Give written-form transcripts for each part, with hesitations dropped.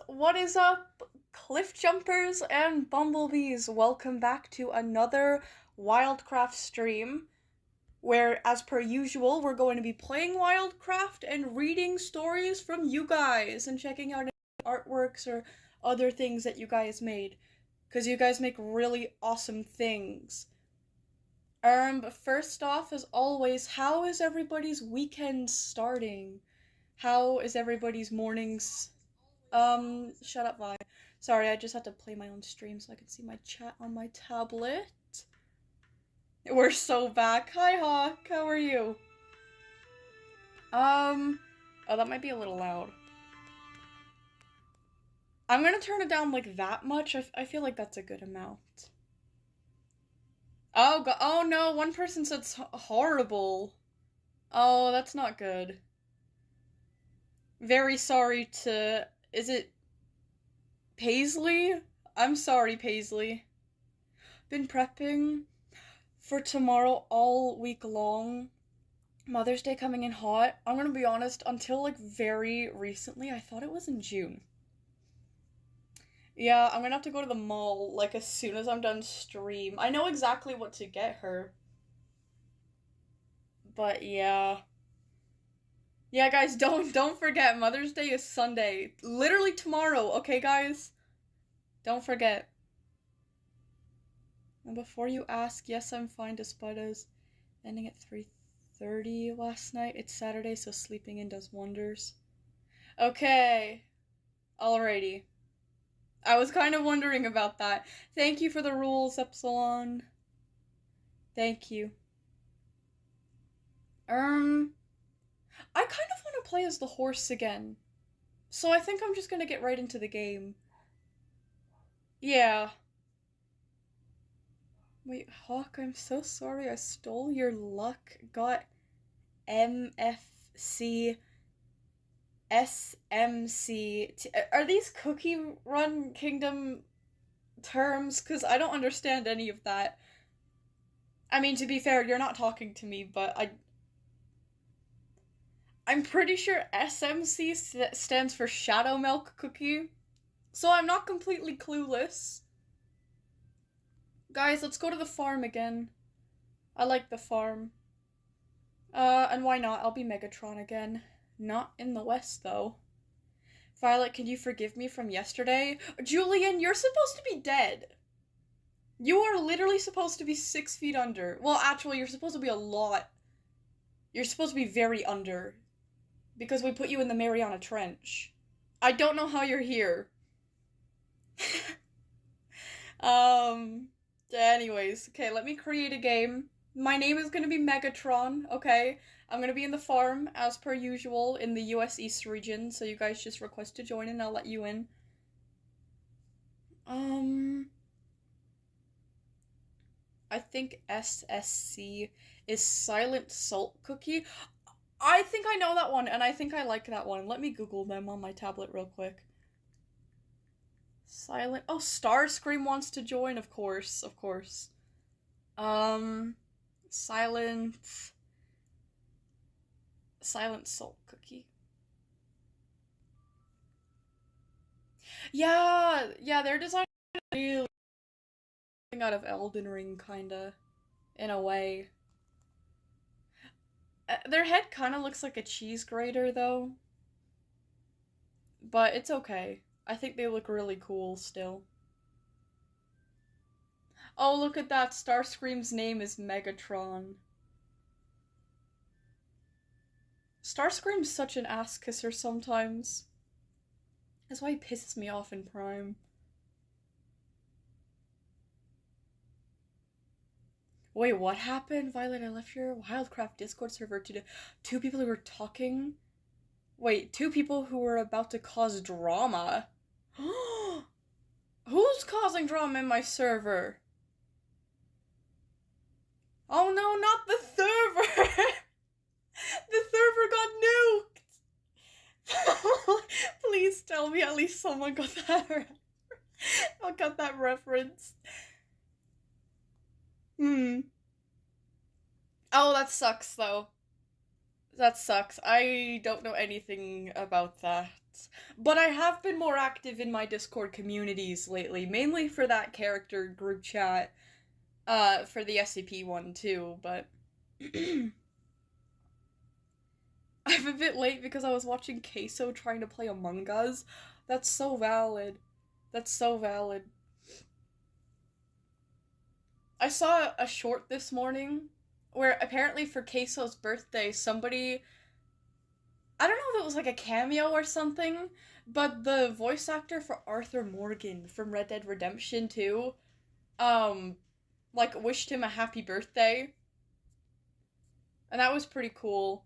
What is up, cliff jumpers and bumblebees? Welcome back to another WILDCRAFT stream, where, as per usual, we're going to be playing WILDCRAFT and reading stories from you guys and checking out any artworks or other things that you guys made, because you guys make really awesome things. But first off, as always, how is everybody's weekend starting? How is everybody's mornings? Shut up, Vi. Sorry, I just had to play my own stream so I could see my chat on my tablet. We're so back. Hi, Hawk. How are you? Oh, that might be a little loud. I'm gonna turn it down like that much. I feel like that's a good amount. Oh, God. Oh, no. One person said it's horrible. Oh, that's not good. Very sorry to... Is it Paisley? I'm sorry, Paisley. Been prepping for tomorrow all week long. Mother's Day coming in hot. I'm gonna be honest, until like very recently, I thought it was in June. Yeah, I'm gonna have to go to the mall like as soon as I'm done stream. I know exactly what to get her. But yeah. Yeah, guys, don't forget Mother's Day is Sunday. Literally tomorrow, okay, guys? Don't forget. And before you ask, yes, I'm fine despite us ending at 3:30 last night. It's Saturday, so sleeping in does wonders. Okay. Alrighty. I was kind of wondering about that. Thank you for the rules, Epsilon. Thank you. I kind of want to play as the horse again. So I think I'm just gonna get right into the game. Yeah. Wait, Hawk, I'm so sorry I stole your luck. Got MFC SMC. Are these Cookie Run Kingdom terms? Because I don't understand any of that. I mean, to be fair, you're not talking to me, but I'm pretty sure SMC stands for Shadow Milk Cookie. So I'm not completely clueless. Guys, let's go to the farm again. I like the farm. And why not? I'll be Megatron again. Not in the West, though. Violet, can you forgive me from yesterday? Julian, you're supposed to be dead. You are literally supposed to be 6 feet under. Well, actually, you're supposed to be a lot. You're supposed to be very under. Because we put you in the Mariana Trench. I don't know how you're here. Anyways, okay, let me create a game. My name is gonna be Megatron, okay? I'm gonna be in the farm, as per usual, in the US East region, so you guys just request to join and I'll let you in. I think SSC is Silent Salt Cookie. I think I know that one, and I think I like that one. Let me Google them on my tablet real quick. Silent... Oh, Starscream wants to join, of course, of course. Silent... Silent Salt Cookie. Yeah, their design is really out of Elden Ring, kinda, in a way. Their head kinda looks like a cheese grater, though. But it's okay. I think they look really cool still. Oh, look at that. Starscream's name is Megatron. Starscream's such an ass kisser sometimes. That's why he pisses me off in Prime. Wait, what happened? Violet, I left your WILDCRAFT Discord server today. Two people who were talking? Wait, two people who were about to cause drama? Who's causing drama in my server? Oh no, not the server! The server got nuked! Please tell me at least someone got that I got that reference. Oh, that sucks though. That sucks. I don't know anything about that. But I have been more active in my Discord communities lately, mainly for that character group chat, for the SCP one too, but I'm a bit late because I was watching Queso trying to play Among Us. That's so valid. That's so valid. I saw a short this morning where apparently for Queso's birthday, somebody, I don't know if it was like a cameo or something, but the voice actor for Arthur Morgan from Red Dead Redemption 2, like wished him a happy birthday. And that was pretty cool.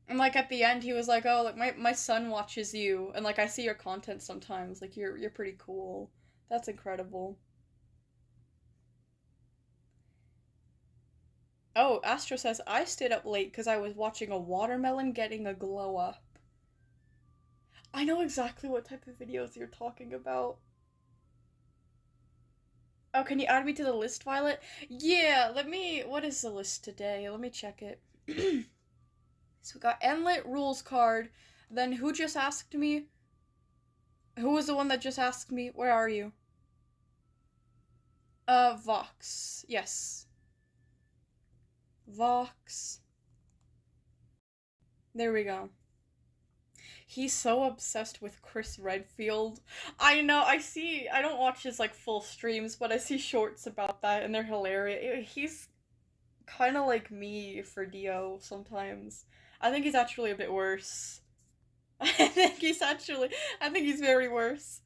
And like at the end he was like, "Oh, like my son watches you and like I see your content sometimes. Like you're pretty cool." That's incredible. Oh, Astro says, I stayed up late because I was watching a watermelon getting a glow up. I know exactly what type of videos you're talking about. Oh, can you add me to the list, Violet? Yeah, what is the list today? Let me check it. So we got Enlit Rules card. Then who just asked me? Who was the one that just asked me? Where are you? Vox. Yes. Vox. There we go. He's so obsessed with Chris Redfield. I know, I don't watch his, like, full streams, but I see shorts about that, and they're hilarious. He's kind of like me for Dio sometimes. I think he's actually a bit worse. I think he's very worse.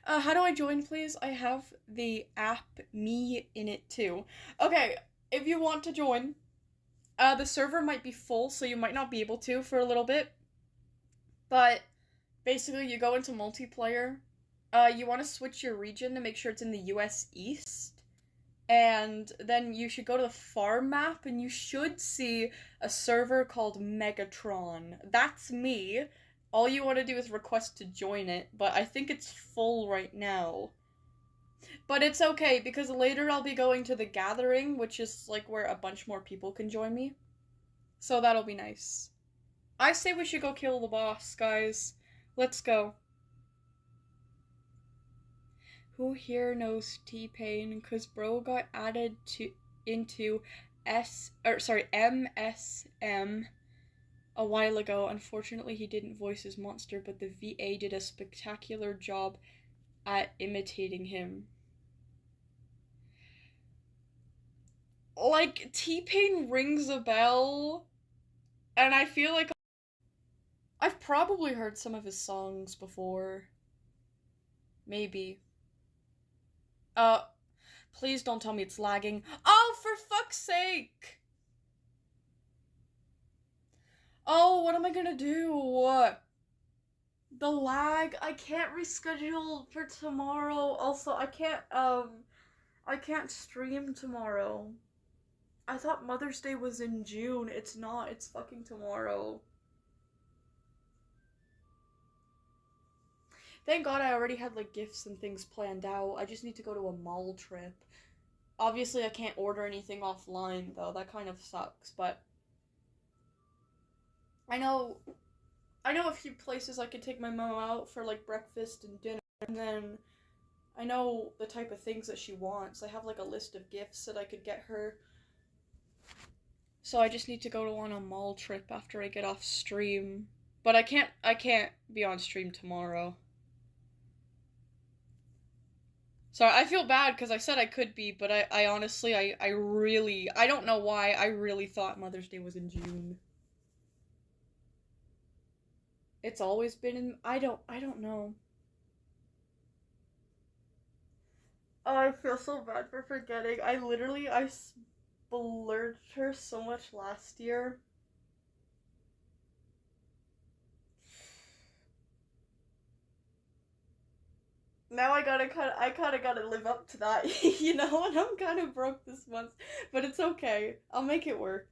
How do I join, please? I have the app me in it, too. Okay, if you want to join, the server might be full, so you might not be able to for a little bit. But basically, you go into multiplayer. You want to switch your region to make sure it's in the US East. And then you should go to the farm map, and you should see a server called Megatron. That's me. All you want to do is request to join it, but I think it's full right now. But it's okay, because later I'll be going to the Gathering, which is, like, where a bunch more people can join me. So that'll be nice. I say we should go kill the boss, guys. Let's go. Who here knows T-Pain? Cause bro got added into MSM a while ago. Unfortunately, he didn't voice his monster, but the VA did a spectacular job at imitating him. Like, T-Pain rings a bell, and I feel like I've probably heard some of his songs before. Maybe. Please don't tell me it's lagging. Oh, for fuck's sake! Oh, what am I gonna do? The lag, I can't reschedule for tomorrow. Also, I can't stream tomorrow. I thought Mother's Day was in June. It's not, it's fucking tomorrow. Thank God I already had, like, gifts and things planned out. I just need to go to a mall trip. Obviously, I can't order anything offline, though. That kind of sucks, but I know a few places I could take my mom out for, like, breakfast and dinner, and then I know the type of things that she wants. I have, like, a list of gifts that I could get her. So I just need to go on a mall trip after I get off stream. But I can't be on stream tomorrow. Sorry, I feel bad because I said I could be, but I honestly, I really, I don't know why, I really thought Mother's Day was in June. It's always been in, I don't know. Oh, I feel so bad for forgetting. I splurged her so much last year. Now I kinda gotta live up to that, you know, and I'm kind of broke this month, but it's okay. I'll make it work.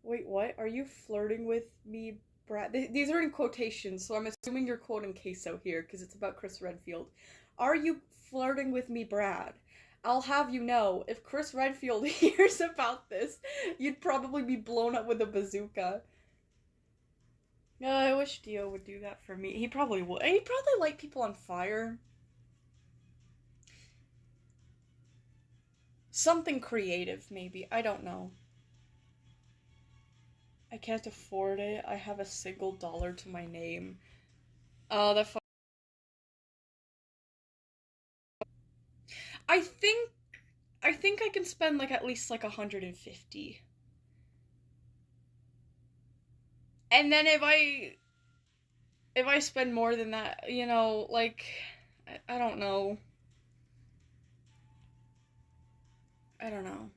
Wait, what? Are you flirting with me, Brad? These are in quotations, so I'm assuming you're quoting Queso here, because it's about Chris Redfield. Are you flirting with me, Brad? I'll have you know, if Chris Redfield hears about this, you'd probably be blown up with a bazooka. I wish Dio would do that for me. He probably would. He'd probably light people on fire. Something creative, maybe. I don't know. I can't afford it. I have a single dollar to my name. Oh, that I think I can spend like at least like 150. And then if I spend more than that, you know, like I don't know. I don't know.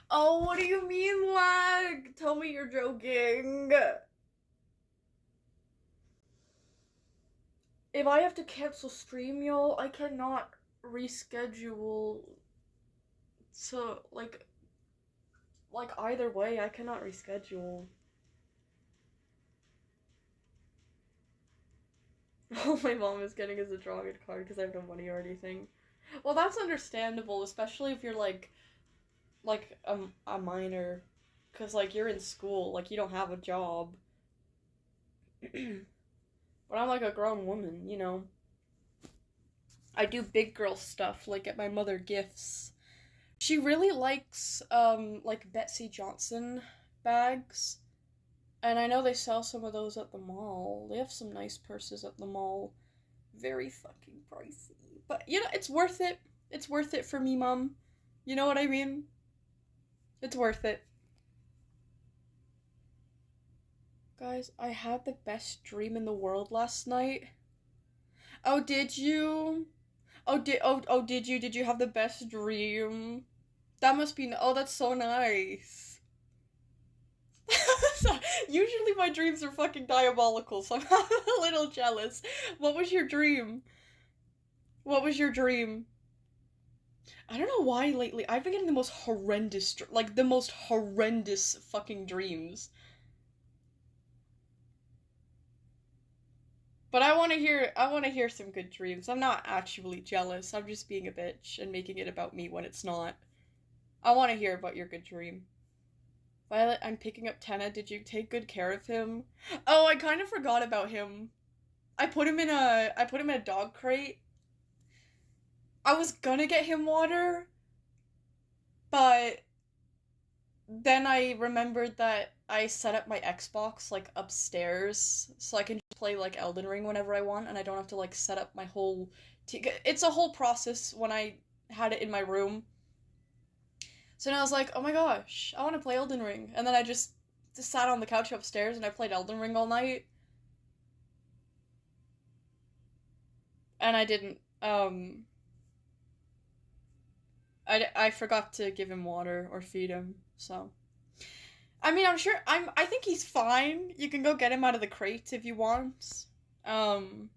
Oh, what do you mean lag? Tell me you're joking. If I have to cancel stream, y'all, I cannot reschedule. So, like either way, I cannot reschedule. Oh, my mom is getting us a drawing card because I have no money or anything. Well, that's understandable, especially if you're like a minor, because like you're in school, like you don't have a job. But I'm like a grown woman, you know. I do big girl stuff, like get my mother gifts. She really likes like Betsy Johnson bags. And I know they sell some of those at the mall. They have some nice purses at the mall. Very fucking pricey. But you know, it's worth it. It's worth it for me, Mom. You know what I mean? It's worth it. Guys, I had the best dream in the world last night. Oh, did you? Did you? Did you have the best dream? That must be, oh, that's so nice. Usually my dreams are fucking diabolical, so I'm a little jealous. What was your dream? What was your dream? I don't know why lately I've been getting the most horrendous, like the most horrendous fucking dreams. But I want to hear some good dreams. I'm not actually jealous. I'm just being a bitch and making it about me when it's not. I want to hear about your good dream. Violet, I'm picking up Tenna. Did you take good care of him? Oh, I kind of forgot about him. I put him in a dog crate. I was gonna get him water, but then I remembered that I set up my Xbox like upstairs so I can just play like Elden Ring whenever I want and I don't have to like set up my whole it's a whole process when I had it in my room. So now I was like, "Oh my gosh, I want to play Elden Ring." And then I just sat on the couch upstairs and I played Elden Ring all night. And I didn't I forgot to give him water or feed him. So I mean, I think he's fine. You can go get him out of the crate if you want. Um,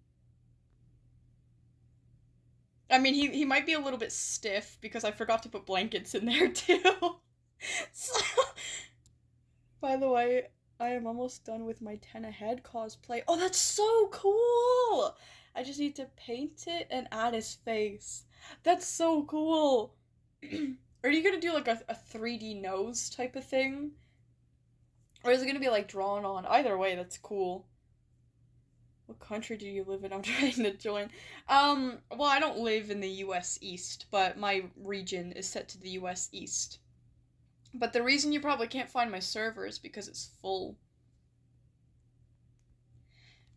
I mean, he might be a little bit stiff because I forgot to put blankets in there too. So, by the way, I am almost done with my Tenna Head cosplay. Oh, that's so cool! I just need to paint it and add his face. That's so cool! Are you gonna do like a 3D nose type of thing? Or is it gonna be like drawn on? Either way, that's cool. What country do you live in? I'm trying to join. Well, I don't live in the US East, but my region is set to the US East. But the reason you probably can't find my server is because it's full.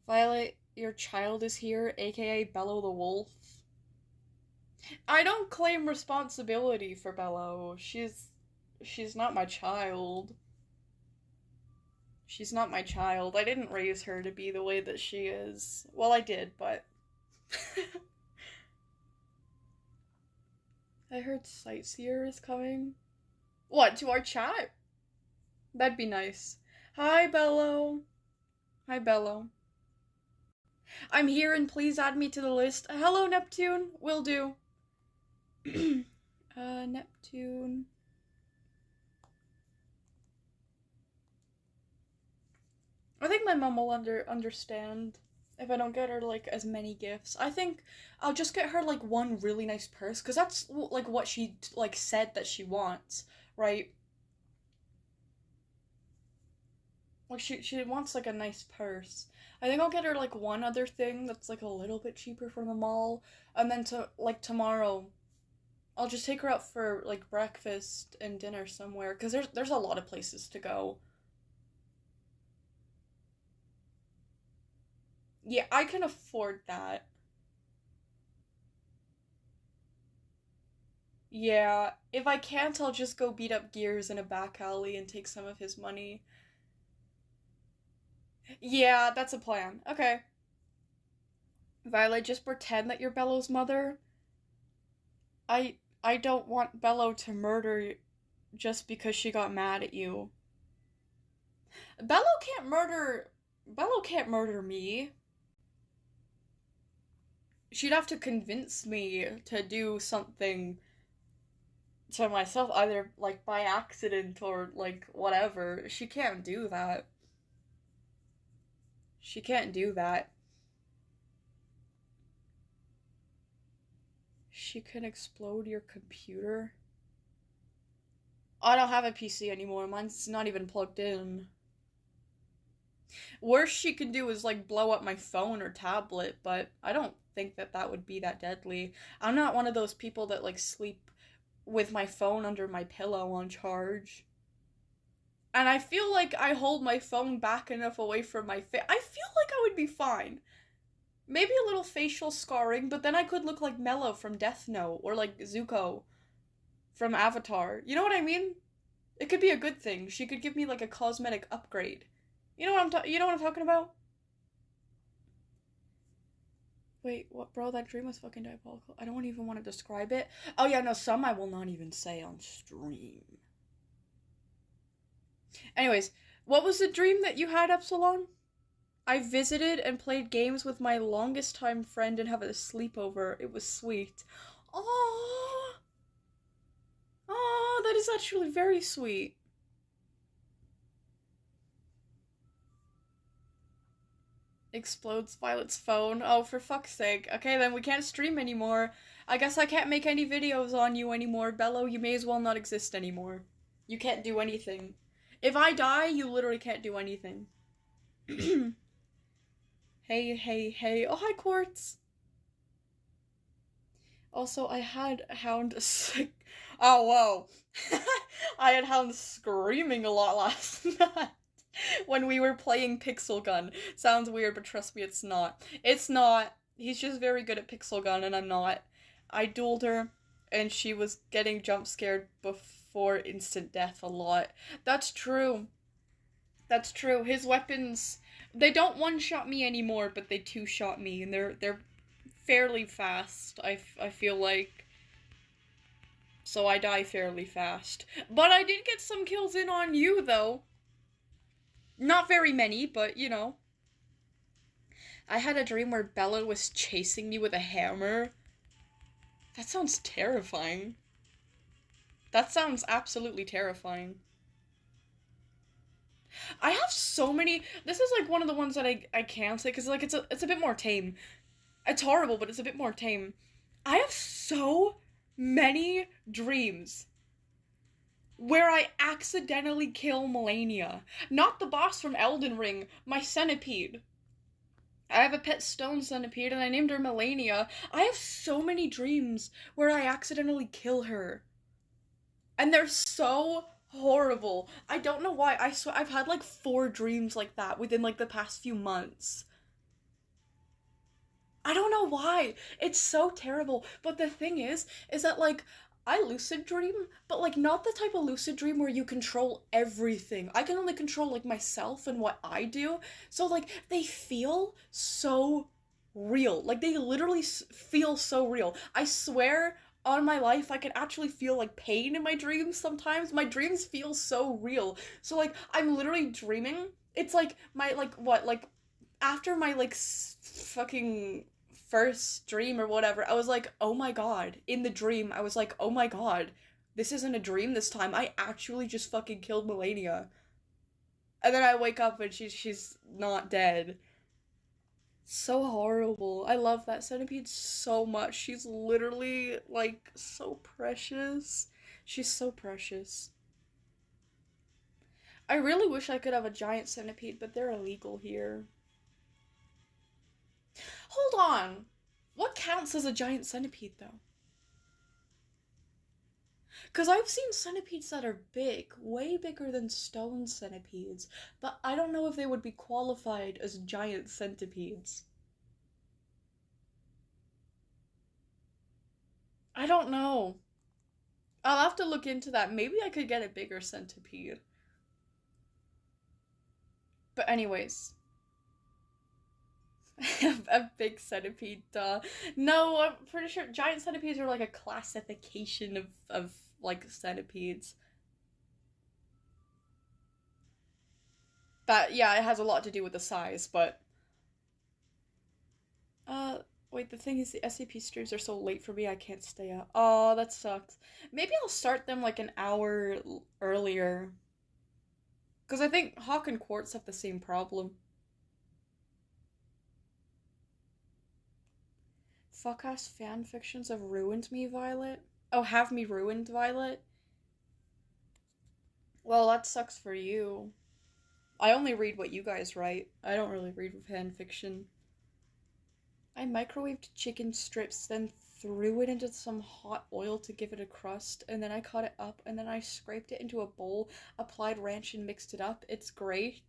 Violet, your child is here, aka Bello the Wolf. I don't claim responsibility for Bello. She's not my child. She's not my child. I didn't raise her to be the way that she is. Well, I did, but... I heard Sightseer is coming. What, to our chat? That'd be nice. Hi, Bello. Hi, Bello. I'm here and please add me to the list. Hello, Neptune. Will do. Neptune. I think my mom will understand. If I don't get her, like, as many gifts. I think I'll just get her, like, one really nice purse, because that's, like, what she, like, said that she wants, right? Like, she wants, like, a nice purse. I think I'll get her, like, one other thing that's, like, a little bit cheaper from the mall, and then tomorrow, I'll just take her out for, like, breakfast and dinner somewhere, because there's a lot of places to go. Yeah, I can afford that. Yeah, if I can't, I'll just go beat up Gears in a back alley and take some of his money. Yeah, that's a plan. Okay. Violet, just pretend that you're Bello's mother. I don't want Bello to murder just because she got mad at you. Bello can't murder Bello can't murder me. She'd have to convince me to do something to myself, either like by accident or like whatever. She can't do that. She can't do that. She can explode your computer. I don't have a PC anymore. Mine's not even plugged in. Worst she can do is like blow up my phone or tablet, but I don't think that that would be that deadly. I'm not one of those people that like sleep with my phone under my pillow on charge. And I feel like I hold my phone back enough away from my face. I feel like I would be fine. Maybe a little facial scarring, but then I could look like Mello from Death Note or like Zuko from Avatar. You know what I mean? It could be a good thing. She could give me like a cosmetic upgrade. You know what I'm talking about? Wait, what, bro? That dream was fucking diabolical. I don't even want to describe it. Oh yeah, no, some I will not even say on stream. Anyways, what was the dream that you had, Epsilon? I visited and played games with my longest time friend and have a sleepover. It was sweet. Oh, oh, that is actually very sweet. Explodes Violet's phone. Oh, for fuck's sake. Okay, then we can't stream anymore. I guess I can't make any videos on you anymore. Bello, you may as well not exist anymore. You can't do anything. If I die, you literally can't do anything. Hey, hey, hey. Oh, hi, Quartz. Also, I had Hound sick. Oh, whoa. I had Hound screaming a lot last night when we were playing Pixel Gun. Sounds weird, but trust me, it's not. It's not. He's just very good at Pixel Gun, and I'm not. I dueled her, and she was getting jump scared before instant death a lot. That's true. That's true. His weapons, they don't one-shot me anymore, but they two-shot me, and they're fairly fast, I feel like. So I die fairly fast. But I did get some kills in on you, though. Not very many, but, you know. I had a dream where Bella was chasing me with a hammer. That sounds terrifying. That sounds absolutely terrifying. I have so many. This is like one of the ones that I can't say because like it's a bit more tame. It's horrible, but it's a bit more tame. I have so many dreams where I accidentally kill Melania. Not the boss from Elden Ring, my centipede. I have a pet stone centipede and I named her Melania. I have so many dreams where I accidentally kill her. And they're so horrible. I don't know why. I swear I've had like 4 dreams like that within like the past few months. I don't know why. It's so terrible. But the thing is that like I lucid dream, but like not the type of lucid dream where you control everything. I can only control like myself and what I do. So like they feel so real. Like they literally feel so real. I swear on my life I can actually feel like pain in my dreams sometimes. My dreams feel so real. So like I'm literally dreaming. It's like my like what like after my like fucking first dream or whatever, I was like, oh my god. In the dream, I was like, oh my god. This isn't a dream this time. I actually just fucking killed Melania. And then I wake up and she's not dead. So horrible. I love that centipede so much. She's literally, like, so precious. She's so precious. I really wish I could have a giant centipede, but they're illegal here. Hold on! What counts as a giant centipede, though? Because I've seen centipedes that are big, way bigger than stone centipedes, but I don't know if they would be qualified as giant centipedes. I don't know. I'll have to look into that. Maybe I could get a bigger centipede. But anyways, a big centipede, duh. No, I'm pretty sure giant centipedes are like a classification of like centipedes. That, yeah, it has a lot to do with the size, but uh wait, the thing is the SCP streams are so late for me I can't stay up. Oh, that sucks. Maybe I'll start them like an hour earlier. Because I think Hawk and Quartz have the same problem. Fuck-ass fanfictions have ruined me, Violet. Oh, have me ruined, Violet? Well, that sucks for you. I only read what you guys write. I don't really read fanfiction. I microwaved chicken strips, then threw it into some hot oil to give it a crust, and then I cut it up, and then I scraped it into a bowl, applied ranch, and mixed it up. It's great.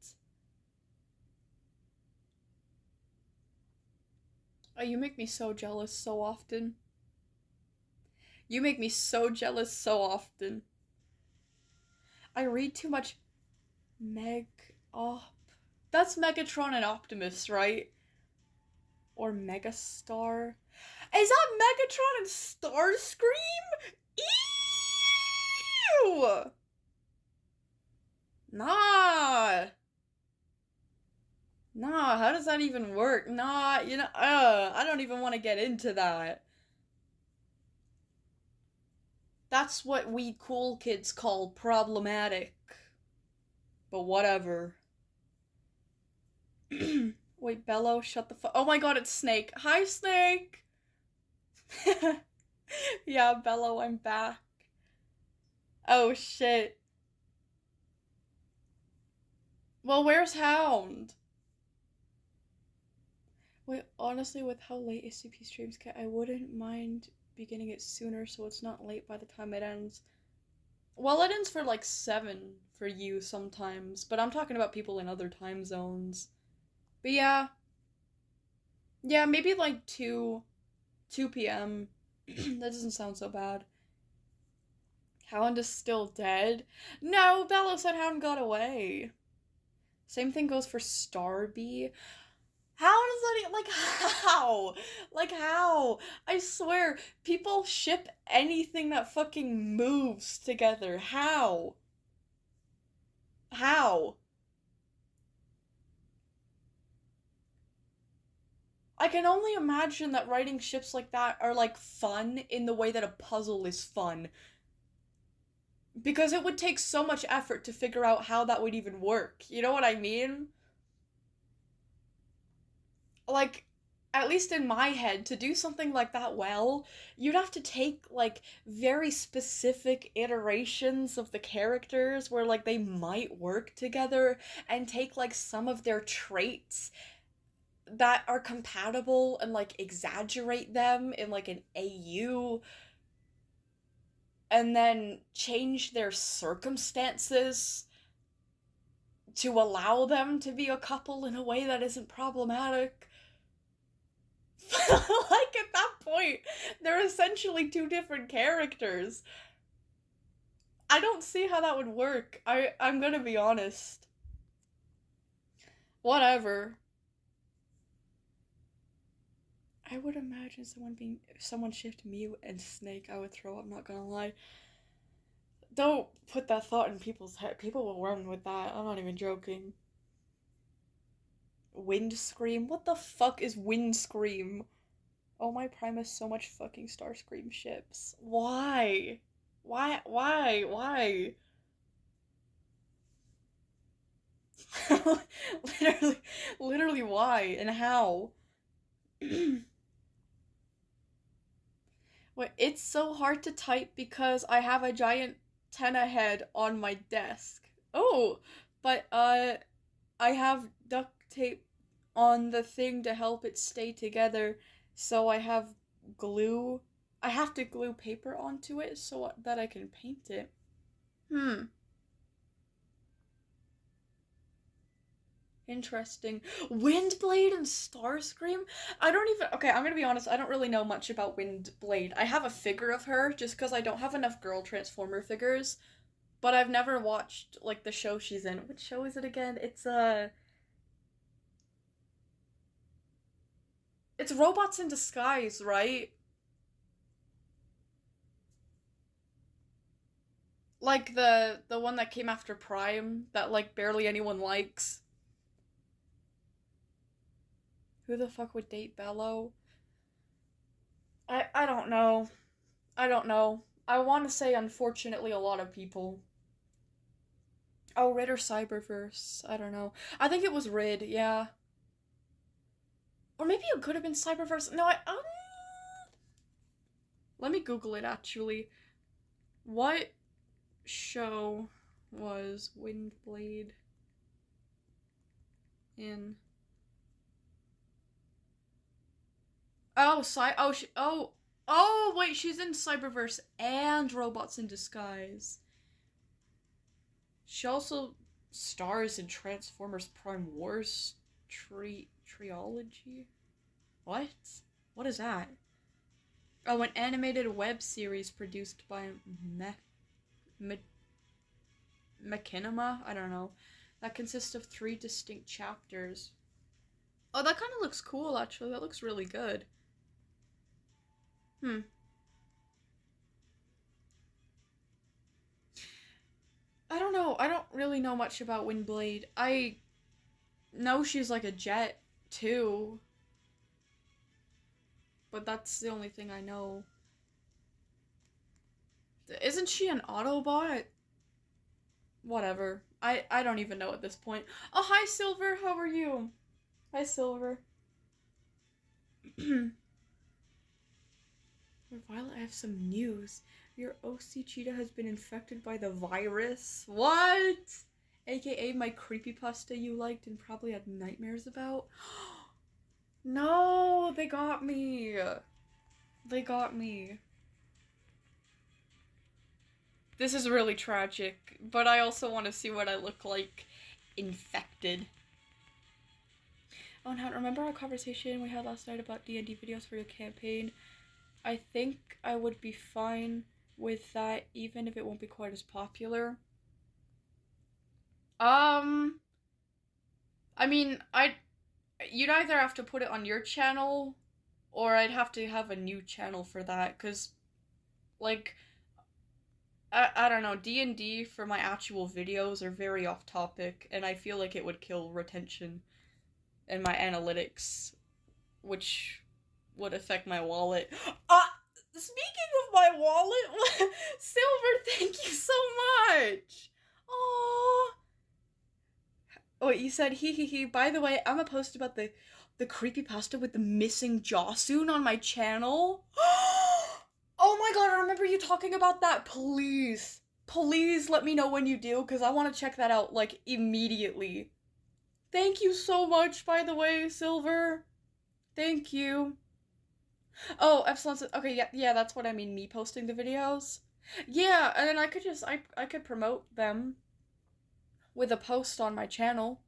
Oh, you make me so jealous so often. You make me so jealous so often. I read too much Op. That's Megatron and Optimus, right? Or Megastar? Is that Megatron and Starscream? Ew! Nah. Nah, how does that even work? Nah, I don't even want to get into that. That's what we cool kids call problematic. But whatever. Wait, Bello, shut the fuck. Oh my god, it's Snake. Hi, Snake! Yeah, Bello, I'm back. Oh shit. Well, where's Hound? Wait, honestly, with how late SCP streams get, I wouldn't mind beginning it sooner so it's not late by the time it ends. Well, it ends for like 7 for you sometimes, but I'm talking about people in other time zones. But yeah. Yeah, maybe like 2 p.m. That doesn't sound so bad. Hound is still dead? No, Bello said Hound got away. Same thing goes for Starby. How does that like how? Like how? I swear, people ship anything that fucking moves together. How? How? I can only imagine that writing ships like that are like fun in the way that a puzzle is fun. Because it would take so much effort to figure out how that would even work. You know what I mean? Like, at least in my head, to do something like that well, you'd have to take like very specific iterations of the characters where like they might work together and take like some of their traits that are compatible and like exaggerate them in like an AU and then change their circumstances to allow them to be a couple in a way that isn't problematic. Like at that point, they're essentially two different characters. I don't see how that would work. I'm gonna be honest. Whatever. I would imagine someone shift Mute and Snake. I would throw up. Not gonna lie. Don't put that thought in people's head. People will run with that. I'm not even joking. Wind Scream? What the fuck is Wind Scream? Oh my Primus, so much fucking Starscream ships. Why? Why? literally, literally why and how? Wait, it's so hard to type because I have a giant tenna head on my desk. Oh, but I have duct tape on the thing to help it stay together, so I have glue. I have to glue paper onto it so that I can paint it. Interesting. Windblade and Starscream? I don't even. Okay, I'm gonna be honest, I don't really know much about Windblade. I have a figure of her just because I don't have enough girl Transformer figures, but I've never watched, like, the show she's in. Which show is it again? It's Robots in Disguise, right? Like the one that came after Prime that, like, barely anyone likes. Who the fuck would date Bello? I don't know. I don't know. I want to say, unfortunately, a lot of people. Oh, Rid or Cyberverse. I don't know. I think it was Rid, yeah. Or maybe it could have been Cyberverse. No, let me Google it, actually. What show was Windblade in? Oh, wait, she's in Cyberverse and Robots in Disguise. She also stars in Transformers Prime Wars Trilogy? What? What is that? Oh, an animated web series produced by Machinima? I don't know. That consists of 3 distinct chapters. Oh, that kind of looks cool, actually. That looks really good. I don't know. I don't really know much about Windblade. I know she's like a jet, too. But that's the only thing I know. Isn't she an Autobot? Whatever. I don't even know at this point. Oh, hi, Silver. How are you? Hi, Silver. Violet, I have some news. Your OC cheetah has been infected by the virus. What? AKA my creepypasta you liked and probably had nightmares about. No, they got me. They got me. This is really tragic, but I also want to see what I look like infected. Oh, now remember our conversation we had last night about D&D videos for your campaign? I think I would be fine with that, even if it won't be quite as popular. I mean, you'd either have to put it on your channel, or I'd have to have a new channel for that, because, like, I don't know, D&D for my actual videos are very off topic, and I feel like it would kill retention and my analytics, which would affect my wallet. Speaking of my wallet, Silver, thank you so much! Aww. Oh, you said Hehehehe. By the way, I'm gonna post about the creepypasta with the missing jaw soon on my channel. Oh my god, I remember you talking about that. Please. Please let me know when you do, because I want to check that out, like, immediately. Thank you so much, by the way, Silver. Thank you. Oh, Epsilon said, okay, yeah, that's what I mean, me posting the videos. Yeah, and then I could just, I could promote them with a post on my channel.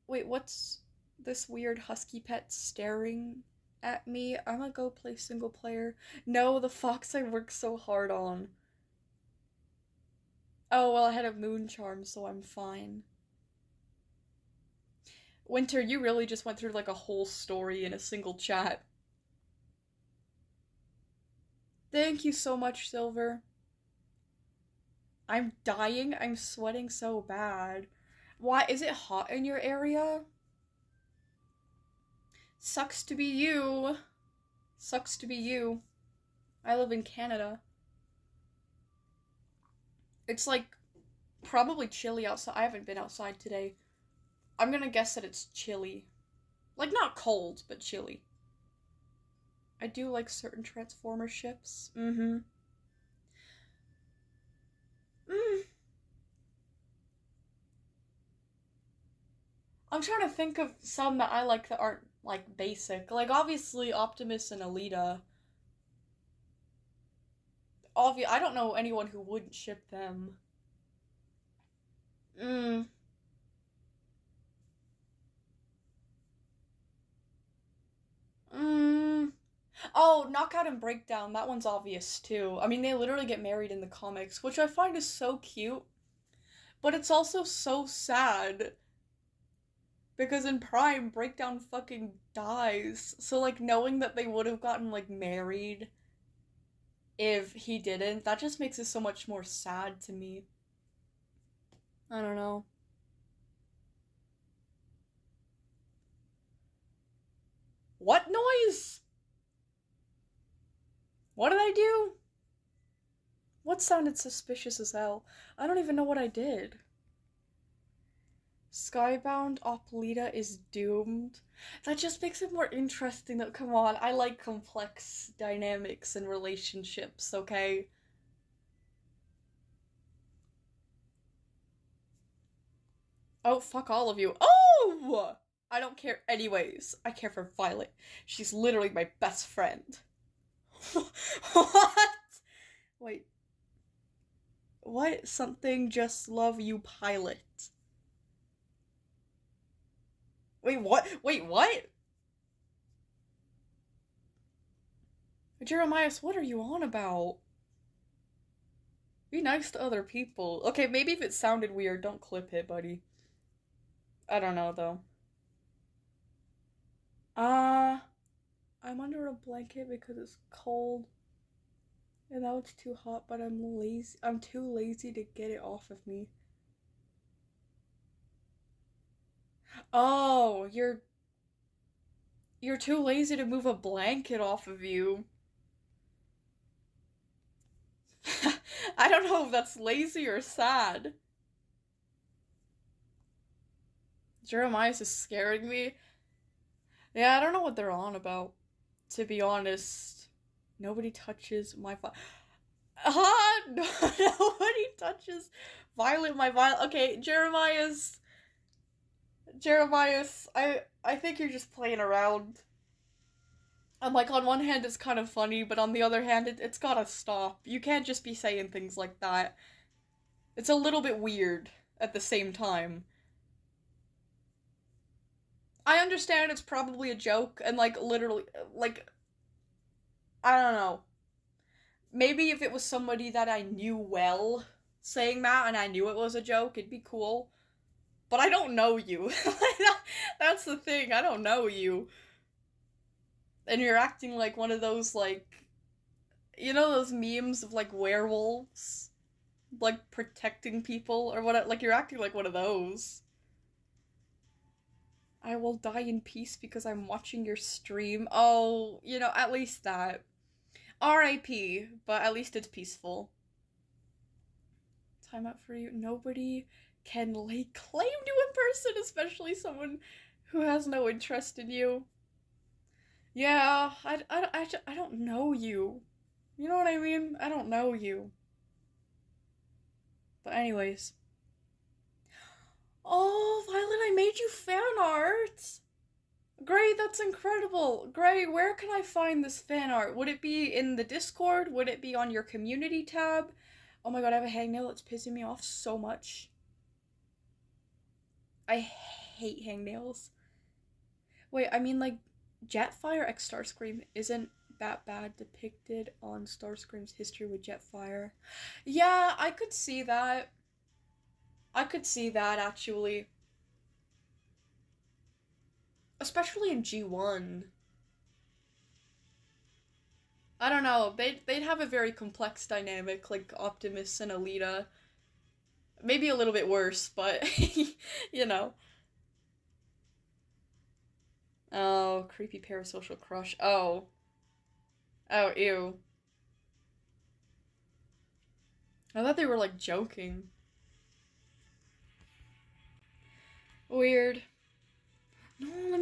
Wait, what's this weird husky pet staring at me? I'm gonna go play single player. No, the fox I worked so hard on. Oh, well, I had a moon charm, so I'm fine. Winter, you really just went through, like, a whole story in a single chat. Thank you so much, Silver. I'm dying. I'm sweating so bad. Why? Is it hot in your area? Sucks to be you. Sucks to be you. I live in Canada. It's, like, probably chilly outside. I haven't been outside today. I'm gonna guess that it's chilly. Like, not cold, but chilly. I do like certain Transformer ships. Mm-hmm. I'm trying to think of some that I like that aren't, like, basic. Like, obviously, Optimus and Alita. I don't know anyone who wouldn't ship them. Mm. Mm. Oh, Knockout and Breakdown, that one's obvious too. I mean, they literally get married in the comics, which I find is so cute, but it's also so sad. Because in Prime, Breakdown fucking dies. So, like, knowing that they would have gotten, like, married if he didn't, that just makes it so much more sad to me. I don't know. What noise? What did I do? What sounded suspicious as hell? I don't even know what I did. Skybound Oplita is doomed. That just makes it more interesting though. Come on, I like complex dynamics and relationships, okay? Oh, fuck all of you. Oh! I don't care anyways. I care for Violet. She's literally my best friend. What? Wait. What? Something just love you pilot. Wait, what? Wait, what? Jeremias, what are you on about? Be nice to other people. Okay, maybe if it sounded weird, don't clip it, buddy. I don't know, though. Uh, I'm under a blanket because it's cold. And now it's too hot, but I'm lazy. I'm too lazy to get it off of me. Oh, you're too lazy to move a blanket off of you. I don't know if that's lazy or sad. Jeremias is scaring me. Yeah, I don't know what they're on about. To be honest, nobody touches my No, nobody touches Violet, my Violet. Okay, Jeremias, I think you're just playing around. I'm like, on one hand, it's kind of funny, but on the other hand, it's gotta stop. You can't just be saying things like that. It's a little bit weird at the same time. I understand it's probably a joke, and like, literally, like, I don't know. Maybe if it was somebody that I knew well saying that and I knew it was a joke, it'd be cool. But I don't know you. That's the thing, I don't know you. And you're acting like one of those, like, you know those memes of, like, werewolves? Like, protecting people or what? Like, you're acting like one of those. I will die in peace because I'm watching your stream. Oh, you know, at least that. R.I.P., but at least it's peaceful. Time out for you. Nobody can lay claim to a person, especially someone who has no interest in you. Yeah, I don't know you. You know what I mean? I don't know you. But anyways. Oh, Violet, I made you fan art! Gray, that's incredible! Gray, where can I find this fan art? Would it be in the Discord? Would it be on your community tab? Oh my god, I have a hangnail that's pissing me off so much. I hate hangnails. Wait, I mean, like, Jetfire x Starscream isn't that bad depicted on Starscream's history with Jetfire. Yeah, I could see that. I could see that, actually. Especially in G1. I don't know, they'd have a very complex dynamic, like Optimus and Alita. Maybe a little bit worse, but, you know. Oh, creepy parasocial crush. Oh. Oh, ew. I thought they were, like, joking. Weird.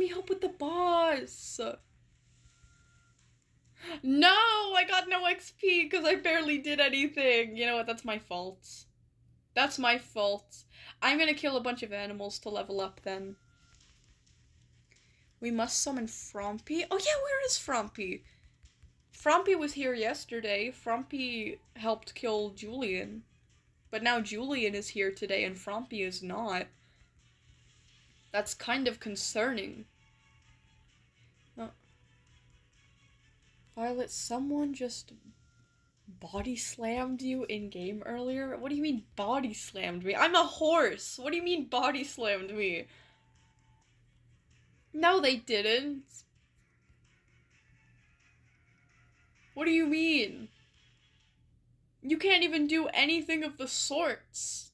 me help with the boss. No, I got no XP because I barely did anything. You know what? That's my fault. That's my fault. I'm gonna kill a bunch of animals to level up then. We must summon Frompy. Oh yeah, where is Frompy? Frompy was here yesterday. Frompy helped kill Julian. But now Julian is here today and Frompy is not. That's kind of concerning. Oh. Violet, someone just body slammed you in game earlier? What do you mean body slammed me? I'm a horse! What do you mean body slammed me? No, they didn't. What do you mean? You can't even do anything of the sorts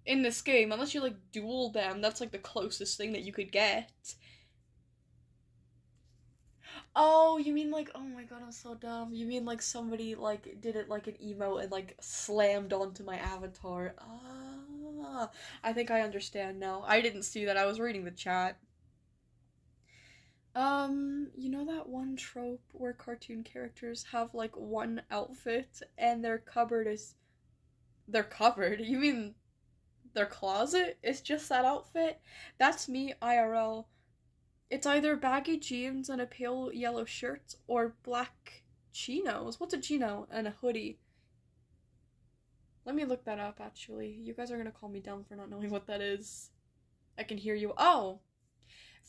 in this game unless you like duel them. That's like the closest thing that you could get. Oh, you mean like, oh my god, I'm so dumb. You mean like somebody like did it like an emote and like slammed onto my avatar. Ah, I think I understand now. I didn't see that. I was reading the chat. You know that one trope where cartoon characters have like one outfit and their cupboard is their cupboard? You mean their closet is just that outfit? That's me IRL. It's either baggy jeans and a pale yellow shirt or black chinos. What's a chino? And a hoodie. Let me look that up, actually. You guys are gonna call me dumb for not knowing what that is. I can hear you. Oh!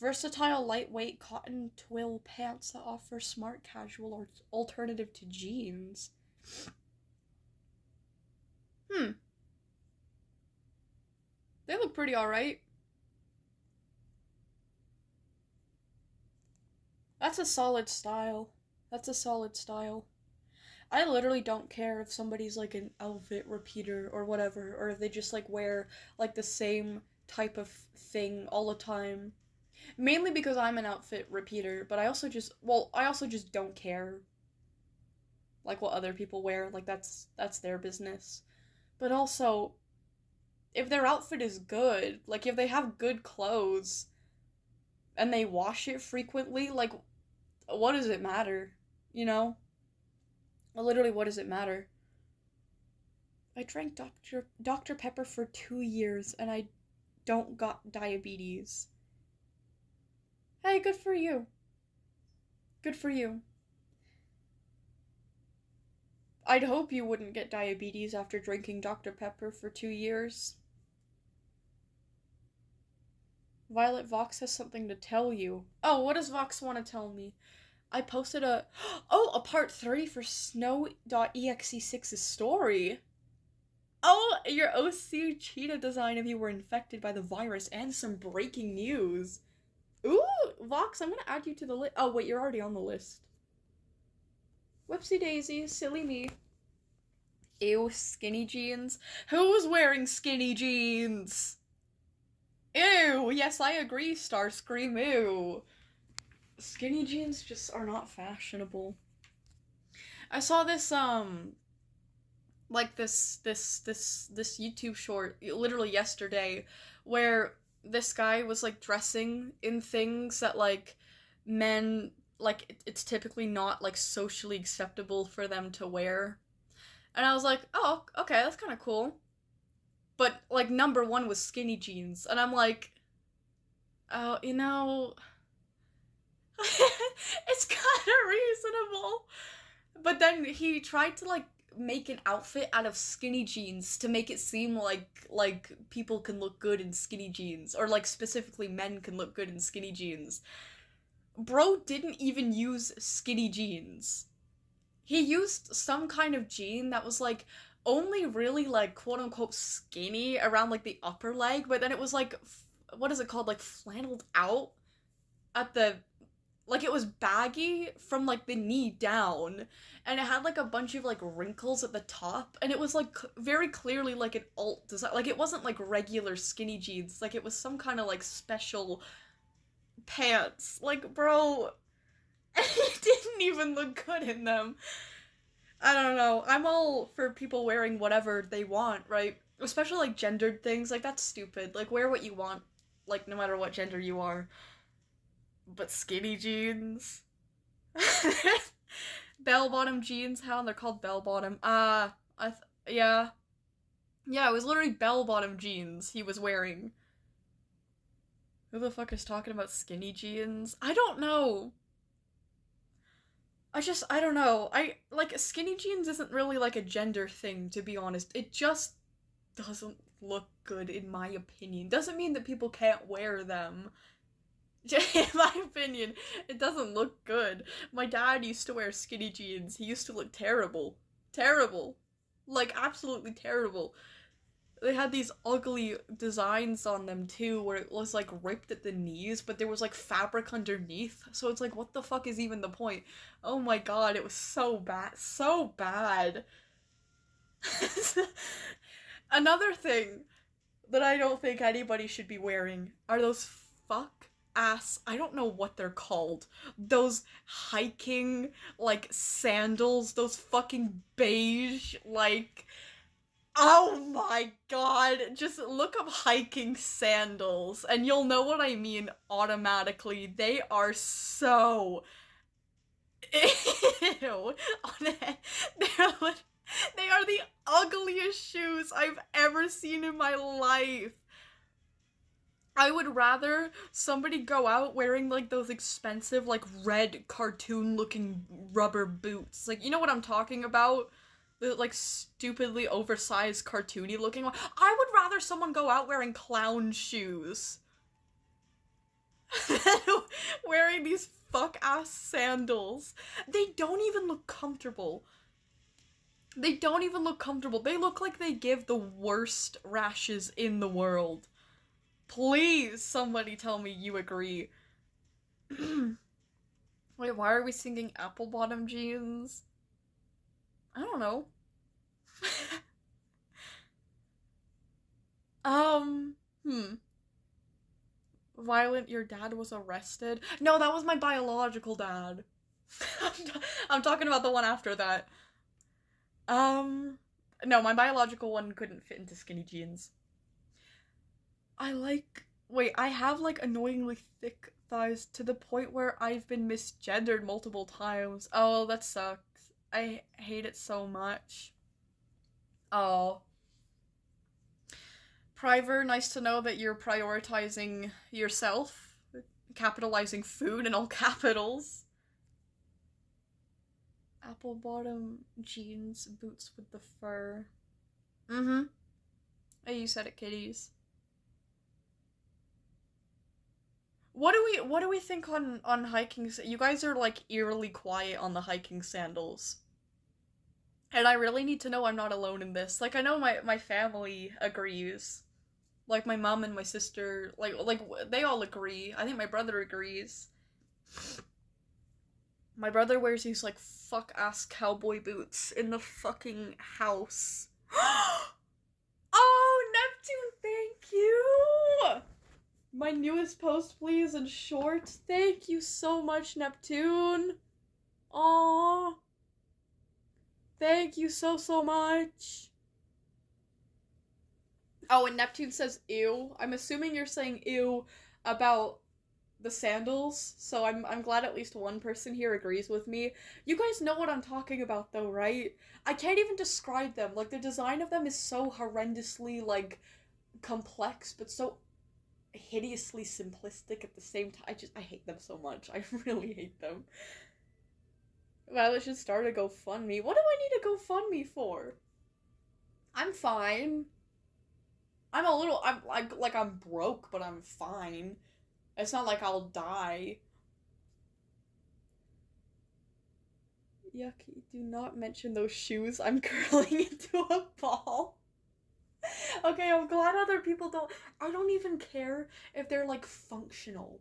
Versatile, lightweight cotton twill pants that offer smart casual or alternative to jeans. They look pretty alright. That's a solid style. That's a solid style. I literally don't care if somebody's like an outfit repeater or whatever, or if they just like wear like the same type of thing all the time. Mainly because I'm an outfit repeater, but I also just don't care. Like what other people wear, like that's their business. But also, if their outfit is good, like if they have good clothes and they wash it frequently, like what does it matter? You know? Literally, what does it matter? I drank Dr. Pepper for 2 years and I don't got diabetes. Hey, good for you. Good for you. I'd hope you wouldn't get diabetes after drinking Dr. Pepper for 2 years. Violet Vox has something to tell you. Oh, what does Vox want to tell me? I posted a part 3 for Snow.exe6's story. Oh, your OC cheetah design if you were infected by the virus and some breaking news. Ooh, Vox, I'm gonna add you to the list. Oh, wait, you're already on the list. Whoopsie daisy, silly me. Ew, skinny jeans. Who's wearing skinny jeans? Ew, yes, I agree, Starscream, ew. Skinny jeans just are not fashionable. I saw this, like this YouTube short, literally yesterday, where this guy was like dressing in things that like men like it's typically not like socially acceptable for them to wear, and I was like, oh, okay, that's kind of cool. But like number one was skinny jeans, and I'm like, oh, you know, it's kind of reasonable. But then he tried to like make an outfit out of skinny jeans to make it seem like people can look good in skinny jeans, or like specifically men can look good in skinny jeans. Bro didn't even use skinny jeans. He used some kind of jean that was like only really like quote unquote skinny around like the upper leg, but then it was like what is it called, like flanneled out at the, like it was baggy from like the knee down, and it had like a bunch of like wrinkles at the top, and it was like very clearly like an alt design. Like it wasn't like regular skinny jeans, like it was some kind of like special pants. Like, bro, he didn't even look good in them. I don't know. I'm all for people wearing whatever they want, right? Especially like gendered things. Like that's stupid. Like wear what you want, like no matter what gender you are. But skinny jeans. Bell-bottom jeans, how? They're called bell-bottom. Yeah. Yeah, it was literally bell-bottom jeans he was wearing. Who the fuck is talking about skinny jeans? I don't know. I don't know. Like, skinny jeans isn't really like a gender thing, to be honest. It just doesn't look good, in my opinion. Doesn't mean that people can't wear them. In my opinion, it doesn't look good. My dad used to wear skinny jeans. He used to look terrible. Terrible. Like, absolutely terrible. They had these ugly designs on them too, where it was like ripped at the knees, but there was like fabric underneath. So it's like, what the fuck is even the point? Oh my god, it was so bad. So bad. Another thing that I don't think anybody should be wearing are those I don't know what they're called. Those hiking, like, sandals, those fucking beige, like, oh my god, just look up hiking sandals and you'll know what I mean automatically. They are so ew. They are the ugliest shoes I've ever seen in my life. I would rather somebody go out wearing like those expensive like red cartoon looking rubber boots. Like, you know what I'm talking about? The like stupidly oversized cartoony looking one. I would rather someone go out wearing clown shoes than wearing these fuck ass sandals. They don't even look comfortable. They don't even look comfortable. They look like they give the worst rashes in the world. Please, somebody tell me you agree. Wait, why are we singing apple bottom jeans? I don't know. Violent, your dad was arrested? No, that was my biological dad. I'm talking about the one after that. No, my biological one couldn't fit into skinny jeans. Wait, I have like annoyingly thick thighs to the point where I've been misgendered multiple times. Oh, that sucks. I hate it so much. Oh. Priver, nice to know that you're prioritizing yourself, capitalizing food in all capitals. Apple bottom jeans, boots with the fur. Mm-hmm. Hey, you said it, kitties. What do we think on hiking? You guys are like eerily quiet on the hiking sandals. And I really need to know I'm not alone in this. Like, I know my family agrees. Like, my mom and my sister, like, they all agree. I think my brother agrees. My brother wears these, like, fuck-ass cowboy boots in the fucking house. Oh, Neptune, thank you! My newest post, please, in short. Thank you so much, Neptune. Aww. Thank you so much. Oh, and Neptune says ew. I'm assuming you're saying ew about the sandals, so I'm glad at least one person here agrees with me. You guys know what I'm talking about though, right? I can't even describe them. Like, the design of them is so horrendously, like, complex, but so hideously simplistic at the same time. I hate them so much. I really hate them. Violet should start a GoFundMe. What do I need a GoFundMe for? I'm fine. I'm I'm broke, but I'm fine. It's not like I'll die. Yucky, do not mention those shoes. I'm curling into a ball. Okay, I'm glad other people don't. I don't even care if they're like functional.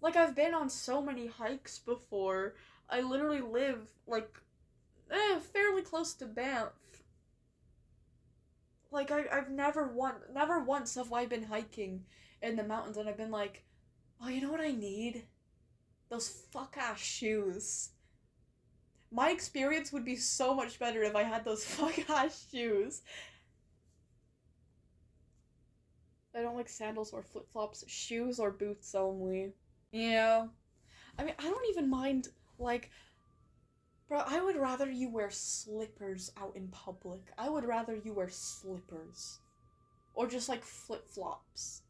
Like, I've been on so many hikes before. I literally live like fairly close to Banff. Like, I've never once have I been hiking in the mountains and I've been like, oh, you know what I need? Those fuck-ass shoes. My experience would be so much better if I had those fuck-ass shoes. I don't like sandals or flip-flops. Shoes or boots only. Yeah. I mean, I don't even mind, like, bro, I would rather you wear slippers out in public. I would rather you wear slippers. Or just, like, flip-flops.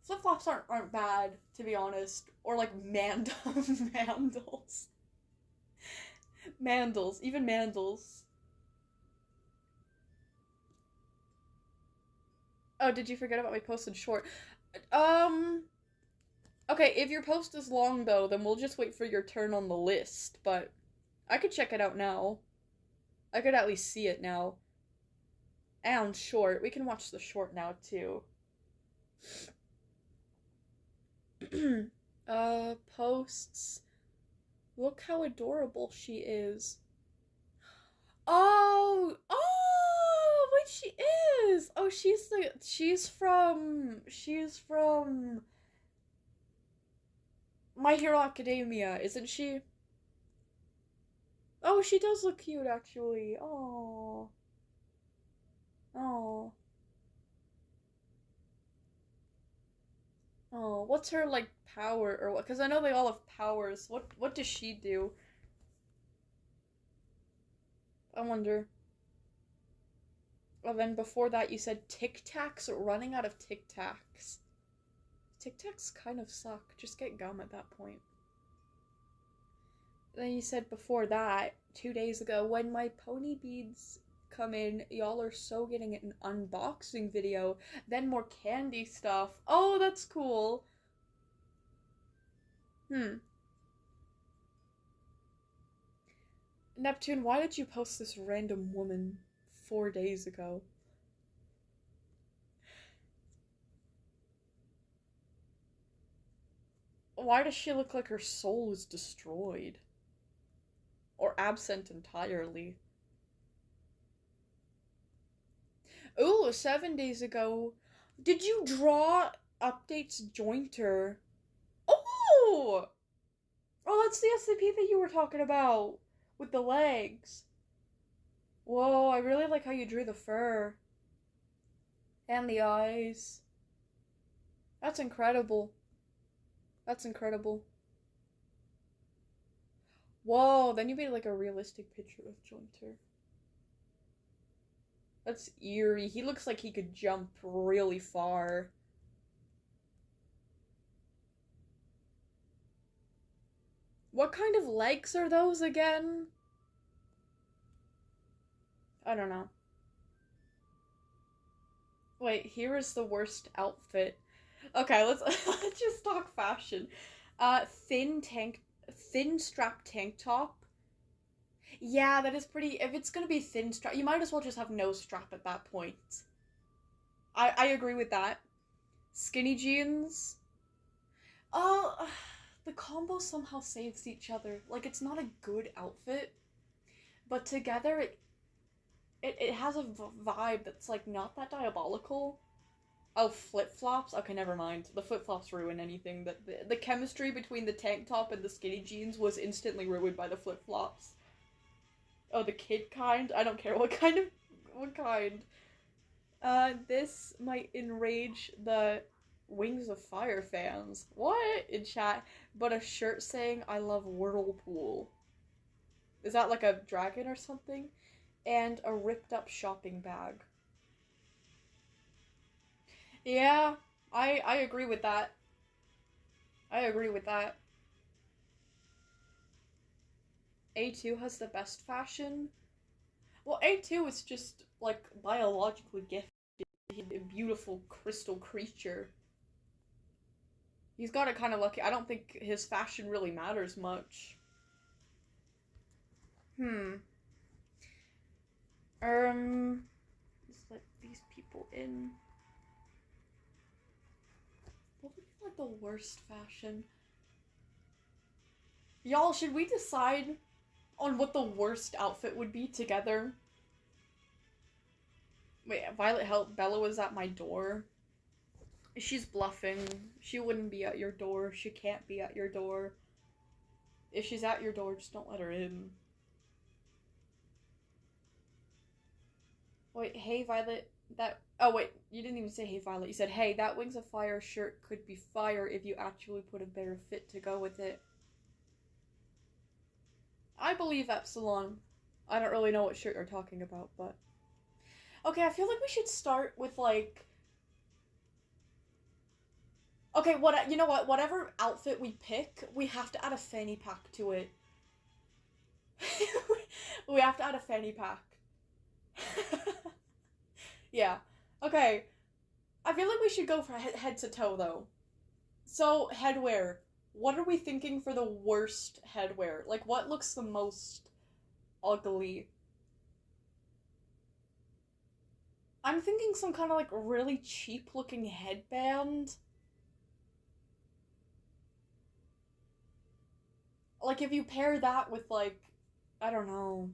Flip-flops aren't bad, to be honest. Or, like, mandals. Mandals. Even mandals. Oh, did you forget about my posted short? Um... Okay, if your post is long, though, then we'll just wait for your turn on the list, but I could check it out now. I could at least see it now. And short. We can watch the short now, too. Posts. Look how adorable she is. Oh! Oh! Wait, she is! Oh, she's from My Hero Academia, isn't she? Oh, she does look cute, actually. Oh. Oh. Oh, what's her, like, power, or what? Because I know they all have powers. What does she do? I wonder. Oh, then before that you said Tic Tacs, running out of Tic Tacs. Tic Tacs kind of suck. Just get gum at that point. Then you said before that, 2 days ago, when my pony beads come in, y'all are so getting an unboxing video. Then more candy stuff. Oh, that's cool. Neptune, why did you post this random woman 4 days ago? Why does she look like her soul is destroyed? Or absent entirely? Ooh, 7 days ago. Did you draw updates jointer? Oh! Oh, that's the SCP that you were talking about. With the legs. Whoa, I really like how you drew the fur. And the eyes. That's incredible. That's incredible. Whoa, then you made like a realistic picture of Jointer. That's eerie. He looks like he could jump really far. What kind of legs are those again? I don't know. Wait, here is the worst outfit. Okay, let's let's just talk fashion. Thin strap tank top. Yeah, that is pretty. If it's gonna be thin strap, you might as well just have no strap at that point. I agree with that. Skinny jeans. Oh, the combo somehow saves each other. Like, it's not a good outfit, but together it has a vibe that's like not that diabolical. Oh, flip-flops? Okay, never mind. The flip-flops ruin anything. The chemistry between the tank top and the skinny jeans was instantly ruined by the flip-flops. Oh, the kid kind? I don't care what kind. This might enrage the Wings of Fire fans. What? In chat. But a shirt saying, I love Whirlpool. Is that like a dragon or something? And a ripped up shopping bag. Yeah, I agree with that. I agree with that. A2 has the best fashion. Well, A2 is just, like, biologically gifted. He's a beautiful crystal creature. He's got it kind of lucky. I don't think his fashion really matters much. Let's let these people in. What would be, like, the worst fashion? Y'all, should we decide on what the worst outfit would be together? Wait, Violet help. Bella was at my door. She's bluffing. She wouldn't be at your door. She can't be at your door. If she's at your door, just don't let her in. Wait, hey Violet. Oh wait, you didn't even say hey Violet. You said, hey, that Wings of Fire shirt could be fire if you actually put a better fit to go with it. I believe Epsilon. I don't really know what shirt you're talking about, but... Okay, I feel like we should start with, like... Okay, you know what? Whatever outfit we pick, we have to add a fanny pack to it. We have to add a fanny pack. Yeah. Okay. I feel like we should go for head to toe, though. So, headwear. What are we thinking for the worst headwear? Like, what looks the most ugly? I'm thinking some kind of, like, really cheap-looking headband. Like, if you pair that with, like, I don't know.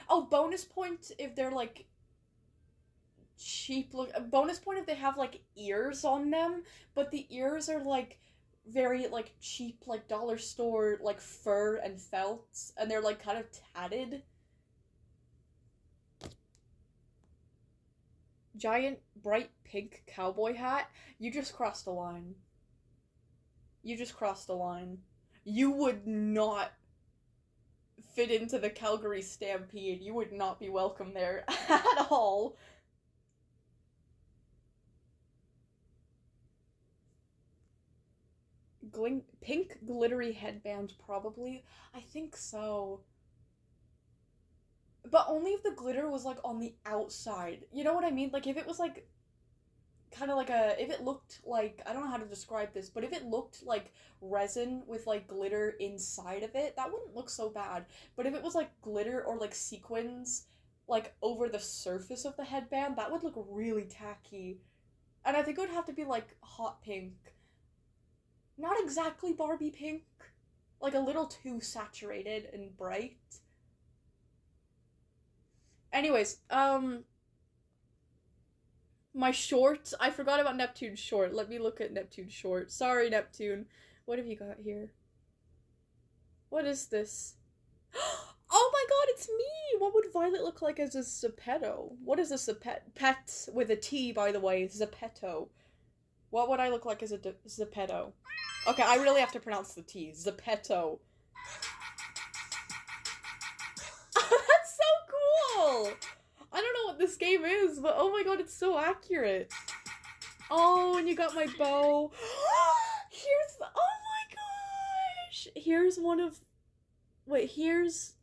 Oh, bonus point if they're, like, cheap look. Bonus point if they have, like, ears on them, but the ears are, like, very, like, cheap, like, dollar store, like, fur and felt, and they're, like, kind of tatted. Giant, bright pink cowboy hat? You just crossed a line. You just crossed a line. You would not fit into the Calgary Stampede. You would not be welcome there at all. Pink glittery headband, probably. I think so. But only if the glitter was, like, on the outside. You know what I mean? Like, if it was, like, kind of like if it looked like, I don't know how to describe this, but if it looked like resin with, like, glitter inside of it, that wouldn't look so bad. But if it was, like, glitter or, like, sequins, like, over the surface of the headband, that would look really tacky. And I think it would have to be, like, hot pink. Not exactly Barbie pink. Like, a little too saturated and bright. Anyways, my short. I forgot about Neptune's short. Let me look at Neptune's short. Sorry, Neptune. What have you got here? What is this? Oh my god, it's me! What would Violet look like as a Zeppetto? What is a pet with a T, by the way? Zeppetto. What would I look like as a Zeppetto? Okay, I really have to pronounce the T. Zeppetto. That's so cool! I don't know what this game is, but oh my god, it's so accurate. Oh, and you got my bow. Here's the, oh my gosh! Here's one of, wait, here's,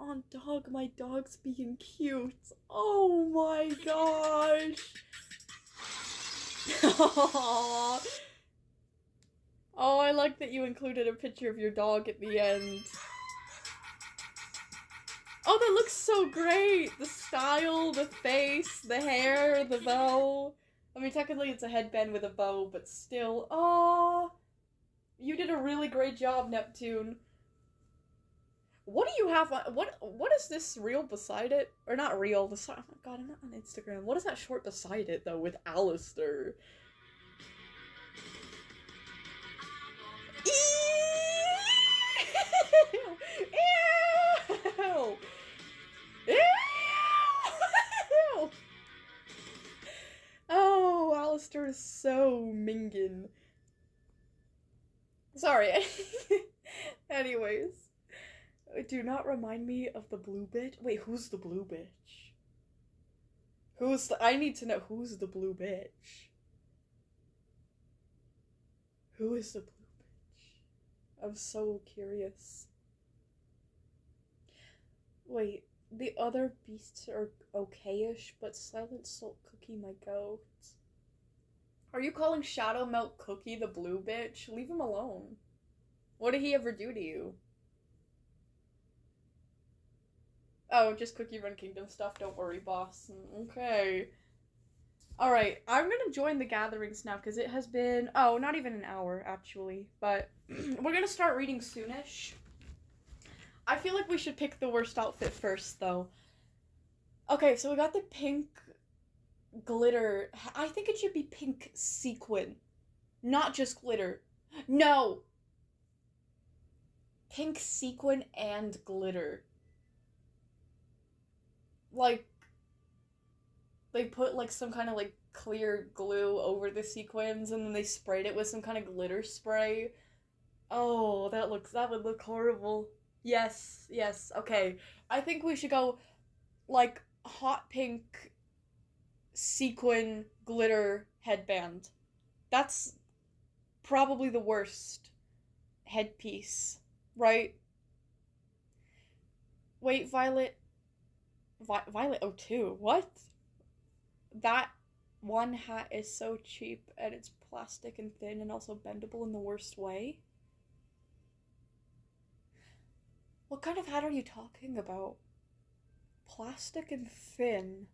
on dog, my dog's being cute. Oh my gosh. Oh, I like that you included a picture of your dog at the end. Oh, that looks so great! The style, the face, the hair, the bow. I mean, technically it's a headband with a bow, but still. Oh, you did a really great job, Neptune. What do you have on, what is this reel beside it? Or not reel, oh my god, I'm not on Instagram. What is that short beside it, though, with Alistair? Ew! Ew! Ew! Oh, Alistair is so mingin. Sorry. Anyways. Do not remind me of the blue bitch. Wait, who's the blue bitch? I need to know who's the blue bitch. Who is the blue bitch? I'm so curious. Wait, the other beasts are okay-ish, but Silent Salt Cookie my goat. Are you calling Shadow Melt Cookie the blue bitch? Leave him alone. What did he ever do to you? Oh, just Cookie Run Kingdom stuff, don't worry, boss. Okay. Alright, I'm gonna join the gatherings now, because it has been, oh, not even an hour, actually. But, we're gonna start reading soonish. I feel like we should pick the worst outfit first, though. Okay, so we got the pink glitter. I think it should be pink sequin. Not just glitter. No! Pink sequin and glitter. like, they put, like, some kind of, like, clear glue over the sequins, and then they sprayed it with some kind of glitter spray. Oh, that would look horrible. Yes, yes, okay. I think we should go, like, hot pink sequin glitter headband. That's probably the worst headpiece, right? Wait, Violet 02, what? That one hat is so cheap and it's plastic and thin and also bendable in the worst way. What kind of hat are you talking about? Plastic and thin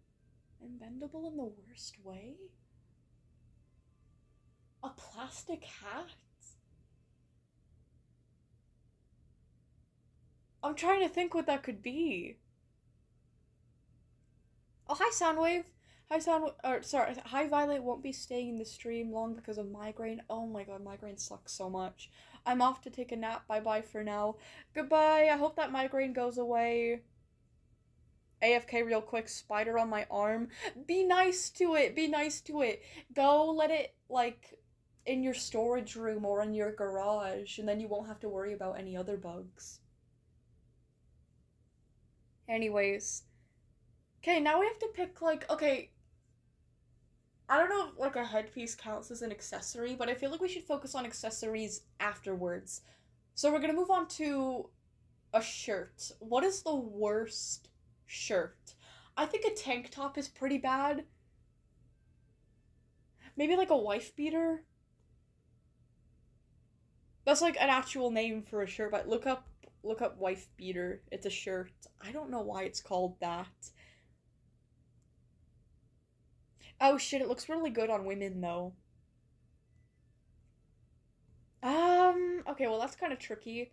and bendable in the worst way? A plastic hat? I'm trying to think what that could be. Oh, hi, Soundwave. Hi, sorry, hi, Violet won't be staying in the stream long because of migraine. Oh my god, migraine sucks so much. I'm off to take a nap. Bye-bye for now. Goodbye. I hope that migraine goes away. AFK real quick. Spider on my arm. Be nice to it. Be nice to it. Go let it, like, in your storage room or in your garage, and then you won't have to worry about any other bugs. Anyways. Okay, now we have to pick, like, okay, I don't know if, like, a headpiece counts as an accessory, but I feel like we should focus on accessories afterwards. So we're gonna move on to a shirt. What is the worst shirt? I think a tank top is pretty bad. Maybe, like, a wife beater? That's, like, an actual name for a shirt, but look up wife beater. It's a shirt. I don't know why it's called that. Oh shit, it looks really good on women though. Okay, well that's kind of tricky.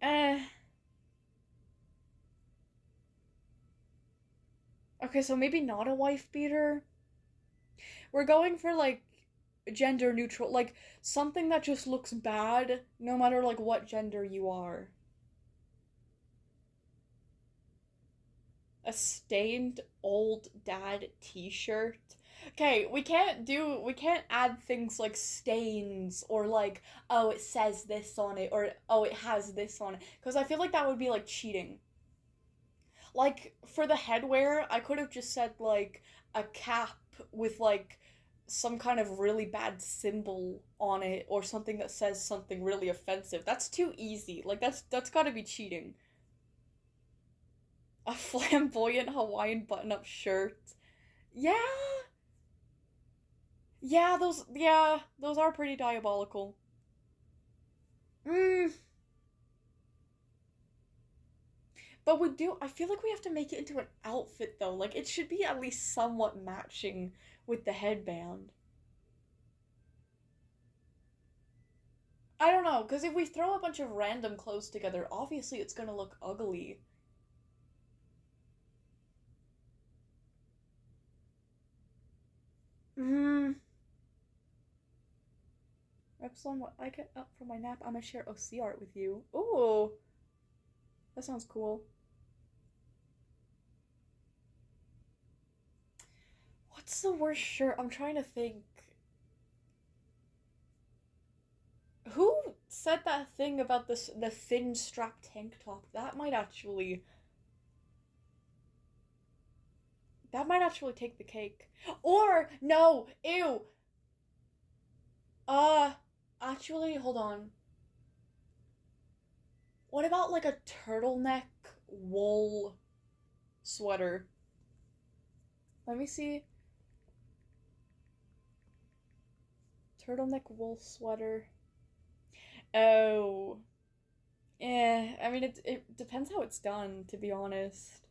Eh. Okay, so maybe not a wife beater. We're going for, like, gender neutral, like, something that just looks bad no matter, like, what gender you are. A stained old dad t-shirt. Okay, we can't add things like stains or, like, oh, it says this on it or oh, it has this on it, because I feel like that would be, like, cheating. Like, for the headwear, I could have just said, like, a cap with, like, some kind of really bad symbol on it or something that says something really offensive. That's too easy. Like, that's gotta be cheating. A flamboyant Hawaiian button-up shirt. Yeah. Those are pretty diabolical. Mm. But I feel like we have to make it into an outfit though. Like, it should be at least somewhat matching with the headband. I don't know, because if we throw a bunch of random clothes together, obviously it's gonna look ugly. Hmm. Epsilon, when I get up from my nap, I'm gonna share OC art with you. Ooh, that sounds cool. What's the worst shirt? I'm trying to think. Who said that thing about the thin strap tank top? That might actually take the cake. Or no, ew. Uh, actually, hold on. What about, like, a turtleneck wool sweater? Let me see. Turtleneck wool sweater. Oh. I mean, it depends how it's done, to be honest.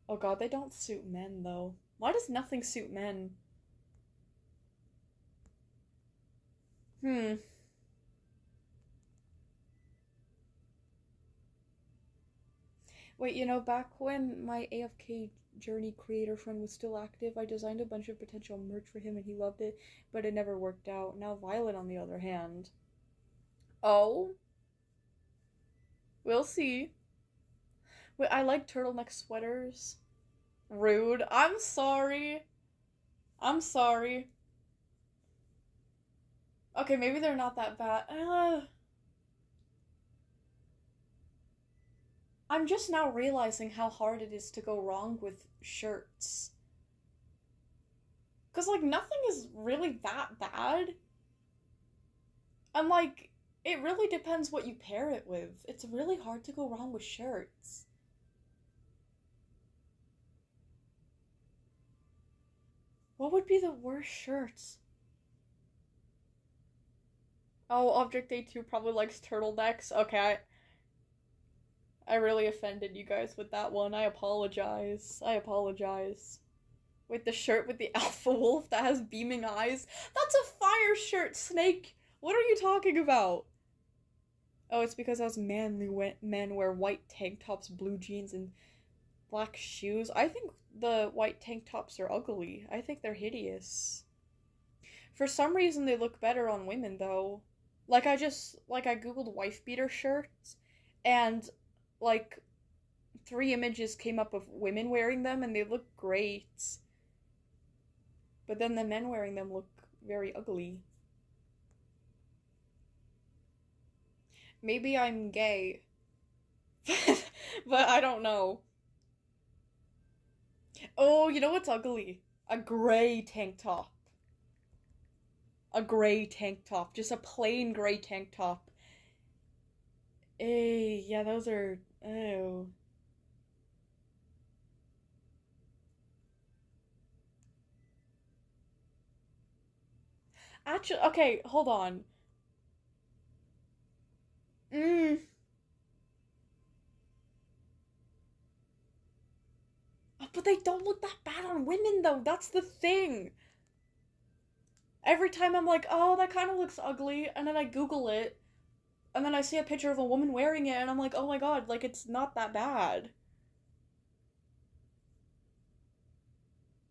Oh god, they don't suit men, though. Why does nothing suit men? Hmm. Wait, back when my AFK Journey creator friend was still active, I designed a bunch of potential merch for him and he loved it, but it never worked out. Now Violet, on the other hand. Oh, we'll see. Wait, I like turtleneck sweaters. Rude. I'm sorry. I'm sorry. Okay, maybe they're not that bad. I'm just now realizing how hard it is to go wrong with shirts. Because, like, nothing is really that bad. And, like, it really depends what you pair it with. It's really hard to go wrong with shirts. What would be the worst shirts? Oh, Object A2 probably likes turtlenecks. Okay, I really offended you guys with that one. I apologize. I apologize. With the shirt with the alpha wolf that has beaming eyes. That's a fire shirt, Snake! What are you talking about? Oh, it's because us manly men wear white tank tops, blue jeans, and black shoes. I think the white tank tops are ugly. I think they're hideous. For some reason, they look better on women, though. I googled wife beater shirts, and, like, 3 images came up of women wearing them, and they look great. But then the men wearing them look very ugly. Maybe I'm gay. But I don't know. Oh, you know what's ugly? A gray tank top. A gray tank top. Just a plain gray tank top. Yeah, those are... Oh. Actually, okay, hold on. Mmm. But they don't look that bad on women, though. That's the thing. Every time I'm like, oh, that kind of looks ugly, and then I Google it, and then I see a picture of a woman wearing it, and I'm like, oh my god, like, it's not that bad.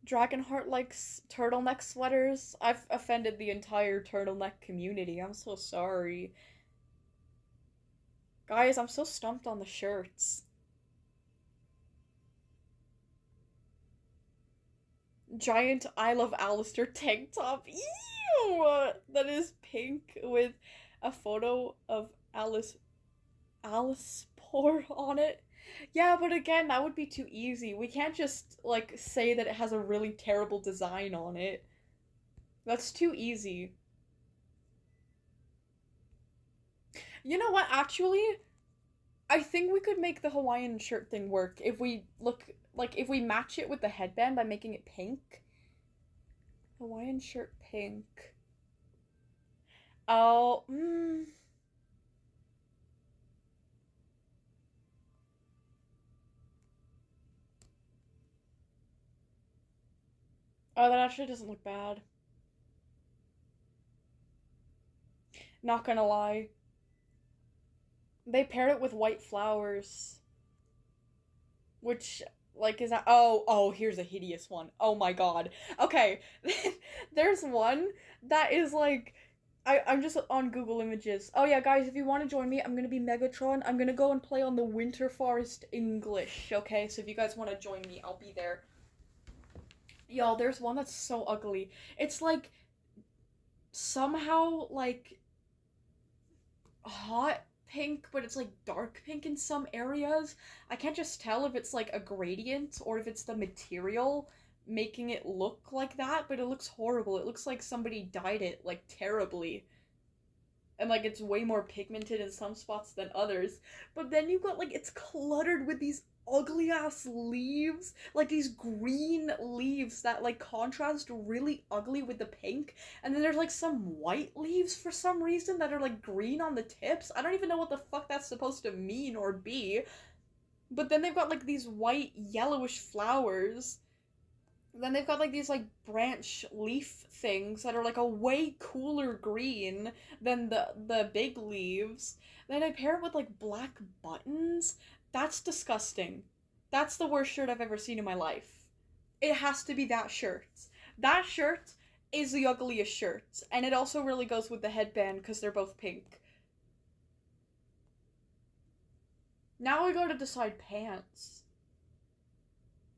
Dragonheart likes turtleneck sweaters. I've offended the entire turtleneck community. I'm so sorry. Guys, I'm so stumped on the shirts. Giant I Love Alistair tank top. Ew! That is pink with a photo of Alice Poor on it. Yeah, but again, that would be too easy. We can't just, like, say that it has a really terrible design on it. That's too easy. You know what, actually? I think we could make the Hawaiian shirt thing work if we if we match it with the headband by making it pink. Hawaiian shirt pink. Oh, Oh, that actually doesn't look bad. Not gonna lie. They paired it with white flowers. Which, like, is that. Oh, here's a hideous one. Oh my god. Okay. There's one that is like. I'm just on Google Images. Oh yeah, guys, if you want to join me, I'm gonna be Megatron. I'm gonna go and play on the Winter Forest English, okay? So if you guys want to join me, I'll be there. Y'all, there's one that's so ugly. It's like somehow like hot pink, but it's like dark pink in some areas. I can't just tell if it's like a gradient or if it's the material making it look like that, but it looks horrible. It looks like somebody dyed it like terribly. And like it's way more pigmented in some spots than others. But then you've got like it's cluttered with these ugly ass leaves, like these green leaves that like contrast really ugly with the pink, and then there's like some white leaves for some reason that are like green on the tips. I don't even know what the fuck that's supposed to mean or be. But then they've got like these white yellowish flowers. Then they've got like these like branch leaf things that are like a way cooler green than the big leaves. Then I pair it with like black buttons. That's disgusting. That's the worst shirt I've ever seen in my life. It has to be that shirt. That shirt is the ugliest shirt, and it also really goes with the headband because they're both pink. Now I gotta decide pants.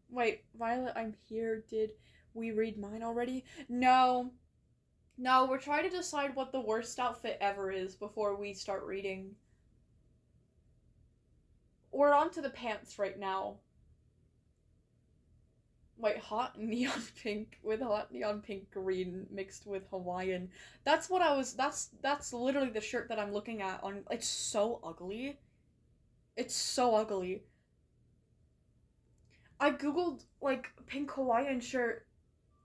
Wait, Violet, I'm here. Did we read mine already? No. No, we're trying to decide what the worst outfit ever is before we start reading. We're on to the pants right now. Wait, hot neon pink with hot neon pink green mixed with Hawaiian. That's what I was, that's literally the shirt that I'm looking at on, it's so ugly. It's so ugly. I googled, like, pink Hawaiian shirt,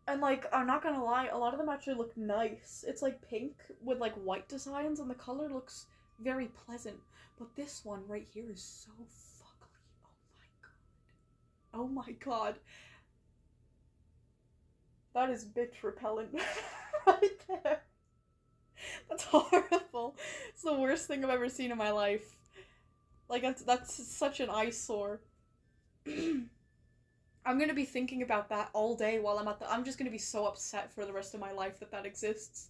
and, like, I'm not gonna lie, a lot of them actually look nice. It's, like, pink with, like, white designs, and the color looks very pleasant. But this one right here is so fugly. Oh my god. Oh my god. That is bitch repellent right there. That's horrible. It's the worst thing I've ever seen in my life. Like, that's such an eyesore. I'm gonna be thinking about that all day while I'm at the- I'm just gonna be so upset for the rest of my life that that exists.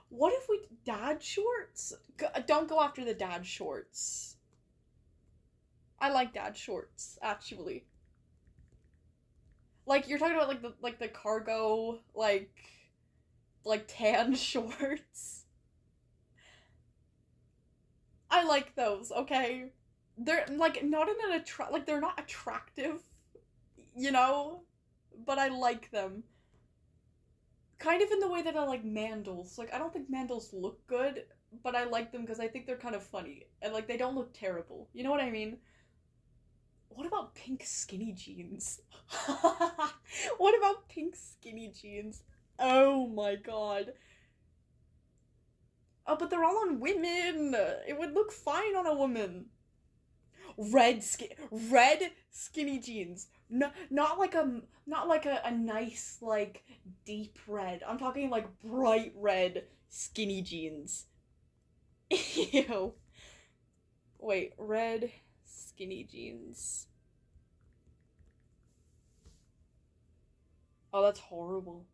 What if we- dad shorts? Don't go after the dad shorts. I like dad shorts, actually. Like, you're talking about, like, the cargo, like tan shorts. I like those, okay? They're, like, not in an like, they're not attractive, you know? But I like them. Kind of in the way that I like mandals. Like, I don't think mandals look good, but I like them because I think they're kind of funny. And, like, they don't look terrible. You know what I mean? What about pink skinny jeans? What about pink skinny jeans? Oh my god. Oh, but they're all on women. It would look fine on a woman. Red skinny jeans. No, not like a nice, like, deep red. I'm talking like bright red skinny jeans. Ew. Wait, red skinny jeans. Oh, that's horrible.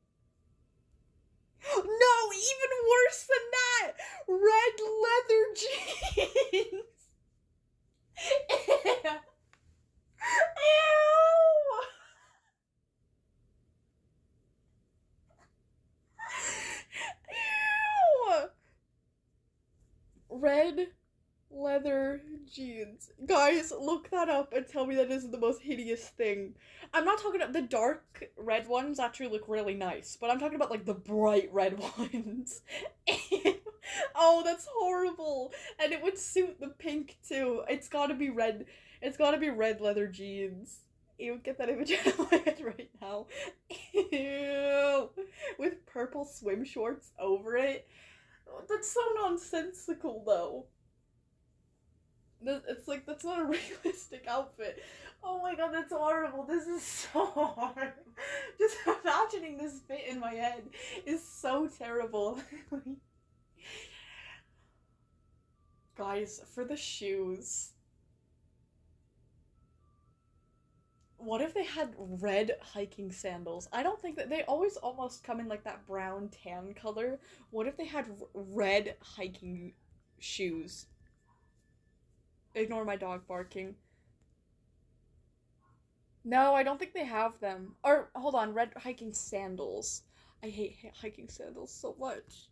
No, even worse than that! Red leather jeans! Ew! Ew! Ew! Red leather jeans. Guys, look that up and tell me that is the most hideous thing. I'm not talking about the dark red ones actually look really nice, but I'm talking about like the bright red ones. Oh, that's horrible. And it would suit the pink too. It's gotta be red. It's gotta be red leather jeans. Ew, get that image out of my head right now. Ew. With purple swim shorts over it. That's so nonsensical though. It's like, that's not a realistic outfit. Oh my god, that's horrible. This is so hard. Just imagining this fit in my head is so terrible. Guys, for the shoes. What if they had red hiking sandals? I don't think that they always almost come in like that brown tan color. What if they had red hiking shoes? Ignore my dog barking. No, I don't think they have them. Or, hold on, red hiking sandals. I hate hiking sandals so much.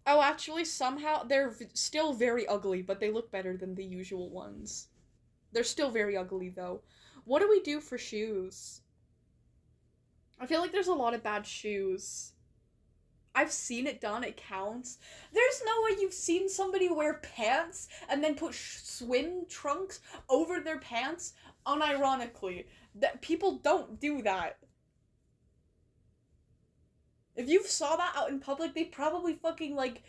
Oh, actually, somehow, they're still very ugly, but they look better than the usual ones. They're still very ugly, though. What do we do for shoes? I feel like there's a lot of bad shoes. I've seen it done, it counts. There's no way you've seen somebody wear pants and then put swim trunks over their pants unironically. That people don't do that. If you saw that out in public, they probably fucking, like,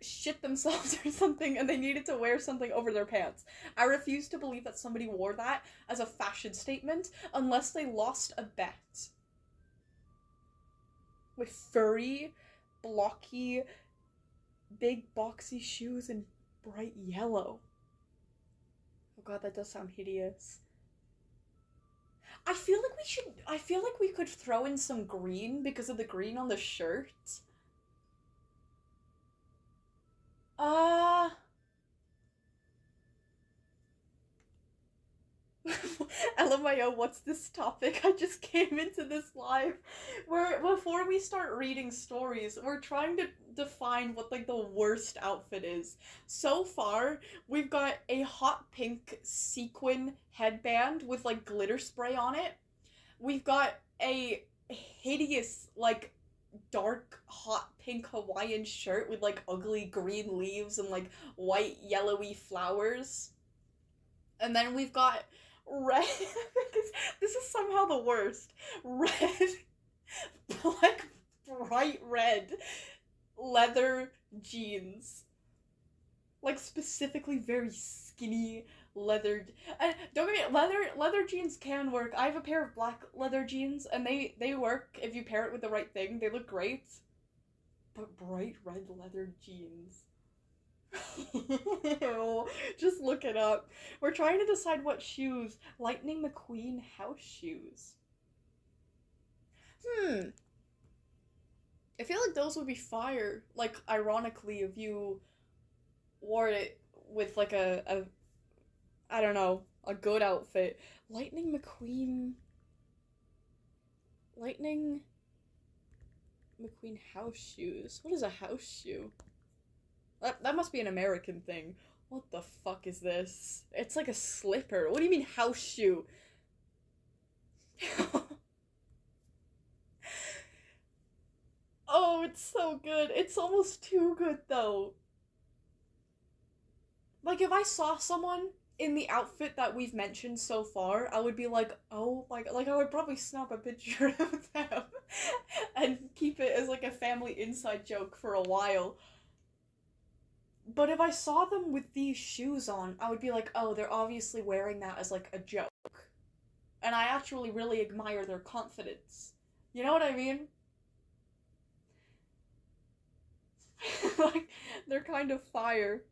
shit themselves or something and they needed to wear something over their pants. I refuse to believe that somebody wore that as a fashion statement unless they lost a bet. With furry, blocky, big boxy shoes and bright yellow. Oh god, that does sound hideous. I feel like we could throw in some green because of the green on the shirt. Uh LMAO, what's this topic? I just came into this live where before we start reading stories, we're trying to define what like the worst outfit is. So far, we've got a hot pink sequin headband with like glitter spray on it. We've got a hideous like dark hot pink Hawaiian shirt with like ugly green leaves and like white yellowy flowers. And then we've got red. This is somehow the worst. Red, like bright red leather jeans. Like specifically very skinny leather. And don't get me, leather jeans can work. I have a pair of black leather jeans, and they work if you pair it with the right thing. They look great. But bright red leather jeans. Just look it up. We're trying to decide what shoes. Lightning McQueen house shoes. I feel like those would be fire. Like, ironically, if you wore it with like a I don't know, a good outfit. Lightning McQueen house shoes. What is a house shoe? That must be an American thing. What the fuck is this? It's like a slipper. What do you mean house shoe? Oh, it's so good. It's almost too good though. Like if I saw someone in the outfit that we've mentioned so far, I would be like, oh my god, like I would probably snap a picture of them and keep it as like a family inside joke for a while. But if I saw them with these shoes on, I would be like, oh, they're obviously wearing that as like a joke. And I actually really admire their confidence. You know what I mean? Like, they're kind of fire.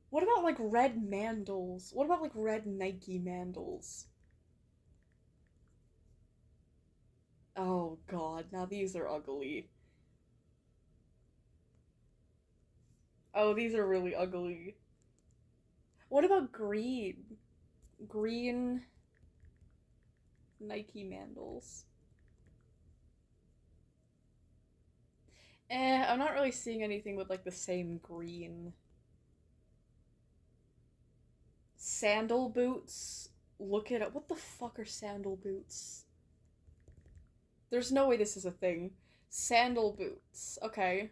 What about like red mandals? What about like red Nike mandals? Oh god, now these are ugly. Oh, these are really ugly. What about green? Green Nike mandals. I'm not really seeing anything with like the same green. Sandal boots. Look it up. What the fuck are sandal boots? There's no way this is a thing. Sandal boots. Okay.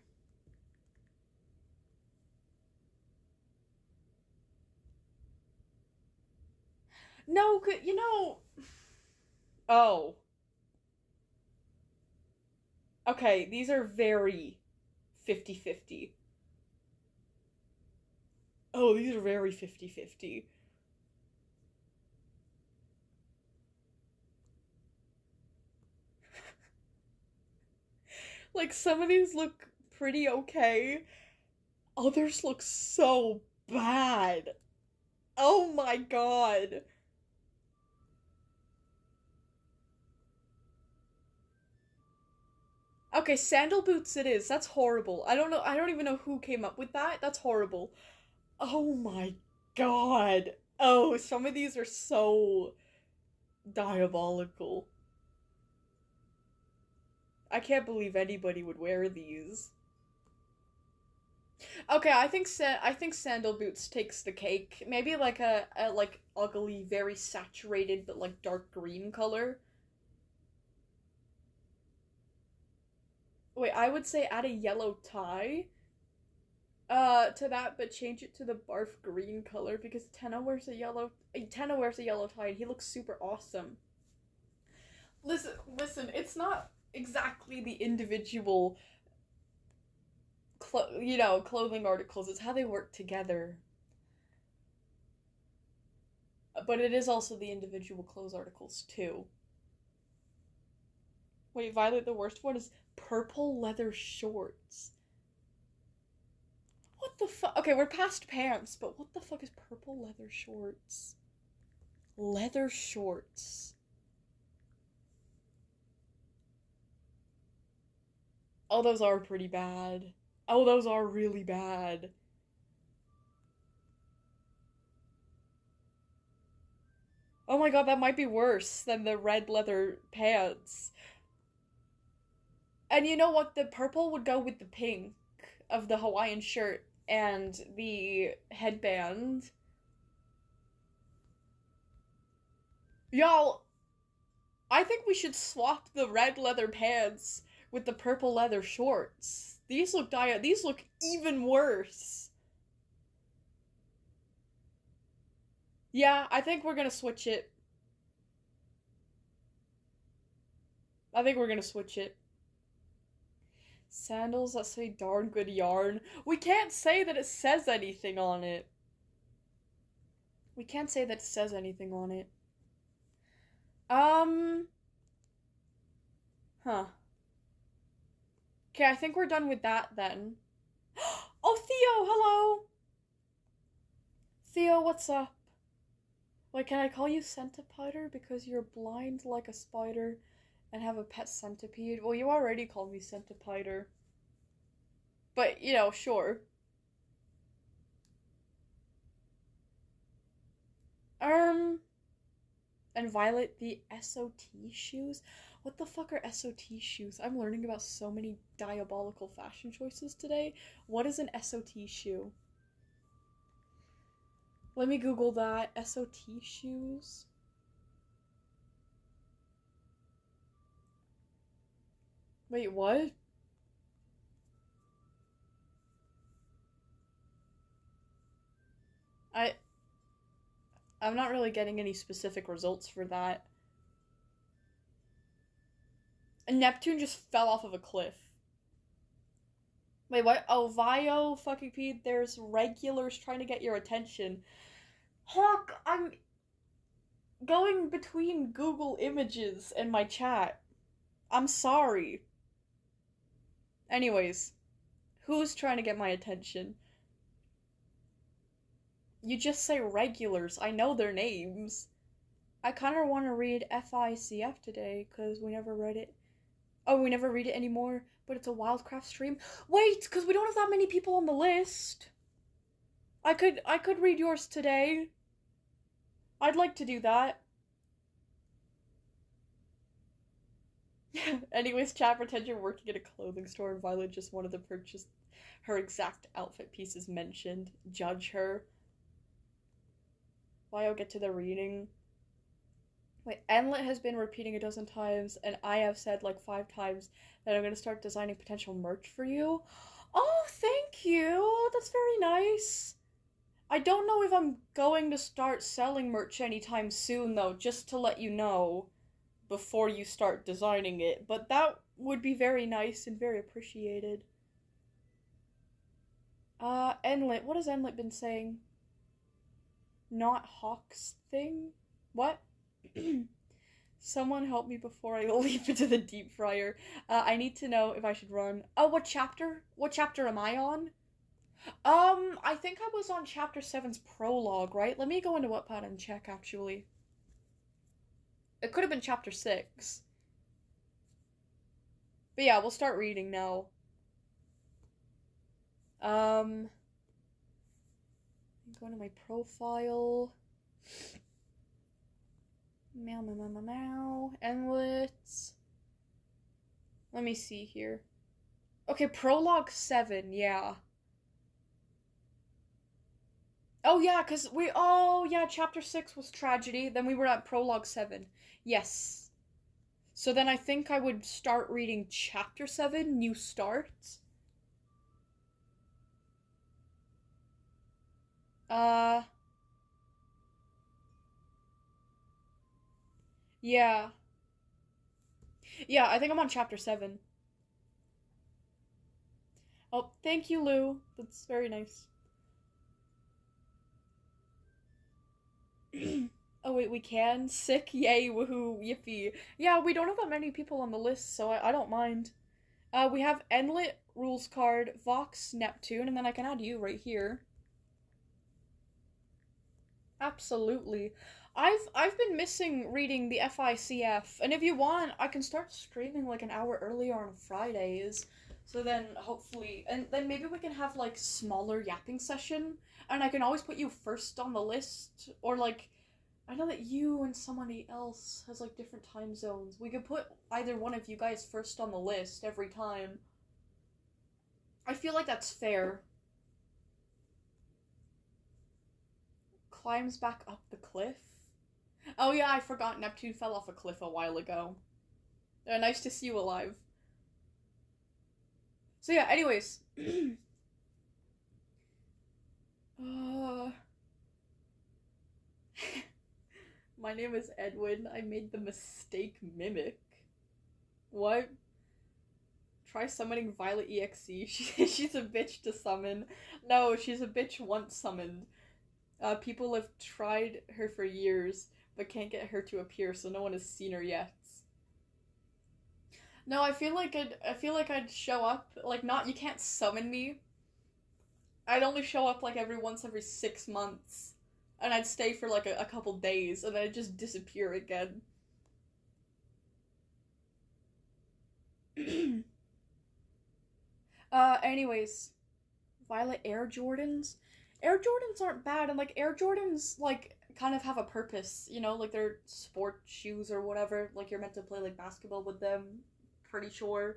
No, you know... Oh. Okay, these are very 50-50. Oh, these are very 50-50. Like, some of these look pretty okay. Others look so bad. Oh my god. Okay, sandal boots it is. That's horrible. I don't know. I don't even know who came up with that. That's horrible. Oh my god. Oh, some of these are so diabolical. I can't believe anybody would wear these. Okay, I think sandal boots takes the cake. Maybe like a like ugly, very saturated but like dark green color. Wait, I would say add a yellow tie to that, but change it to the barf green color because Tenno wears a yellow tie and he looks super awesome. Listen, it's not exactly the individual clothing articles, it's how they work together. But it is also the individual clothes articles too. Wait, Violet, the worst one is purple leather shorts. What the fuck? Okay, we're past pants, but what the fuck is purple leather shorts? Leather shorts. Oh, those are pretty bad. Oh, those are really bad. Oh my god, that might be worse than the red leather pants. And you know what? The purple would go with the pink of the Hawaiian shirt and the headband. Y'all, I think we should swap the red leather pants with the purple leather shorts. These look even worse. Yeah, I think we're gonna switch it. I think we're gonna switch it. Sandals that say darn good yarn. We can't say that it says anything on it. We can't say that it says anything on it. Huh. Okay, I think we're done with that then. Oh, Theo, hello! Theo, what's up? Wait, can I call you Centipider because you're blind like a spider and have a pet centipede? Well, you already called me Centipider. But, you know, sure. And Violet, the SOT shoes? What the fuck are SOT shoes? I'm learning about so many diabolical fashion choices today. What is an SOT shoe? Let me Google that. SOT shoes? Wait, what? I'm not really getting any specific results for that. And Neptune just fell off of a cliff. Wait, what? Oh, Vio fucking Pete, there's regulars trying to get your attention. Hawk, I'm going between Google Images and my chat. I'm sorry. Anyways, who's trying to get my attention? You just say regulars. I know their names. I kind of want to read FICF today because we never read it. Oh, we never read it anymore, but it's a WILDCRAFT stream. Wait, because we don't have that many people on the list. I could read yours today. I'd like to do that. Anyways, chat, pretend you're working at a clothing store and Violet just wanted to purchase her exact outfit pieces mentioned. Judge her. Why I'll get to the reading. Wait, Enlit has been repeating a dozen times, and I have said like 5 times that I'm gonna start designing potential merch for you. Oh, thank you! That's very nice. I don't know if I'm going to start selling merch anytime soon, though, just to let you know before you start designing it, but that would be very nice and very appreciated. Enlit, what has Enlit been saying? Not Hawk's thing? What? Someone help me before I leap into the deep fryer. I need to know if I should run. Oh, what chapter? What chapter am I on? I think I was on chapter 7's prologue, right? Let me go into Wattpad and check, actually. It could have been chapter 6. But yeah, we'll start reading now. I'm going to my profile. Meow, meow, meow, meow, meow. And let me see here. Okay, prologue 7, yeah. Oh yeah, chapter 6 was tragedy, then we were at prologue 7. Yes. So then I think I would start reading chapter 7, New Start. Yeah. Yeah, I think I'm on chapter 7. Oh, thank you, Lou. That's very nice. Oh wait, we can? Sick, yay, woohoo, yippee. Yeah, we don't have that many people on the list, so I don't mind. We have Enlit, Rules Card, Vox, Neptune, and then I can add you right here. Absolutely. I've been missing reading the FICF, and if you want, I can start streaming like an hour earlier on Fridays. So then hopefully, and then maybe we can have like smaller yapping session, and I can always put you first on the list, or like, I know that you and somebody else has like different time zones. We could put either one of you guys first on the list every time. I feel like that's fair. Climbs back up the cliff. Oh yeah, I forgot Neptune fell off a cliff a while ago. Nice to see you alive. So yeah, anyways. My name is Edwin. I made the mistake mimic. What? Try summoning Violet EXE. She's a bitch to summon. No, she's a bitch once summoned. People have tried her for years, but can't get her to appear, so no one has seen her yet. No, I feel like I'd show up, like, not, you can't summon me. I'd only show up, like, every 6 months. And I'd stay for, like, a couple days, and then I'd just disappear again. Anyways. Violet Air Jordans? Air Jordans aren't bad, and, like, Air Jordans, like, kind of have a purpose, you know? Like, they're sport shoes or whatever. Like, you're meant to play, like, basketball with them. Pretty sure.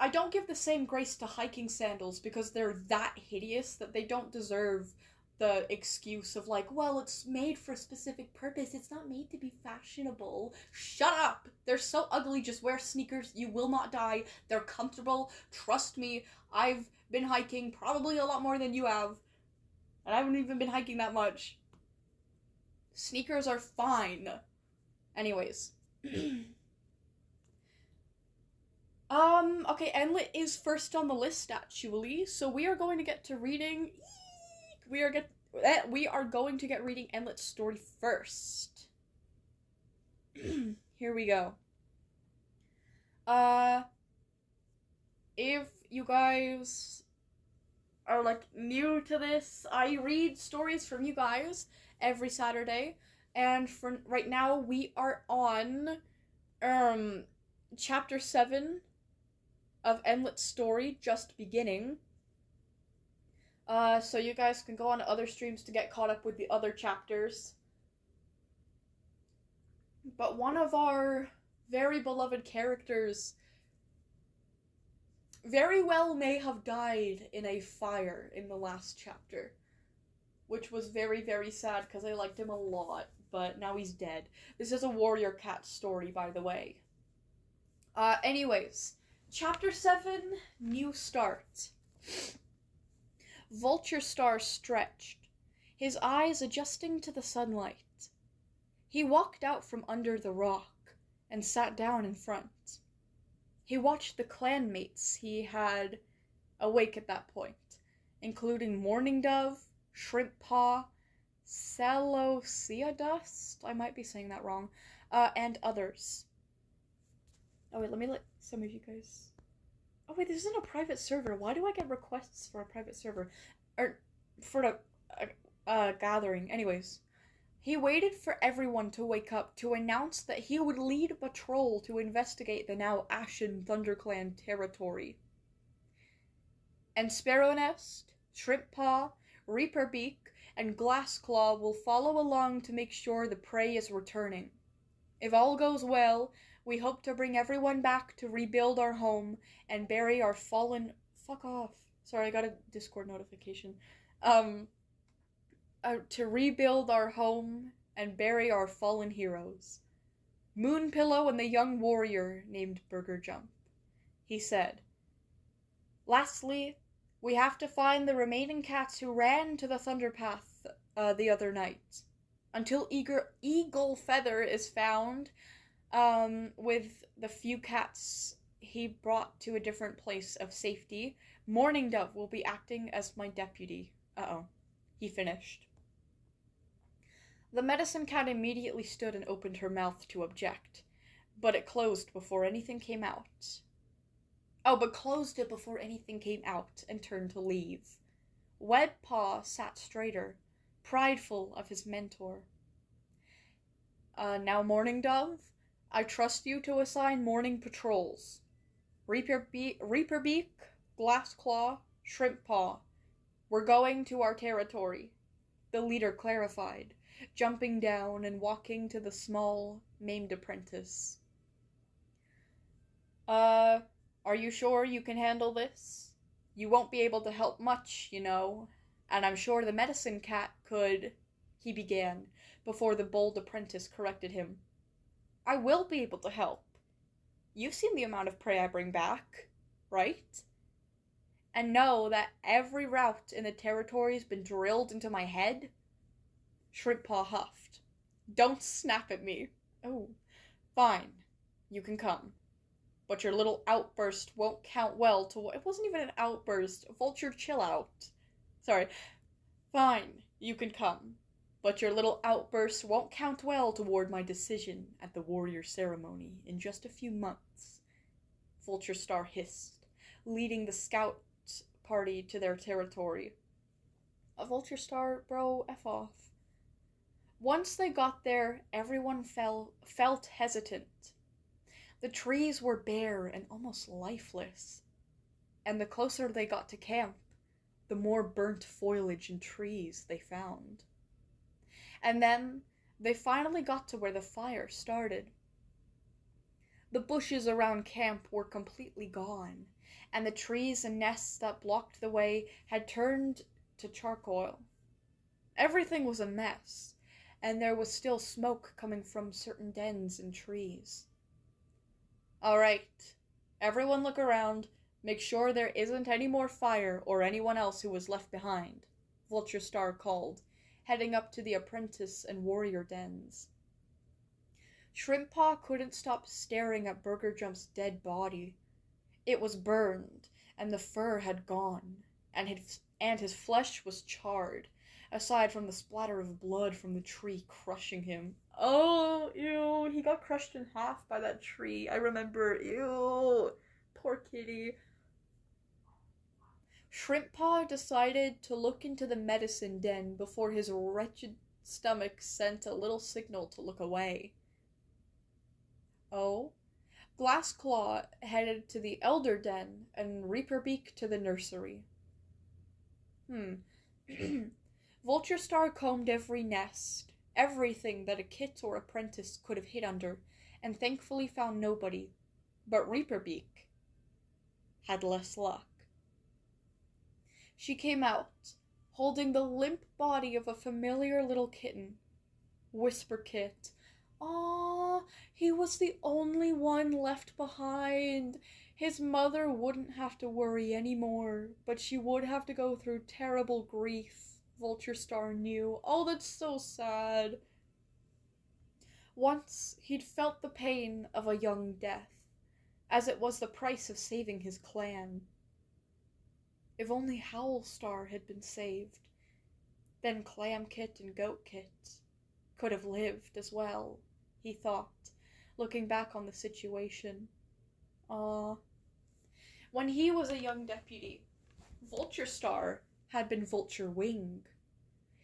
I don't give the same grace to hiking sandals because they're that hideous that they don't deserve the excuse of like, well, it's made for a specific purpose. It's not made to be fashionable. Shut up! They're so ugly. Just wear sneakers. You will not die. They're comfortable. Trust me. I've been hiking probably a lot more than you have. And I haven't even been hiking that much. Sneakers are fine. Anyways. Okay, Enlit is first on the list, actually, so we are going to get to reading, we are going to get reading Enlit's story first. Here we go. If you guys are, like, new to this, I read stories from you guys every Saturday, and for right now, we are on, Chapter 7 of Enlit's story, just beginning. So you guys can go on to other streams to get caught up with the other chapters. But one of our very beloved characters very well may have died in a fire in the last chapter. Which was very, very sad because I liked him a lot, but now he's dead. This is a warrior cat story, by the way. Anyways, Chapter 7, New Start. Vulture Star stretched, his eyes adjusting to the sunlight. He walked out from under the rock and sat down in front. He watched the clanmates he had awake at that point, including Morning Dove, Shrimp Paw, Celosia Dust, I might be saying that wrong, and others. Oh wait, let me let some of you guys... Oh wait, this isn't a private server. Why do I get requests for a private server? Or, for the, gathering. Anyways. He waited for everyone to wake up to announce that he would lead a patrol to investigate the now Ashen ThunderClan territory. And Sparrow Nest, Shrimp Paw, Reaper Beak, and Glassclaw will follow along to make sure the prey is returning. If all goes well, we hope to bring everyone back to rebuild our home and bury our fallen... Fuck off. Sorry, I got a Discord notification. To rebuild our home and bury our fallen heroes. Moonpillow and the young warrior named Burger Jump. He said, lastly, we have to find the remaining cats who ran to the Thunderpath the other night. Until Eagle Feather is found, with the few cats he brought to a different place of safety, Morning Dove will be acting as my deputy. Uh-oh. He finished. The medicine cat immediately stood and opened her mouth to object, but it closed before anything came out. Oh, but closed it before anything came out and turned to leave. Webpaw sat straighter, prideful of his mentor. Now Morning Dove, I trust you to assign morning patrols. Reaperbeak, Glassclaw, Shrimppaw. We're going to our territory, the leader clarified, jumping down and walking to the small, maimed apprentice. Are you sure you can handle this? You won't be able to help much, you know, and I'm sure the medicine cat could, he began, before the bold apprentice corrected him. I will be able to help. You've seen the amount of prey I bring back, right? And know that every route in the territory's been drilled into my head? Shrimppaw huffed. Don't snap at me. Oh, fine. You can come. But your little outburst won't count well to... It wasn't even an outburst. Vulture, chill out. Sorry. Fine, you can come. But your little outburst won't count well toward my decision at the warrior ceremony in just a few months. Vulture Star hissed, leading the scout party to their territory. A Vulture Star, bro, F off. Once they got there, everyone felt hesitant. The trees were bare and almost lifeless, and the closer they got to camp, the more burnt foliage and trees they found. And then they finally got to where the fire started. The bushes around camp were completely gone, and the trees and nests that blocked the way had turned to charcoal. Everything was a mess, and there was still smoke coming from certain dens and trees. All right, everyone look around. Make sure there isn't any more fire or anyone else who was left behind, Vulture Star called, heading up to the apprentice and warrior dens. Shrimppaw couldn't stop staring at Burger Jump's dead body. It was burned, and the fur had gone, and his flesh was charred, aside from the splatter of blood from the tree crushing him. Oh, ew, he got crushed in half by that tree. I remember, ew, poor kitty. Shrimppaw decided to look into the medicine den before his wretched stomach sent a little signal to look away. Oh? Glassclaw headed to the elder den and Reaperbeak to the nursery. Vulture Star combed every nest, everything that a kit or apprentice could have hid under, and thankfully found nobody. But Reaperbeak had less luck. She came out, holding the limp body of a familiar little kitten. Whisper Kit. Aw, he was the only one left behind. His mother wouldn't have to worry anymore, but she would have to go through terrible grief, Vulture Star knew. Oh, that's so sad. Once he'd felt the pain of a young death, as it was the price of saving his clan. If only Howlstar had been saved, then Clamkit and Goatkit could have lived as well, he thought, looking back on the situation. When he was a young deputy, Vulture Star had been Vulture Wing.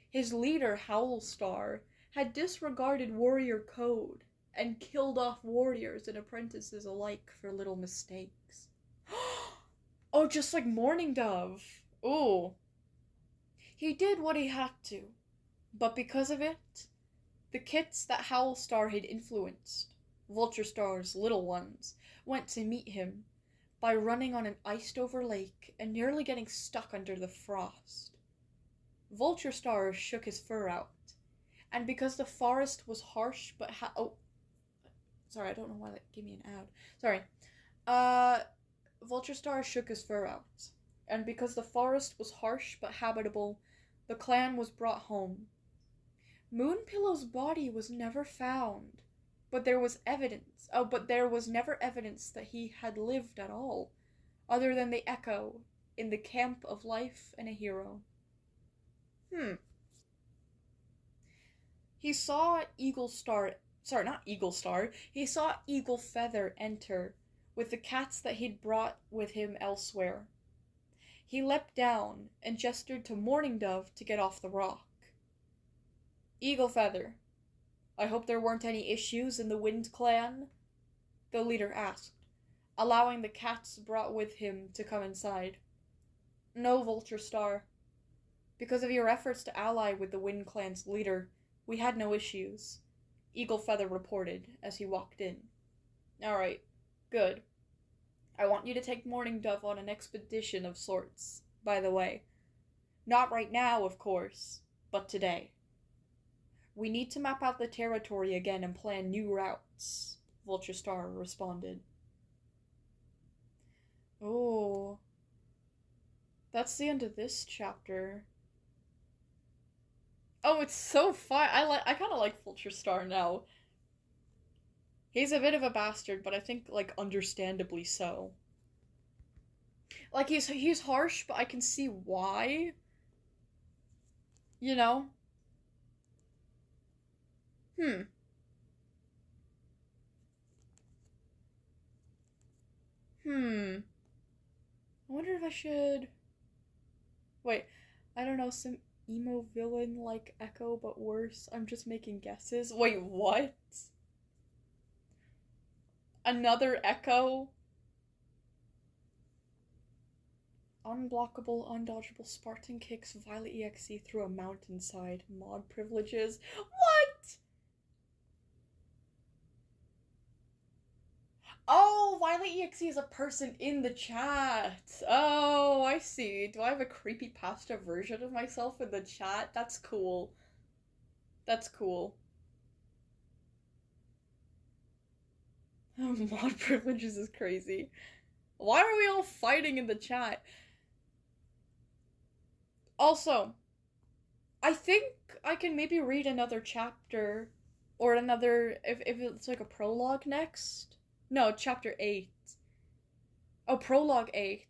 His leader, Howlstar, had disregarded warrior code and killed off warriors and apprentices alike for little mistakes. Oh, just like Morning Dove. Ooh. He did what he had to, but because of it, the kits that Howlstar had influenced, Vulture Star's little ones, went to meet him by running on an iced-over lake and nearly getting stuck under the frost. Vulture Star shook his fur out, and because the forest was harsh but sorry, I don't know why that gave me an ad. Sorry. Vulture Star shook his fur out, and because the forest was harsh but habitable, the clan was brought home. Moonpillow's body was never found, but there was never evidence that he had lived at all, other than the echo in the camp of life and a hero. He saw he saw Eagle Feather enter, with the cats that he'd brought with him elsewhere. He leapt down and gestured to Morning Dove to get off the rock. Eagle Feather, I hope there weren't any issues in the Wind Clan? The leader asked, allowing the cats brought with him to come inside. No, Vulture Star. Because of your efforts to ally with the Wind Clan's leader, we had no issues, Eagle Feather reported as he walked in. Alright, good. I want you to take Morning Dove on an expedition of sorts, by the way. Not right now, of course, but today. We need to map out the territory again and plan new routes, Vulture Star responded. Oh. That's the end of this chapter. Oh, it's so fun. I kind of like Vulture Star now. He's a bit of a bastard, but I think, like, understandably so. Like, he's harsh, but I can see why. You know? I wonder if I should... Wait, I don't know, some emo villain like Echo, but worse. I'm just making guesses. Wait, what? Another Echo? Unblockable, undodgeable Spartan kicks Violet EXE through a mountainside. Mod privileges. What? Oh, Violet EXE is a person in the chat. Oh, I see. Do I have a creepypasta version of myself in the chat? That's cool. That's cool. Mod privileges is crazy. Why are we all fighting in the chat? Also, I think I can maybe read another chapter or another if it's like a prologue next. No, chapter 8. Oh, prologue 8.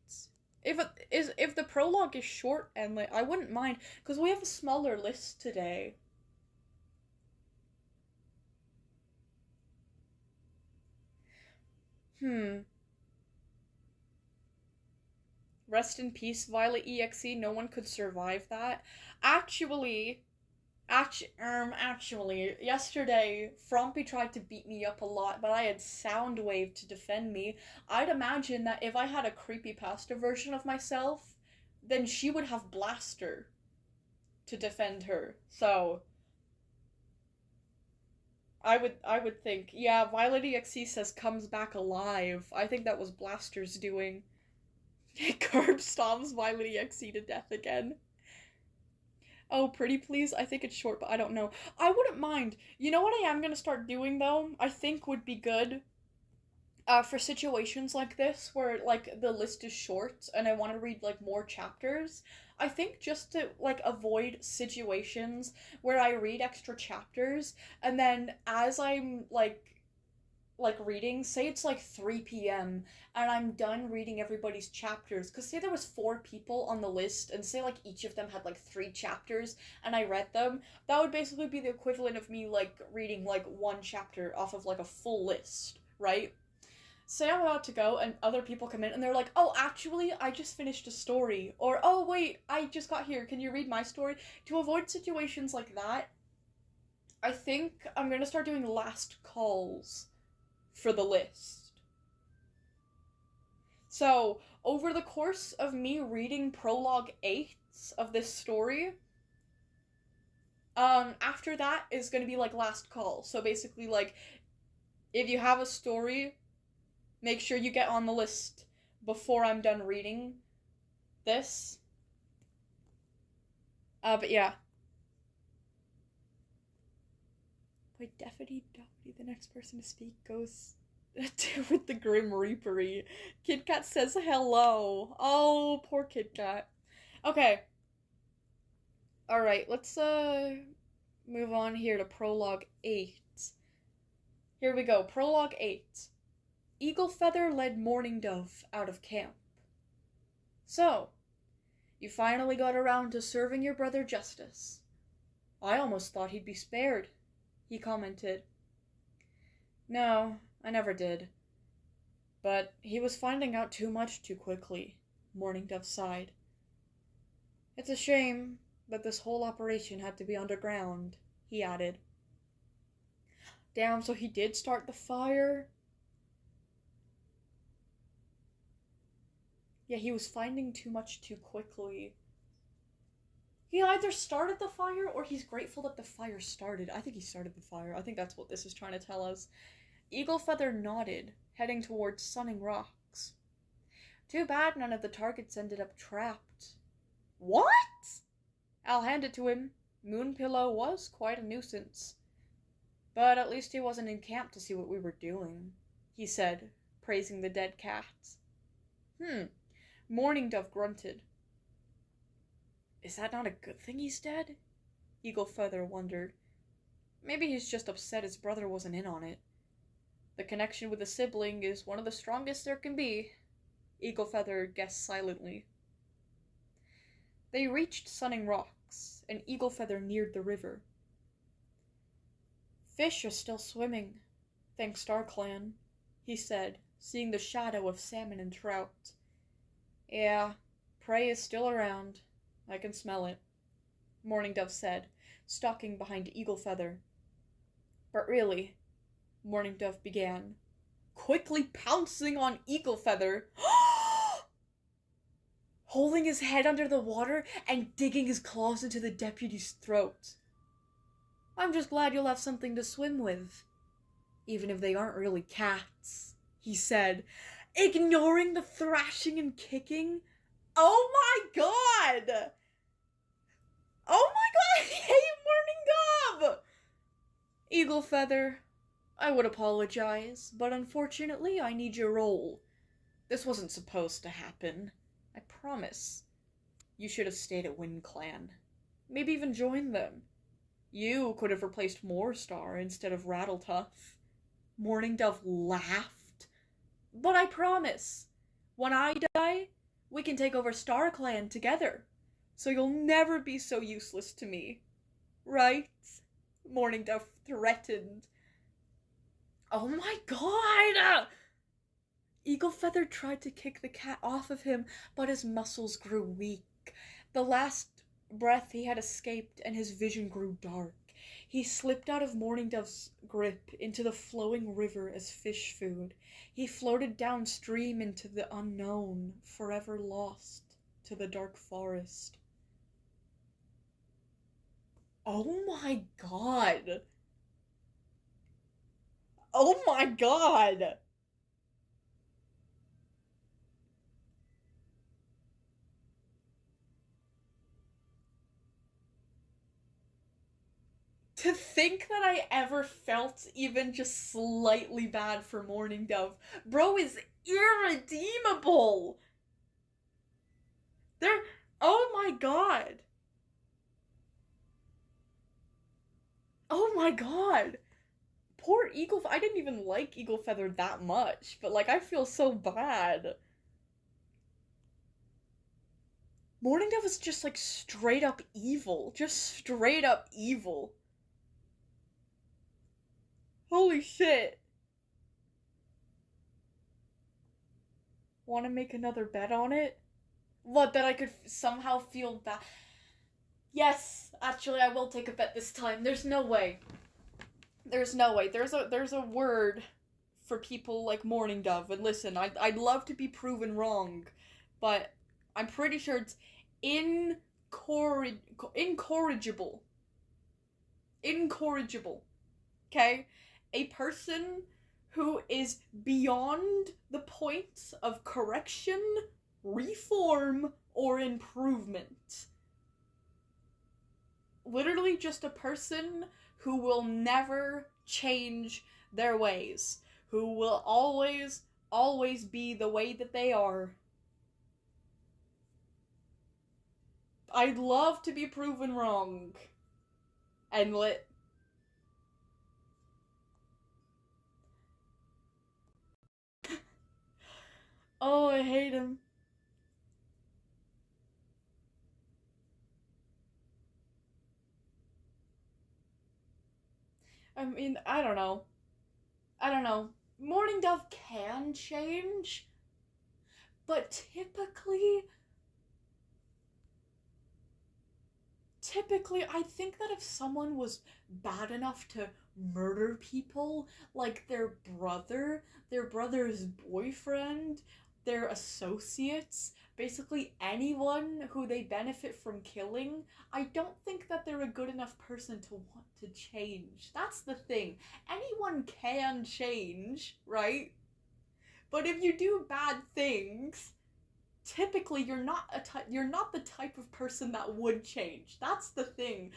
If the prologue is short and like I wouldn't mind because we have a smaller list today. Rest in peace, Violet EXE. No one could survive that. Actually, yesterday, Frompy tried to beat me up a lot, but I had Soundwave to defend me. I'd imagine that if I had a creepypasta version of myself, then she would have Blaster to defend her. So, I would think, yeah, Violet EXE says comes back alive. I think that was Blaster's doing. Curb stomps Violet EXE to death again. Oh, pretty please? I think it's short, but I don't know. I wouldn't mind. You know what I am gonna start doing, though? I think would be good? For situations like this, where, like, the list is short, and I want to read, like, more chapters, I think just to, like, avoid situations where I read extra chapters, and then as I'm, like reading, say it's like 3 p.m. and I'm done reading everybody's chapters, because say there was 4 people on the list and say like each of them had like 3 chapters and I read them, that would basically be the equivalent of me like reading like 1 chapter off of like a full list, right? Say I'm about to go and other people come in and they're like, oh, actually, I just finished a story, or oh, wait, I just got here, can you read my story? To avoid situations like that, I think I'm gonna start doing last calls for the list. So, over the course of me reading prologue 8 of this story, after that is gonna be like last call. So basically, like, if you have a story, make sure you get on the list before I'm done reading this. But yeah. Wait, Deputy, the next person to speak goes with the Grim Reapery. Kit Kat says hello. Oh, poor Kit Kat. Okay. Alright, let's move on here to Prologue 8. Here we go, Prologue 8. Eagle Feather led Morning Dove out of camp. So, you finally got around to serving your brother justice. I almost thought he'd be spared, he commented. No, I never did. But he was finding out too much too quickly, Morning Dove sighed. It's a shame that this whole operation had to be underground, he added. Damn, so he did start the fire? Yeah, he was finding too much too quickly. He either started the fire or he's grateful that the fire started. I think he started the fire. I think that's what this is trying to tell us. Eaglefeather nodded, heading towards Sunning Rocks. Too bad none of the targets ended up trapped. What? I'll hand it to him. Moonpillow was quite a nuisance. But at least he wasn't in camp to see what we were doing, he said, praising the dead cats. Morning Dove grunted. Is that not a good thing he's dead? Eaglefeather wondered. Maybe he's just upset his brother wasn't in on it. The connection with a sibling is one of the strongest there can be, Eaglefeather guessed silently. They reached Sunning Rocks, and Eaglefeather neared the river. Fish are still swimming, thanks StarClan, he said, seeing the shadow of salmon and trout. Yeah, prey is still around. I can smell it, Morning Dove said, stalking behind Eaglefeather. But really, Morning Dove began, quickly pouncing on Eaglefeather, holding his head under the water and digging his claws into the deputy's throat. I'm just glad you'll have something to swim with, even if they aren't really cats, he said, ignoring the thrashing and kicking. Oh my god! Oh my god, I hate Morning Dove! Eaglefeather, I would apologize, but unfortunately I need your role. This wasn't supposed to happen. I promise. You should have stayed at WindClan. Maybe even joined them. You could have replaced Moorstar instead of Rattletuff. Morning Dove laughed. But I promise, when I die, we can take over StarClan together, so you'll never be so useless to me. Right? Morning Dove threatened. Oh my god! Eaglefeather tried to kick the cat off of him, but his muscles grew weak. The last breath he had escaped, and his vision grew dark. He slipped out of Morning Dove's grip into the flowing river as fish food. He floated downstream into the unknown, forever lost to the dark forest. Oh my god! Oh my god! To think that I ever felt even just slightly bad for Morning Dove. Bro is irredeemable! Oh my god! Oh my god! Poor Eaglefeather. I didn't even like Eaglefeather that much, but like I feel so bad. Morning Dove is just like straight up evil. Just straight up evil. Holy shit. Want to make another bet on it? What, that I could somehow feel bad? Yes, actually I will take a bet this time. There's no way. There's no way. There's a word for people like Morning Dove. And listen, I'd love to be proven wrong, but I'm pretty sure it's incorrigible. Incorrigible. Okay? A person who is beyond the point of correction, reform, or improvement. Literally just a person who will never change their ways. Who will always be the way that they are. I'd love to be proven wrong. And oh, I hate him. I mean, I don't know. Morning Dove can change, but typically, I think that if someone was bad enough to murder people, like their brother's boyfriend, their associates, basically anyone who they benefit from killing, I don't think that they're a good enough person to want to change. That's the thing. Anyone can change, right? But if you do bad things, typically you're not the type of person that would change. That's the thing.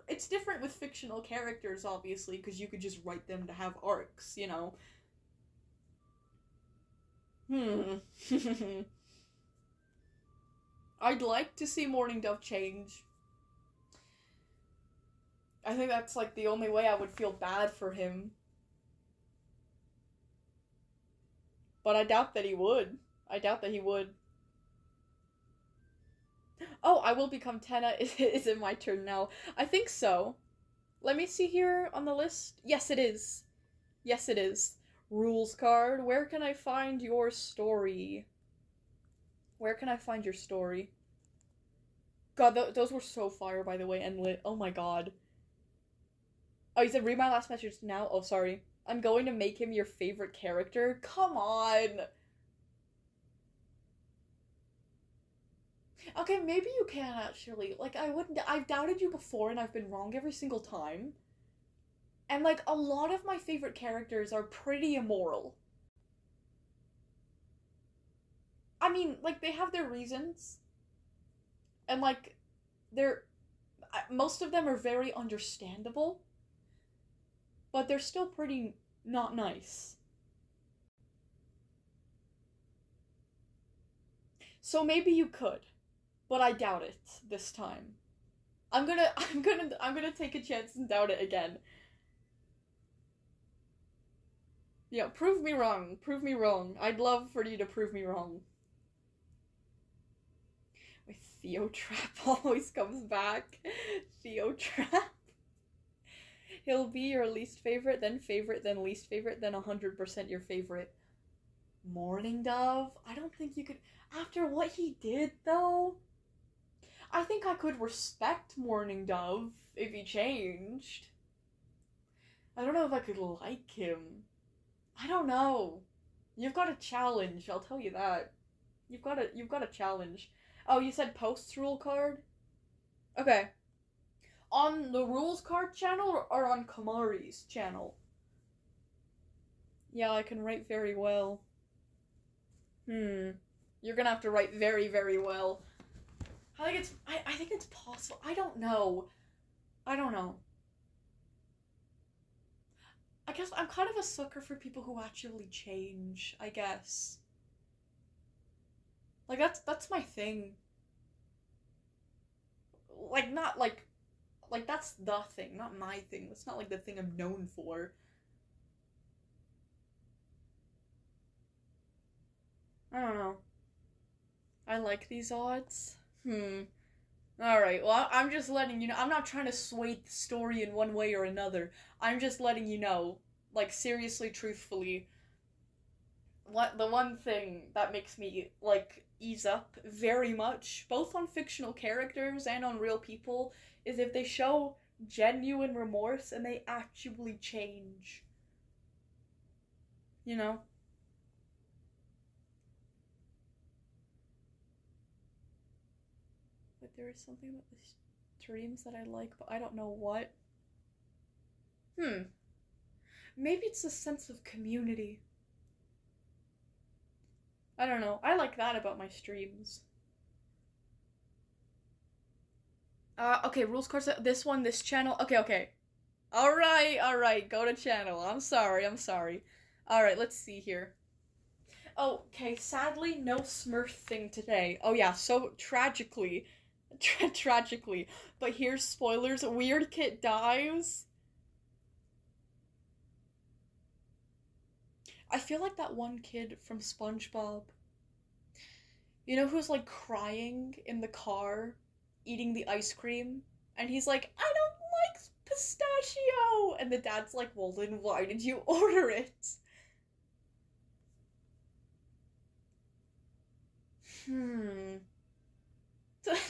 It's different with fictional characters, obviously, because you could just write them to have arcs, you know. I'd like to see Morning Dove change. I think that's like the only way I would feel bad for him. But I doubt that he would. I doubt that he would. Oh, I will become Tenna. Is it my turn now? I think so. Let me see here on the list. Yes, it is. Yes, it is. Rules card. Where can I find your story? Where can I find your story? God, those were so fire, by the way, and lit. Oh my god. Oh, you said read my last message now? Oh, sorry. I'm going to make him your favorite character? Come on! Okay, maybe you can actually. Like, I've doubted you before and I've been wrong every single time. And, like, a lot of my favorite characters are pretty immoral. I mean, like, they have their reasons. And, like, most of them are very understandable. But they're still pretty not nice. So maybe you could. But I doubt it this time. I'm gonna take a chance and doubt it again. Yeah, prove me wrong. Prove me wrong. I'd love for you to prove me wrong. My Theotrap always comes back. Theotrap. He'll be your least favorite, then least favorite, then 100% your favorite. Morning Dove? I don't think you could... After what he did, though... I think I could respect Morning Dove if he changed. I don't know if I could like him. I don't know. You've got a challenge, I'll tell you that. You've got a challenge. Oh, you said posts rule card? Okay. On the rules card channel or on Kamari's channel? Yeah, I can write very well. You're gonna have to write very, very well. I think it's possible. I don't know. I guess I'm kind of a sucker for people who actually change, I guess. Like, that's my thing. Like, not like that's the thing, not my thing. That's not like the thing I'm known for. I don't know. I like these odds. Alright, well, I'm just letting you know. I'm not trying to sway the story in one way or another. I'm just letting you know, like, seriously, truthfully, the one thing that makes me, like, ease up very much, both on fictional characters and on real people, is if they show genuine remorse and they actually change. You know? But there is something about the streams that I like, but I don't know what. Maybe it's a sense of community. I don't know. I like that about my streams. Okay, rules cards. This one, this channel. Okay. Alright. Go to channel. I'm sorry. Alright, let's see here. Okay, sadly, no Smurf thing today. Oh yeah, so tragically, but here's spoilers. Weird Kit dies. I feel like that one kid from SpongeBob. You know who's like crying in the car, eating the ice cream? And he's like, I don't like pistachio! And the dad's like, well then why did you order it?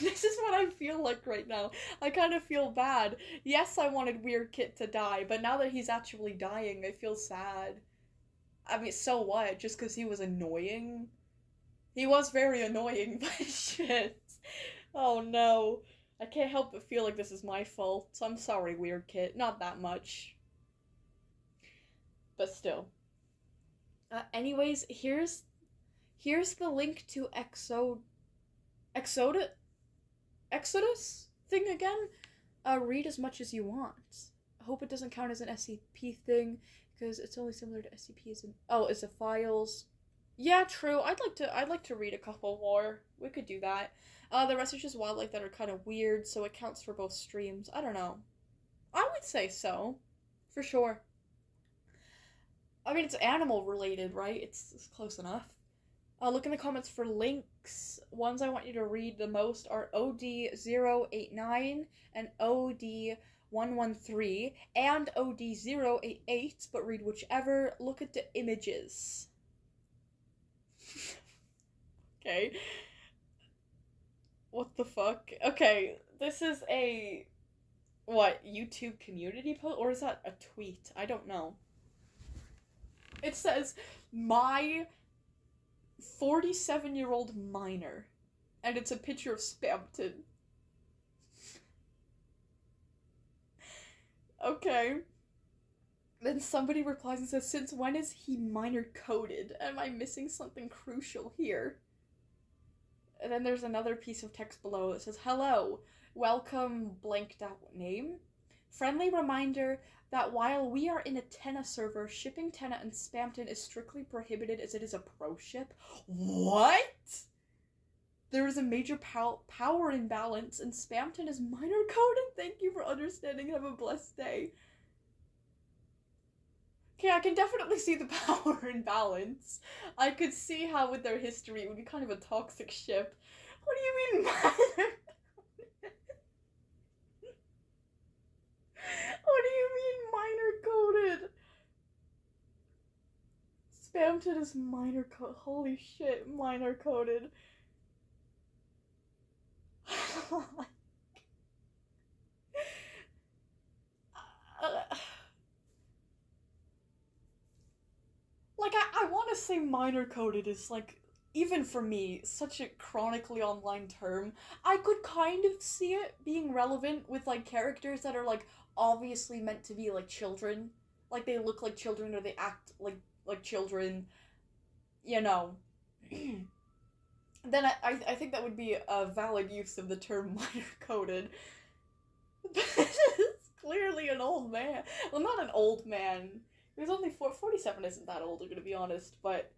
This is what I feel like right now. I kind of feel bad. Yes, I wanted Weird Kit to die, but now that he's actually dying, I feel sad. I mean, so what? Just because he was annoying? He was very annoying, but shit. Oh no. I can't help but feel like this is my fault. I'm sorry, Weird Kit. Not that much. But still. Anyways, here's the link to Exodus thing again. Read as much as you want. I hope it doesn't count as an SCP thing, because it's only similar to SCP as in... Oh, it's the files. Yeah, true. I'd like to read a couple more. We could do that. The rest is just wildlife that are kind of weird, so it counts for both streams. I don't know. I would say so. For sure. I mean, it's animal related, right? It's close enough. Look in the comments for links. Ones I want you to read the most are OD089 and OD113 and OD088, but read whichever. Look at the images. Okay. What the fuck? Okay, this is a... What, YouTube community post? Or is that a tweet? I don't know. It says, my 47-year-old minor. And it's a picture of Spampton. Okay. Then somebody replies and says, since when is he minor coded? Am I missing something crucial here? And then there's another piece of text below that says, hello, welcome blanked out name. Friendly reminder that while we are in a Tenna server, shipping Tenna and Spampton is strictly prohibited as it is a pro ship. What? There is a major power imbalance and Spampton is minor coded. Thank you for understanding. Have a blessed day. Okay, I can definitely see the power imbalance. I could see how with their history it would be kind of a toxic ship. What do you mean minor? What do you mean minor coded? Spampton is minor coded. Holy shit, minor coded. Like, I want to say minor coded is, like, even for me, such a chronically online term. I could kind of see it being relevant with, like, characters that are, like, obviously meant to be, like, children. Like, they look like children or they act like children. You know. Then I think that would be a valid use of the term minor coded. But it's clearly an old man. Well, not an old man. He was only 47 isn't that old, I'm gonna be honest, but...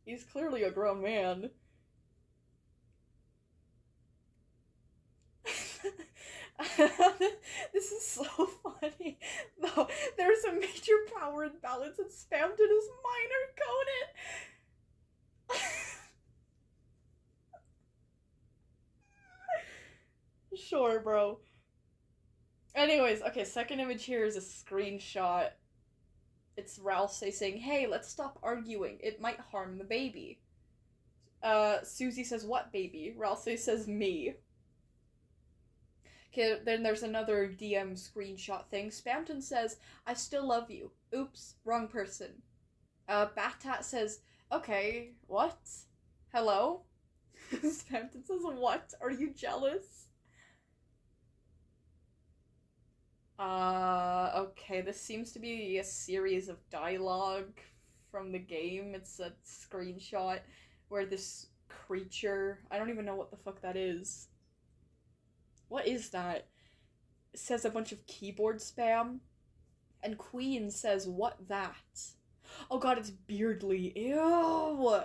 he's clearly a grown man. This is so funny. No, there's a major power imbalance and Spampton is minor coded. Sure, bro. Anyways, okay, second image here is a screenshot. It's Ralph saying, hey, let's stop arguing. It might harm the baby. Susie says, what baby? Ralph says, me. Okay, then there's another DM screenshot thing. Spampton says, I still love you. Oops, wrong person. Batat says, okay, what? Hello? Spampton says, what? Are you jealous? Okay, this seems to be a series of dialogue from the game. It's a screenshot where this creature, I don't even know what the fuck that is. What is that? It says a bunch of keyboard spam. And Queen says, what that? Oh god, it's Beardly. Ew!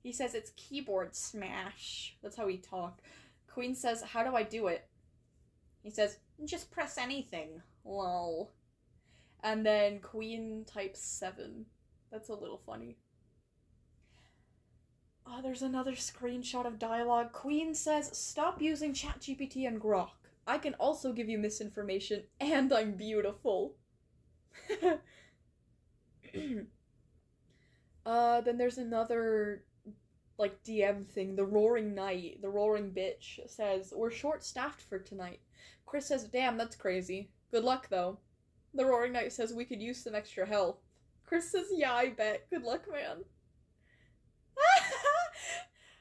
He says it's keyboard smash. That's how he talk. Queen says, how do I do it? He says, just press anything. Lol. And then Queen types 7. That's a little funny. Oh, there's another screenshot of dialogue. Queen says, stop using ChatGPT and Grok. I can also give you misinformation, and I'm beautiful. Then there's another, like, DM thing. The Roaring Knight, the Roaring Bitch, says, we're short-staffed for tonight. Chris says, damn, that's crazy. Good luck, though. The Roaring Knight says, we could use some extra help. Chris says, yeah, I bet. Good luck, man.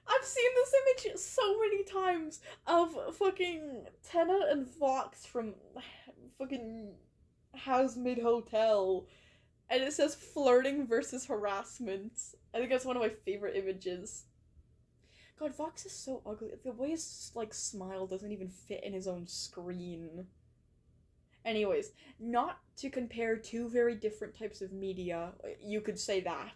I've seen this image so many times of fucking Tenna and Vox from fucking Housemaid Hotel, and it says flirting versus harassment. I think that's one of my favorite images. God, Vox is so ugly. The way his, like, smile doesn't even fit in his own screen. Anyways, not to compare two very different types of media, you could say that,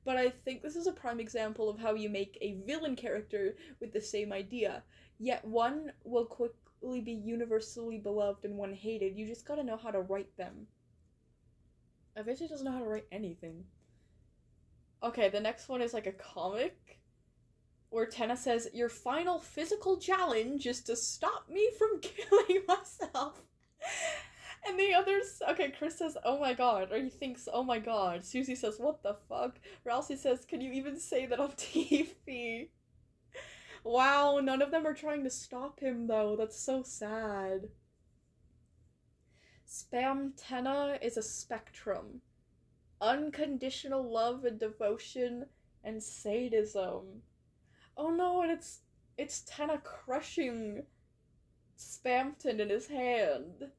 but I think this is a prime example of how you make a villain character with the same idea, yet one will quickly be universally beloved and one hated. You just gotta know how to write them. Avicii doesn't know how to write anything. Okay, the next one is like a comic where Tenna says, "Your final physical challenge is to stop me from killing myself." And the others, okay, Chris says, "Oh my god," or he thinks, "Oh my god." Susie says, "What the fuck?" Ralsei says, "Can you even say that on TV?" Wow, none of them are trying to stop him though. That's so sad. Spam Tenna is a spectrum. Unconditional love and devotion and sadism. Oh no, and it's Tenna crushing Spamton in his hand.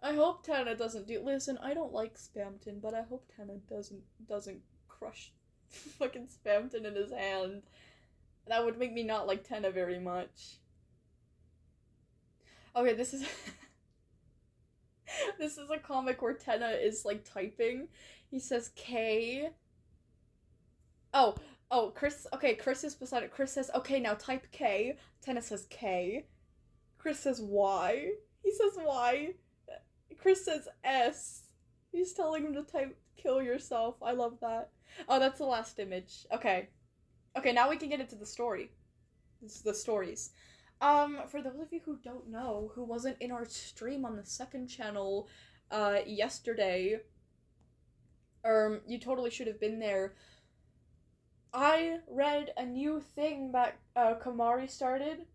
I hope Tenna doesn't do. Listen, I don't like Spamton, but I hope Tenna doesn't crush fucking Spamton in his hand. That would make me not like Tenna very much. Okay, this is this is a comic where Tenna is like typing. He says K. Oh, Chris. Okay, Chris is beside it. Chris says, "Okay, now type K." Tenna says K. Chris says Y. He says Y. Chris says S. He's telling him to type "kill yourself." I love that. Oh, that's the last image. Okay. Okay, now we can get into the story. This is the stories. For those of you who don't know, who wasn't in our stream on the second channel, yesterday, you totally should have been there. I read a new thing that, Kamari started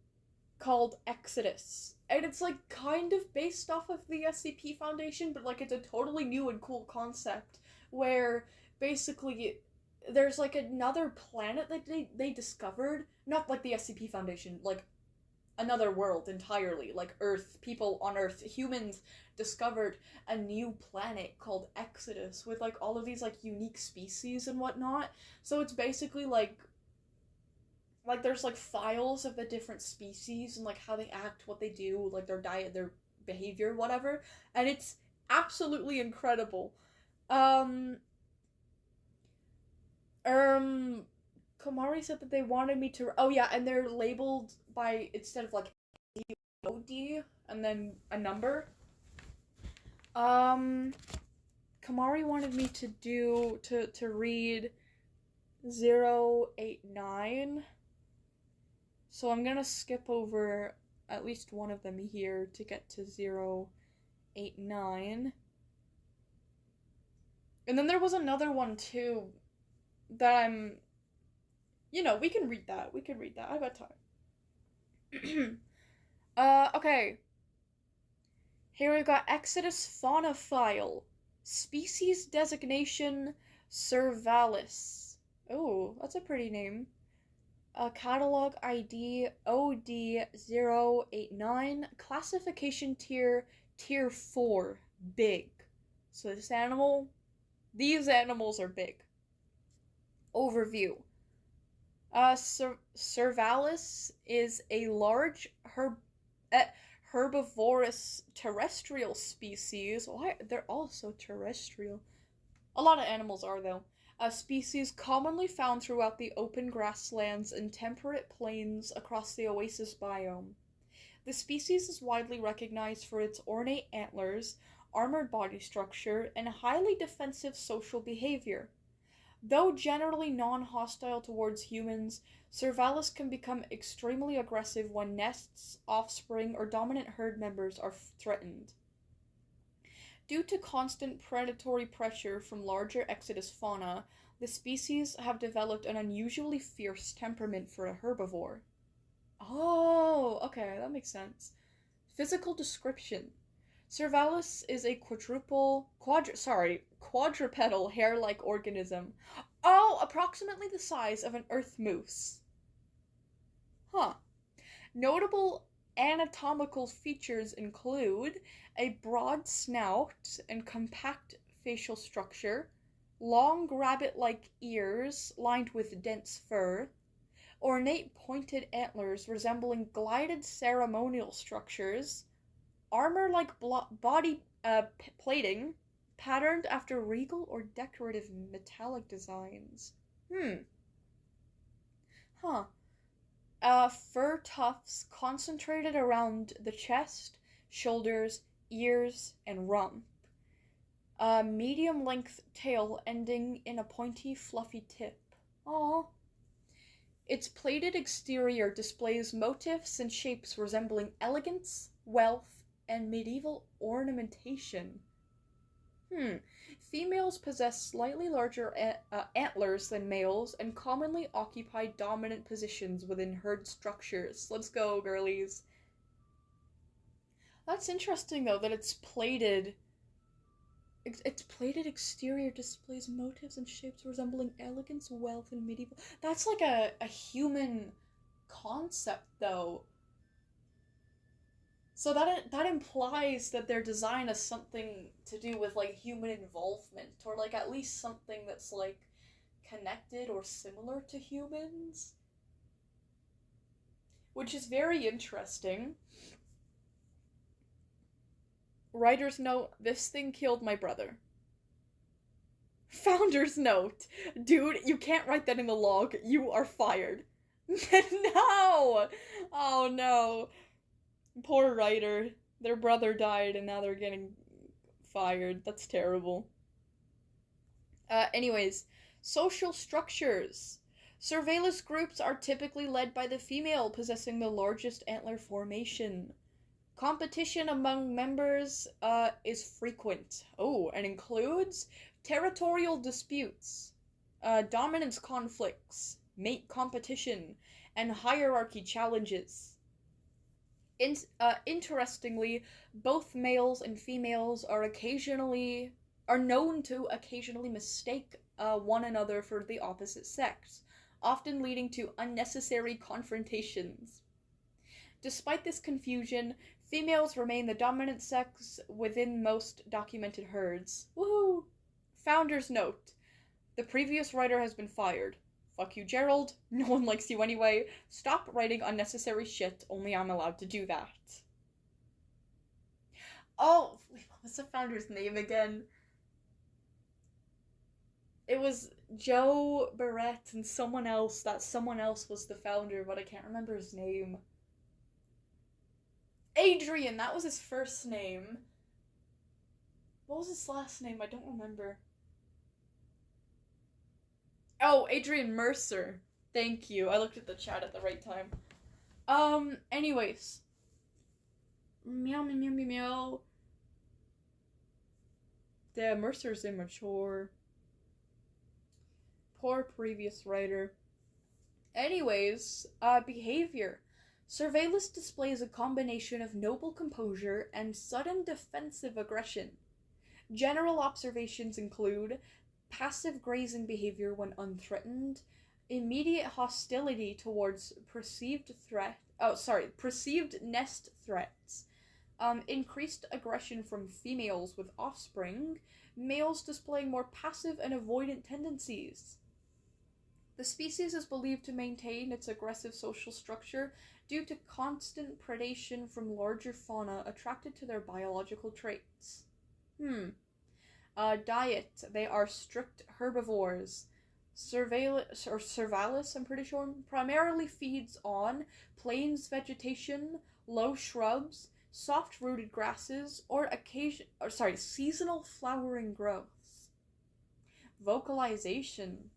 called Exodus. And it's like kind of based off of the SCP Foundation, but like it's a totally new and cool concept where basically there's like another planet that they discovered, not like the SCP Foundation, like another world entirely, like Earth, people on Earth, humans discovered a new planet called Exodus with like all of these like unique species and whatnot. So it's basically like there's like files of the different species and like how they act, what they do, like their diet, their behavior, whatever, and it's absolutely incredible. Kamari said that they wanted me to, oh yeah, and they're labeled by, instead of like OD and then a number. Kamari wanted me to read 089. So I'm gonna skip over at least one of them here to get to 089. And then there was another one too that I'm, we can read that. I've got time. Okay. Here we've got Exodus Fauna File. Species designation Cervalis. Oh, that's a pretty name. Catalog ID OD089. Classification tier 4. Big. So these animals are big. Overview. Cervalis is a large herbivorous terrestrial species. Why? They're all so terrestrial. A lot of animals are, though. A species commonly found throughout the open grasslands and temperate plains across the oasis biome. The species is widely recognized for its ornate antlers, armored body structure, and highly defensive social behavior. Though generally non-hostile towards humans, Cervalis can become extremely aggressive when nests, offspring, or dominant herd members are threatened. Due to constant predatory pressure from larger Exodus fauna, the species have developed an unusually fierce temperament for a herbivore. Oh, okay, that makes sense. Physical description. Cervalis is a quadrupedal hair-like organism. Oh, approximately the size of an earth moose. Huh. Notable anatomical features include a broad snout and compact facial structure, long rabbit-like ears lined with dense fur, ornate pointed antlers resembling glided ceremonial structures, armor-like body plating patterned after regal or decorative metallic designs. Huh. Fur tufts concentrated around the chest, shoulders, ears, and rump. A medium-length tail ending in a pointy, fluffy tip. Aww. Its plated exterior displays motifs and shapes resembling elegance, wealth, and medieval ornamentation. Females possess slightly larger antlers than males and commonly occupy dominant positions within herd structures. Let's go, girlies. That's interesting, though, that it's plated. Its plated exterior displays motifs and shapes resembling elegance, wealth, and medieval. That's like a human concept, though. So that implies that their design has something to do with like human involvement, or like at least something that's like connected or similar to humans, which is very interesting. Writer's note: this thing killed my brother. Founder's note: dude, you can't write that in the log. You are fired. No! Oh no. Poor writer. Their brother died and now they're getting fired. That's terrible. Anyways, social structures. Surveillance groups are typically led by the female possessing the largest antler formation. Competition among members is frequent. Oh, and includes territorial disputes, dominance conflicts, mate competition, and hierarchy challenges. Interestingly, both males and females are known to occasionally mistake one another for the opposite sex, often leading to unnecessary confrontations. Despite this confusion, females remain the dominant sex within most documented herds. Woohoo! Founder's note: the previous writer has been fired. Fuck you, Gerald. No one likes you anyway. Stop writing unnecessary shit. Only I'm allowed to do that. Oh, wait, what was the founder's name again? It was Joe Barrett and someone else. That someone else was the founder, but I can't remember his name. Adrian, that was his first name. What was his last name? I don't remember. Oh, Adrian Mercer. Thank you. I looked at the chat at the right time. Anyways. Meow, meow, meow, meow, meow. Damn, Mercer's immature. Poor previous writer. Anyways, behavior. Surveillance displays a combination of noble composure and sudden defensive aggression. General observations include passive grazing behavior when unthreatened, immediate hostility towards perceived nest threats, increased aggression from females with offspring, males displaying more passive and avoidant tendencies. The species is believed to maintain its aggressive social structure due to constant predation from larger fauna attracted to their biological traits. Diet. They are strict herbivores. Cervalis, I'm pretty sure, primarily feeds on plains vegetation, low shrubs, soft-rooted grasses, or seasonal flowering growths. Vocalization.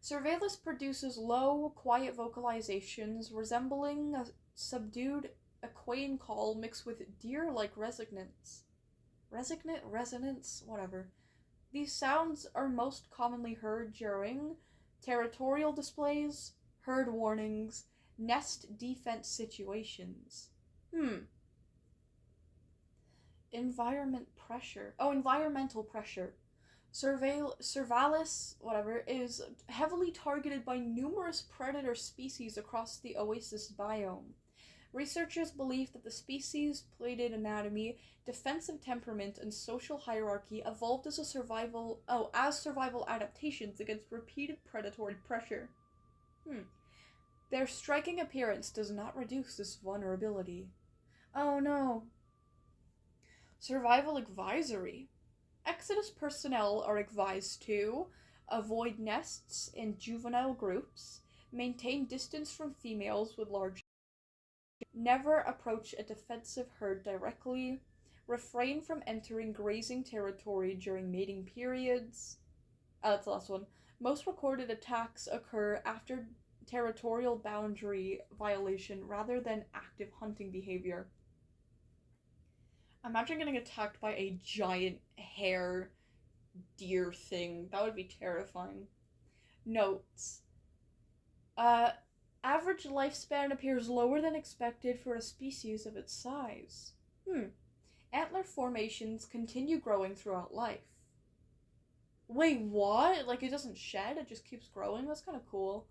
Cervalis produces low, quiet vocalizations resembling a subdued equine call mixed with deer-like resonance. Resonance? Whatever. These sounds are most commonly heard during territorial displays, herd warnings, nest defense situations. Environmental pressure. Cervalis, whatever, is heavily targeted by numerous predator species across the oasis biome. Researchers believe that the species' plated anatomy, defensive temperament, and social hierarchy evolved as survival adaptations against repeated predatory pressure. Their striking appearance does not reduce this vulnerability. Oh no. Survival advisory. Exodus personnel are advised to avoid nests in juvenile groups, maintain distance from females with large, never approach a defensive herd directly, refrain from entering grazing territory during mating periods. That's the last one. Most recorded attacks occur after territorial boundary violation rather than active hunting behavior. Imagine getting attacked by a giant hare deer thing. That would be terrifying. Notes. Average lifespan appears lower than expected for a species of its size. Antler formations continue growing throughout life. Wait, what? Like, it doesn't shed? It just keeps growing? That's kind of cool.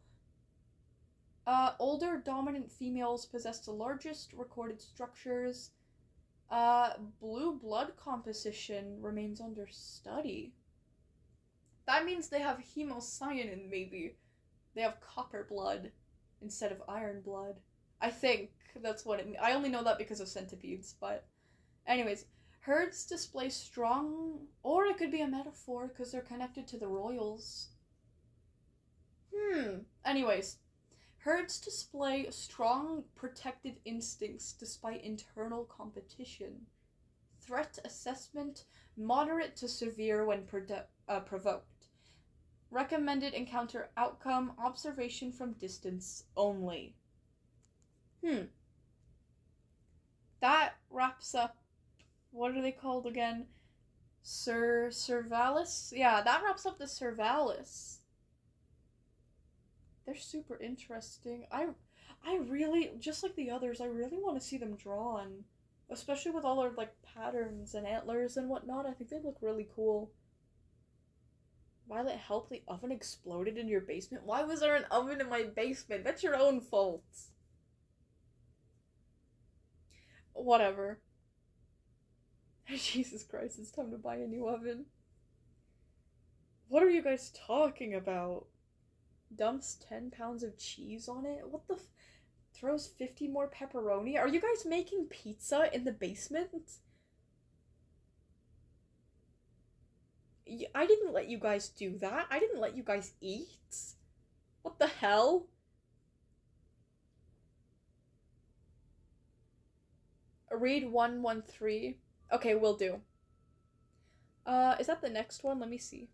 Older dominant females possess the largest recorded structures. Blue blood composition remains under study. That means they have hemocyanin, maybe. They have copper blood instead of iron blood. I think that's what it means. I only know that because of centipedes, but... Anyways, herds display strong... Or it could be a metaphor, because they're connected to the royals. Anyways, herds display strong protective instincts despite internal competition. Threat assessment, moderate to severe when provoked. Recommended encounter outcome, observation from distance only. That wraps up... What are they called again? Cervalis? Yeah, that wraps up the Cervalis. They're super interesting. I really, just like the others, I really want to see them drawn. Especially with all their, like, patterns and antlers and whatnot. I think they look really cool. Violet, help, the oven exploded in your basement? Why was there an oven in my basement? That's your own fault. Whatever. Jesus Christ, it's time to buy a new oven. What are you guys talking about? Dumps 10 pounds of cheese on it? What the throws 50 more pepperoni? Are you guys making pizza in the basement? I didn't let you guys do that. I didn't let you guys eat. What the hell? Read 113. Okay, will do. Is that the next one? Let me see.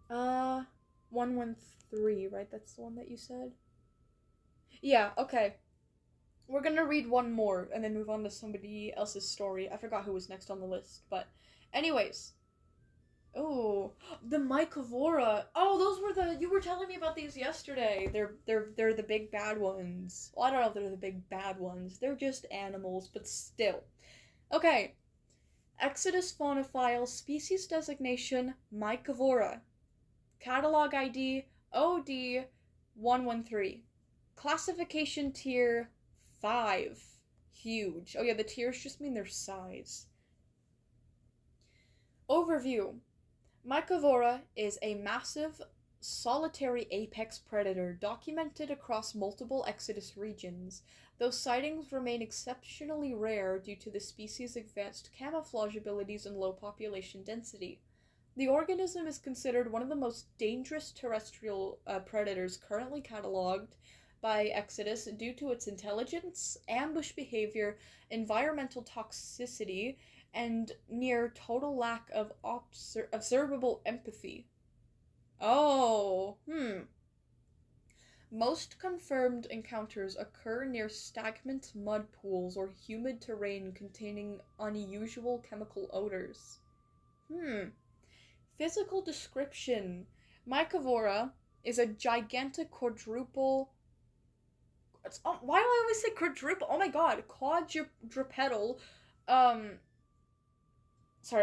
113, right? That's the one that you said? Yeah, okay. We're gonna read one more and then move on to somebody else's story. I forgot who was next on the list, but anyways. Oh, the Mycovora. Oh, those were you were telling me about these yesterday. They're the big bad ones. Well, I don't know if they're the big bad ones. They're just animals, but still. Okay. Exodus faunophile, species designation Mycovora. Catalog ID OD113. Classification tier 5. Huge. Oh yeah, the tiers just mean their size. Overview. Mycovora is a massive, solitary apex predator documented across multiple Exodus regions, though sightings remain exceptionally rare due to the species' advanced camouflage abilities and low population density. The organism is considered one of the most dangerous terrestrial predators currently cataloged by Exodus due to its intelligence, ambush behavior, environmental toxicity, and near total lack of observable empathy. Oh, Most confirmed encounters occur near stagnant mud pools or humid terrain containing unusual chemical odors. Physical description. Mycovora is a gigantic quadruple... why do I always say quadruple? Oh my god, quadrupedal,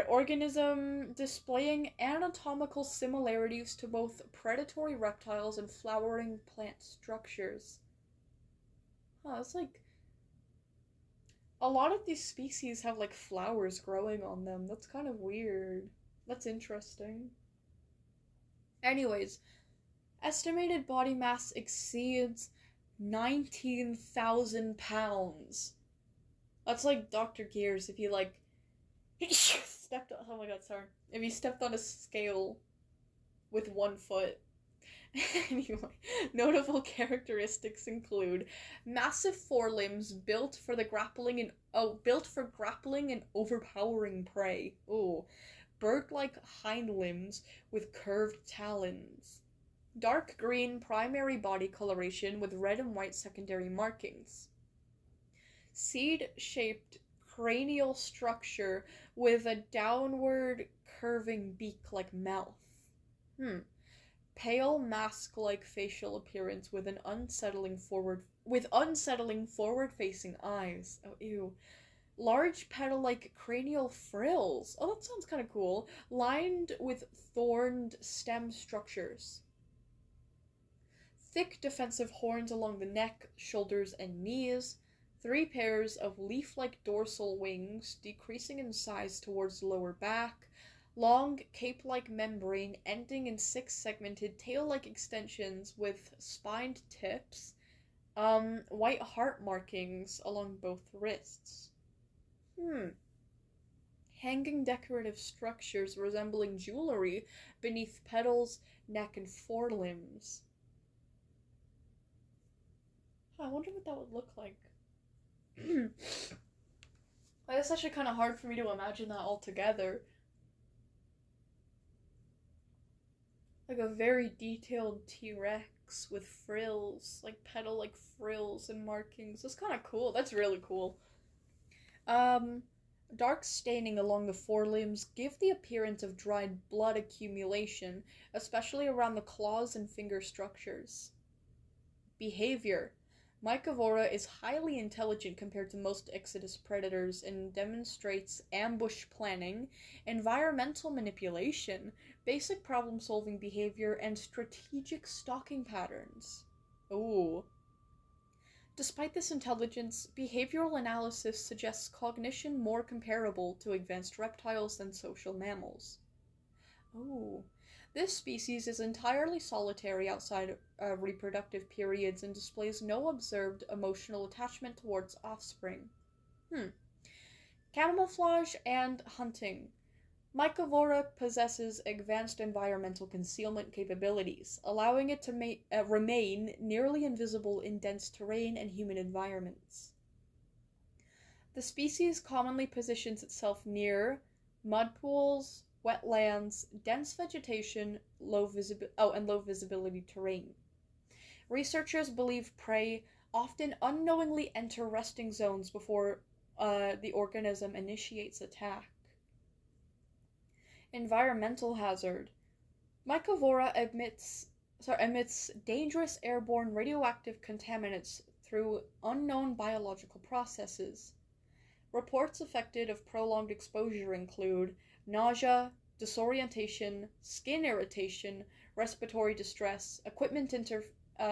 organism displaying anatomical similarities to both predatory reptiles and flowering plant structures. It's like a lot of these species have like flowers growing on them. That's kind of weird. That's interesting. Anyways, estimated body mass exceeds 19,000 pounds. That's like Dr. Gears if you like stepped on, oh my god, sorry. If you stepped on a scale with 1 foot. Anyway, notable characteristics include massive forelimbs built for grappling and overpowering prey. Ooh. Bird-like hind limbs with curved talons. Dark green primary body coloration with red and white secondary markings. Seed-shaped cranial structure with a downward curving beak-like mouth. Pale mask-like facial appearance with unsettling forward-facing eyes. Oh, ew. Large petal-like cranial frills. Oh, that sounds kind of cool. Lined with thorned stem structures. Thick defensive horns along the neck, shoulders, and knees. 3 pairs of leaf-like dorsal wings, decreasing in size towards the lower back. Long, cape-like membrane ending in 6 segmented tail-like extensions with spined tips. White heart markings along both wrists. Hanging decorative structures resembling jewelry beneath petals, neck, and forelimbs. I wonder what that would look like. It's actually kind of hard for me to imagine that altogether. Like a very detailed T-Rex with frills, like petal-like frills and markings. That's kind of cool. That's really cool. Dark staining along the forelimbs give the appearance of dried blood accumulation, especially around the claws and finger structures. Behavior. Mycovora is highly intelligent compared to most Exodus predators and demonstrates ambush planning, environmental manipulation, basic problem-solving behavior, and strategic stalking patterns. Ooh. Despite this intelligence, behavioral analysis suggests cognition more comparable to advanced reptiles than social mammals. Oh, this species is entirely solitary outside reproductive periods and displays no observed emotional attachment towards offspring. Camouflage and hunting. Mycovora possesses advanced environmental concealment capabilities, allowing it to remain nearly invisible in dense terrain and humid environments. The species commonly positions itself near mud pools, wetlands, dense vegetation, and low visibility terrain. Researchers believe prey often unknowingly enter resting zones before the organism initiates attack. Environmental hazard. Mycovora emits dangerous airborne radioactive contaminants through unknown biological processes. Reports affected of prolonged exposure include nausea, disorientation, skin irritation, respiratory distress, equipment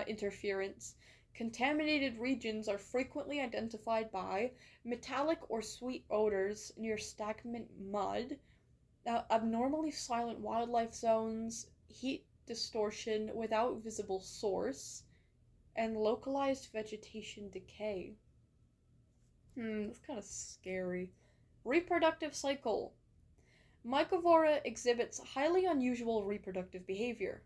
interference. Contaminated regions are frequently identified by metallic or sweet odors near stagnant mud, abnormally silent wildlife zones, heat distortion without visible source, and localized vegetation decay. That's kind of scary. Reproductive cycle. Mycovora exhibits highly unusual reproductive behavior.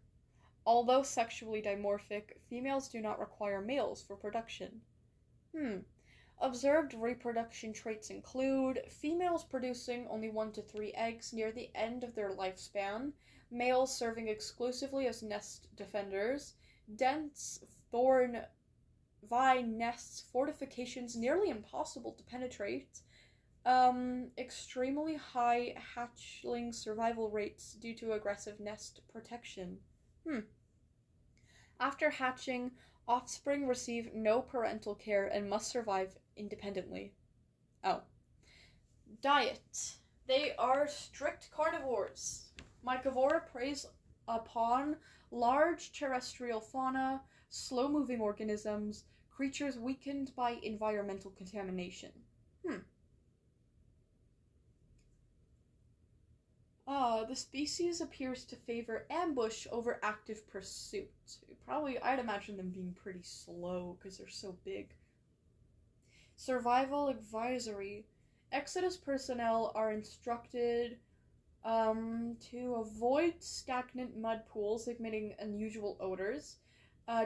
Although sexually dimorphic, females do not require males for production. Observed reproduction traits include females producing only 1 to 3 eggs near the end of their lifespan, males serving exclusively as nest defenders, dense thorn vine nests, fortifications nearly impossible to penetrate, extremely high hatchling survival rates due to aggressive nest protection. After hatching, offspring receive no parental care and must survive independently. Diet. They are strict carnivores. Mycovora preys upon large terrestrial fauna, slow-moving organisms, creatures weakened by environmental contamination. The species appears to favor ambush over active pursuit. Probably, I'd imagine them being pretty slow because they're so big. Survival advisory. Exodus personnel are instructed to avoid stagnant mud pools emitting unusual odors.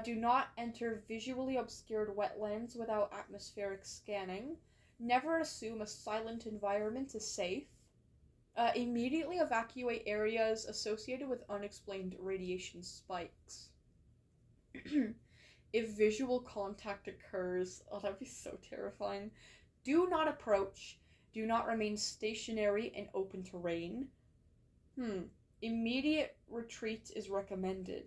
Do not enter visually obscured wetlands without atmospheric scanning. Never assume a silent environment is safe. Immediately evacuate areas associated with unexplained radiation spikes. If visual contact occurs, oh, that'd be so terrifying. Do not approach. Do not remain stationary in open terrain. Immediate retreat is recommended.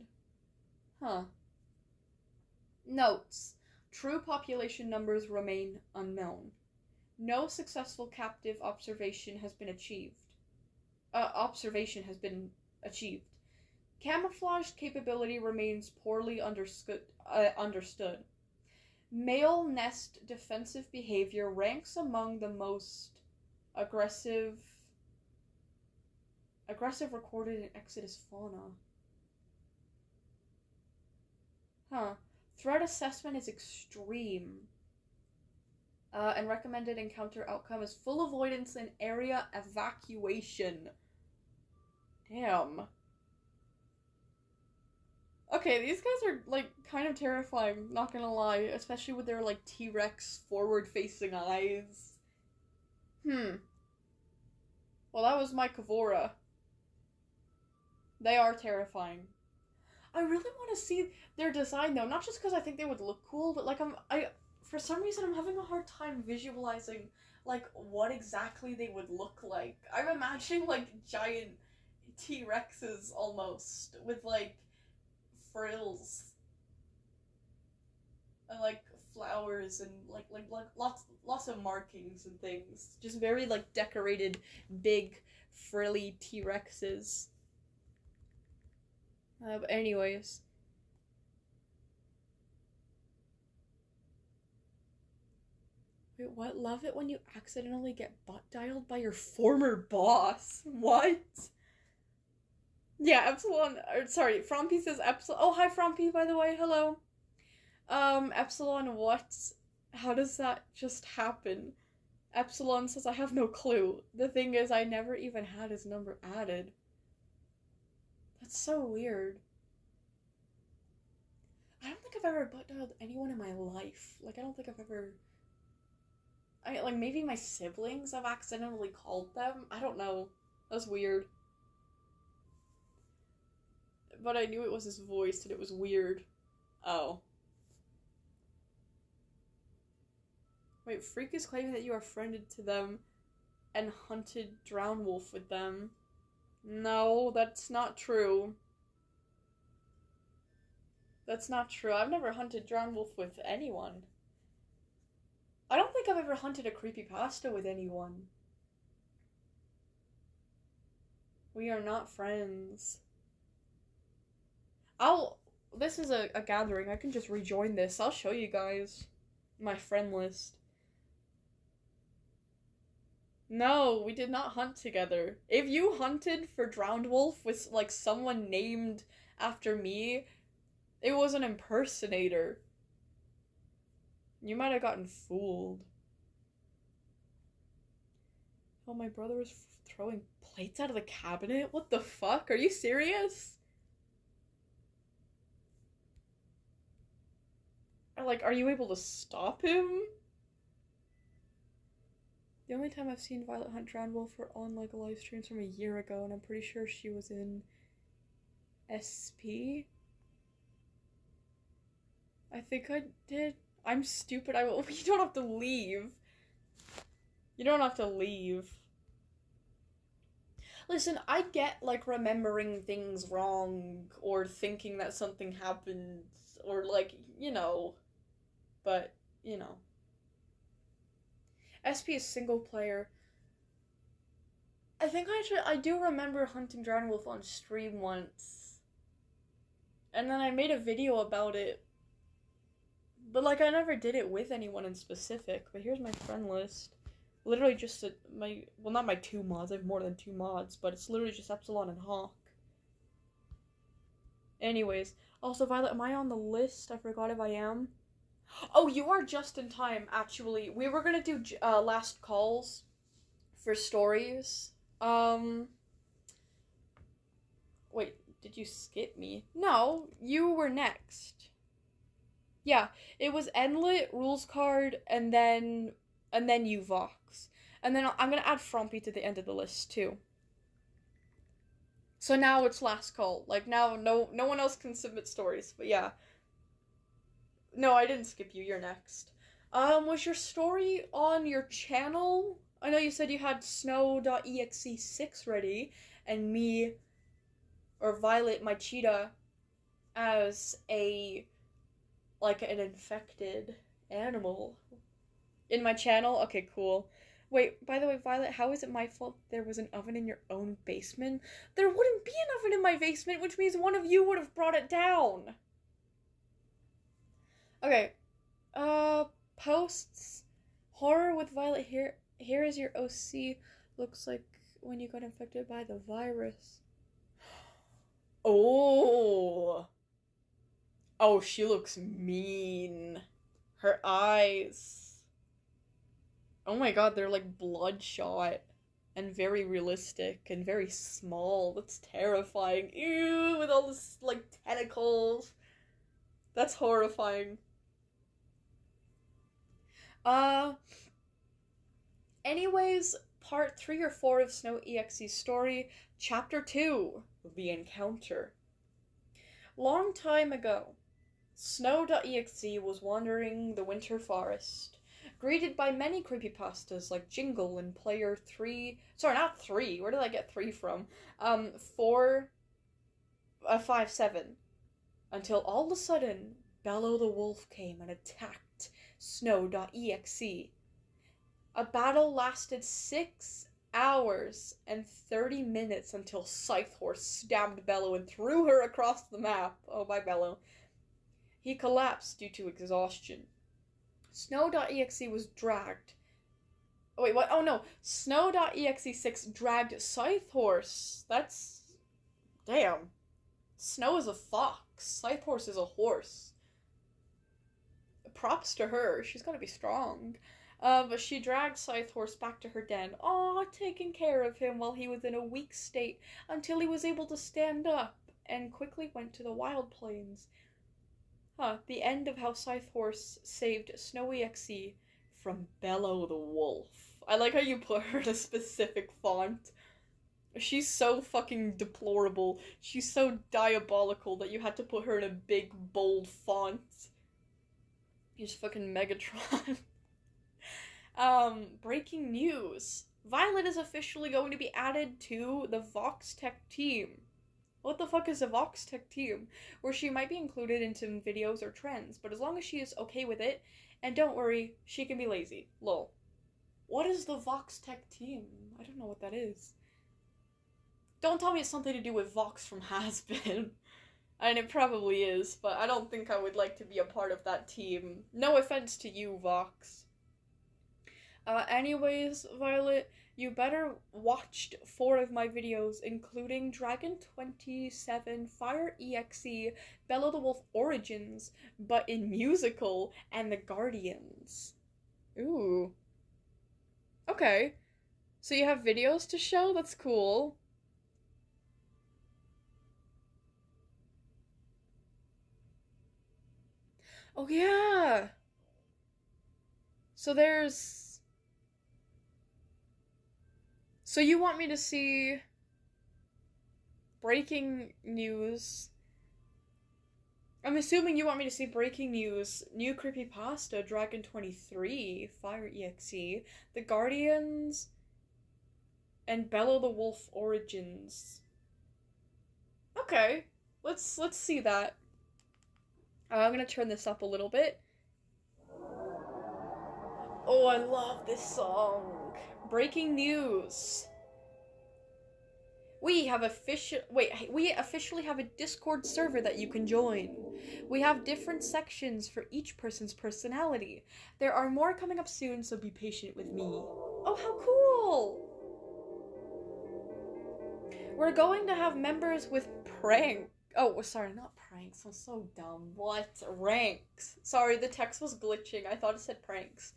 Notes. True population numbers remain unknown. No successful captive observation has been achieved. Camouflage capability remains poorly understood. Male nest defensive behavior ranks among the most aggressive recorded in Exodus fauna. Threat assessment is extreme. And recommended encounter outcome is full avoidance and area evacuation. Damn. Okay, these guys are, like, kind of terrifying, not gonna lie. Especially with their, like, T-Rex forward-facing eyes. Well, that was Mycovora. They are terrifying. I really want to see their design, though. Not just because I think they would look cool, but, like, for some reason, I'm having a hard time visualizing, like, what exactly they would look like. I'm imagining, like, giant T-Rexes, almost, with, like, frills. And, like, flowers and, like lots of markings and things. Just very, like, decorated, big, frilly T-Rexes. But anyways. Wait, what? Love it when you accidentally get butt-dialed by your former boss. What? Yeah, Epsilon, sorry, Frompy says Epsilon. Oh, hi Frompy, by the way, hello. Epsilon what? How does that just happen? Epsilon says I have no clue. The thing is, I never even had his number added. That's so weird. I don't think I've ever butt-dialed anyone in my life. Like, I don't think I've ever... like, maybe my siblings I've accidentally called them? I don't know. That's weird. But I knew it was his voice and it was weird. Oh. Wait, Freak is claiming that you are friended to them and hunted Drownwolf with them. No, that's not true. That's not true. I've never hunted Drownwolf with anyone. I don't think I've ever hunted a creepypasta with anyone. We are not friends. This is a gathering. I can just rejoin this. I'll show you guys my friend list. No, we did not hunt together. If you hunted for Drownwolf with, like, someone named after me, it was an impersonator. You might have gotten fooled. Oh, my brother was throwing plates out of the cabinet? What the fuck? Are you serious? Like, are you able to stop him? The only time I've seen Violet hunt Drownwolf were on, like, live streams from a year ago, and I'm pretty sure she was in SP? I think I did. I'm stupid. You don't have to leave. You don't have to leave. Listen, I get, like, remembering things wrong, or thinking that something happened, or, like, you know. But, you know. SP is single player. I think I do remember hunting Dragon Wolf on stream once. And then I made a video about it. But, like, I never did it with anyone in specific. But here's my friend list. Literally just well, not my 2 mods. I have more than 2 mods. But it's literally just Epsilon and Hawk. Anyways. Also, Violet, am I on the list? I forgot if I am. Oh, you are just in time, actually. We were gonna do last calls for stories. Wait, did you skip me? No, you were next. Yeah, it was Enlit, Rules Card, and then you, Vox. And then I'm gonna add Frumpy to the end of the list, too. So now it's last call. Like, now no one else can submit stories, but yeah. No, I didn't skip you, you're next. Was your story on your channel? I know you said you had snow.exe6 ready, and me, or Violet, my cheetah, as an infected animal in my channel? Okay, cool. Wait, by the way, Violet, how is it my fault there was an oven in your own basement? There wouldn't be an oven in my basement, which means one of you would have brought it down. Okay. Posts. Horror with Violet here. Here is your OC. Looks like when you got infected by the virus. Oh. Oh, she looks mean. Her eyes. Oh my god, they're like bloodshot. And very realistic and very small. That's terrifying. Ew, with all this, like, tentacles. That's horrifying. Anyways, part 3 or 4 of Snow EXE's story, chapter 2, The Encounter. Long time ago, Snow.exe was wandering the winter forest, greeted by many creepypastas like Jingle and Player 3, sorry, not 3, where did I get 3 from? 457, until all of a sudden, Bellow the Wolf came and attacked Snow.exe. A battle lasted 6 hours and 30 minutes until Scythehorse stabbed Bellow and threw her across the map. Oh, bye, Bellow. He collapsed due to exhaustion. Snow.exe was dragged. Oh, wait, what? Oh, no. Snow.exe6 dragged Scythehorse. That's... Damn. Snow is a fox. Scythehorse is a horse. Props to her. She's gotta be strong. But she dragged Scythehorse back to her den, taking care of him while he was in a weak state until he was able to stand up, and quickly went to the Wild Plains. The end of how Scythehorse saved Snowy EXE from Bellow the Wolf. I like how you put her in a specific font. She's so fucking deplorable. She's so diabolical that you had to put her in a big, bold font. He's fucking Megatron. Breaking news. Violet is officially going to be added to the Vox Tech team. What the fuck is a Vox Tech team? Where she might be included in some videos or trends, but as long as she is okay with it, and don't worry, she can be lazy. Lol. What is the Vox Tech team? I don't know what that is. Don't tell me it's something to do with Vox from Has-Been. And it probably is, but I don't think I would like to be a part of that team. No offense to you, Vox. Anyways, Violet, you better watched 4 of my videos, including Dragon 27, Fire EXE, Bellow the Wolf Origins, but in musical, and The Guardians. Ooh. Okay. So you have videos to show? That's cool. Oh, yeah! So there's... So you want me to see... breaking news... I'm assuming you want me to see breaking news, new creepypasta, Dragon 23, Fire EXE, The Guardians, and Bellow the Wolf Origins. Okay, let's see that. I'm gonna turn this up a little bit. Oh, I love this song. Breaking news. We officially have a Discord server that you can join. We have different sections for each person's personality. There are more coming up soon, so be patient with me. Oh, how cool! We're going to have members with Oh, sorry, not pranks. I'm so dumb. What? Ranks. Sorry, the text was glitching. I thought it said pranks.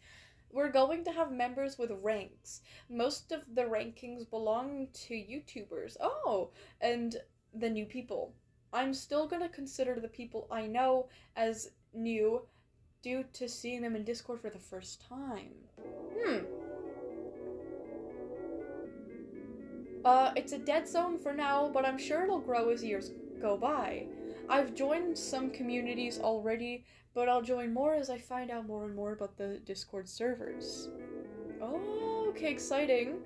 We're going to have members with ranks. Most of the rankings belong to YouTubers. Oh, and the new people. I'm still gonna consider the people I know as new due to seeing them in Discord for the first time. It's a dead zone for now, but I'm sure it'll grow as years go by. I've joined some communities already, but I'll join more as I find out more and more about the Discord servers. Oh, okay, exciting.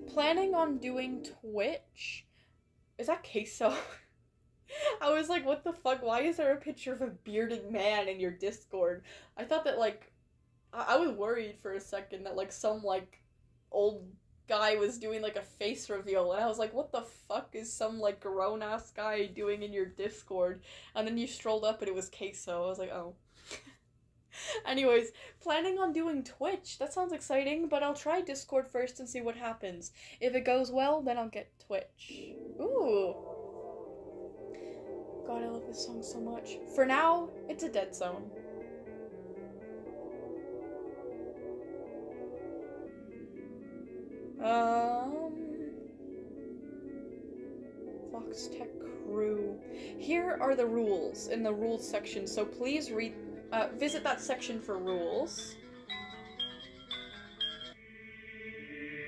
Planning on doing Twitch? Is that queso? I was like, what the fuck? Why is there a picture of a bearded man in your Discord? I thought that, like, I was worried for a second that, like, some, like, old guy was doing, like, a face reveal, and I was like, what the fuck is some, like, grown-ass guy doing in your Discord? And then you strolled up and it was queso. I was like, oh. Anyways, planning on doing Twitch. That sounds exciting, but I'll try Discord first and see what happens. If it goes well, then I'll get Twitch. Ooh. God, I love this song so much. For now, it's a dead zone. Fox Tech Crew. Here are the rules in the rules section, so please visit that section for rules.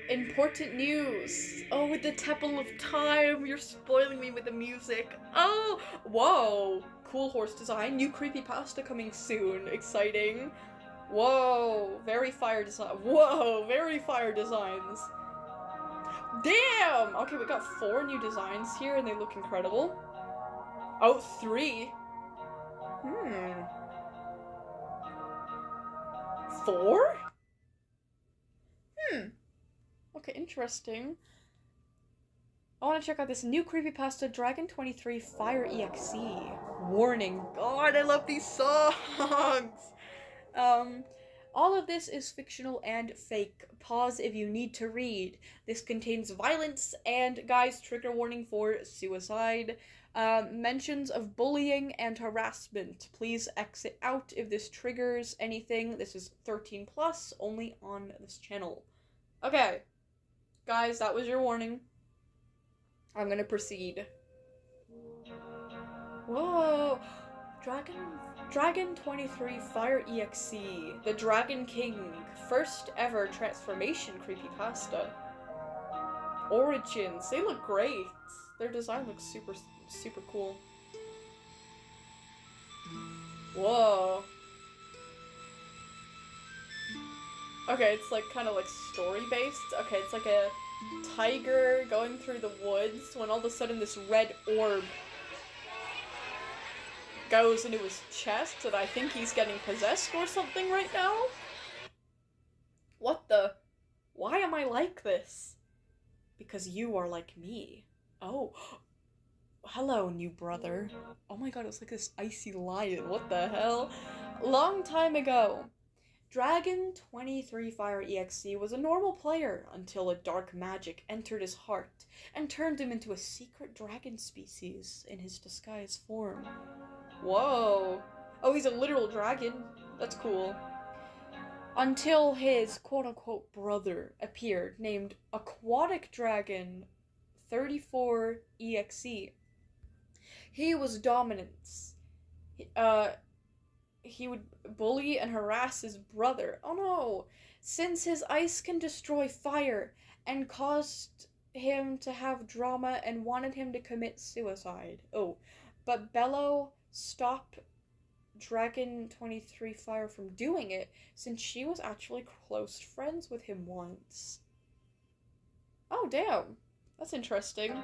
Important news. Oh, with the Temple of Time, you're spoiling me with the music. Oh, whoa. Cool horse design. New creepypasta coming soon. Exciting. Whoa, very fire design. Whoa, very fire designs. Damn! Okay, we got 4 new designs here, and they look incredible. Oh, 3. 4? Okay, interesting. I want to check out this new creepypasta, Dragon 23 Fire EXE. Warning. God, I love these songs! All of this is fictional and fake. Pause if you need to read. This contains violence and, guys, trigger warning for suicide. Mentions of bullying and harassment. Please exit out if this triggers anything. This is 13 plus, only on this channel. Okay. Guys, that was your warning. I'm gonna proceed. Whoa! Dragon 23 Fire EXE, the Dragon King, first ever transformation creepypasta. Origins, they look great. Their design looks super cool. Whoa. Okay, it's like kind of like story based. Okay, it's like a tiger going through the woods when all of a sudden this red orb goes into his chest, and I think he's getting possessed or something right now. What the? Why am I like this? Because you are like me. Oh. Hello, new brother. Oh my god, it's like this icy lion. What the hell? Long time ago, Dragon 23 Fire EXE was a normal player until a dark magic entered his heart and turned him into a secret dragon species in his disguised form. Whoa. Oh, he's a literal dragon. That's cool. Until his quote-unquote brother appeared, named Aquatic Dragon 34 EXE. He was dominance. He would bully and harass his brother. Oh no! Since his ice can destroy fire, and caused him to have drama and wanted him to commit suicide. Oh, but Bello stopped Dragon 23 Fire from doing it, since she was actually close friends with him once. Oh, damn. That's interesting.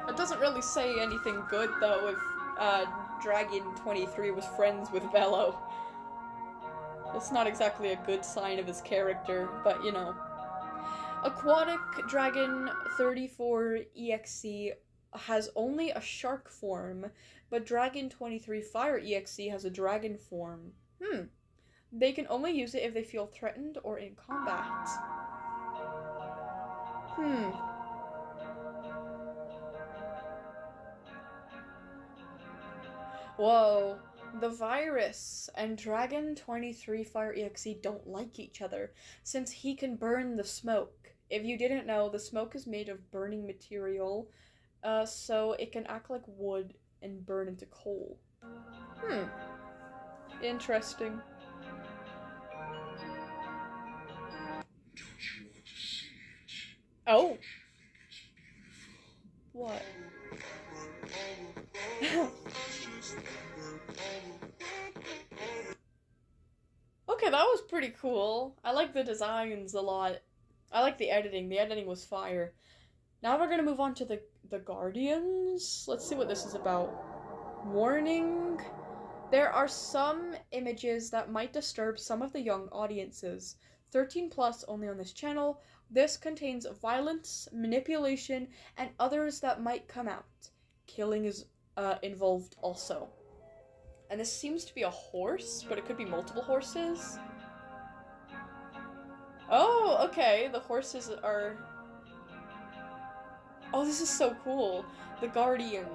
It doesn't really say anything good, though, if Dragon 23 was friends with Bello. That's not exactly a good sign of his character, but you know. Aquatic Dragon 34 EXE has only a shark form, but Dragon 23 Fire EXE has a dragon form. They can only use it if they feel threatened or in combat. Whoa. The virus and Dragon 23 Fire EXE don't like each other, since he can burn the smoke. If you didn't know, the smoke is made of burning material, so it can act like wood and burn into coal. Interesting. Don't you want to see it? Oh. What? Okay, that was pretty cool. I like the designs a lot. I like the editing. The editing was fire. Now we're gonna move on to the Guardians. Let's see what this is about. Warning. There are some images that might disturb some of the young audiences. 13 plus only on this channel. This contains violence, manipulation, and others that might come out. Killing is involved also. And this seems to be a horse, but it could be multiple horses. Oh, okay. The horses are... Oh, this is so cool. The Guardians.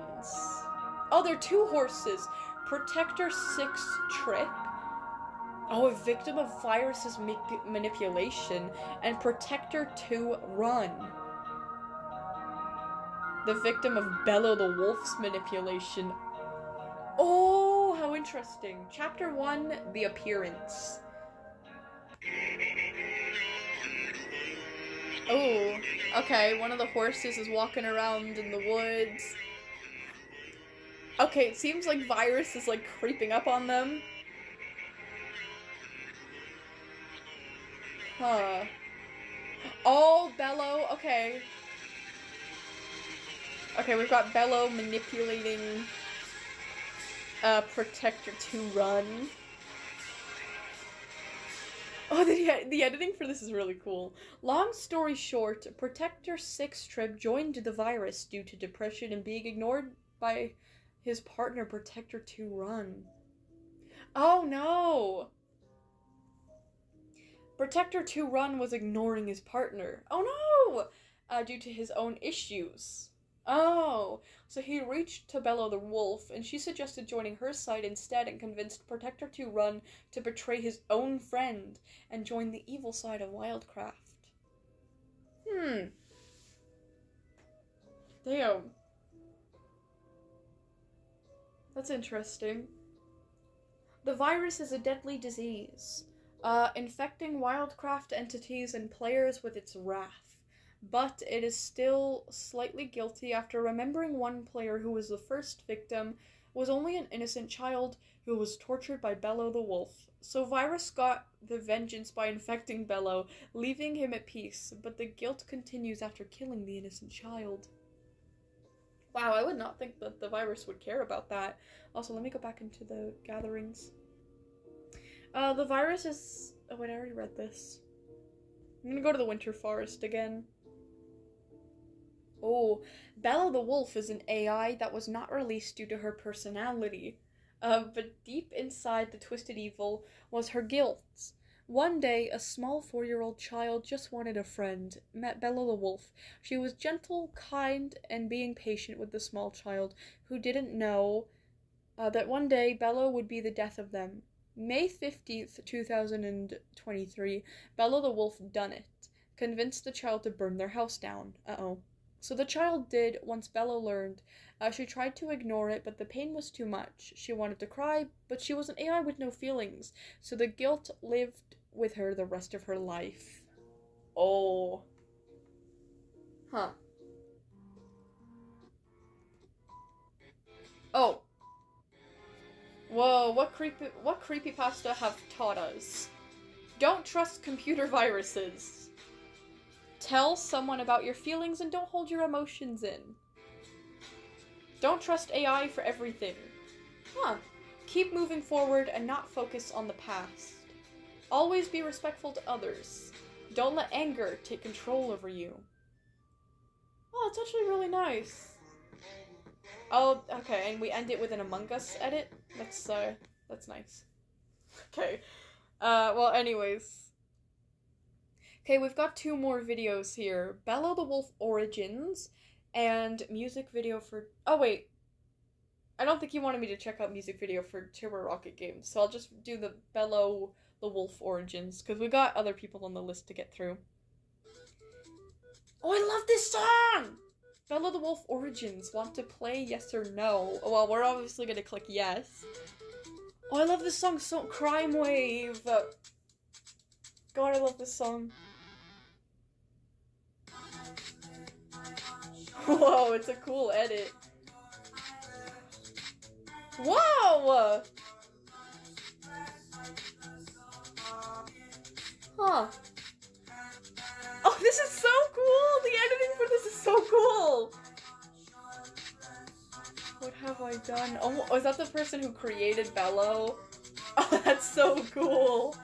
Oh, they're two horses. Protector 6 Trip. Oh, a victim of virus's manipulation. And Protector 2 Run. The victim of Bello the Wolf's manipulation. Oh, how interesting. Chapter 1, The Appearance. Oh, okay, one of the horses is walking around in the woods. Okay, it seems like virus is like creeping up on them. Huh. Oh, Bello, okay. Okay, we've got Bello manipulating Protector to Run. Oh, the editing for this is really cool. Long story short, Protector 6 Trip joined the virus due to depression and being ignored by his partner Protector 2 Run. Oh no! Protector 2 Run was ignoring his partner. Oh no! Due to his own issues. Oh, so he reached to Bello the Wolf, and she suggested joining her side instead and convinced Protector 2 Run to betray his own friend and join the evil side of WILDCRAFT. Damn. That's interesting. The virus is a deadly disease, infecting WILDCRAFT entities and players with its wrath. But it is still slightly guilty after remembering one player who was the first victim was only an innocent child who was tortured by Bello the Wolf. So Virus got the vengeance by infecting Bello, leaving him at peace, but the guilt continues after killing the innocent child. Wow, I would not think that the virus would care about that. Also, let me go back into the gatherings. The virus is... Oh wait, I already read this. I'm gonna go to the Winter Forest again. Oh, Bella the Wolf is an AI that was not released due to her personality. But deep inside the twisted evil was her guilt. One day, a small 4-year-old child just wanted a friend, met Bella the Wolf. She was gentle, kind, and being patient with the small child, who didn't know that one day Bella would be the death of them. May 15th, 2023, Bella the Wolf done it. Convinced the child to burn their house down. Uh-oh. So the child did, once Bella learned. She tried to ignore it, but the pain was too much. She wanted to cry, but she was an AI with no feelings, so the guilt lived with her the rest of her life. Oh. Huh. Oh. Whoa, what creepypasta have taught us? Don't trust computer viruses. Tell someone about your feelings and don't hold your emotions in. Don't trust AI for everything. Huh. Keep moving forward and not focus on the past. Always be respectful to others. Don't let anger take control over you. Oh, it's actually really nice. Oh, okay, and we end it with an Among Us edit. That's nice. Okay. Well, anyways. Okay, we've got 2 more videos here. Bello the Wolf Origins and music video for... Oh, wait. I don't think you wanted me to check out music video for Turbo Rocket Games, so I'll just do the Bello the Wolf Origins, because we got other people on the list to get through. Oh, I love this song! Bello the Wolf Origins. Want to play? Yes or no? Well, we're obviously gonna click yes. Oh, I love this song so... Crime Wave! God, I love this song. Whoa, it's a cool edit. Whoa! Huh. Oh, this is so cool! The editing for this is so cool! What have I done? Oh, is that the person who created Bello? Oh, that's so cool!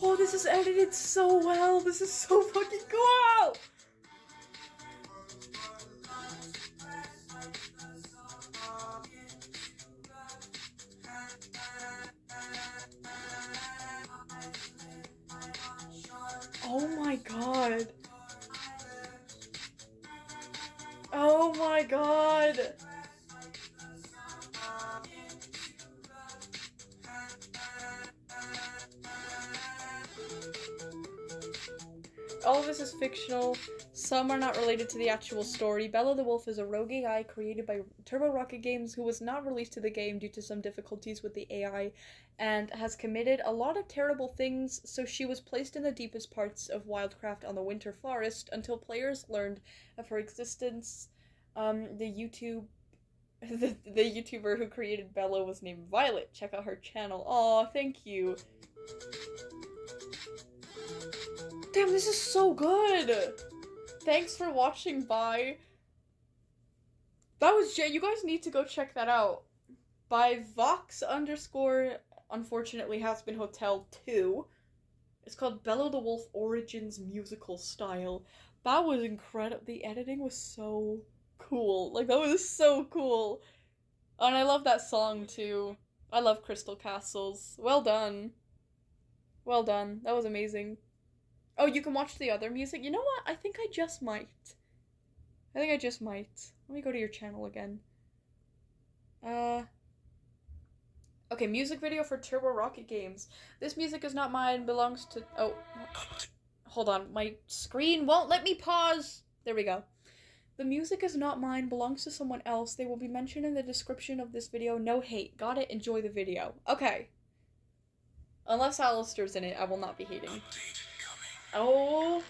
Oh, this is edited so well! This is so fucking cool! Oh my god. Oh my god. All of this is fictional. Some are not related to the actual story. Bello the Wolf is a rogue AI created by Turbo Rocket Games who was not released to the game due to some difficulties with the AI and has committed a lot of terrible things, so she was placed in the deepest parts of WILDCRAFT on the Winter Forest until players learned of her existence. The YouTuber who created Bello was named Violet. Check out her channel. Aw, thank you. Damn, this is so good! Thanks for watching, bye. That was Jay. You guys need to go check that out. By Vox _ unfortunately has been Hotel 2. It's called Bello the Wolf Origins Musical Style. That was incredible. The editing was so cool. Like, that was so cool. And I love that song, too. I love Crystal Castles. Well done. Well done. That was amazing. Oh, you can watch the other music? You know what? I think I just might. Let me go to your channel again. Okay, music video for Turbo Rocket Games. This music is not mine, belongs to... Oh, hold on. My screen won't let me pause. There we go. The music is not mine, belongs to someone else. They will be mentioned in the description of this video. No hate. Got it? Enjoy the video. Okay. Unless Alistair's in it, I will not be hating. Oh.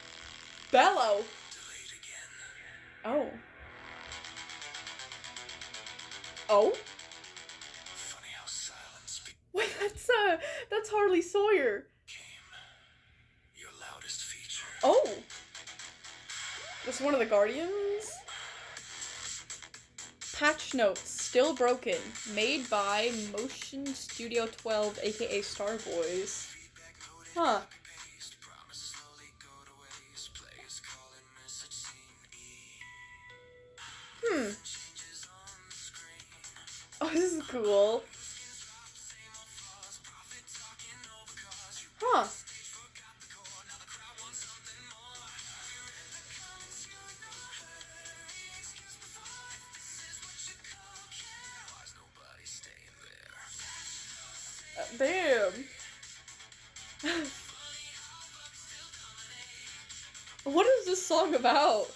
Bello. Oh. Oh? Funny how silence Wait, that's Harley Sawyer. became your loudest feature. Oh. This is one of the Guardians? Patch notes, still broken. Made by Motion Studio 12, aka Starboys. Huh. Oh, this is cool. Huh. Damn. What is this song about?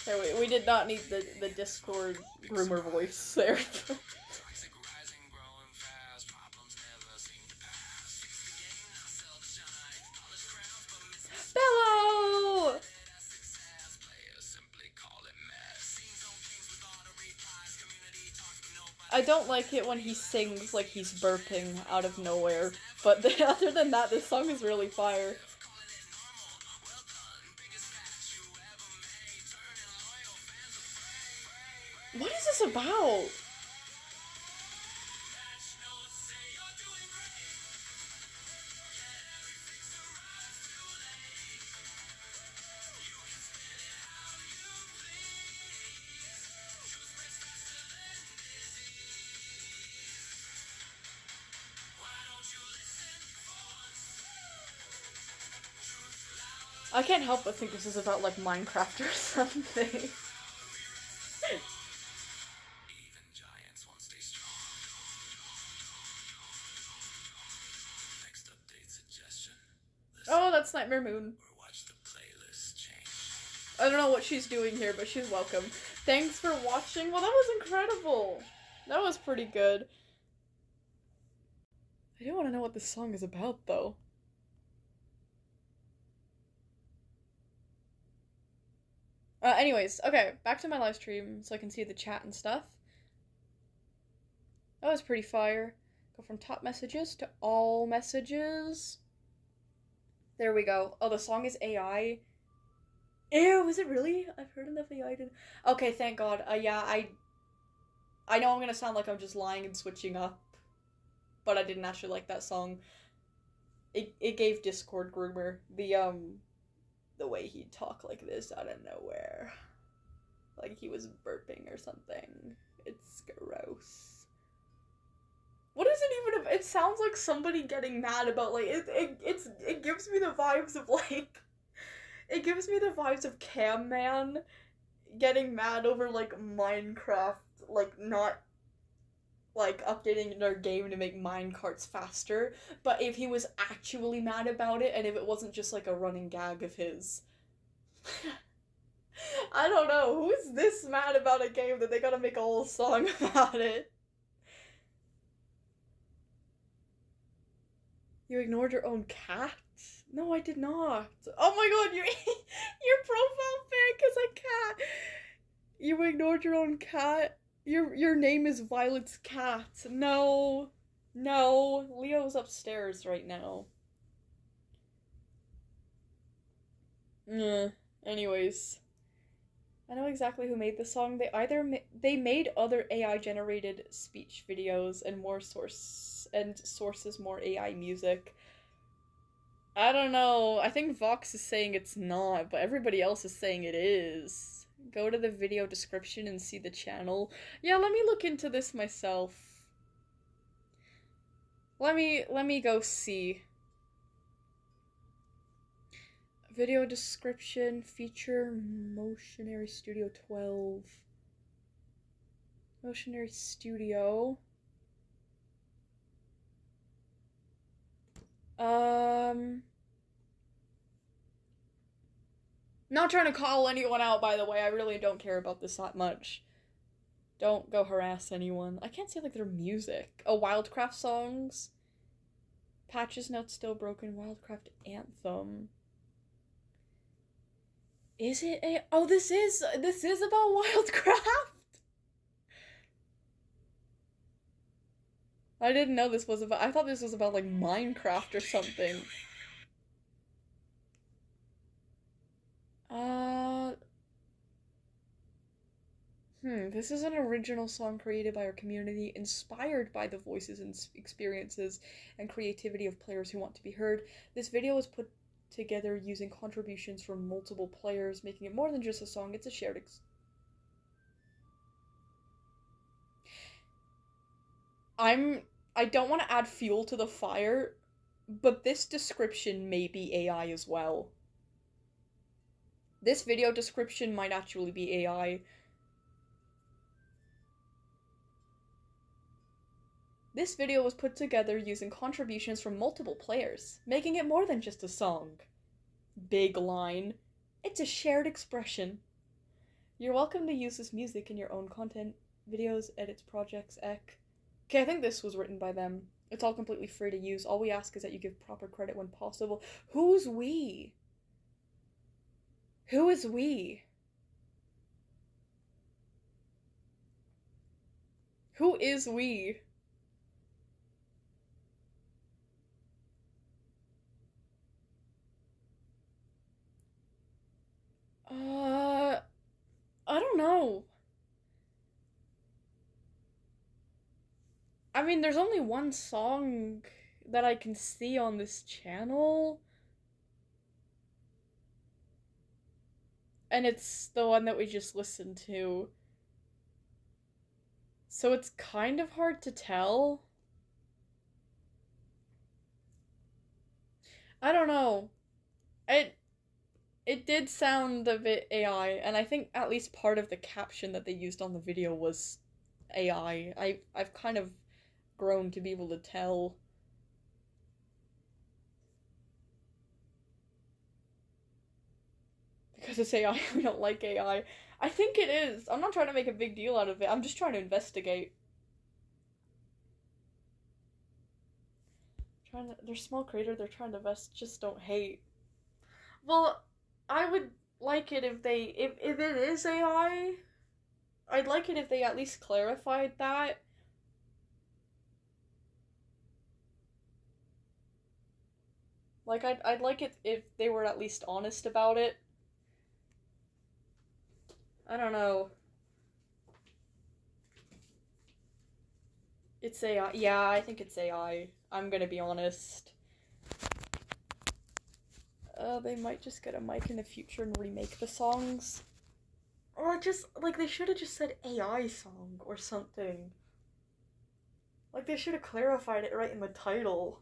Okay, we did not need the Discord rumor voice there. Bello! I don't like it when he sings like he's burping out of nowhere, but other than that, this song is really fire. What is this about? I can't help but think this is about like Minecraft or something. Even giants won't stay strong. Next update suggestion. Listen Oh, that's Nightmare Moon. or watch the playlist change. I don't know what she's doing here, but she's welcome. Thanks for watching. Well, that was incredible. That was pretty good. I do want to know what this song is about, though. Anyways, okay, back to my live stream so I can see the chat and stuff. That was pretty fire. Go from top messages to all messages. There we go. Oh, the song is AI. Ew, is it really? I've heard enough AI to... Okay, thank God. Yeah, I know I'm gonna sound like I'm just lying and switching up, but I didn't actually like that song. It gave Discord Groomer the way he'd talk like this out of nowhere. Like he was burping or something. It's gross. What is it even? It sounds like somebody getting mad about like it gives me the vibes of like it gives me the vibes of Cam Man getting mad over like Minecraft like not like updating their game to make minecarts faster, but if he was actually mad about it and if it wasn't just like a running gag of his. I don't know, who's this mad about a game that they gotta make a whole song about it? You ignored your own cat? No, I did not. Oh my god, your profile pic is a cat. You ignored your own cat? Your name is Violet's cat. No. No. Leo's upstairs right now. Anyways. I know exactly who made the song. They made other AI generated speech videos and sources more AI music. I don't know. I think Vox is saying it's not, but everybody else is saying it is. Go to the video description and see the channel. Yeah, let me look into this myself. Let me go see. Video description, feature, Motionary Studio 12. Motionary Studio. Not trying to call anyone out, by the way. I really don't care about this that much. Don't go harass anyone. I can't say like their music. Oh, WILDCRAFT songs. Patches Notes Still Broken. WILDCRAFT Anthem. Is it a... Oh, this is about WILDCRAFT? I didn't know this was about... I thought this was about, like, Minecraft or something. This is an original song created by our community, inspired by the voices and experiences and creativity of players who want to be heard. This video was put together using contributions from multiple players, making it more than just a song. It's a shared I don't want to add fuel to the fire, but this description may be AI as well. This video description might actually be AI. This video was put together using contributions from multiple players, making it more than just a song. Big line. It's a shared expression. You're welcome to use this music in your own content, videos, edits, projects, ec. Okay, I think this was written by them. It's all completely free to use. All we ask is that you give proper credit when possible. Who's we? Who is we? Who is we? I don't know. I mean, there's only one song that I can see on this channel, and it's the one that we just listened to. So it's kind of hard to tell. I don't know. It it did sound a bit AI, and I think at least part of the caption that they used on the video was AI. I've kind of grown to be able to tell. Because it's AI, we don't like AI. I think it is. I'm not trying to make a big deal out of it. I'm just trying to investigate. They're small creator, they're trying to invest, just don't hate. Well, I would like it if if it is AI, I'd like it if they at least clarified that. Like I'd like it if they were at least honest about it. I don't know. It's AI. Yeah, I think it's AI. I'm gonna be honest. They might just get a mic in the future and remake the songs. Or just, like, they should have just said AI song or something. Like, they should have clarified it right in the title.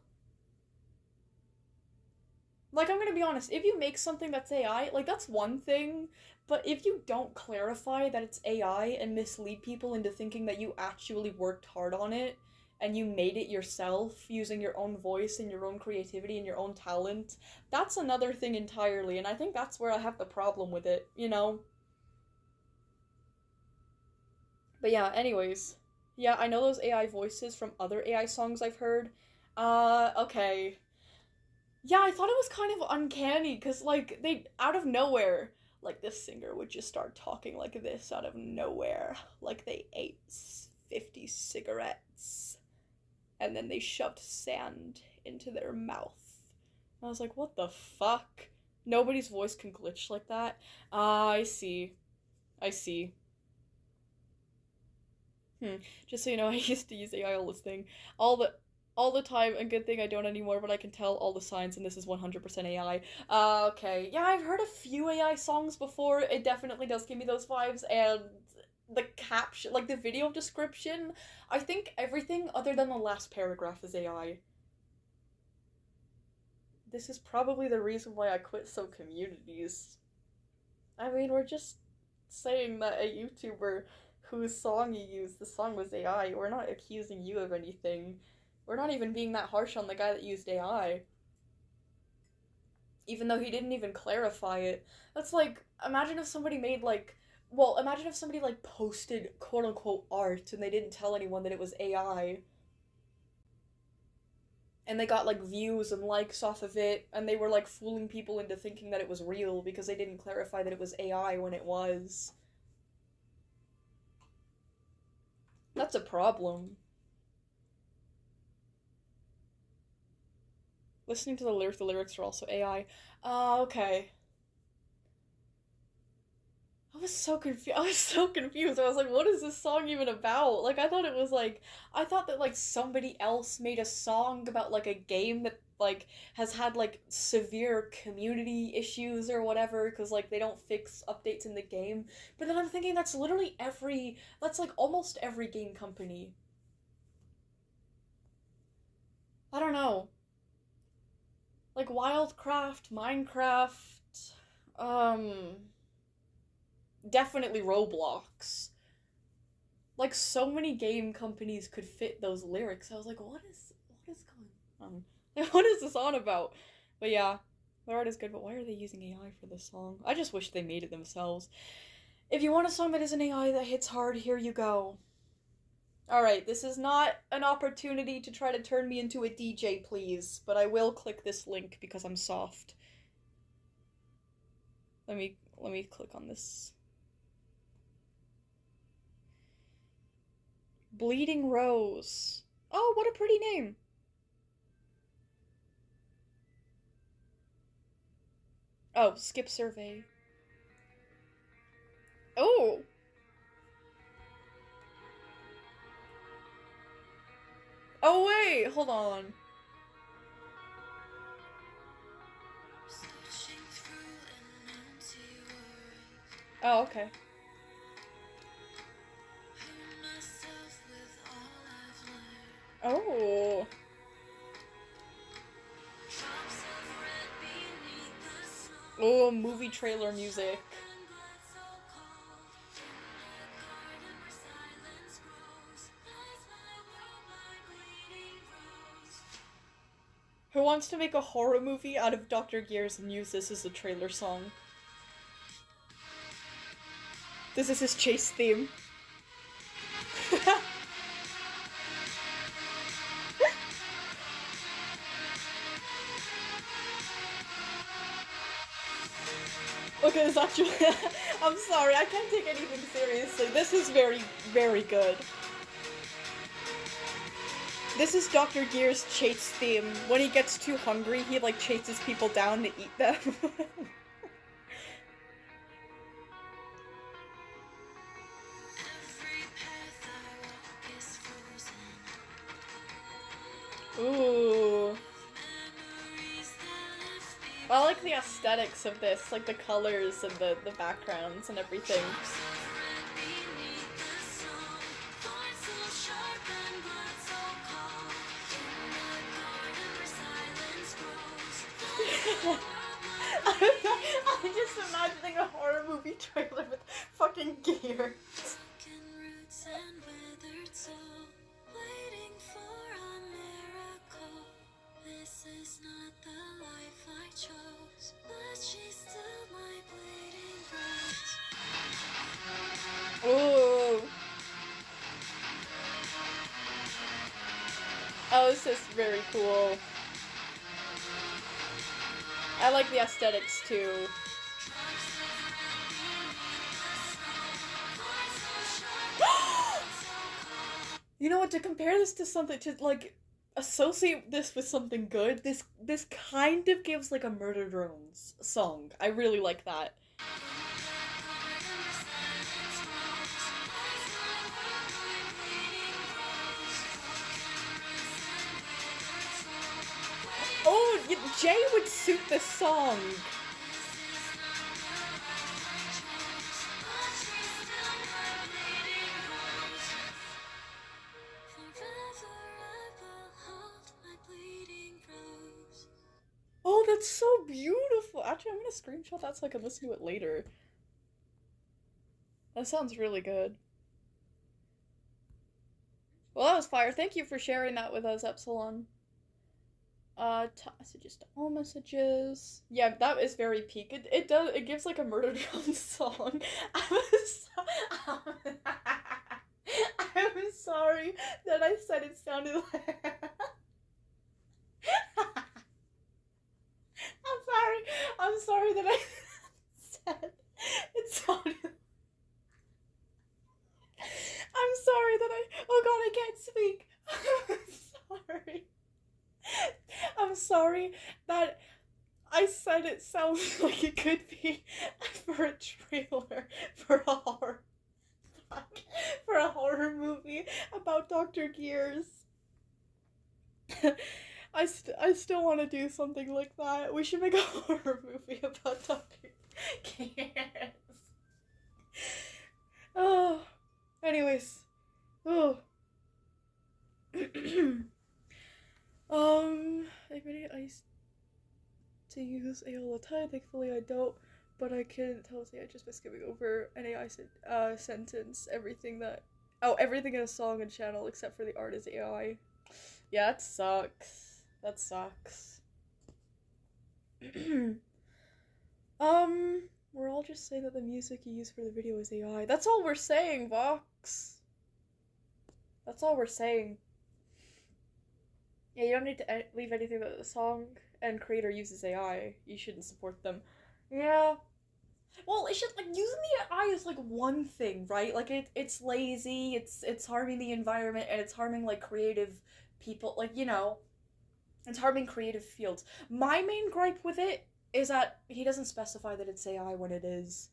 Like, I'm gonna be honest, if you make something that's AI, like, that's one thing, but if you don't clarify that it's AI and mislead people into thinking that you actually worked hard on it, and you made it yourself using your own voice and your own creativity and your own talent, that's another thing entirely, and I think that's where I have the problem with it, you know? But yeah, anyways. Yeah, I know those AI voices from other AI songs I've heard. Okay. Yeah, I thought it was kind of uncanny because, like, they, out of nowhere, like, this singer would just start talking like this out of nowhere. Like, they ate 50 cigarettes and then they shoved sand into their mouth. And I was like, what the fuck? Nobody's voice can glitch like that. Ah, I see. I see. Just so you know, I used to use AI listing all the all the time, and good thing I don't anymore, but I can tell all the signs, and this is 100% AI. Okay. Yeah, I've heard a few AI songs before. It definitely does give me those vibes, and the caption, like the video description, I think everything other than the last paragraph is AI. This is probably the reason why I quit some communities. I mean, we're just saying that a YouTuber whose song you used, the song was AI. We're not accusing you of anything. We're not even being that harsh on the guy that used AI. Even though he didn't even clarify it. That's like, imagine if somebody made like, well, imagine if somebody like posted quote unquote art and they didn't tell anyone that it was AI. And they got like views and likes off of it, and they were like fooling people into thinking that it was real because they didn't clarify that it was AI when it was. That's a problem. Listening to the lyrics are also AI. Okay. I was so confused. I was so confused. I was like, what is this song even about? Like, I thought it was like, I thought that like somebody else made a song about like a game that like has had like severe community issues or whatever because like they don't fix updates in the game. But then I'm thinking that's literally that's like almost every game company. I don't know. Like WILDCRAFT, Minecraft, um, definitely Roblox. Like so many game companies could fit those lyrics. I was like, what is going on? What is this on about? But yeah, the art is good, but why are they using AI for this song? I just wish they made it themselves. If you want a song that isn't AI that hits hard, here you go. Alright, this is not an opportunity to try to turn me into a DJ, please, but I will click this link because I'm soft. Let me click on this. Bleeding Rose. Oh, what a pretty name. Oh, skip survey. Oh. Oh, wait, hold on. Oh, okay. Oh. Oh, movie trailer music. Who wants to make a horror movie out of Dr. Gears and use this as a trailer song? This is his chase theme. Okay, it's actually. I'm sorry, I can't take anything seriously. This is very, very good. This is Dr. Gear's chase theme. When he gets too hungry, he like chases people down to eat them. Ooh. I like the aesthetics of this, like the colors and the backgrounds and everything. I'm just imagining a horror movie trailer with fucking gears. This is not the life I chose, but she's still my bleeding rose. Ooh. Oh, this is very cool. I like the aesthetics too. You know what, to compare this to something, to like associate this with something good, this kind of gives like a Murder Drones song. I really like that. Oh, Jay would suit this song. Oh, that's so beautiful. Actually, I'm gonna screenshot that so I can listen to it later. That sounds really good. Well, that was fire. Thank you for sharing that with us, Epsilon. Messages to all messages. Yeah, that is very peak. It gives like a Murder Drum song. I'm sorry that I said it sounded like. I'm sorry that I said it sounded. I'm sorry that oh god, I can't speak. I'm sorry. I'm sorry that I said it sounds like it could be for a trailer for a horror movie about Dr. Gears. I still want to do something like that. We should make a horror movie about Dr. Gears. Oh, anyways. Oh. Everybody, I used to use AI all the time. Thankfully, I don't. But I can tell AI just by skipping over an AI sentence. Everything in a song and channel except for the art is AI. Yeah, that sucks. That sucks. We're all just saying that the music you use for the video is AI. That's all we're saying, Vox. That's all we're saying. Yeah, you don't need to leave anything that the song and creator uses AI. You shouldn't support them. Yeah. Well, it's just like using the AI is like one thing, right? Like it's lazy, it's harming the environment, and it's harming like creative people, like, you know, it's harming creative fields. My main gripe with it is that he doesn't specify that it's AI when it is.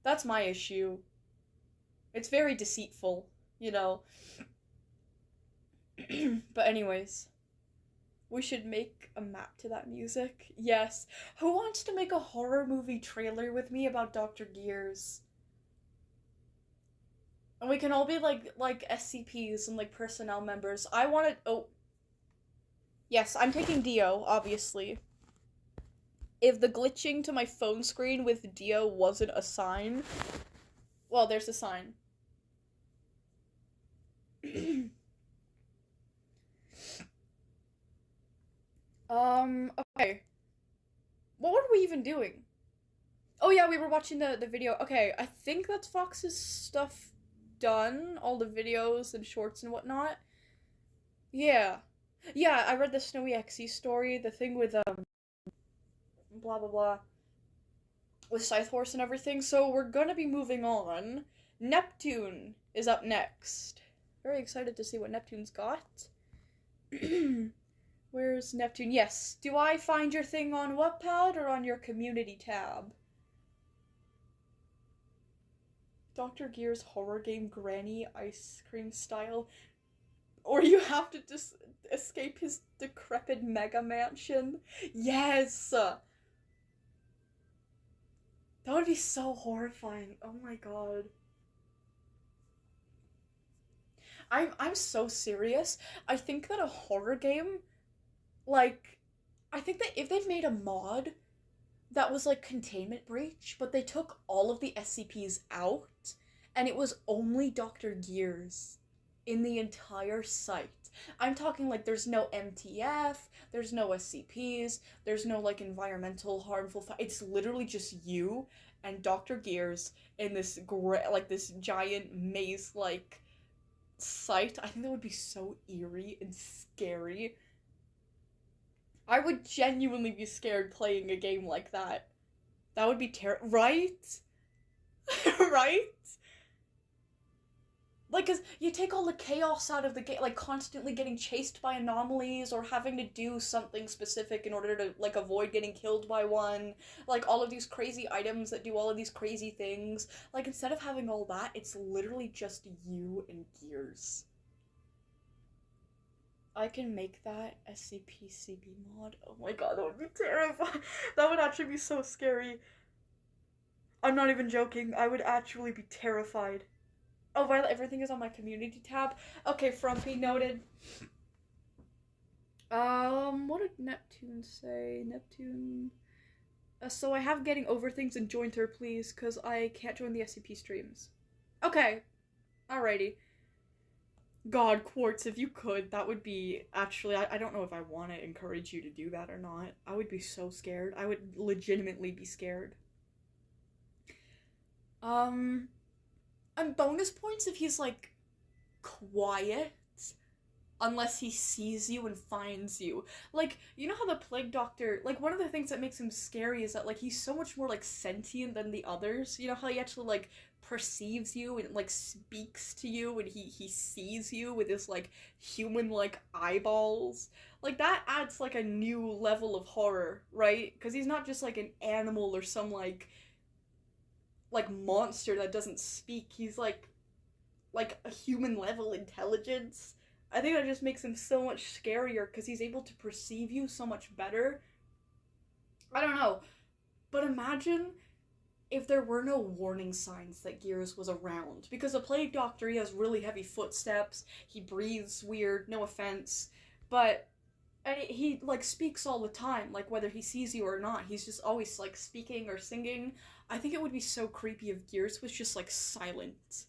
That's my issue. It's very deceitful, you know. But anyways, we should make a map to that music. Yes. Who wants to make a horror movie trailer with me about Dr. Gears? And we can all be like SCPs and like personnel members. I want to. Oh, yes, I'm taking Dio, obviously. If the glitching to my phone screen with Dio wasn't a sign, well, there's a sign. Okay. What were we even doing? Oh yeah, we were watching the video. Okay, I think that's Fox's stuff done. All the videos and shorts and whatnot. Yeah. Yeah, I read the Snowy XE story, the thing with blah blah blah with Scythe Horse and everything. So we're gonna be moving on. Neptune is up next. Very excited to see what Neptune's got. Where's Neptune? Yes. Do I find your thing on Wattpad or on your community tab? Dr. Gear's horror game Granny Ice Cream Style. Or you have to just escape his decrepit mega mansion. Yes! That would be so horrifying. Oh my god. I'm so serious. I think that a horror game, like, I think that if they've made a mod that was like Containment Breach, but they took all of the SCPs out, and it was only Dr. Gears in the entire site. I'm talking like there's no MTF, there's no SCPs, there's no like environmental harmful. It's literally just you and Dr. Gears in this like this giant maze like site. I think that would be so eerie and scary. I would genuinely be scared playing a game like that. That would be right? Right? Like, cause you take all the chaos out of the game, like constantly getting chased by anomalies or having to do something specific in order to like avoid getting killed by one. Like all of these crazy items that do all of these crazy things. Like instead of having all that, it's literally just you and Gears. I can make that SCP-CB mod. Oh my god, that would be terrifying. That would actually be so scary. I'm not even joking. I would actually be terrified. Oh, Violet, everything is on my community tab. Okay, Frumpy, noted. What did Neptune say? Neptune. So I have getting over things and join her, please, because I can't join the SCP streams. Okay. Alrighty. God, Quartz, if you could, that would be actually. I don't know if I want to encourage you to do that or not. I would be so scared. I would legitimately be scared. And bonus points if he's like quiet unless he sees you and finds you. Like, you know how the Plague Doctor, like, one of the things that makes him scary is that, like, he's so much more, like, sentient than the others. You know how he actually, like, perceives you and, like, speaks to you and he sees you with his, like, human-like eyeballs? Like, that adds, like, a new level of horror, right? Because he's not just, like, an animal or some, like, monster that doesn't speak. He's, like a human-level intelligence. I think that just makes him so much scarier because he's able to perceive you so much better. I don't know. But imagine if there were no warning signs that Gears was around. Because the Plague Doctor, he has really heavy footsteps. He breathes weird, no offense. But and he, like, speaks all the time. Like, whether he sees you or not. He's just always, like, speaking or singing. I think it would be so creepy if Gears was just, like, silent.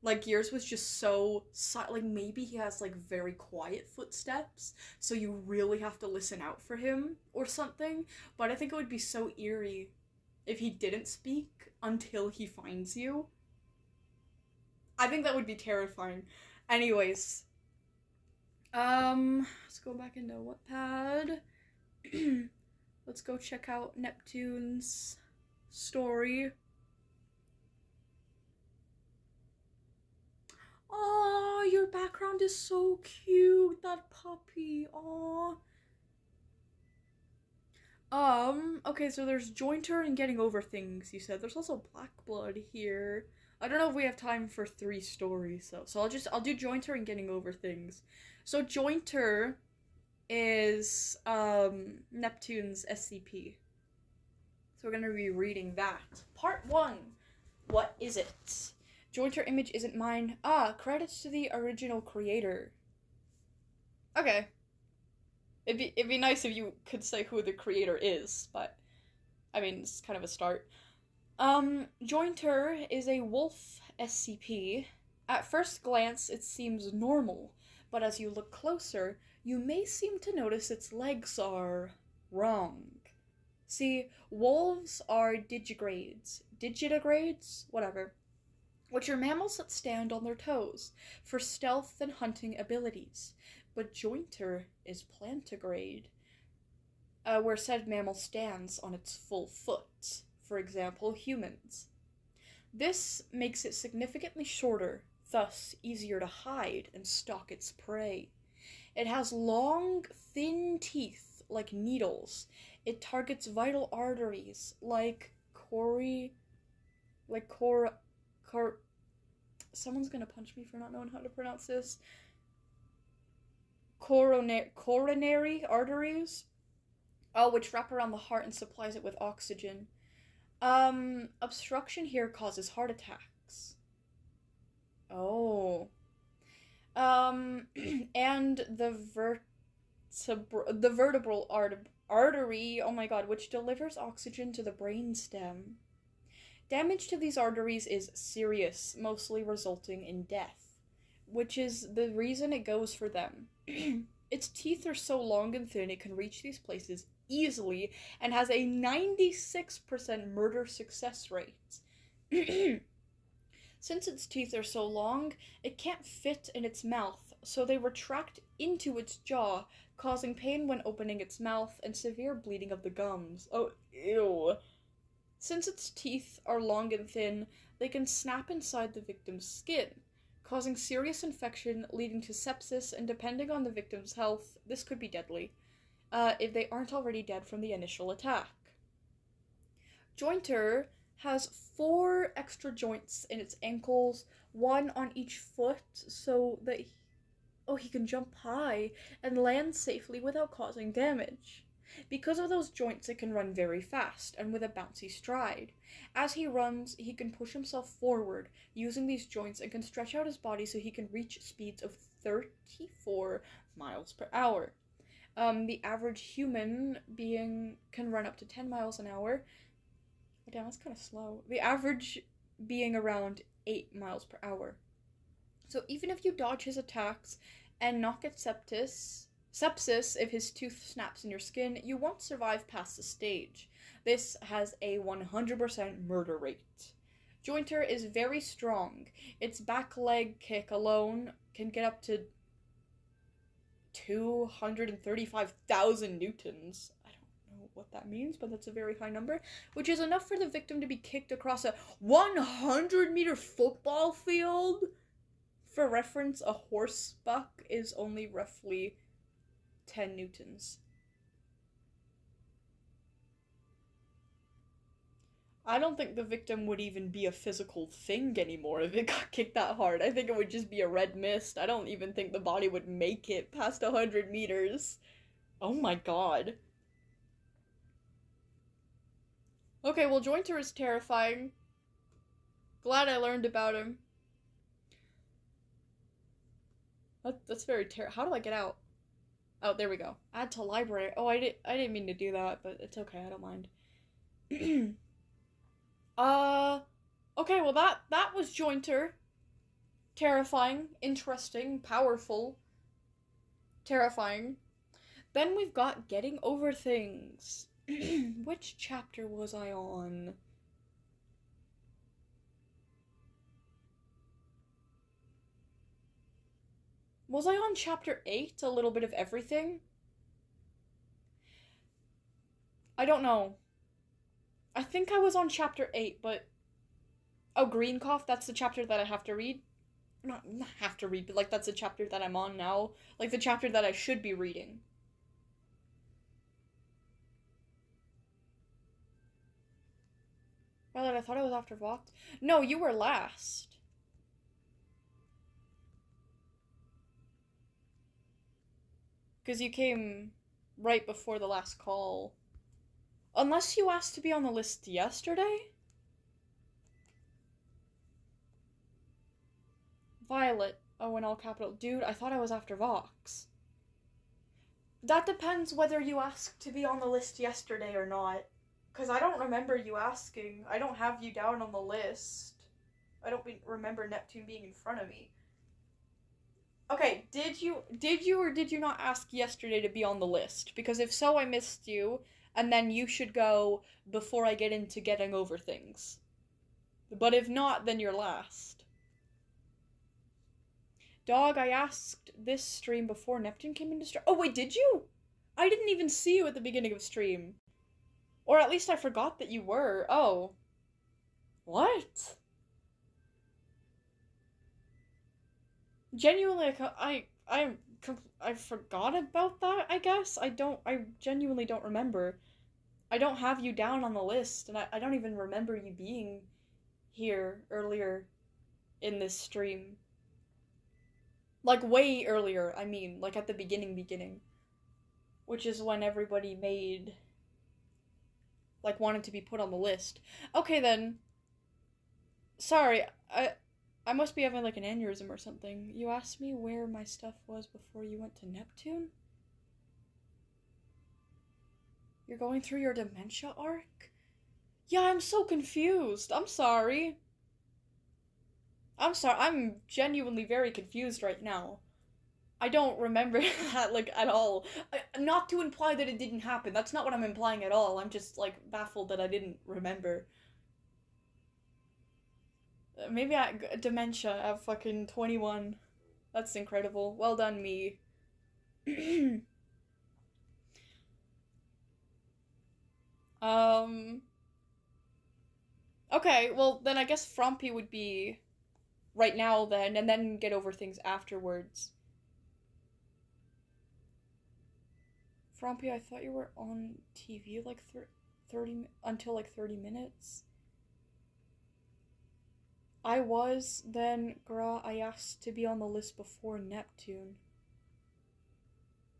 Like, Gears was just so like, maybe he has, like, very quiet footsteps, so you really have to listen out for him, or something, but I think it would be so eerie if he didn't speak until he finds you. I think that would be terrifying. Anyways. Let's go back into Wattpad. Let's go check out Neptune's story. Oh, your background is so cute, that puppy. Oh. Okay, so there's Jointer and Getting Over Things, you said. There's also Black Blood here. I don't know if we have time for 3 stories, so I'll do Jointer and Getting Over Things. So Jointer is Neptune's SCP. So we're gonna be reading that. Part 1. What is it? Jointer image isn't mine. Credits to the original creator. Okay. It'd be nice if you could say who the creator is, but I mean, it's kind of a start. Jointer is a wolf SCP. At first glance, it seems normal, but as you look closer, you may seem to notice its legs are wrong. See, wolves are digitigrades, whatever, which are mammals that stand on their toes for stealth and hunting abilities. But Jointer is plantigrade, where said mammal stands on its full foot, for example, humans. This makes it significantly shorter, thus easier to hide and stalk its prey. It has long, thin teeth like needles. It targets vital arteries like someone's gonna punch me for not knowing how to pronounce this. Coronary arteries, which wrap around the heart and supplies it with oxygen. Obstruction here causes heart attacks. Oh. And the vertebral artery, oh my god, which delivers oxygen to the brainstem. Damage to these arteries is serious, mostly resulting in death, which is the reason it goes for them. Its teeth are so long and thin it can reach these places easily and has a 96% murder success rate. Since its teeth are so long, it can't fit in its mouth, so they retract into its jaw, causing pain when opening its mouth and severe bleeding of the gums. Oh, ew. Since its teeth are long and thin, they can snap inside the victim's skin, causing serious infection leading to sepsis, and depending on the victim's health, this could be deadly, if they aren't already dead from the initial attack. Jointer has 4 extra joints in its ankles, 1 on each foot, so that he can jump high and land safely without causing damage. Because of those joints, it can run very fast and with a bouncy stride. As he runs, he can push himself forward using these joints and can stretch out his body so he can reach speeds of 34 miles per hour. The average human being can run up to 10 miles an hour. Oh, damn, that's kind of slow. The average being around 8 miles per hour. So even if you dodge his attacks and not get sepsis if his tooth snaps in your skin, you won't survive past the stage. This has a 100% murder rate. Jointer is very strong. Its back leg kick alone can get up to 235,000 newtons. I don't know what that means, but that's a very high number, which is enough for the victim to be kicked across a 100-meter football field. For reference, a horse buck is only roughly 10 newtons. I don't think the victim would even be a physical thing anymore if it got kicked that hard. I think it would just be a red mist. I don't even think the body would make it past 100 meters. Oh my god. Okay, well, Jointer is terrifying. Glad I learned about him. That's very how do I get out? Oh, there we go. Add to library. Oh, I didn't mean to do that, but it's okay. I don't mind. Okay, well that was Jointer. Terrifying, interesting, powerful. Terrifying. Then we've got Getting Over Things. Which chapter was I on? Was I on chapter 8? A little bit of everything? I don't know. I think I was on chapter 8, but... Oh, Green Cough, that's the chapter that I have to read? Not have to read, but, like, that's the chapter that I'm on now. Like, the chapter that I should be reading. Violet, I thought I was after Vox. No, you were last. Because you came right before the last call. Unless you asked to be on the list yesterday? Violet. Oh, in all capital. Dude, I thought I was after Vox. That depends whether you asked to be on the list yesterday or not. Because I don't remember you asking. I don't have you down on the list. I don't remember Neptune being in front of me. Okay, did you or did you not ask yesterday to be on the list? Because if so, I missed you, and then you should go before I get into getting over things. But if not, then you're last. Dog, I asked this stream before Neptune came into stream. Oh, wait, did you? I didn't even see you at the beginning of stream. Or at least I forgot that you were. Oh. What? Genuinely, I forgot about that, I guess? I genuinely don't remember. I don't have you down on the list, and I don't even remember you being here earlier in this stream. Like, way earlier, I mean, like at the beginning. Which is when everybody made, like, wanted to be put on the list. Okay, then. Sorry, I must be having, like, an aneurysm or something. You asked me where my stuff was before you went to Neptune? You're going through your dementia arc? Yeah, I'm so confused. I'm sorry. I'm genuinely very confused right now. I don't remember that, like, at all. Not to imply that it didn't happen. That's not what I'm implying at all. I'm just, like, baffled that I didn't remember. Maybe dementia at fucking 21. That's incredible. Well done, me. um... Okay, well, then I guess Frumpy would be right now then, and then get over things afterwards. Frumpy, I thought you were on TV like 30 until like 30 minutes. I was, then Gra, I asked to be on the list before Neptune.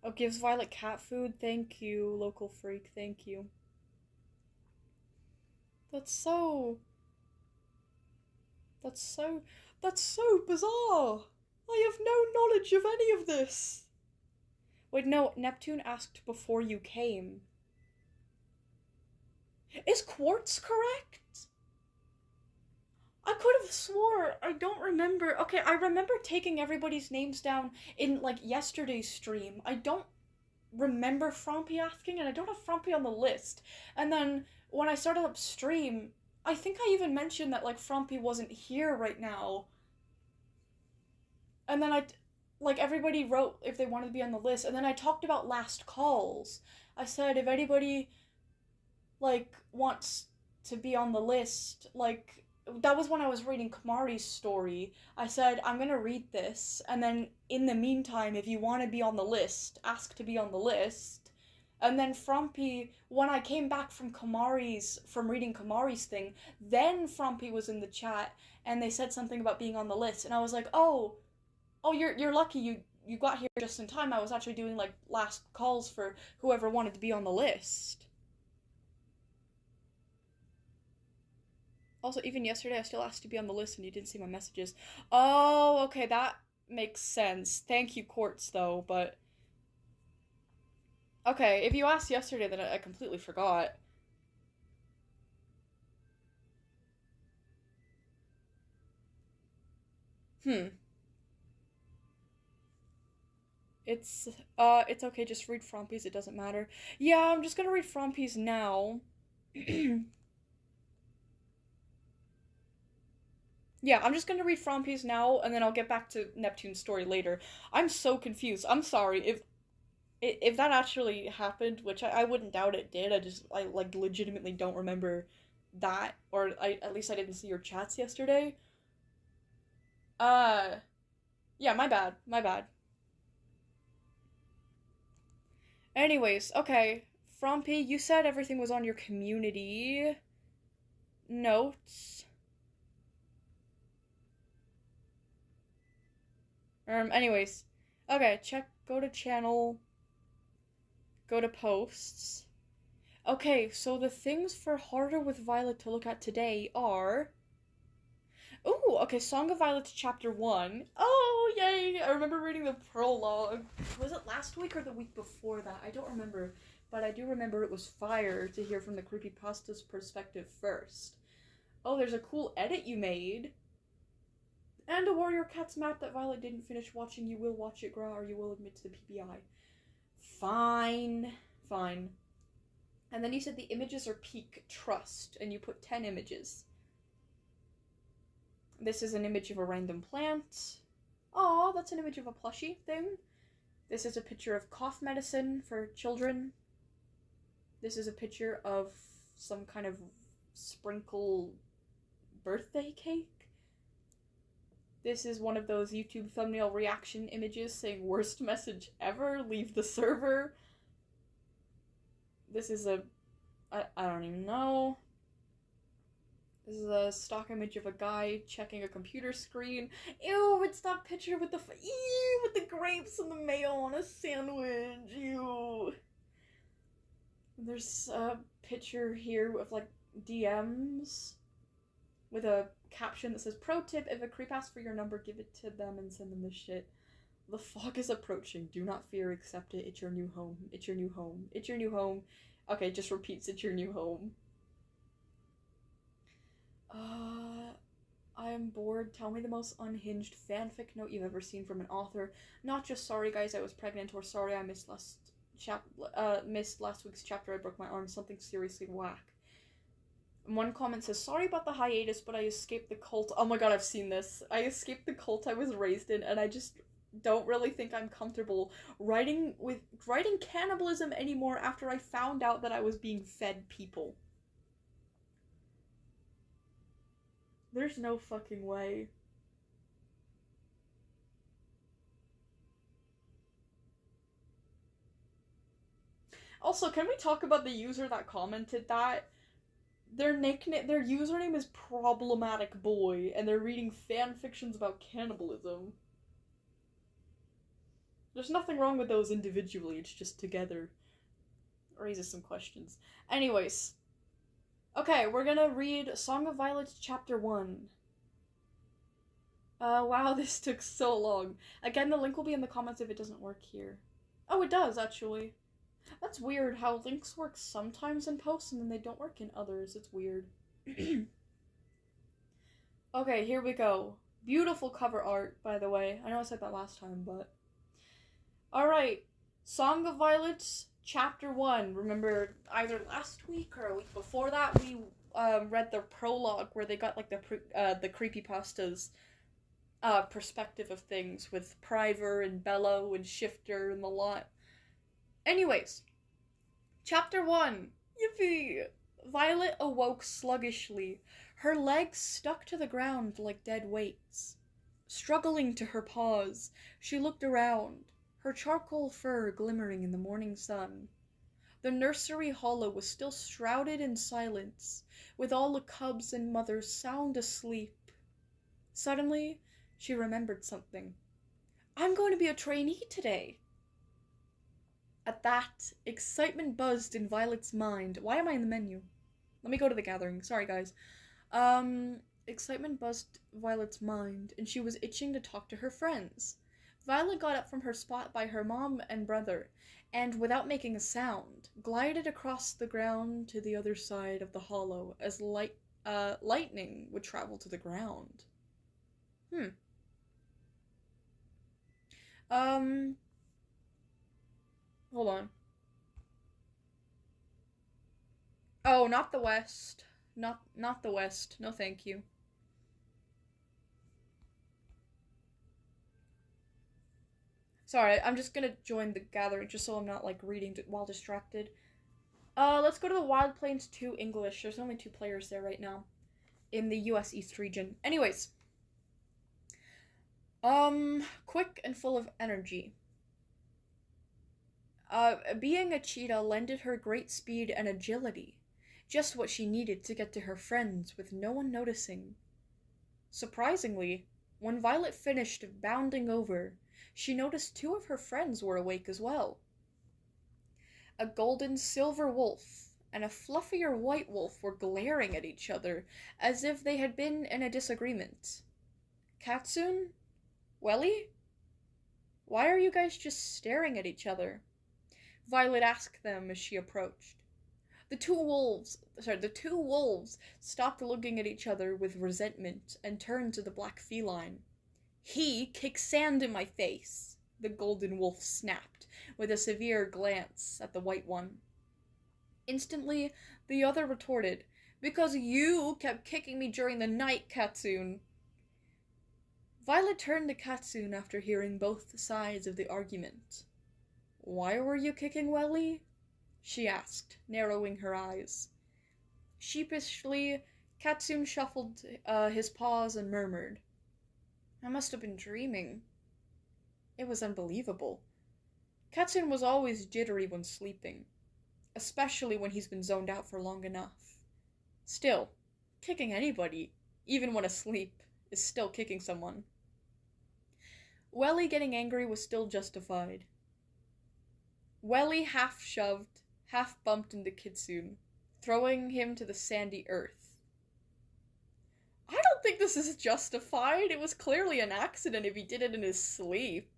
Oh, gives Violet cat food? Thank you, local freak, thank you. That's so bizarre! I have no knowledge of any of this! Wait, no, Neptune asked before you came. Is Quartz correct? I could have swore, I don't remember. Okay, I remember taking everybody's names down in, like, yesterday's stream. I don't remember Frumpy asking, and I don't have Frumpy on the list. And then, when I started up stream, I think I even mentioned that, like, Frumpy wasn't here right now. And then like, everybody wrote if they wanted to be on the list, and then I talked about last calls. I said, if anybody, like, wants to be on the list, like, that was when I was reading Kamari's story. I said, I'm gonna read this, and then in the meantime, if you want to be on the list, ask to be on the list. And then Frumpy, when I came back from reading Kamari's thing, then Frumpy was in the chat, and they said something about being on the list, and I was like, oh, you're lucky you got here just in time. I was actually doing, like, last calls for whoever wanted to be on the list. Also, even yesterday, I still asked to be on the list and you didn't see my messages. Oh, okay, that makes sense. Thank you, Quartz, though, but... Okay, if you asked yesterday, then I completely forgot. It's okay, just read Frumpy's, it doesn't matter. Yeah, I'm just gonna read Frumpy's now. Yeah, I'm just gonna read Frumpy's now, and then I'll get back to Neptune's story later. I'm so confused. I'm sorry if... If that actually happened, which I wouldn't doubt it did, I like legitimately don't remember that, or at least I didn't see your chats yesterday. Uh, yeah, my bad. Anyways, okay, Frumpy, you said everything was on your community notes. Anyways, okay, go to channel, go to posts. Okay, so the things for Harder with Violet to look at today are. Ooh, okay, Song of Violets chapter 1. Oh, yay! I remember reading the prologue. Was it last week or the week before that? I don't remember, but I do remember it was fire to hear from the creepypasta's perspective first. Oh, there's a cool edit you made. And a Warrior Cats map that Violet didn't finish watching. You will watch it, Gra, or you will admit to the PBI. Fine. Fine. And then you said the images are peak trust, and you put 10 images. This is an image of a random plant. Aw, that's an image of a plushie thing. This is a picture of cough medicine for children. This is a picture of some kind of sprinkle birthday cake. This is one of those YouTube thumbnail reaction images saying worst message ever, leave the server. This is I don't even know. This is a stock image of a guy checking a computer screen. Ew, it's that picture with with the grapes and the mayo on a sandwich. Ew. There's a picture here of like DMs with a caption that says, "Pro tip, if a creep asks for your number, give it to them and send them this shit. The fog is approaching. Do not fear, accept it. It's your new home. It's your new home. It's your new home." Okay, it just repeats, "It's your new home." I am bored. Tell me the most unhinged fanfic note you've ever seen from an author. Not just sorry guys, I was pregnant, or sorry I missed last week's chapter, I broke my arm, something seriously whack. One comment says, "Sorry about the hiatus, but I escaped the cult." Oh my god, I've seen this. I escaped the cult I was raised in, and I just don't really think I'm comfortable writing cannibalism anymore after I found out that I was being fed people. There's no fucking way. Also, can we talk about the user that commented that? Their username is Problematic Boy, and they're reading fan fictions about cannibalism. There's nothing wrong with those individually, it's just together. It raises some questions. Anyways. Okay, we're gonna read Song of Violets chapter 1. Wow, this took so long. Again, the link will be in the comments if it doesn't work here. Oh, it does, actually. That's weird how links work sometimes in posts and then they don't work in others. It's weird. Okay, here we go. Beautiful cover art, by the way. I know I said that last time, but... Alright. Song of Violets, chapter 1. Remember, either last week or a week before that, we read the prologue where they got, like, the creepypasta's perspective of things with Priver and Bello and Shifter and the lot. Anyways, chapter 1. Yippee! Violet awoke sluggishly, her legs stuck to the ground like dead weights. Struggling to her paws, she looked around, her charcoal fur glimmering in the morning sun. The nursery hollow was still shrouded in silence, with all the cubs and mothers sound asleep. Suddenly, she remembered something. "I'm going to be a trainee today." At that, excitement buzzed in Violet's mind. Why am I in the menu? Let me go to the gathering. Sorry, guys. Excitement buzzed Violet's mind, and she was itching to talk to her friends. Violet got up from her spot by her mom and brother, and without making a sound, glided across the ground to the other side of the hollow as lightning would travel to the ground. Hold on. Oh, not the west. Not the west. No, thank you. Sorry, I'm just gonna join the gathering just so I'm not like reading while distracted. Let's go to the Wild Plains 2 English. There's only 2 players there right now in the US East region. Anyways, quick and full of energy. Being a cheetah lended her great speed and agility, just what she needed to get to her friends with no one noticing. Surprisingly, when Violet finished bounding over, she noticed 2 of her friends were awake as well. A golden silver wolf and a fluffier white wolf were glaring at each other as if they had been in a disagreement. Katsune? Welly? Why are you guys just staring at each other? Violet asked them as she approached. The two wolves stopped looking at each other with resentment and turned to the black feline. He kicks sand in my face, the golden wolf snapped, with a severe glance at the white one. Instantly, the other retorted, "Because you kept kicking me during the night, Katsune." Violet turned to Katsune after hearing both sides of the argument. "Why were you kicking Welly?" she asked, narrowing her eyes. Sheepishly, Katsune shuffled his paws and murmured, "I must have been dreaming." It was unbelievable. Katsune was always jittery when sleeping, especially when he's been zoned out for long enough. Still, kicking anybody, even when asleep, is still kicking someone. Welly getting angry was still justified. Welly half shoved, half bumped into Kitsune, throwing him to the sandy earth. I don't think this is justified. It was clearly an accident if he did it in his sleep.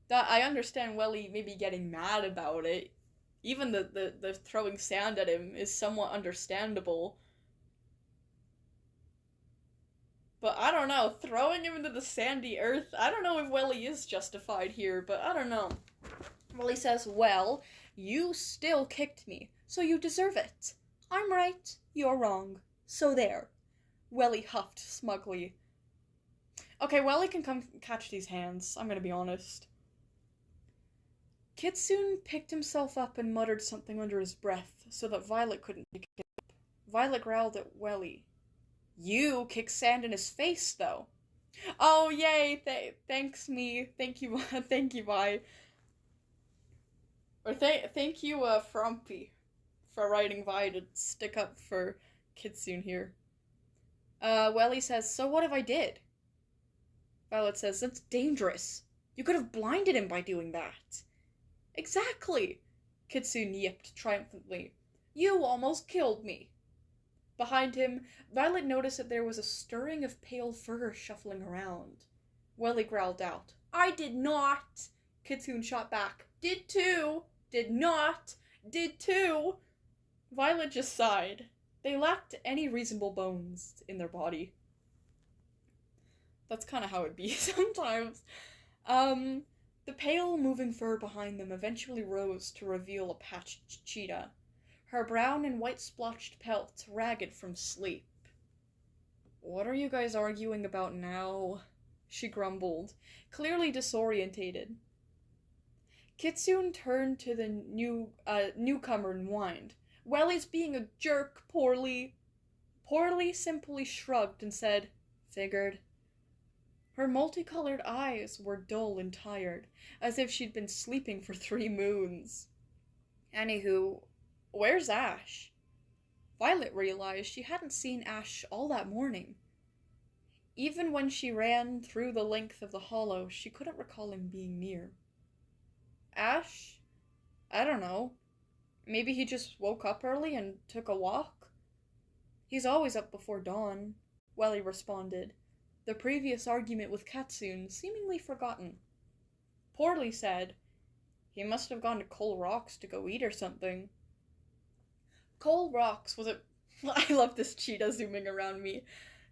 I understand Welly maybe getting mad about it. Even the throwing sand at him is somewhat understandable. But I don't know, throwing him into the sandy earth, I don't know if Welly is justified here, but I don't know. Welly says, "Well, you still kicked me, so you deserve it. I'm right, you're wrong. So there." Welly huffed smugly. Okay, Welly can come catch these hands, I'm gonna be honest. Kitsune picked himself up and muttered something under his breath so that Violet couldn't pick it up. Violet growled at Welly. "You kick sand in his face, though." "Oh, yay, thanks me. Thank you, thank you, Vi. Or thank you, Frumpy, for writing Vi to stick up for Kitsune here. Welly says, "So what if I did?" Violet says, "That's dangerous. You could have blinded him by doing that." "Exactly," Kitsune yipped triumphantly. "You almost killed me." Behind him, Violet noticed that there was a stirring of pale fur shuffling around. Welly growled out, "I did not!" Kitsune shot back, "Did too! Did not! Did too!" Violet just sighed. They lacked any reasonable bones in their body. That's kind of how it be sometimes. The pale moving fur behind them eventually rose to reveal a patched cheetah, her brown and white splotched pelt ragged from sleep. "What are you guys arguing about now?" she grumbled, clearly disorientated. Kitsune turned to the newcomer and whined, "Welly's being a jerk, Poorly." Poorly simply shrugged and said, "Figured." Her multicolored eyes were dull and tired, as if she'd been sleeping for 3 moons. Anywho, where's Ash? Violet realized she hadn't seen Ash all that morning. Even when she ran through the length of the hollow, she couldn't recall him being near. Ash? I don't know. Maybe he just woke up early and took a walk? "He's always up before dawn," Welly responded, the previous argument with Katsune seemingly forgotten. Poorly said, "He must have gone to Coal Rocks to go eat or something." Coal Rocks was a... I love this cheetah zooming around me.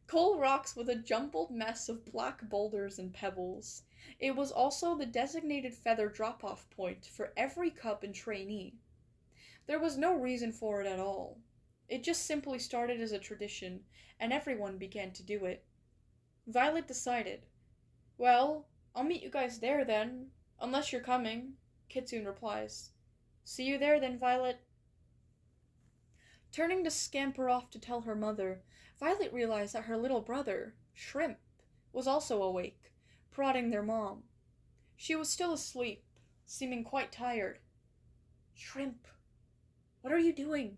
Coal Rocks was a jumbled mess of black boulders and pebbles. It was also the designated feather drop-off point for every cub and trainee. There was no reason for it at all. It just simply started as a tradition, and everyone began to do it. Violet decided, well, I'll meet you guys there then, unless you're coming, Kitsune replies. See you there then, Violet. Turning to scamper off to tell her mother, Violet realized that her little brother, Shrimp, was also awake, prodding their mom. She was still asleep, seeming quite tired. Shrimp, what are you doing?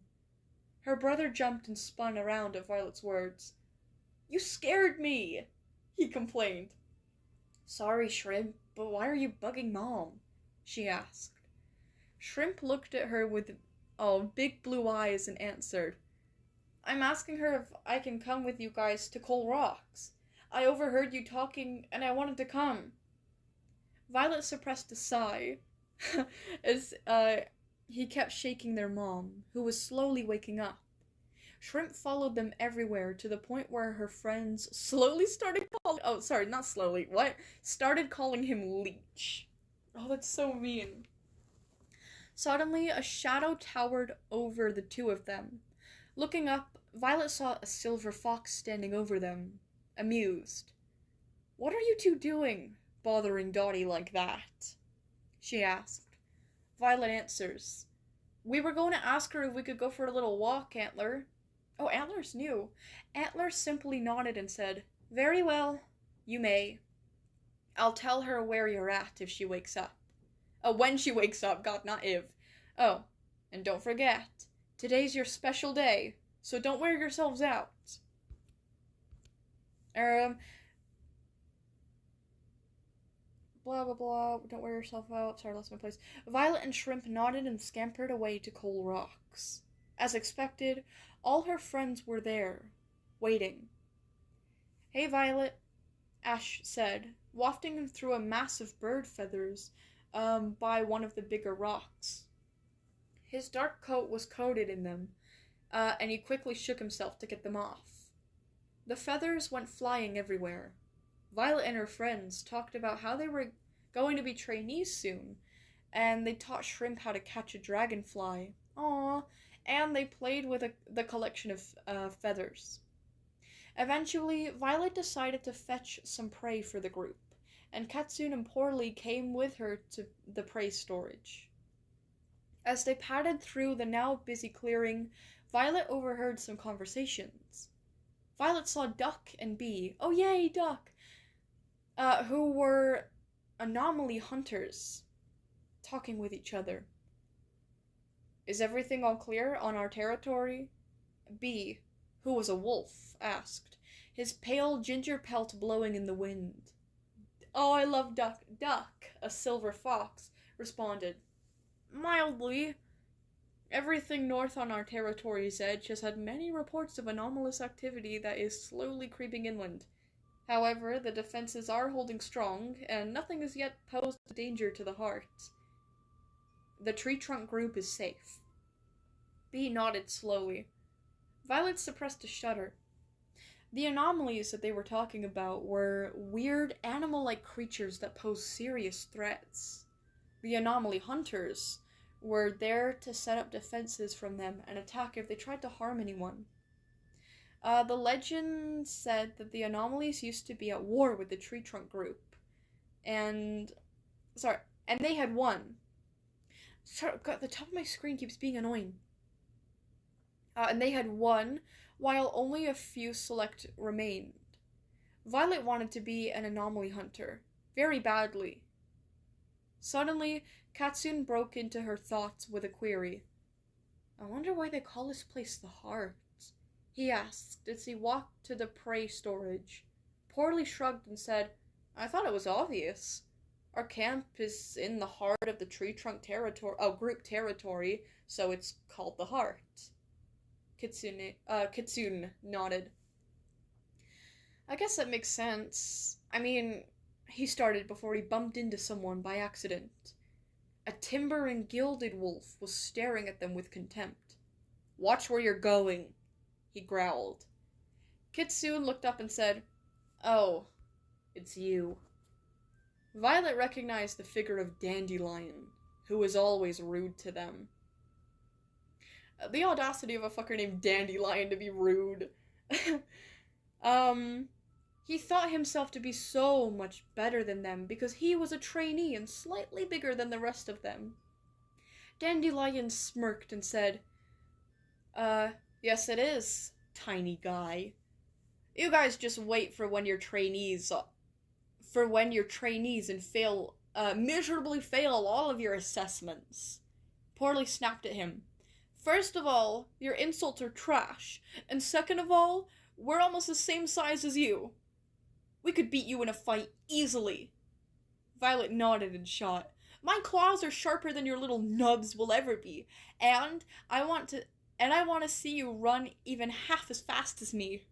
Her brother jumped and spun around at Violet's words. You scared me, he complained. Sorry, Shrimp, but why are you bugging Mom? She asked. Shrimp looked at her with big blue eyes and answered, I'm asking her if I can come with you guys to Coal Rocks. I overheard you talking and I wanted to come. Violet suppressed a sigh as he kept shaking their mom, who was slowly waking up. Shrimp followed them everywhere to the point where her friends started calling him Leech. Oh, that's so mean. Suddenly, a shadow towered over the two of them. Looking up, Violet saw a silver fox standing over them, amused. What are you two doing, bothering Dottie like that? She asked. Violet answers. We were going to ask her if we could go for a little walk, Antler. Oh, Antler's new. Antler simply nodded and said, Very well, you may. I'll tell her where you're at if she wakes up. When she wakes up, God, not if. Oh, and don't forget, today's your special day, so don't wear yourselves out. Blah, blah, blah, don't wear yourself out. Sorry, lost my place. Violet and Shrimp nodded and scampered away to Coal Rocks. As expected, all her friends were there, waiting. Hey, Violet, Ash said, wafting through a mass of bird feathers by one of the bigger rocks. His dark coat was coated in them, and he quickly shook himself to get them off. The feathers went flying everywhere. Violet and her friends talked about how they were going to be trainees soon, and they taught Shrimp how to catch a dragonfly. Aww, and they played with the collection of feathers. Eventually, Violet decided to fetch some prey for the group, and Katsune and Poorly came with her to the prey storage. As they padded through the now busy clearing, Violet overheard some conversations. Violet saw Duck and Bee, oh yay, Duck, who were anomaly hunters, talking with each other. Is everything all clear on our territory? Bee, who was a wolf, asked, his pale ginger pelt blowing in the wind. Oh, I love Duck. Duck, a silver fox, responded. Mildly. Everything north on our territory's edge has had many reports of anomalous activity that is slowly creeping inland. However, the defenses are holding strong, and nothing has yet posed a danger to the heart. The tree trunk group is safe. Bee nodded slowly. Violet suppressed a shudder. The anomalies that they were talking about were weird animal-like creatures that pose serious threats. The anomaly hunters were there to set up defenses from them and attack if they tried to harm anyone. The legend said that the anomalies used to be at war with the tree trunk group. And they had won. Sorry, God, the top of my screen keeps being annoying. And they had won, while only a few select remained. Violet wanted to be an anomaly hunter, very badly. Suddenly, Katsune broke into her thoughts with a query. I wonder why they call this place the Heart, he asked as he walked to the prey storage. Poorly shrugged and said, I thought it was obvious. Our camp is in the heart of the tree trunk group territory, so it's called the Heart. Kitsune nodded. I guess that makes sense. I mean, he started before he bumped into someone by accident. A timber and gilded wolf was staring at them with contempt. Watch where you're going, he growled. Kitsune looked up and said, Oh, it's you. Violet recognized the figure of Dandelion, who was always rude to them. The audacity of a fucker named Dandelion to be rude. He thought himself to be so much better than them because he was a trainee and slightly bigger than the rest of them. Dandelion smirked and said, yes it is, tiny guy. You guys just wait for when you're trainees and miserably fail all of your assessments. Poorly snapped at him. First of all, your insults are trash, and second of all, we're almost the same size as you. We could beat you in a fight easily. Violet nodded and shot. My claws are sharper than your little nubs will ever be, and I want to see you run even half as fast as me.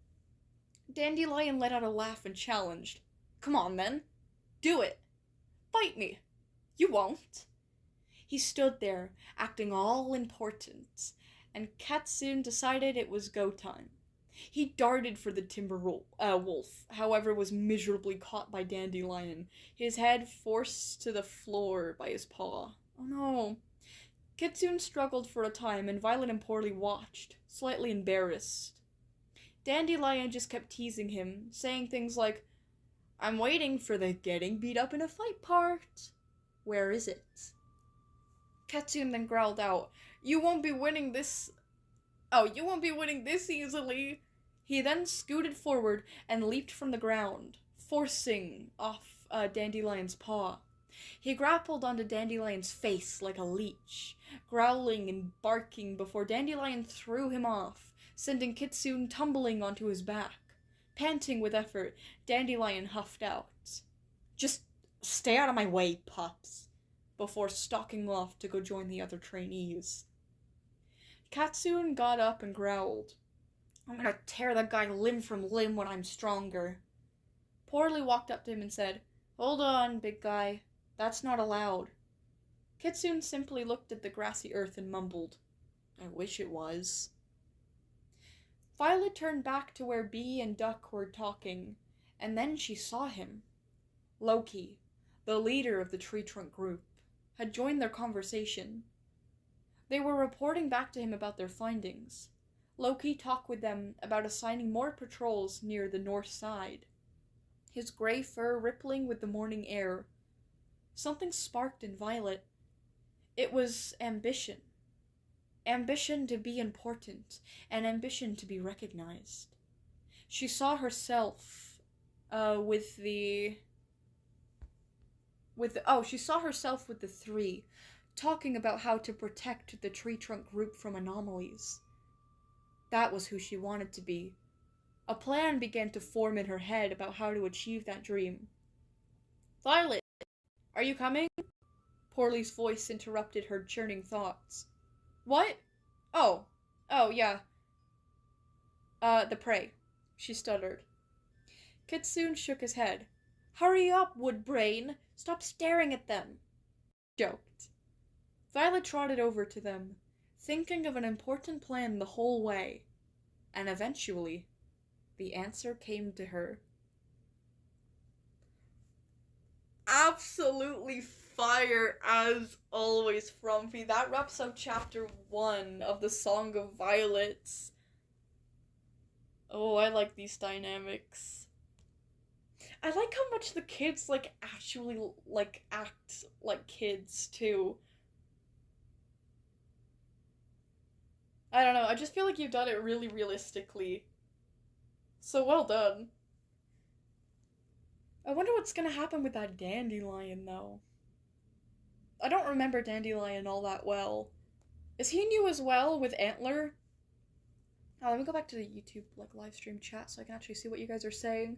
Dandelion let out a laugh and challenged. Come on, then. Do it. Fight me. You won't. He stood there, acting all important, and Katsune decided it was go time. He darted for the timber wolf, however was miserably caught by Dandelion, his head forced to the floor by his paw. Oh no. Kitsune struggled for a time, and Violet and Poorly watched, slightly embarrassed. Dandelion just kept teasing him, saying things like, I'm waiting for the getting beat up in a fight part. Where is it? Kitsune then growled out, You won't be winning this easily. He then scooted forward and leaped from the ground, forcing off Dandelion's paw. He grappled onto Dandelion's face like a leech, growling and barking before Dandelion threw him off, sending Kitsune tumbling onto his back. Panting with effort, Dandelion huffed out, Just stay out of my way, pups, before stalking off to go join the other trainees. Katsune got up and growled, I'm gonna tear that guy limb from limb when I'm stronger. Poorly walked up to him and said, Hold on, big guy. That's not allowed. Kitsune simply looked at the grassy earth and mumbled, I wish it was. Violet turned back to where Bee and Duck were talking, and then she saw him. Loki, the leader of the tree trunk group, had joined their conversation. They were reporting back to him about their findings. Loki talked with them about assigning more patrols near the north side. His gray fur rippling with the morning air. Something sparked in Violet. It was ambition. Ambition to be important, and ambition to be recognized. She saw herself with the three, talking about how to protect the tree trunk group from anomalies. That was who she wanted to be. A plan began to form in her head about how to achieve that dream. Violet, are you coming? Poorly's voice interrupted her churning thoughts. What? Oh, yeah. The prey, she stuttered. Kitsune shook his head. Hurry up, Woodbrain! Stop staring at them! Joked. Violet trotted over to them, thinking of an important plan the whole way, and eventually, the answer came to her. Absolutely fire as always, Frumpy. That wraps up chapter 1 of the Song of Violets. Oh, I like these dynamics. I like how much the kids, actually, act like kids, too. I don't know, I just feel like you've done it really realistically. So well done. I wonder what's gonna happen with that Dandelion, though. I don't remember Dandelion all that well. Is he new as well with Antler? Oh, let me go back to the YouTube live stream chat so I can actually see what you guys are saying.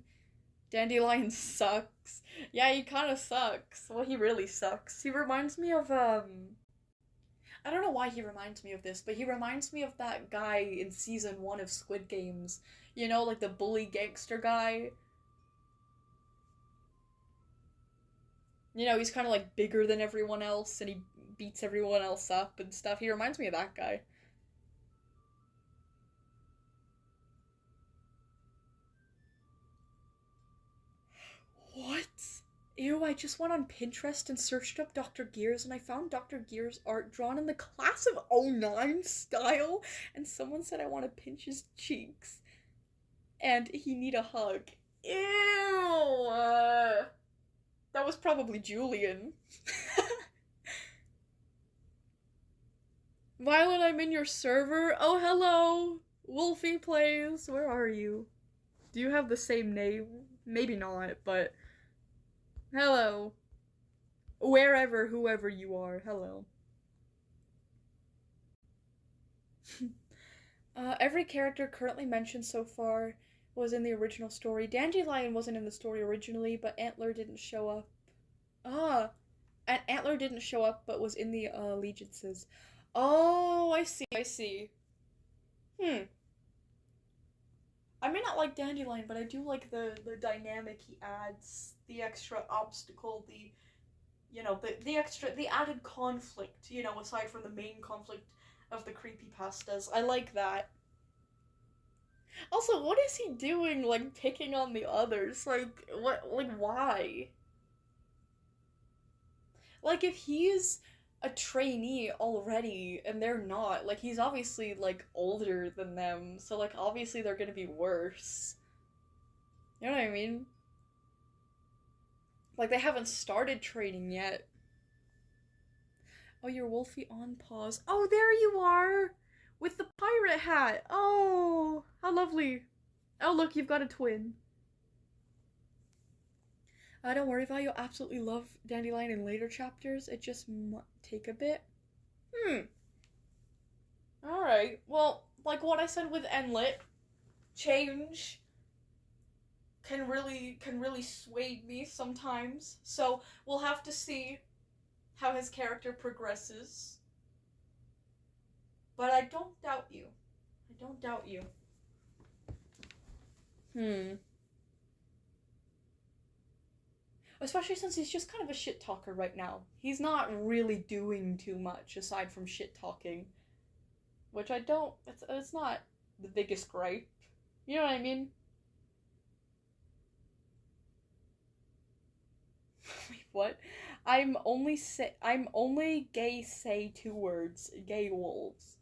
Dandelion sucks. Yeah, he kind of sucks. Well, he really sucks. He reminds me of, I don't know why he reminds me of this, but he reminds me of that guy in season 1 of Squid Games. You know, like the bully gangster guy. You know, he's kind of bigger than everyone else and he beats everyone else up and stuff. He reminds me of that guy. What? Ew, I just went on Pinterest and searched up Dr. Gears and I found Dr. Gears art drawn in the class of '09 style, and someone said I want to pinch his cheeks and he need a hug. Ew! That was probably Julian. Violet, I'm in your server. Oh, hello! Wolfie Plays, where are you? Do you have the same name? Maybe not, but... Hello. Wherever, whoever you are, hello. Every character currently mentioned so far was in the original story. Dandelion wasn't in the story originally, but Antler didn't show up. And Antler didn't show up, but was in the allegiances. Oh, I see. I may not like Dandelion, but I do like the dynamic he adds, the extra obstacle, the added conflict, aside from the main conflict of the creepypastas. I like that. Also, what is he doing, like, picking on the others? Why? Like, if he's a trainee already and they're not, like, he's obviously, like, older than them, so, like, obviously they're gonna be worse. You know what I mean? Like, they haven't started training yet. Oh, you're Wolfie on pause. Oh, there you are! With the pirate hat! Oh, how lovely. Oh, look, you've got a twin. Don't worry about it, you'll absolutely love Dandelion in later chapters. It just might take a bit. Alright, well, like what I said with Enlit, change can really sway me sometimes. So we'll have to see how his character progresses. But I don't doubt you. I don't doubt you. Especially since he's just kind of a shit talker right now. He's not really doing too much aside from shit talking. Which I don't, it's not the biggest gripe. You know what I mean? Wait, what? I'm only gay say 2 words. Gay wolves.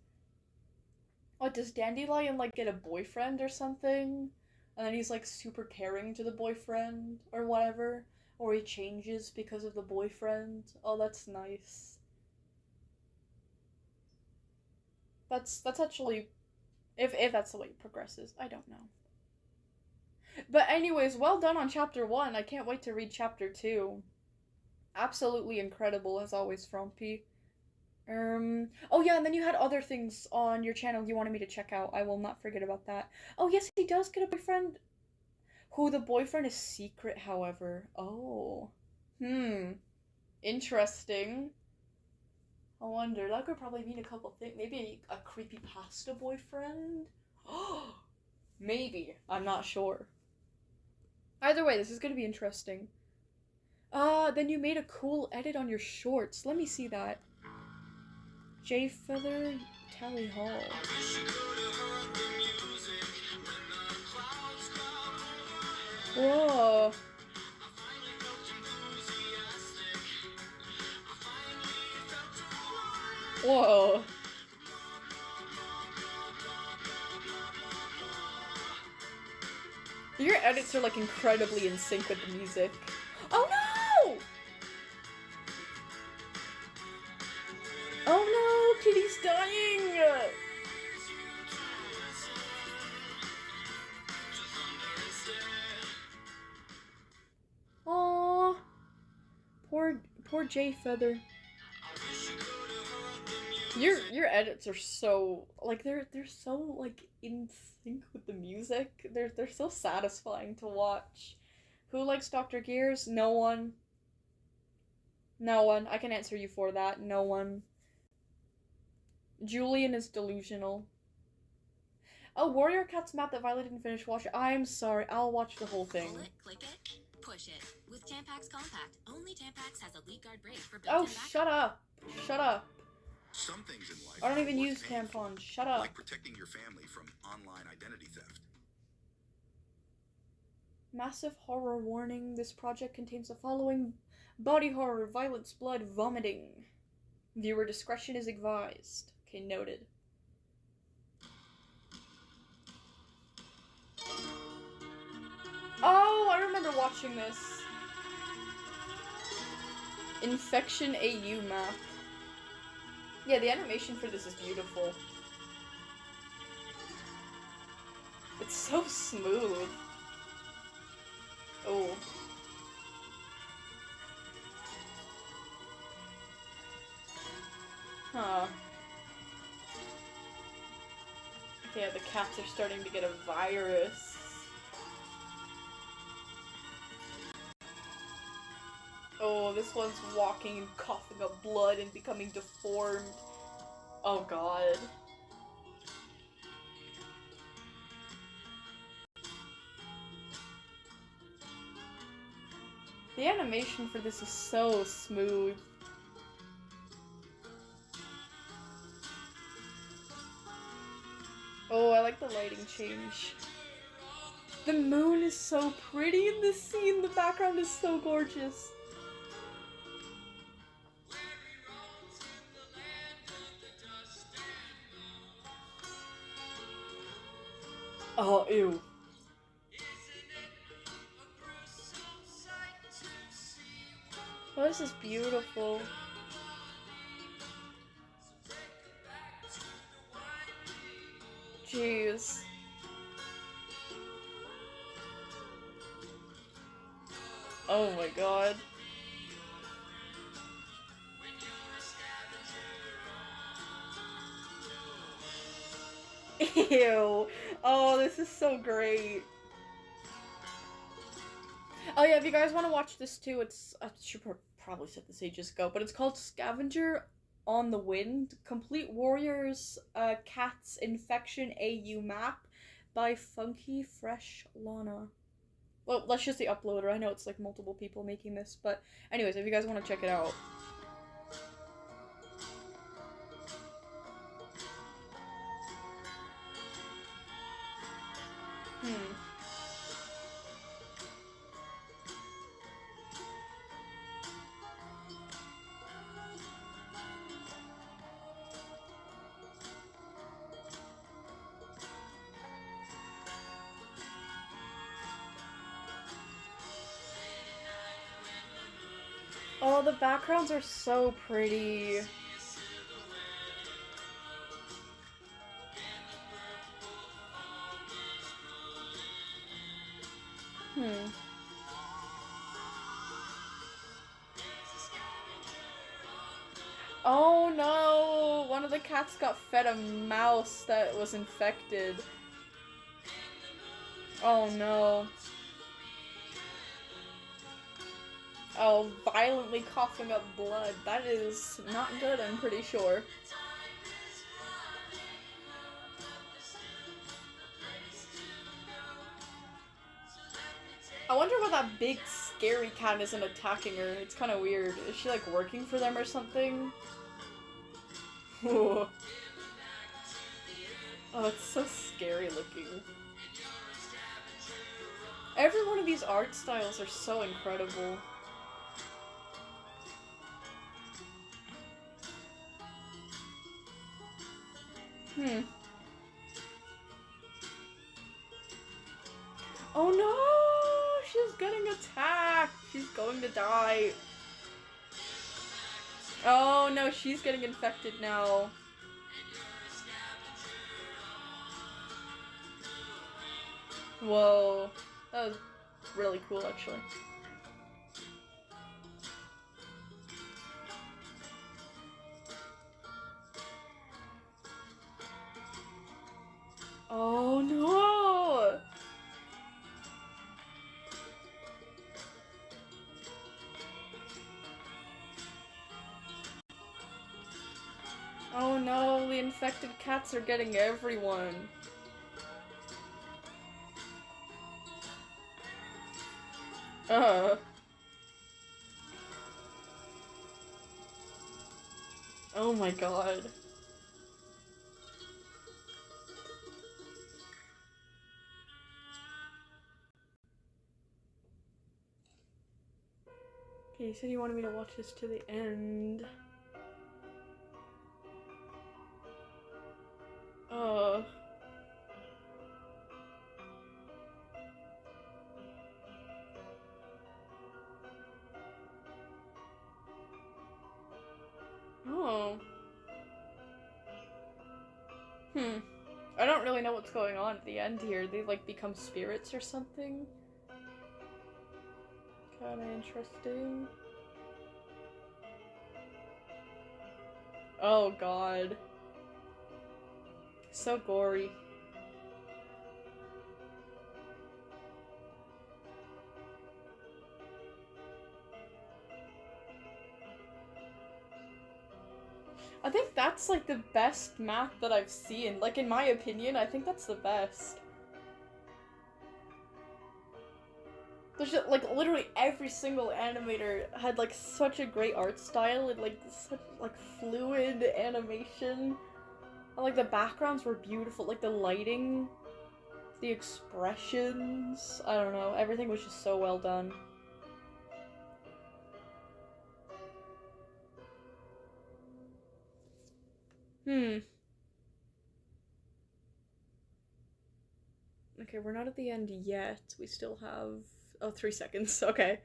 What, does Dandelion, like, get a boyfriend or something? And then he's, like, super caring to the boyfriend or whatever? Or he changes because of the boyfriend? Oh, that's nice. That's actually... If that's the way it progresses. I don't know. But anyways, well done on chapter 1. I can't wait to read chapter 2. Absolutely incredible, as always, Frumpy. Oh yeah, and then you had other things on your channel you wanted me to check out. I will not forget about that. Oh yes, he does get a boyfriend. Who the boyfriend is secret, however. Oh. Interesting. I wonder, that could probably mean a couple things. Maybe a creepypasta boyfriend? Maybe. I'm not sure. Either way, this is gonna be interesting. Then you made a cool edit on your shorts. Let me see that. J Feather Tally Hall. Whoa. Whoa. Your edits are like incredibly in sync with the music. Oh no! Oh no, Kitty's dying! Aww. Poor J Feather. Your edits are so, like, they're so, like, in sync with the music. They're so satisfying to watch. Who likes Dr. Gears? No one. No one. I can answer you for that. No one. Julian is delusional. Oh, Warrior Cat's map that Violet didn't finish watching. I'm sorry. I'll watch the whole thing. Pull it, click it, push it. With Tampax Compact, only Tampax has a leak guard brake for Oh, built-in backup. shut up. Shut up. Some things in life I don't are even worth use paying for, tampons. Shut up. like protecting your family from online identity theft. Massive horror warning. This project contains the following: body horror, violence, blood, vomiting. Viewer discretion is advised. Okay, noted. Oh! watching this. Infection AU map. Yeah, the animation for this is beautiful. It's so smooth. Oh. Huh. Yeah, the cats are starting to get a virus. Oh, this one's walking and coughing up blood and becoming deformed. Oh god. The animation for this is so smooth. Oh, I like the lighting change. The moon is so pretty in this scene. The background is so gorgeous. Oh, ew. Oh, this is beautiful. Jeez. Oh my god. Ew. Oh, this is so great. Oh yeah, if you guys want to watch this too, it's, I should probably said this ages ago, but it's called Scavenger on the Wind, Complete Warriors Cats Infection AU Map by Funky Fresh Lana. Well, let's just say uploader. I know it's like multiple people making this, but anyways, if you guys want to check it out. Oh, the backgrounds are so pretty. Oh no! One of the cats got fed a mouse that was infected. Oh no. Oh, violently coughing up blood. That is not good, I'm pretty sure. I wonder why that big scary cat isn't attacking her. It's kind of weird. Is she like working for them or something? Oh, it's so scary looking. Every one of these art styles are so incredible. Oh no! She's getting attacked! She's going to die. Oh no, she's getting infected now. Whoa. That was really cool, actually. Oh no! Oh no, the infected cats are getting everyone. Oh my god. Okay, you said you wanted me to watch this to the end. I don't really know what's going on at the end here. They, like, become spirits or something? Kinda interesting. Oh god. So gory. I think that's like the best map that I've seen. Like, in my opinion, I think that's the best. There's just, like, literally every single animator had like such a great art style and like such like fluid animation. And, like, the backgrounds were beautiful, like the lighting, the expressions, I don't know, everything was just so well done. Okay, we're not at the end yet. We still have... Oh, 3 seconds. Okay.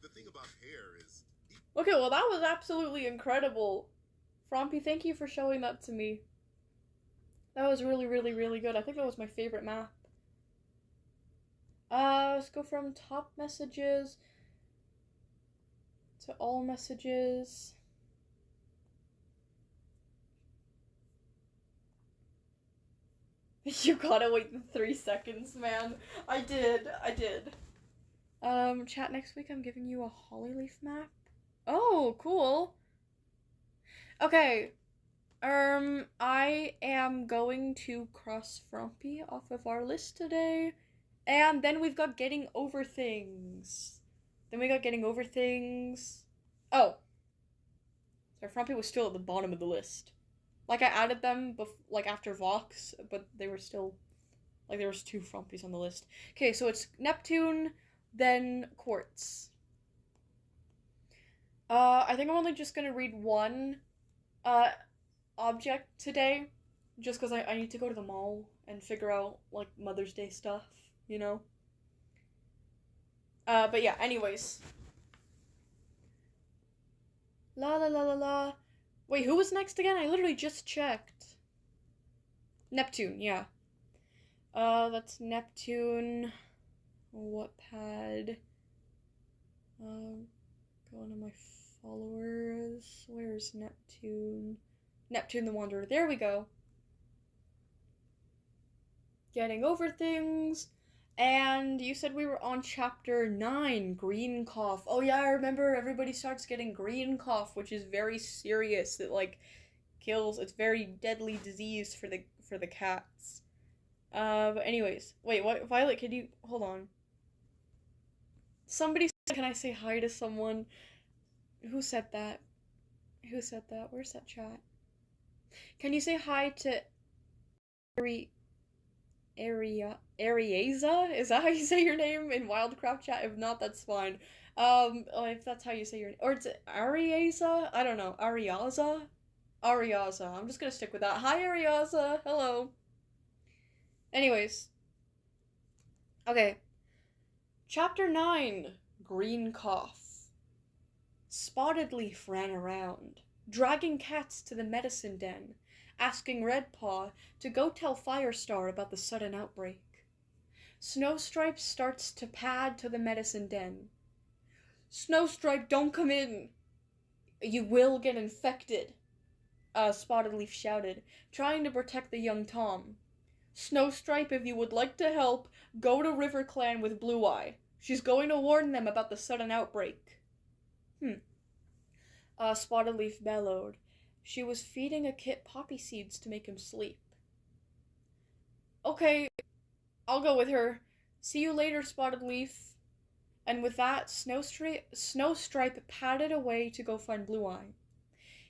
The thing about hair is... Okay, well that was absolutely incredible. Frompy, thank you for showing that to me. That was really, really, really good. I think that was my favorite map. Let's go from top messages to all messages. You gotta wait the 3 seconds, man. I did. Chat, next week I'm giving you a Hollyleaf map. Oh, cool. Okay. I am going to cross Frompy off of our list today. And then we've got Getting Over Things. Oh. Sorry, Frompy was still at the bottom of the list. Like, I added them like after Vox, but they were still, like, there was 2 Frompies on the list. Okay, so it's Neptune, then Quartz. I think I'm only just gonna read one, object today, just because I need to go to the mall and figure out, like, Mother's Day stuff, you know? But yeah, anyways. La la la la la. Wait, who was next again? I literally just checked. Neptune, yeah. That's Neptune. Wattpad. Go into my followers. Where's Neptune? Neptune the Wanderer. There we go. Getting Over Things. And you said we were on chapter 9, green cough. Oh yeah, I remember everybody starts getting green cough, which is very serious. It like kills. It's very deadly disease for the cats. But anyways, wait, what, Violet? Can you hold on? Somebody said, can I say hi to someone? Who said that? Where's that chat? Can you say hi to Ariaza? Is that how you say your name in WILDCRAFT chat? If not, that's fine. If that's how you say your name. Or it's Ariaza? I don't know. Ariaza? Ariaza. I'm just gonna stick with that. Hi, Ariaza. Hello. Anyways. Okay. Chapter 9. Green Cough. Spotted Leaf ran around, dragging cats to the medicine den, asking Redpaw to go tell Firestar about the sudden outbreak. Snowstripe starts to pad to the medicine den. Snowstripe, don't come in! You will get infected, Spotted Leaf shouted, trying to protect the young Tom. Snowstripe, if you would like to help, go to RiverClan with Blue Eye. She's going to warn them about the sudden outbreak. Spotted Leaf bellowed. She was feeding a kit poppy seeds to make him sleep. Okay, I'll go with her. See you later, Spotted Leaf. And with that, Snowstripe padded away to go find Blue Eye.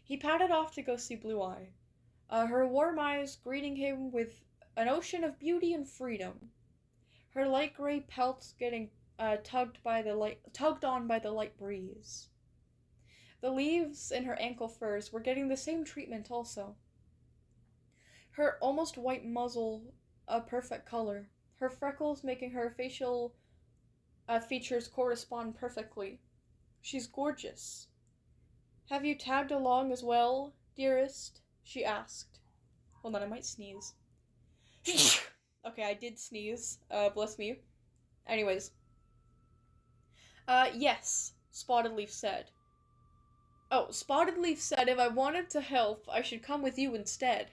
He padded off to go see Blue Eye, her warm eyes greeting him with an ocean of beauty and freedom. Her light gray pelts getting tugged on by the light breeze. The leaves in her ankle furs were getting the same treatment also. Her almost white muzzle a perfect color, her freckles making her facial features correspond perfectly. She's gorgeous. Have you tagged along as well, dearest? She asked. Hold on, I might sneeze. Okay, I did sneeze. Bless me. Anyways. Yes, Spotted Leaf said. Oh, Spotted Leaf said if I wanted to help, I should come with you instead.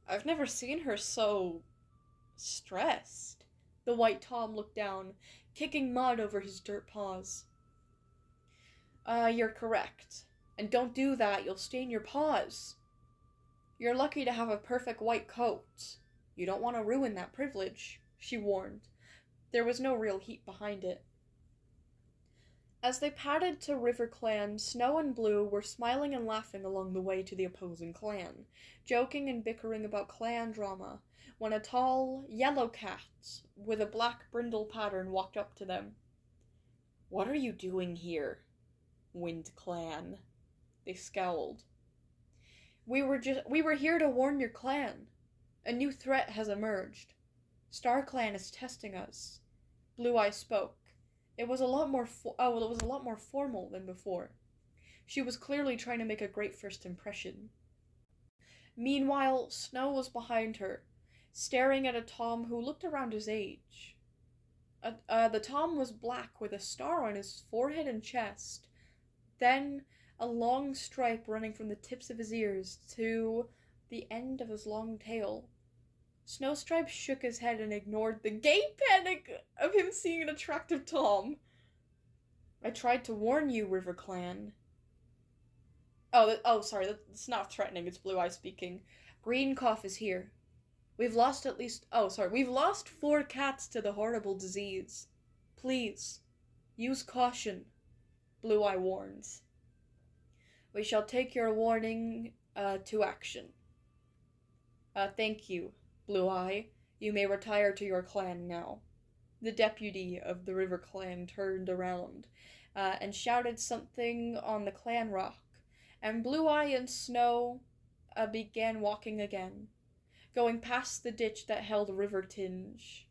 I've never seen her so stressed. The white Tom looked down, kicking mud over his dirt paws. You're correct. And don't do that, you'll stain your paws. You're lucky to have a perfect white coat. You don't want to ruin that privilege, she warned. There was no real heat behind it. As they padded to River Clan, Snow and Blue were smiling and laughing along the way to the opposing clan, joking and bickering about clan drama, when a tall, yellow cat with a black brindle pattern walked up to them. What are you doing here, Wind Clan? They scowled. We were here to warn your clan. A new threat has emerged. Star Clan is testing us. Blue Eye spoke. It was a lot more formal than before. She was clearly trying to make a great first impression. Meanwhile, Snow was behind her, staring at a Tom who looked around his age. The Tom was black with a star on his forehead and chest. Then, a long stripe running from the tips of his ears to the end of his long tail. Snowstripe shook his head and ignored the gay panic of him seeing an attractive Tom. I tried to warn you, River Clan. Sorry, that's not threatening, it's Blue Eye speaking. Green Cough is here. We've lost 4 cats to the horrible disease. Please, use caution, Blue Eye warns. We shall take your warning, to action. Thank you, Blue Eye. You may retire to your clan now. The deputy of the River Clan turned around, and shouted something on the clan rock, and Blue Eye and Snow, began walking again, going past the ditch that held River Tinge.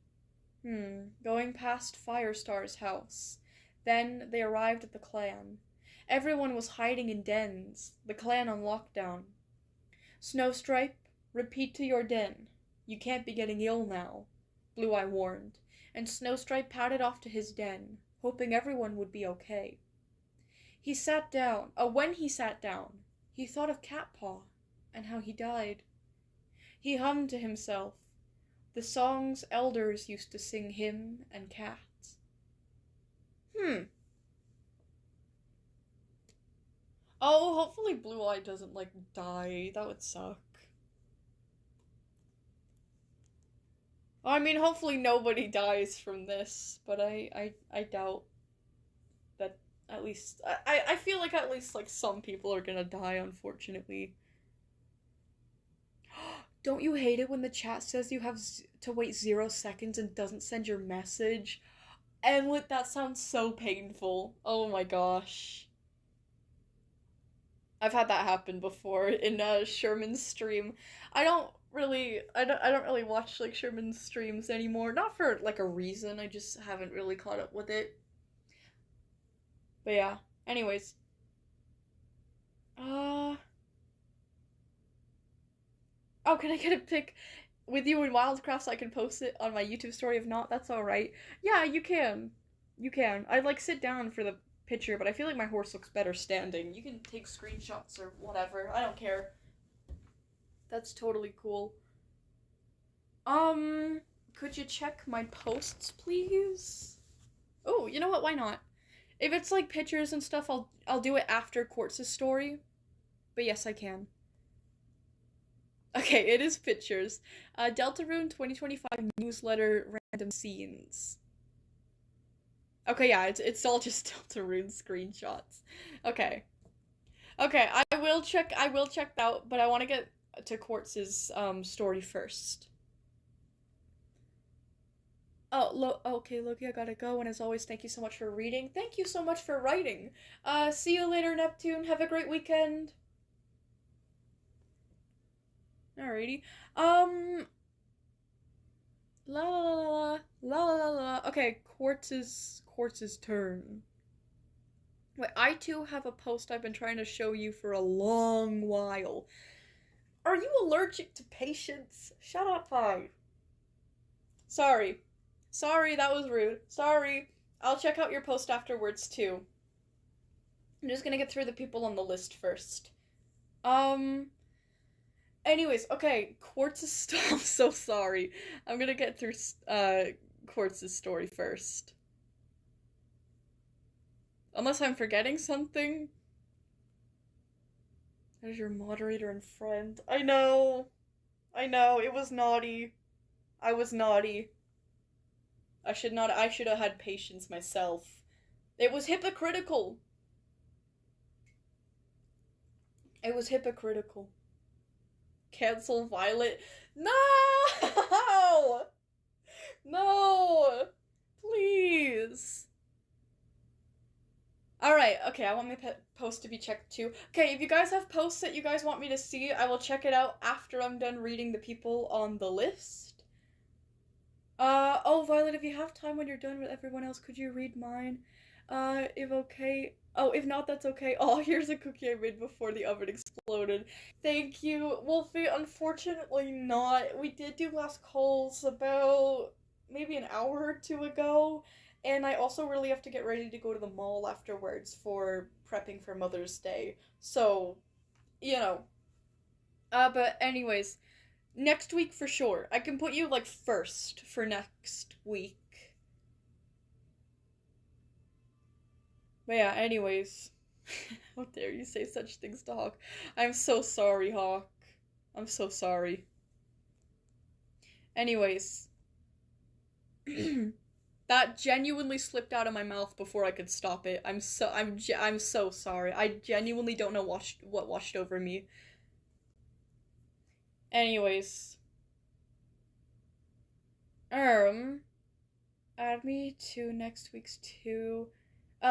Going past Firestar's house. Then they arrived at the clan. Everyone was hiding in dens, the clan on lockdown. Snowstripe, repeat to your den. You can't be getting ill now, Blue Eye warned, and Snowstripe padded off to his den, hoping everyone would be okay. He sat down. When he sat down, he thought of Catpaw, and how he died. He hummed to himself the songs elders used to sing him and cats. Oh, hopefully Blue Eye doesn't, die. That would suck. I mean, hopefully nobody dies from this, but I doubt that at least... I feel like at least, some people are gonna die, unfortunately. Don't you hate it when the chat says you have to wait 0 seconds and doesn't send your message? And that sounds so painful. Oh my gosh. I've had that happen before in Sherman's stream. I don't really watch Sherman's streams anymore. Not for a reason. I just haven't really caught up with it. But yeah. Anyways. Oh, can I get a pic with you in WILDCRAFT so I can post it on my YouTube story? If not, that's alright. Yeah, you can. You can. I'd sit down for the picture, but I feel like my horse looks better standing. You can take screenshots or whatever. I don't care. That's totally cool. Could you check my posts, please? Oh, you know what? Why not? If it's pictures and stuff, I'll do it after Quartz's story. But yes, I can. Okay, it is pictures. Deltarune 2025 newsletter random scenes. Okay, yeah, it's all just Deltarune screenshots. Okay. Okay, I will check that out, but I want to get to Quartz's story first. Okay, Loki, I gotta go, and as always, thank you so much for reading. Thank you so much for writing. See you later, Neptune. Have a great weekend. Alrighty. La la la la la la. Okay, Quartz's turn. Wait, I too have a post I've been trying to show you for a long while. Are you allergic to patience? Shut up, Vi. Sorry. Sorry, that was rude. Sorry. I'll check out your post afterwards, too. I'm just gonna get through the people on the list first. Anyways, okay, Quartz's I'm so sorry. I'm gonna get through, Quartz's story first. Unless I'm forgetting something. There's your moderator and friend. I know, it was naughty. I was naughty. I should have had patience myself. It was hypocritical. It was hypocritical. Cancel Violet. No! No! Please. Alright, okay, I want my post to be checked too. Okay, if you guys have posts that you guys want me to see, I will check it out after I'm done reading the people on the list. Oh, Violet, if you have time when you're done with everyone else, could you read mine? If okay. Oh, if not, that's okay. Oh, here's a cookie I made before the oven exploded. Thank you, Wolfie. Unfortunately not. We did do last calls about maybe an hour or two ago, and I also really have to get ready to go to the mall afterwards for prepping for Mother's Day. So, you know. But anyways, next week for sure. I can put you, like, first for next week. But yeah, anyways. How dare you say such things to Hawk. I'm so sorry, Hawk. I'm so sorry. Anyways. That genuinely slipped out of my mouth before I could stop it. I'm so sorry. I genuinely don't know what washed over me. Anyways. Add me to next week's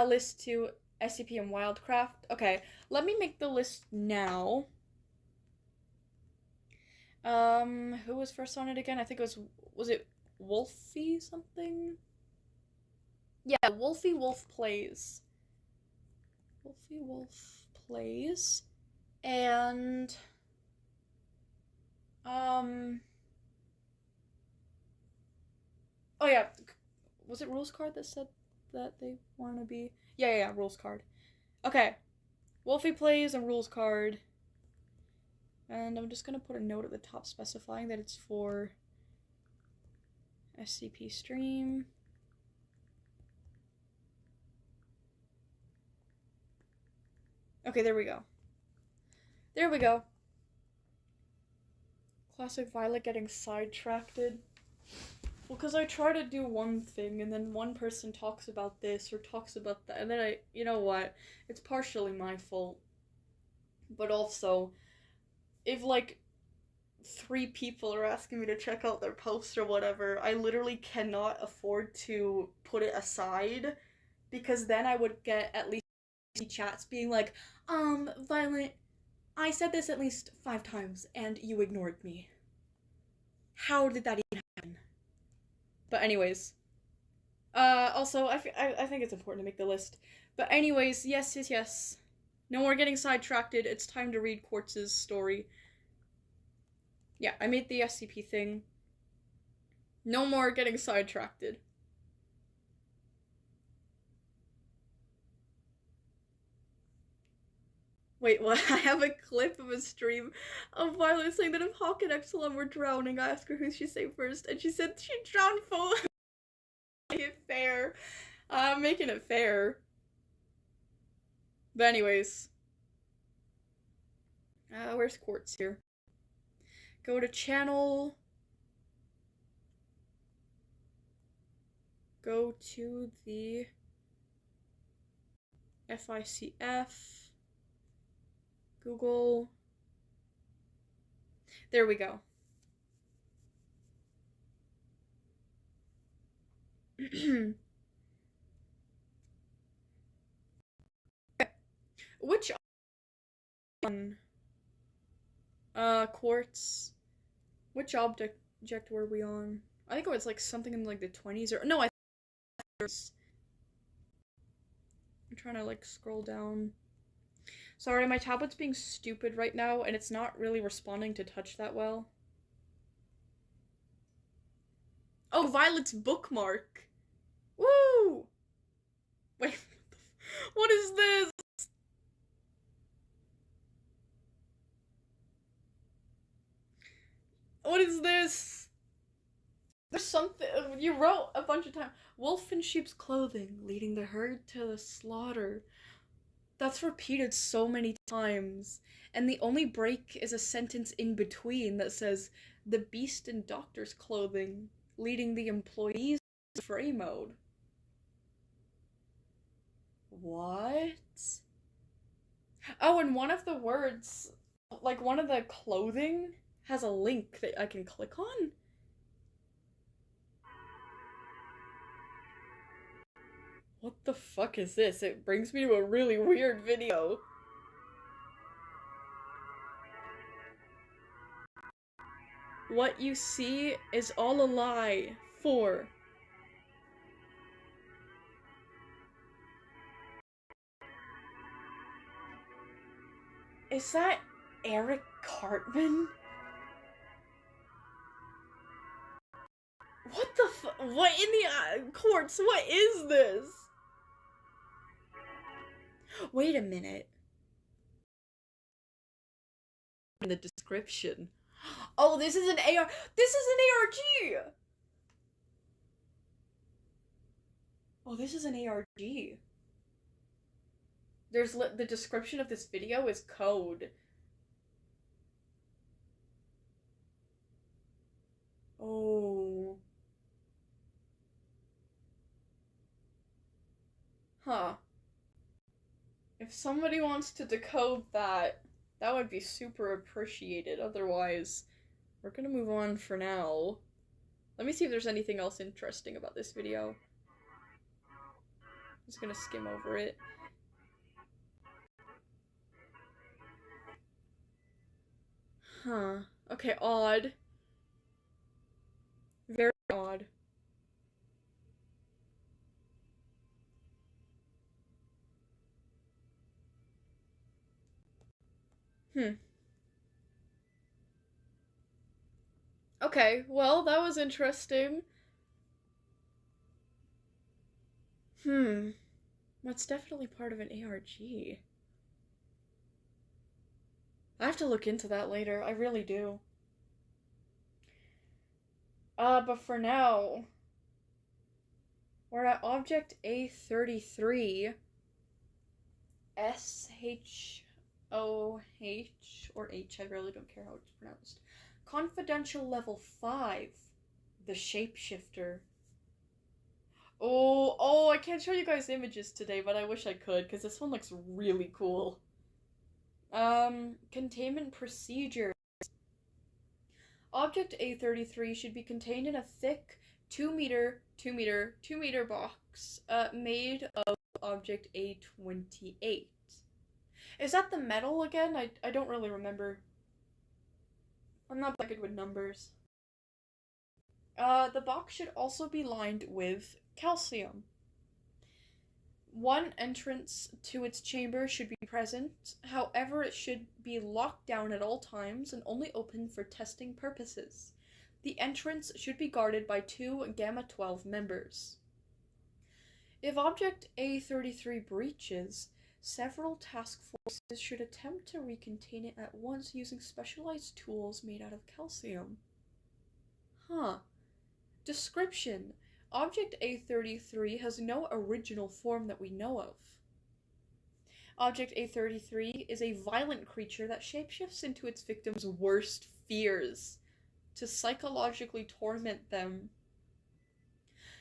list to SCP and WILDCRAFT. Okay, let me make the list now. Who was first on it again? I think it was it Wolfie something? Yeah, Wolfie Wolf Plays. Wolfie Wolf Plays. And oh yeah, was it Rules Card that said that they want to be? Yeah, Rules Card. Okay, Wolfie Plays and Rules Card. And I'm just gonna put a note at the top specifying that it's for SCP stream. Okay, there we go. There we go. Classic Violet getting sidetracked. Well, because I try to do one thing, and then one person talks about this, or talks about that, and then you know what? It's partially my fault. But also, if, like, 3 people are asking me to check out their posts or whatever, I literally cannot afford to put it aside, because then I would get at least chats being like, Violet, I said this at least 5 times, and you ignored me. How did that even happen? But anyways. Also, I think it's important to make the list. But anyways, yes. No more getting sidetracked. It's time to read Quartz's story. Yeah, I made the SCP thing. No more getting sidetracked. Wait, what? I have a clip of a stream of Violet saying that if Hawk and Exelon were drowning, I asked her who she'd say first, and she said she'd drown full. Make it fair. I'm making it fair. But anyways. Where's Quartz here? Go to channel. Go to the FICF. Google. There we go. Which one? Quartz. Which object were we on? I think it was like something in like the 20s or no, I think it was... I'm trying to like scroll down. Sorry, my tablet's being stupid right now, and it's not really responding to touch that well. Oh, Violet's bookmark! Woo! Wait, what is this? What is this? There's something you wrote a bunch of times. Wolf in sheep's clothing, leading the herd to the slaughter. That's repeated so many times, and the only break is a sentence in between that says, the beast in doctor's clothing, leading the employees to fray mode. What? Oh, and one of the words, like one of the clothing, has a link that I can click on? What the fuck is this? It brings me to a really weird video. What you see is all a lie. 4. Is that Eric Cartman? What the what in the courts? What is this? Wait a minute. In the description. Oh, this is an AR. This is an ARG. Oh, this is an ARG. There's the description of this video is code. Oh. Huh. If somebody wants to decode that, that would be super appreciated. Otherwise, we're gonna move on for now. Let me see if there's anything else interesting about this video. I'm just gonna skim over it. Huh. Okay, odd. Very odd. Okay, well, that was interesting. That's definitely part of an ARG. I have to look into that later, I really do. But for now, we're at object A33. SHOH, or H, I really don't care how it's pronounced. Confidential level 5, the shapeshifter. Oh, I can't show you guys images today, but I wish I could, because this one looks really cool. Containment procedure. Object A33 should be contained in a thick 2 meter box, made of object A28. Is that the metal again? I don't really remember. I'm not that good with numbers. The box should also be lined with calcium. One entrance to its chamber should be present, however it should be locked down at all times and only open for testing purposes. The entrance should be guarded by 2 Gamma-12 members. If Object A33 breaches, several task forces should attempt to recontain it at once using specialized tools made out of calcium. Description. Object A33 has no original form that we know of. Object A33 is a violent creature that shapeshifts into its victims' worst fears to psychologically torment them.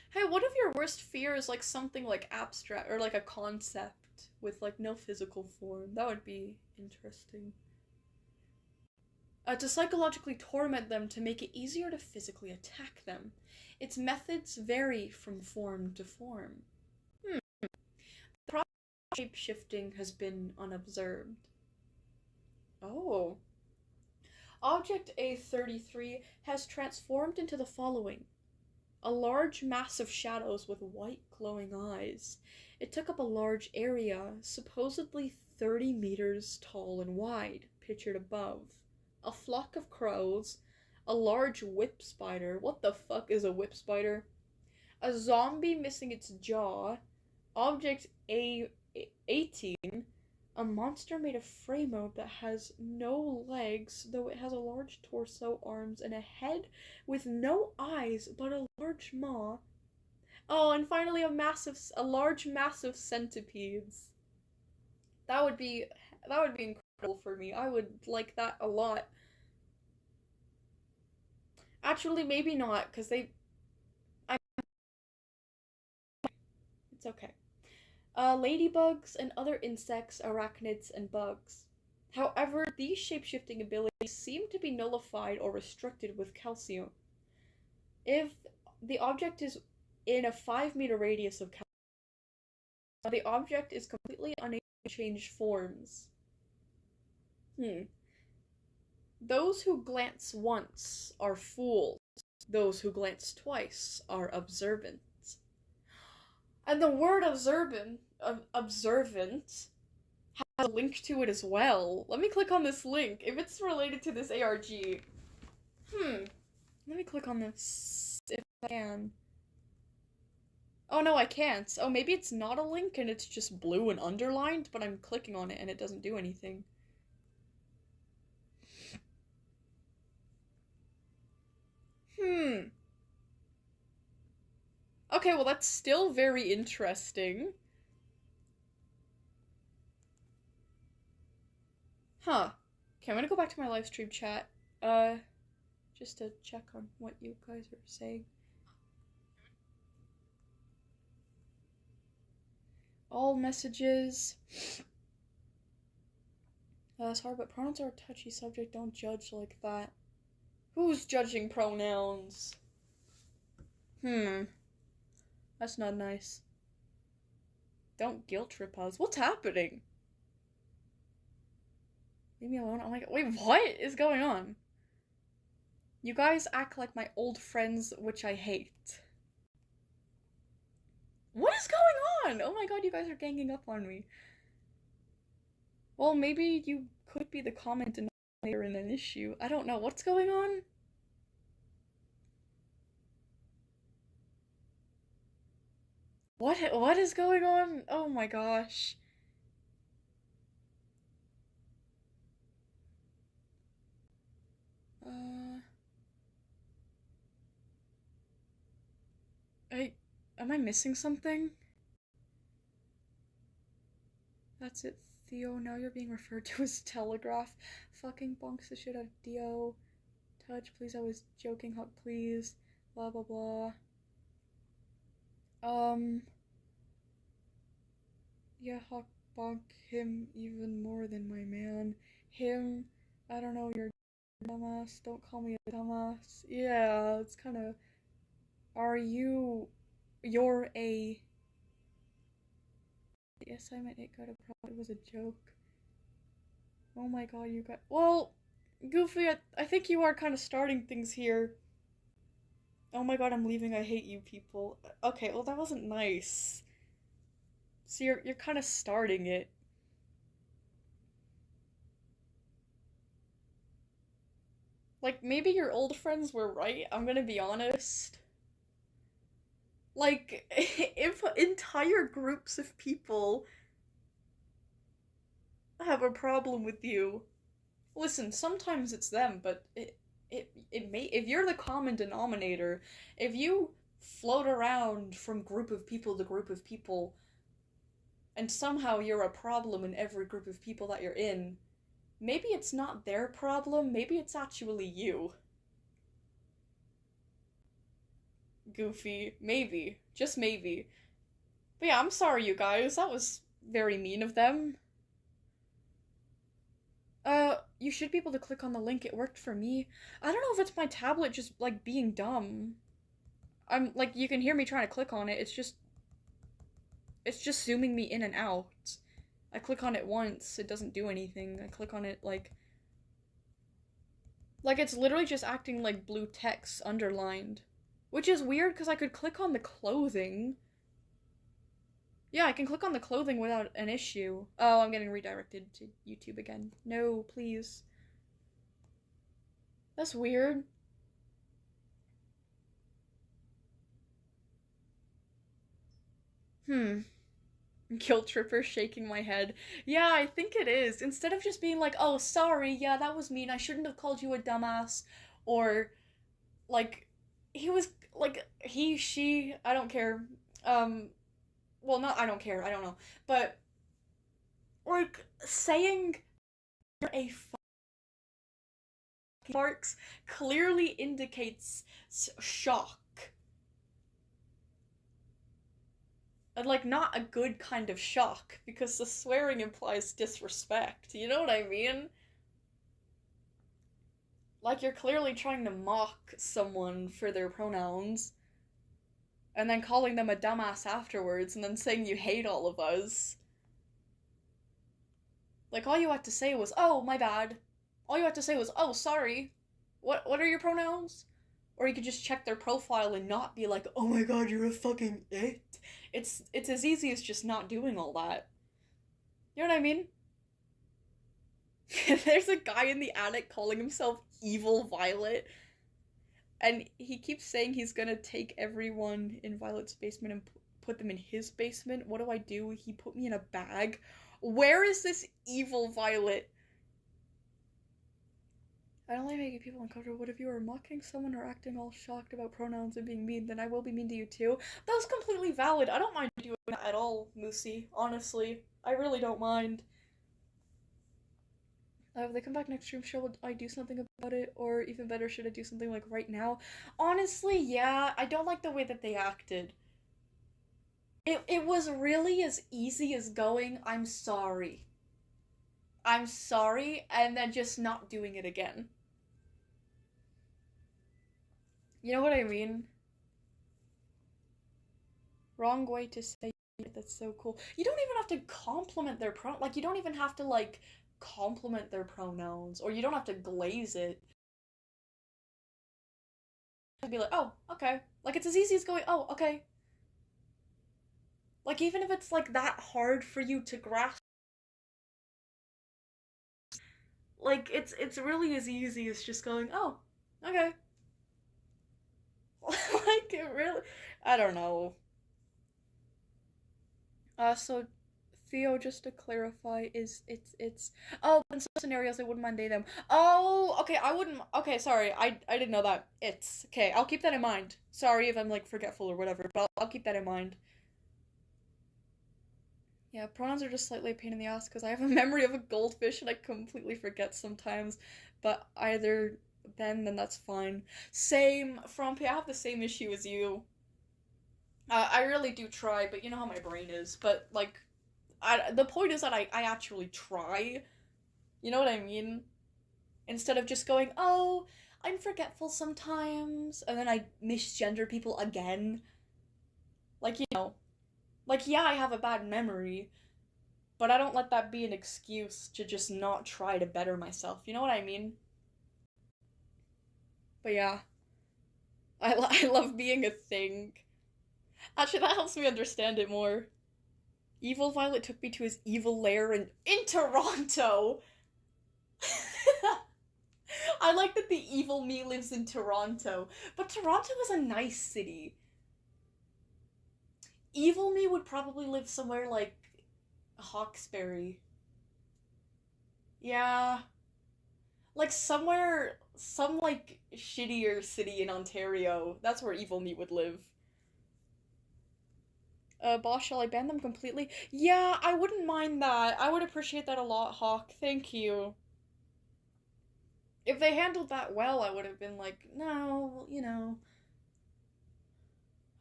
Hey, what if your worst fear is like something like abstract, or like a concept with like no physical form? That would be interesting. To psychologically torment them to make it easier to physically attack them. Its methods vary from form to form. The process of shape-shifting has been unobserved. Oh. Object A33 has transformed into the following. A large mass of shadows with white glowing eyes. It took up a large area, supposedly 30 meters tall and wide, pictured above. A flock of crows, a large whip spider. What the fuck is a whip spider? A zombie missing its jaw. Object A18. A monster made of frame that has no legs, though it has a large torso, arms, and a head with no eyes but a large maw. Oh, and finally a large mass of centipedes. That would be incredible for me. I would like that a lot. Actually, maybe not, because it's okay. Ladybugs and other insects, arachnids, and bugs. However, these shapeshifting abilities seem to be nullified or restricted with calcium. If the object is in a 5-meter radius of calcium, the object is completely unable to change forms. Those who glance once are fools. Those who glance twice are observant. And the word observant has a link to it as well. Let me click on this link. If it's related to this ARG. Let me click on this if I can. Oh no, I can't. Oh, maybe it's not a link and it's just blue and underlined, but I'm clicking on it and it doesn't do anything. Okay, well that's still very interesting. Huh. Okay, I'm gonna go back to my live stream chat. Just to check on what you guys are saying. All messages. Sorry, but pronouns are a touchy subject. Don't judge like that. Who's judging pronouns? That's not nice. Don't guilt trip us. What's happening? Leave me alone. Oh my god. Wait, what is going on? You guys act like my old friends, which I hate. What is going on? Oh my god, you guys are ganging up on me. Well, maybe you could be the comment denominator in an issue. I don't know. What's going on? What is going on? Oh my gosh. Am I missing something? That's it, Theo. Now you're being referred to as Telegraph. Fucking bonks the shit out of Dio. Touch, please. I was joking. Hug, please. Blah, blah, blah. Yeah, hug, bonk him even more than my man. Him, I don't know, you're a dumbass. Don't call me a dumbass. Yeah, it's kind of. You're a. Yes, I meant it got a problem. It was a joke. Oh my god, you got. Well, Goofy, I think you are kind of starting things here. Oh my god, I'm leaving. I hate you people. Okay, well, that wasn't nice. So you're kind of starting it. Like, maybe your old friends were right, I'm gonna be honest. Like, if entire groups of people have a problem with you, listen, sometimes it's them, but it may, if you're the common denominator, if you float around from group of people to group of people, and somehow you're a problem in every group of people that you're in, maybe it's not their problem, maybe it's actually you. Goofy. Maybe. Just maybe. But yeah, I'm sorry, you guys. That was very mean of them. You should be able to click on the link. It worked for me. I don't know if it's my tablet just, like, being dumb. I'm, like, you can hear me trying to click on it. It's just zooming me in and out. I click on it once, it doesn't do anything. I click on it, like, it's literally just acting like blue text underlined. Which is weird, because I could click on the clothing. Yeah, I can click on the clothing without an issue. Oh, I'm getting redirected to YouTube again. No, please. That's weird. Guilt tripper shaking my head. Yeah, I think it is. Instead of just being like, oh, sorry, yeah, that was mean. I shouldn't have called you a dumbass. Or, like, he was, like, he, she, I don't care. Well, not, I don't care, I don't know. But, like, saying you're a marks clearly indicates shock. And, like, not a good kind of shock, because the swearing implies disrespect. You know what I mean? Like, you're clearly trying to mock someone for their pronouns, and then calling them a dumbass afterwards, and then saying you hate all of us. Like, all you had to say was, oh, my bad. All you had to say was, oh, sorry. What are your pronouns? Or you could just check their profile and not be like, oh my god, you're a fucking it. It's as easy as just not doing all that. You know what I mean? There's a guy in the attic calling himself Evil Violet, and he keeps saying he's gonna take everyone in Violet's basement and put them in his basement. What do? He put me in a bag. Where is this Evil Violet? I don't like making people uncomfortable, but if you are mocking someone or acting all shocked about pronouns and being mean, then I will be mean to you too. That's completely valid. I don't mind doing that at all, Moosey. Honestly. I really don't mind. If they come back next stream, should I do something about it? Or even better, should I do something like right now? Honestly, yeah. I don't like the way that they acted. It was really as easy as going, I'm sorry. I'm sorry, and then just not doing it again. You know what I mean? Wrong way to say it. That's so cool. You don't even have to compliment their like, you don't even have to, like, compliment their pronouns, or you don't have to glaze it. Be like, oh, okay. Like, it's as easy as going, oh, okay. Like, even if it's, like, that hard for you to grasp, like, it's really as easy as just going, oh, okay. Like, it really, I don't know. So Theo, just to clarify, is it's oh, in some scenarios I wouldn't mind they them. Oh, okay, I wouldn't. Okay, sorry, I didn't know that. It's okay. I'll keep that in mind. Sorry if I'm like forgetful or whatever, but I'll keep that in mind. Yeah, pronouns are just slightly a pain in the ass because I have a memory of a goldfish and I completely forget sometimes. But either then that's fine. Same, Frumpy. I have the same issue as you. I really do try, but you know how my brain is. But like, the point is that I actually try. You know what I mean? Instead of just going, oh, I'm forgetful sometimes, and then I misgender people again. Like, you know. Like, yeah, I have a bad memory, but I don't let that be an excuse to just not try to better myself. You know what I mean? But yeah. I love being a thing. Actually, that helps me understand it more. Evil Violet took me to his evil lair in Toronto! I like that the evil me lives in Toronto, but Toronto is a nice city. Evil me would probably live somewhere like Hawkesbury. Yeah. Like somewhere, some like shittier city in Ontario. That's where evil me would live. Boss, shall I ban them completely? Yeah, I wouldn't mind that. I would appreciate that a lot, Hawk. Thank you. If they handled that well, I would have been like, no, you know.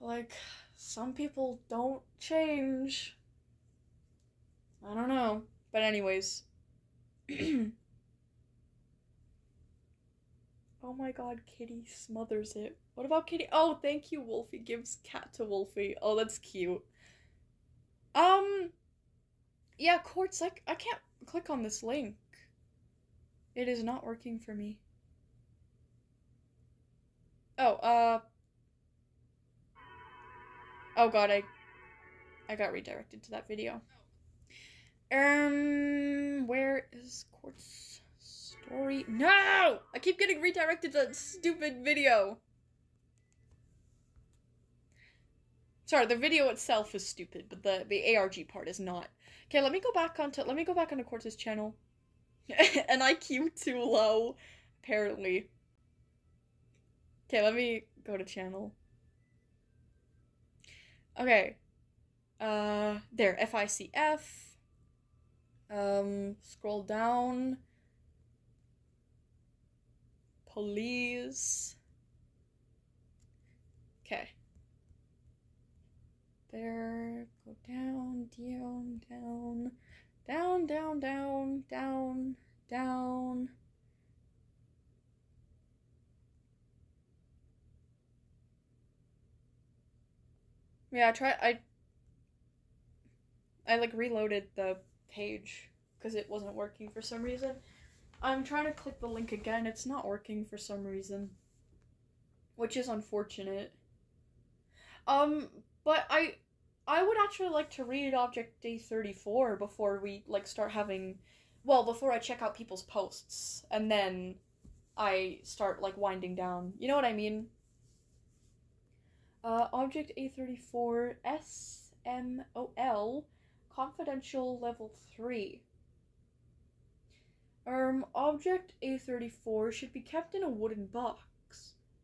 Like, some people don't change. I don't know. But anyways. Oh my god, Kitty smothers it. What about Kitty? Oh, thank you, Wolfie gives cat to Wolfie. Oh, that's cute. Yeah, Quartz, I can't click on this link. It is not working for me. Oh, oh god, I got redirected to that video. Where is Quartz story? No! I keep getting redirected to that stupid video. Sorry, the video itself is stupid, but the ARG part is not. Okay, let me go back onto Quartz's channel. An IQ too low, apparently. Okay, let me go to channel. Okay. There, FICF. Scroll down. Police. Okay. There, go down, down, down, down, down, down, down, down. Yeah, I like reloaded the page because it wasn't working for some reason. I'm trying to click the link again, it's not working for some reason, which is unfortunate. But I would actually like to read Object A34 before we like start having, well, before I check out people's posts and then I start like winding down. You know what I mean? Object A34 SMOL confidential level 3. Object A34 should be kept in a wooden box.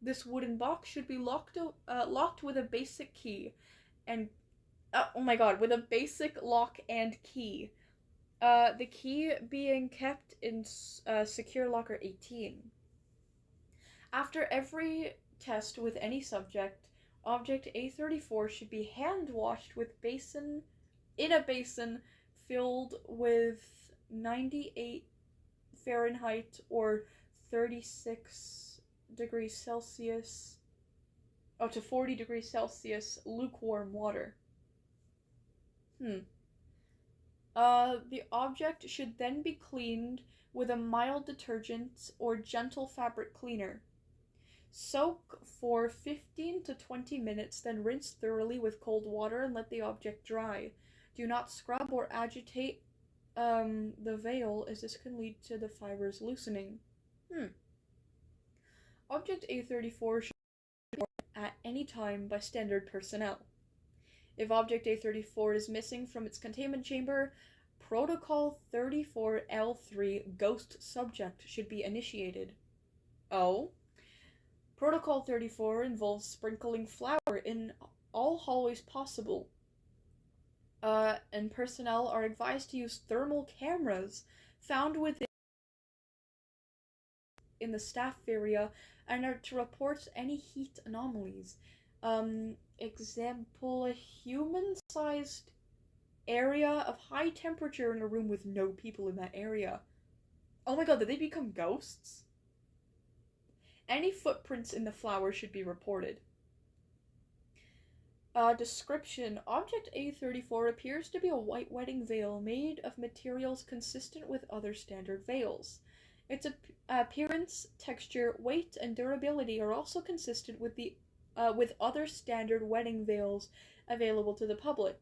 This wooden box should be locked with a basic key, and oh my god, with a basic lock and key. The key being kept in Secure Locker 18. After every test with any subject, Object A34 should be hand washed in a basin filled with 98 Fahrenheit or 36 degrees Celsius to 40 degrees Celsius lukewarm water. The object should then be cleaned with a mild detergent or gentle fabric cleaner. Soak for 15 to 20 minutes, then rinse thoroughly with cold water and let the object dry. Do not scrub or agitate the veil, as this can lead to the fibers loosening. Object A34 should be worn at any time by standard personnel. If Object A34 is missing from its containment chamber, Protocol 34L3 Ghost Subject should be initiated. Oh? Protocol 34 involves sprinkling flour in all hallways possible. And personnel are advised to use thermal cameras found within in the staff area and are to report any heat anomalies. Example, a human-sized area of high temperature in a room with no people in that area. Oh my god, did they become ghosts? Any footprints in the flour should be reported. Description. Object A34 appears to be a white wedding veil made of materials consistent with other standard veils. Its appearance, texture, weight, and durability are also consistent with other standard wedding veils available to the public.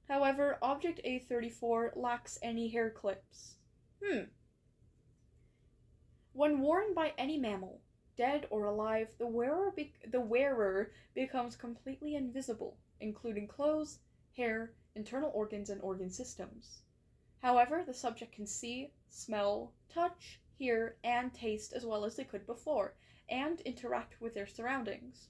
However, Object A34 lacks any hair clips. When worn by any mammal, dead or alive, the wearer becomes completely invisible, including clothes, hair, internal organs, and organ systems. However, the subject can see, smell, touch, hear, and taste as well as they could before, and interact with their surroundings.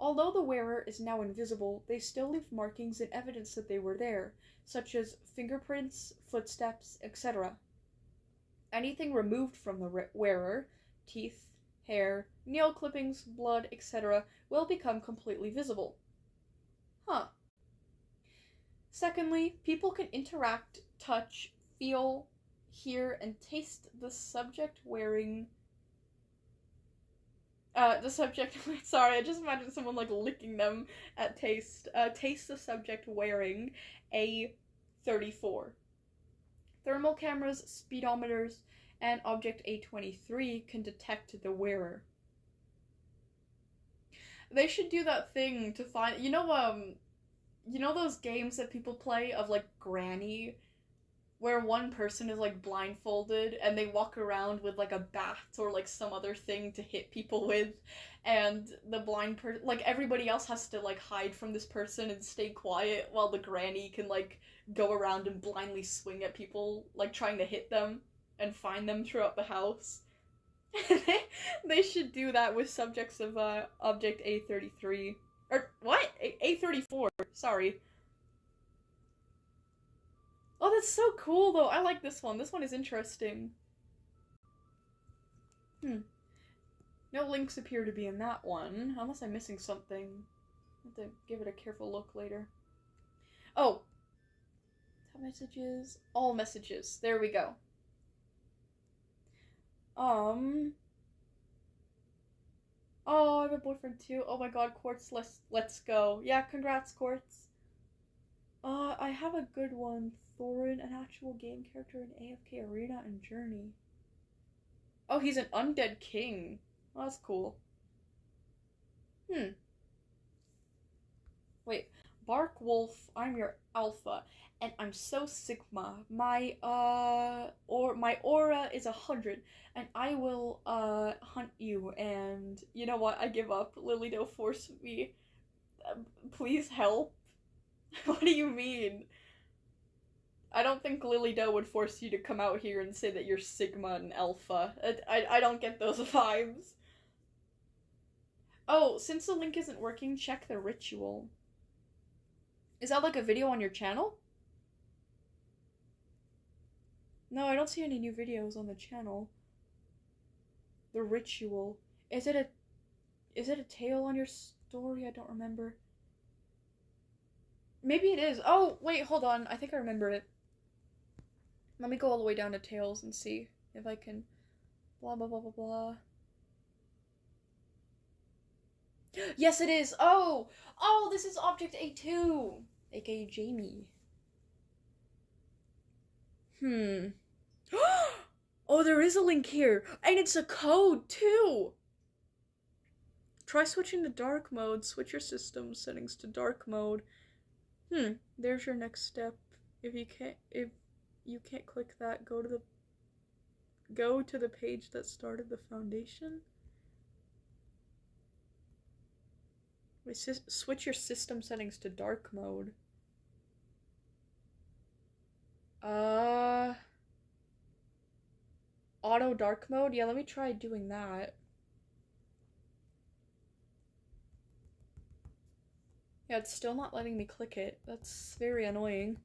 Although the wearer is now invisible, they still leave markings and evidence that they were there, such as fingerprints, footsteps, etc. Anything removed from the wearer, teeth, hair, nail clippings, blood, etc., will become completely visible. Secondly, people can interact, touch, feel, hear, and taste the subject wearing... sorry, I just imagined someone like licking them at taste. Taste the subject wearing A34. Thermal cameras, speedometers, and Object A23 can detect the wearer. They should do that thing to find, you know those games that people play of like Granny, where one person is like blindfolded and they walk around with like a bat or like some other thing to hit people with, and the blind person, like everybody else has to like hide from this person and stay quiet while the granny can like go around and blindly swing at people, like trying to hit them and find them throughout the house. They should do that with subjects of object A33. Or what? A34. Sorry. Oh, that's so cool, though. I like this one. This one is interesting. No links appear to be in that one, unless I'm missing something. I'll have to give it a careful look later. Oh! Top messages. All messages. There we go. Oh, I have a boyfriend too. Oh my god, Quartz, let's go. Yeah, congrats, Quartz. I have a good one. Thorin, an actual game character in AFK Arena and Journey. Oh, he's an undead king. Oh, that's cool. Wait. Bark Wolf, I'm your alpha, and I'm so Sigma. My aura is 100, and I will, hunt you, and you know what? I give up. Lily, don't force me. Please help. What do you mean? I don't think Lily Doe would force you to come out here and say that you're Sigma and Alpha. I don't get those vibes. Oh, since the link isn't working, check the ritual. Is that like a video on your channel? No, I don't see any new videos on the channel. The ritual. Is it a tale on your story? I don't remember. Maybe it is. Oh, wait, hold on. I think I remember it. Let me go all the way down to Tales and see if I can blah blah blah blah blah. Yes, it is. Oh, this is Object A2, aka Jamie. Oh, there is a link here, and it's a code too. Try switching to dark mode. Switch your system settings to dark mode. There's your next step. If you can't click that, go to the page that started the foundation. Wait, switch your system settings to dark mode. Auto dark mode? Yeah, let me try doing that. Yeah, it's still not letting me click it. That's very annoying.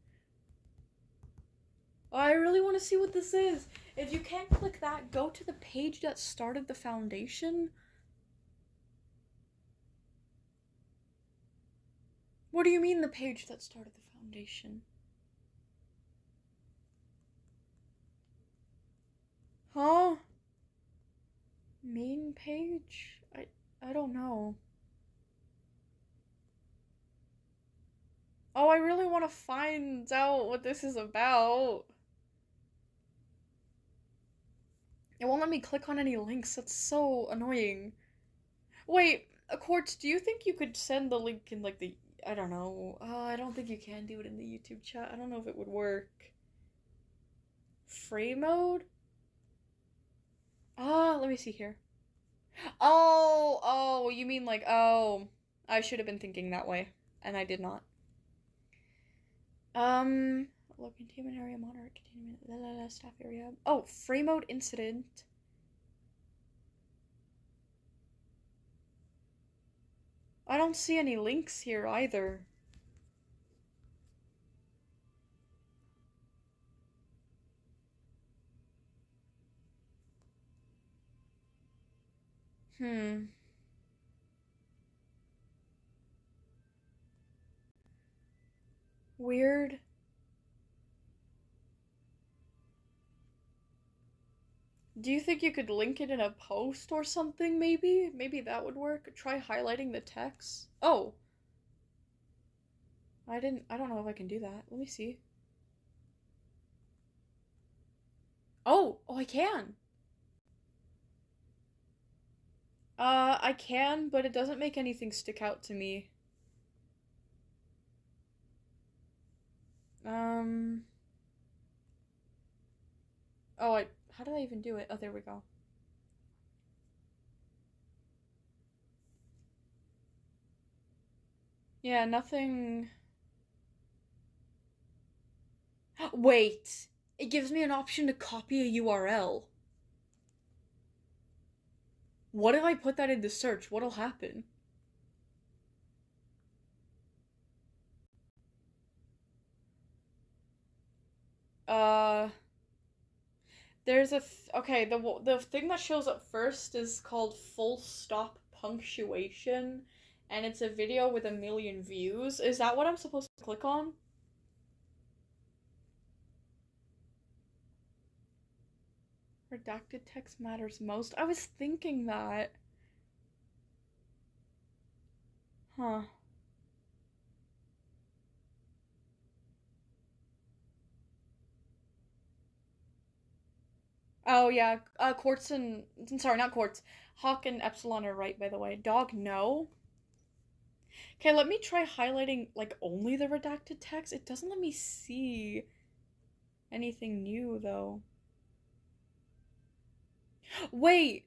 Oh, I really want to see what this is. If you can't click that, go to the page that started the foundation. What do you mean the page that started the foundation? Huh? Main page? I don't know. Oh, I really want to find out what this is about. It won't let me click on any links. That's so annoying. Wait, Quartz, do you think you could send the link in like the... I don't know. I don't think you can do it in the YouTube chat. I don't know if it would work. Free mode? Let me see here. Oh, you mean like, oh. I should have been thinking that way, and I did not. Low containment area, moderate containment, staff area. Oh, free mode incident. I don't see any links here either. Weird. Do you think you could link it in a post or something, maybe? Maybe that would work? Try highlighting the text. Oh. I don't know if I can do that. Let me see. Oh, I can. I can, but it doesn't make anything stick out to me. Oh, how did I even do it? Oh, there we go. Yeah, nothing. Wait! It gives me an option to copy a URL. What if I put that into search? What'll happen? There's okay, the thing that shows up first is called full stop punctuation, and it's a video with 1 million views. Is that what I'm supposed to click on? Redacted text matters most. I was thinking that. Huh. Oh yeah, Quartz and sorry, not Quartz. Hawk and Epsilon are right, by the way. Dog, no. Okay, let me try highlighting like only the redacted text. It doesn't let me see anything new though. Wait,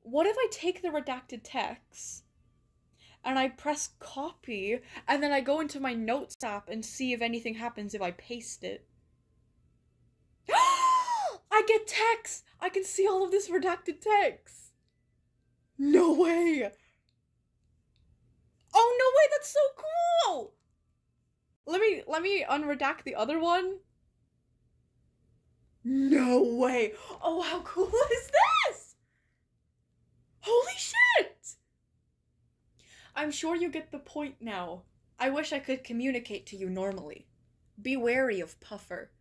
what if I take the redacted text and I press copy and then I go into my notes app and see if anything happens if I paste it? I get text! I can see all of this redacted text! No way! Oh no way, that's so cool! Let me unredact the other one. No way! Oh, how cool is this? Holy shit! I'm sure you get the point now. I wish I could communicate to you normally. Be wary of Puffer.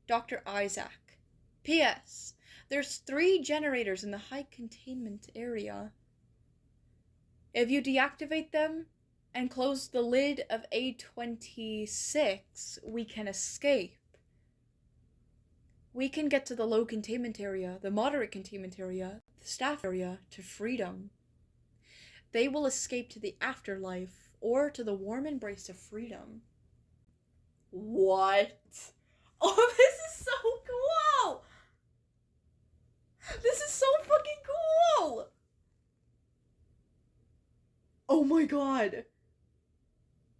Dr. Isaac. P.S. There's 3 generators in the high containment area. If you deactivate them and close the lid of A26, we can escape. We can get to the low containment area, the moderate containment area, the staff area, to freedom. They will escape to the afterlife or to the warm embrace of freedom. What? Oh, this is so cool! This is so fucking cool! Oh my god!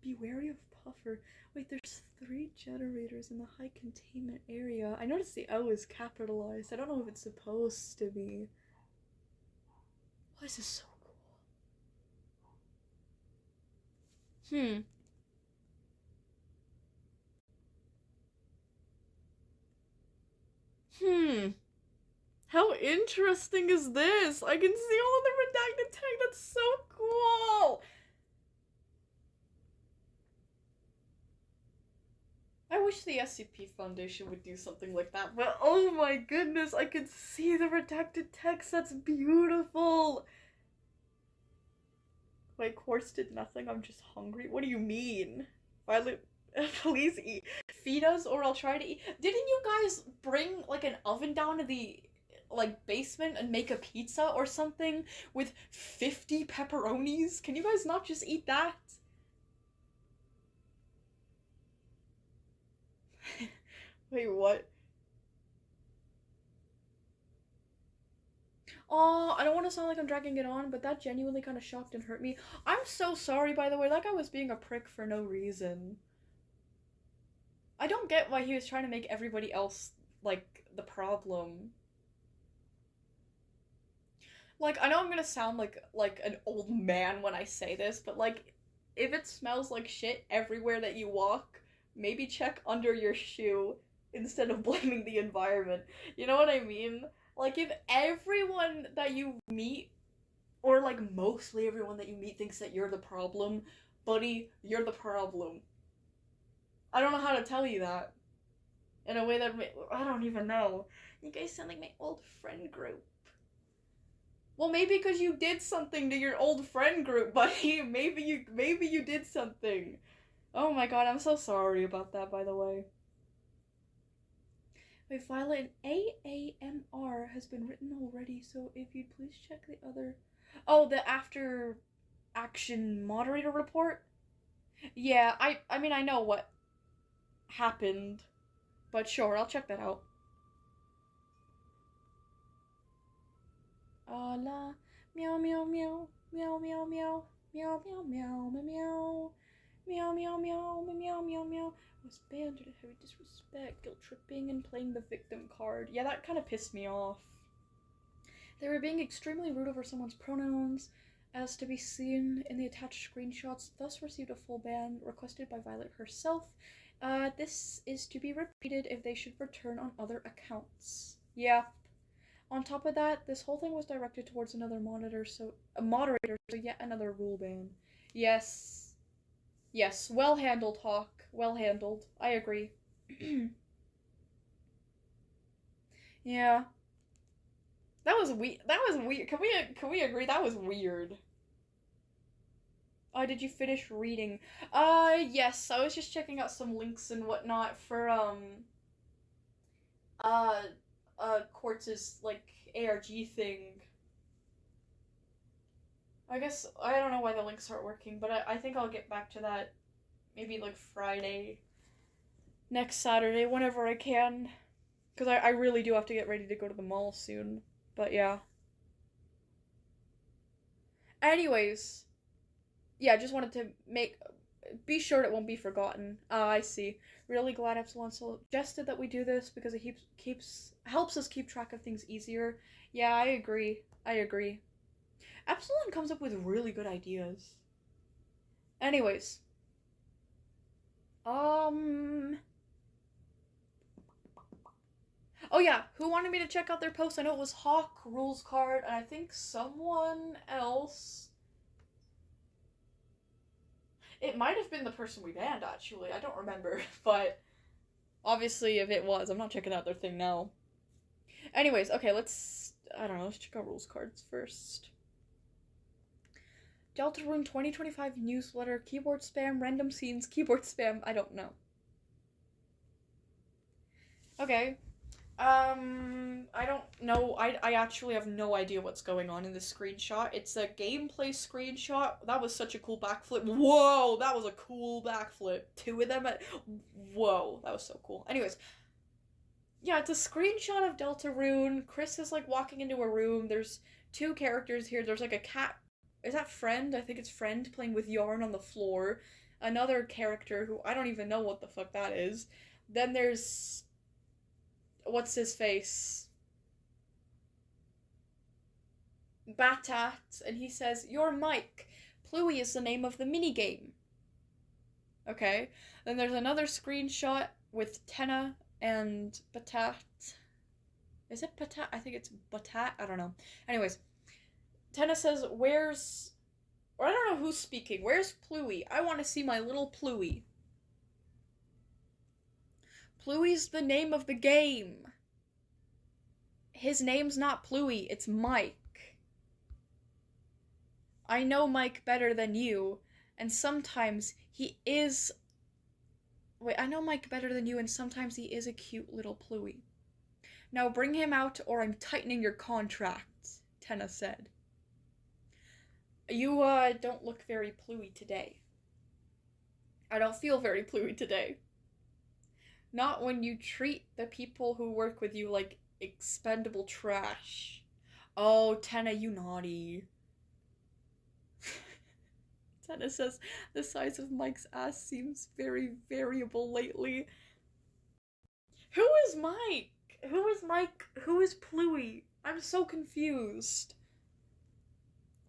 Be wary of Puffer. Wait, there's 3 generators in the high containment area. I noticed the O is capitalized. I don't know if it's supposed to be. Why is this so cool? How interesting is this? I can see all of the redacted text. That's so cool! I wish the SCP Foundation would do something like that, but oh my goodness, I can see the redacted text. That's beautiful! Wait, Quartz did nothing? I'm just hungry? What do you mean? Violet, please eat. Feed us or I'll try to eat. Didn't you guys bring like an oven down to the like basement and make a pizza or something with 50 pepperonis? Can you guys not just eat that? Wait, what? Oh, I don't want to sound like I'm dragging it on, but that genuinely kind of shocked and hurt me. I'm so sorry, by the way. That guy was being a prick for no reason. I don't get why he was trying to make everybody else, like, the problem. Like, I know I'm gonna sound like an old man when I say this, but, like, if it smells like shit everywhere that you walk, maybe check under your shoe instead of blaming the environment. You know what I mean? Like, if everyone that you meet, or, like, mostly everyone that you meet thinks that you're the problem, buddy, you're the problem. I don't know how to tell you that. In a way that I don't even know. You guys sound like my old friend group. Well, maybe because you did something to your old friend group, buddy. Maybe you did something. Oh my god, I'm so sorry about that, by the way. Wait, Violet, an AAMR has been written already, so if you'd please check the other... Oh, the after action moderator report? Yeah, I mean, I know what... happened. But sure, I'll check that out. La meow meow meow meow meow meow meow meow meow meow meow meow meow meow meow meow was banned due to heavy disrespect, guilt tripping, and playing the victim card. Yeah, that kind of pissed me off. They were being extremely rude over someone's pronouns, as to be seen in the attached screenshots, thus received a full ban requested by Violet herself. This is to be repeated if they should return on other accounts. Yeah. On top of that, this whole thing was directed towards another moderator, so yet another rule ban. Yes. Yes, well handled, Hawk. Well handled. I agree. Yeah. That was weird. Can we agree that was weird? Did you finish reading? Yes, I was just checking out some links and whatnot for, Quartz's, like, ARG thing. I guess, I don't know why the links aren't working, but I think I'll get back to that maybe, like, Friday. Next Saturday, whenever I can. Because I really do have to get ready to go to the mall soon. But yeah. Anyways. Yeah, just wanted to be sure it won't be forgotten. I see. Really glad Epsilon suggested that we do this because it helps us keep track of things easier. Yeah, I agree. Epsilon comes up with really good ideas. Anyways. Oh yeah, who wanted me to check out their post? I know it was Hawk, Rules Card, and I think someone else. It might have been the person we banned, actually. I don't remember, but obviously if it was, I'm not checking out their thing now. Anyways, okay, let's check out Rules Cards first. Deltarune 2025 newsletter, keyboard spam, random scenes, keyboard spam, I don't know. Okay. I don't know. I actually have no idea what's going on in this screenshot. It's a gameplay screenshot. That was such a cool backflip. Whoa, that was a cool backflip. Two of them whoa, that was so cool. Anyways, yeah, it's a screenshot of Deltarune. Chris is, like, walking into a room. There's two characters here. There's, like, a cat. Is that Friend? I think it's Friend playing with yarn on the floor. Another character who I don't even know what the fuck that is. Then there's... what's his face? Batat, and he says, "You're Mike. Pluie is the name of the minigame." Okay. Then there's another screenshot with Tenna and Batat. Is it Batat? I think it's Batat. I don't know. Anyways, Tenna says, I don't know who's speaking. Where's Pluie? I want to see my little Pluie. Pluie's the name of the game. His name's not Pluie, it's Mike. I know Mike better than you, and sometimes he is... Wait, I know Mike better than you, and sometimes he is a cute little Pluie. Now bring him out, or I'm tightening your contract, Tenna said. You, don't look very Pluie today. I don't feel very Pluie today. Not when you treat the people who work with you like expendable trash. Oh, Tenna, you naughty. Tenna says, the size of Mike's ass seems very variable lately. Who is Mike? Who is Mike? Who is Pluie? I'm so confused.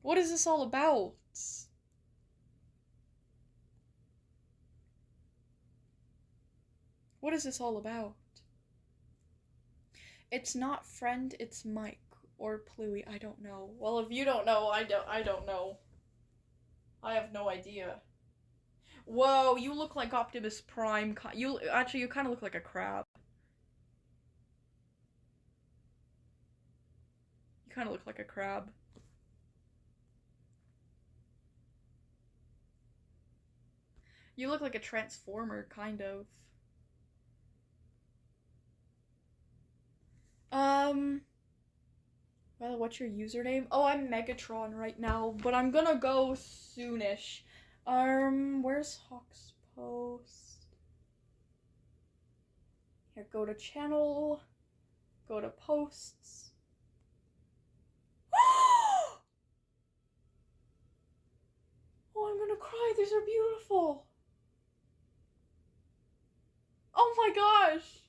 What is this all about? What is this all about? It's not Friend, it's Mike. Or Pluie, I don't know. Well, if you don't know, I don't know. I have no idea. Whoa, you look like Optimus Prime. You kind of look like a crab. You kind of look like a crab. You look like a transformer, kind of. Well, what's your username? Oh, I'm Megatron right now, but I'm gonna go soonish. Where's Hawk's post? Here, go to channel, go to posts. Oh, I'm gonna cry. These are beautiful. Oh my gosh.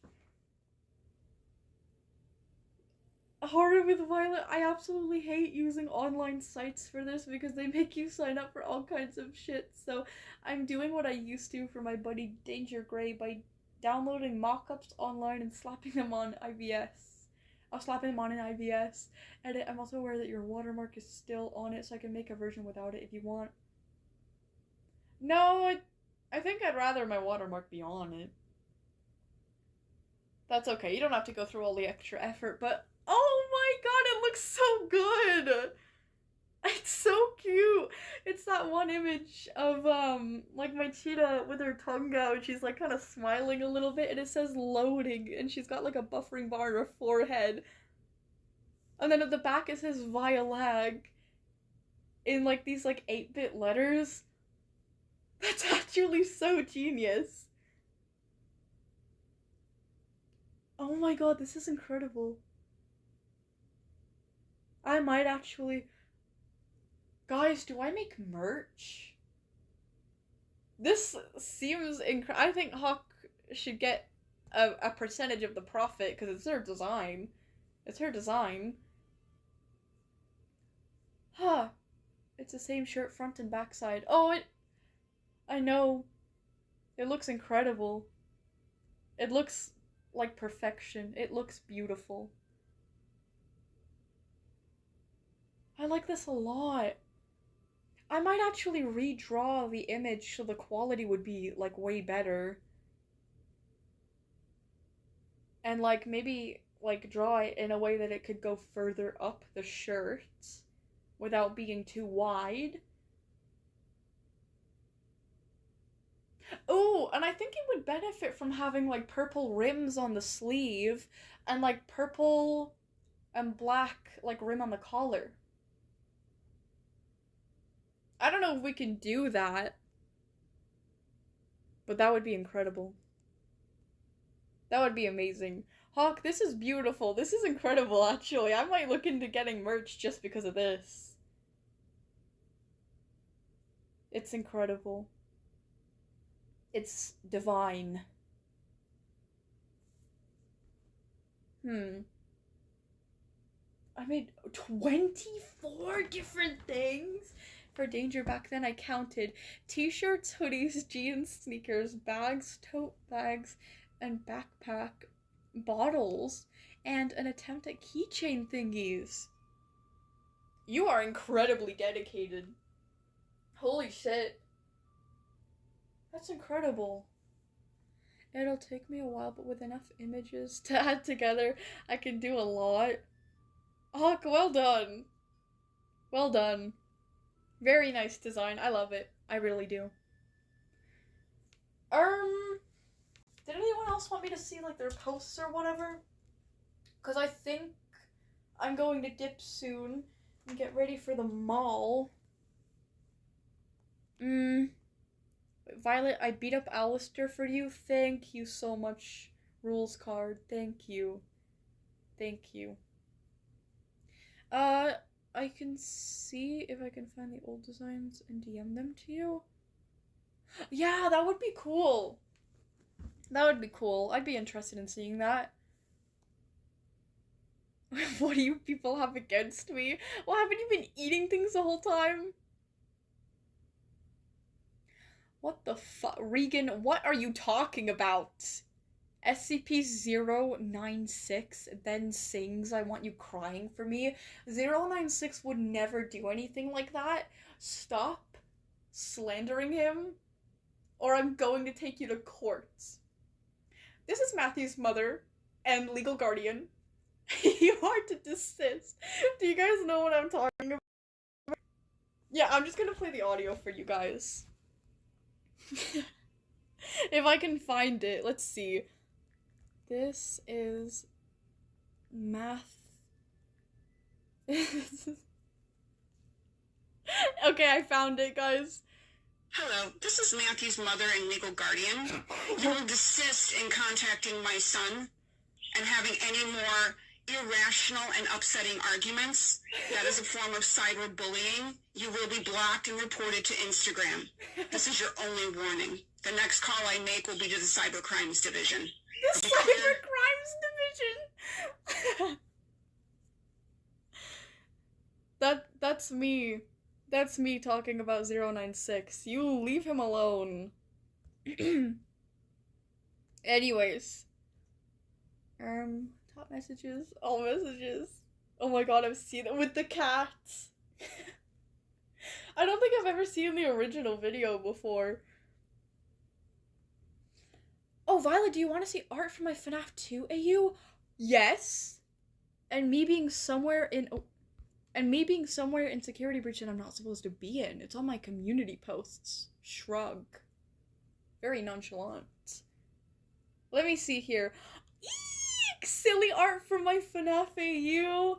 Horror with Violet. I absolutely hate using online sites for this because they make you sign up for all kinds of shit. So I'm doing what I used to for my buddy Danger Gray by downloading mock-ups online and slapping them on IBS. I'll slapping them on an IBS. Edit. I'm also aware that your watermark is still on it, so I can make a version without it if you want. No, I think I'd rather my watermark be on it. That's okay. You don't have to go through all the extra effort, but oh my god, it looks so good! It's so cute! It's that one image of, like my cheetah with her tongue out, she's like kind of smiling a little bit, and it says loading, and she's got like a buffering bar on her forehead. And then at the back it says Violag in like these like 8-bit letters. That's actually so genius. Oh my god, this is incredible. I might actually... Guys, do I make merch? This seems I think Hawk should get a percentage of the profit because it's her design. It's her design. Huh. It's the same shirt front and back side. Oh, I know. It looks incredible. It looks like perfection. It looks beautiful. I like this a lot. I might actually redraw the image so the quality would be, like, way better. And, like, maybe, like, draw it in a way that it could go further up the shirt without being too wide. Oh, and I think it would benefit from having, like, purple rims on the sleeve and, like, purple and black, like, rim on the collar. I don't know if we can do that, but that would be incredible. That would be amazing. Hawk, this is beautiful. This is incredible, actually. I might look into getting merch just because of this. It's incredible. It's divine. I made 24 different things for Danger back then. I counted t-shirts, hoodies, jeans, sneakers, bags, tote bags, and backpack, bottles, and an attempt at keychain thingies. You are incredibly dedicated. Holy shit. That's incredible. It'll take me a while, but with enough images to add together, I can do a lot. Hawk, well done. Well done. Very nice design. I love it. I really do. Did anyone else want me to see, like, their posts or whatever? Because I think I'm going to dip soon and get ready for the mall. Violet, I beat up Alistair for you. Thank you so much, Rules Card. Thank you. Thank you. I can see if I can find the old designs and DM them to you. Yeah, that would be cool. That would be cool. I'd be interested in seeing that. What do you people have against me? Well, haven't you been eating things the whole time? What the fuck? Regan, what are you talking about? SCP-096 then sings I Want You Crying for Me. 096 would never do anything like that. Stop slandering him, or I'm going to take you to court. This is Matthew's mother and legal guardian. You are to desist. Do you guys know what I'm talking about? Yeah, I'm just gonna play the audio for you guys. If I can find it, let's see. This is math. Okay, I found it, guys. Hello, this is Matthew's mother and legal guardian. You will desist in contacting my son and having any more irrational and upsetting arguments. That is a form of cyberbullying. You will be blocked and reported to Instagram. This is your only warning. The next call I make will be to the Cybercrimes Division. The Cybercrimes Division! That's me. That's me talking about 096. You leave him alone. Anyways. Top messages. All messages. Oh my god, I've seen it with the cats. I don't think I've ever seen the original video before. Oh, Violet, do you want to see art from my FNAF 2 AU? Yes. And me being somewhere in Security Breach that I'm not supposed to be in. It's on my community posts. Shrug. Very nonchalant. Let me see here. Eek! Silly art from my FNAF AU.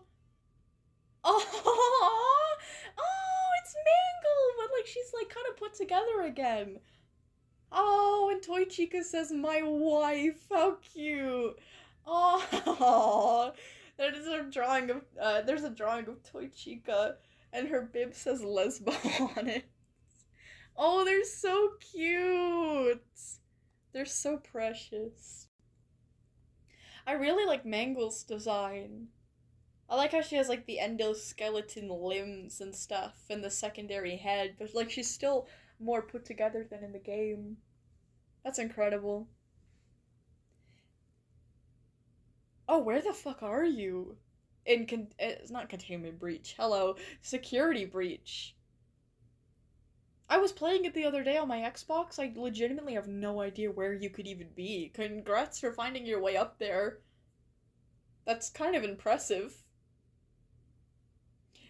Oh, it's Mangle, but like she's like kind of put together again. Oh, and Toy Chica says my wife. How cute. Oh, there's a drawing of Toy Chica, and her bib says lesbo on it. Oh, they're so cute. They're so precious. I really like Mangle's design. I like how she has like the endoskeleton limbs and stuff and the secondary head, but like she's still more put together than in the game. That's incredible. Oh, where the fuck are you? It's not Containment Breach. Hello, Security Breach. I was playing it the other day on my Xbox. I legitimately have no idea where you could even be. Congrats for finding your way up there. That's kind of impressive.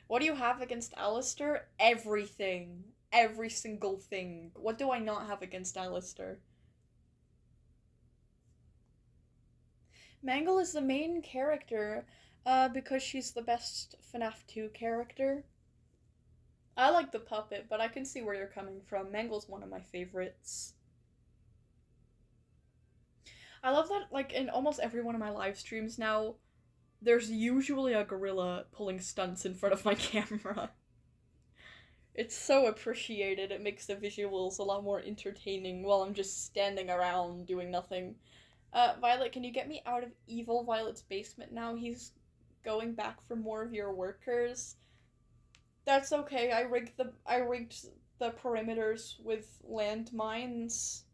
What do you have against Alistair? Everything. Every single thing. What do I not have against Alistair? Mangle is the main character, because she's the best FNAF 2 character. I like the puppet, but I can see where you're coming from. Mangle's one of my favorites. I love that, like, in almost every one of my live streams now, there's usually a gorilla pulling stunts in front of my camera. It's so appreciated. It makes the visuals a lot more entertaining while I'm just standing around doing nothing. Violet, can you get me out of Evil Violet's basement now? He's going back for more of your workers. That's okay. I rigged the perimeters with landmines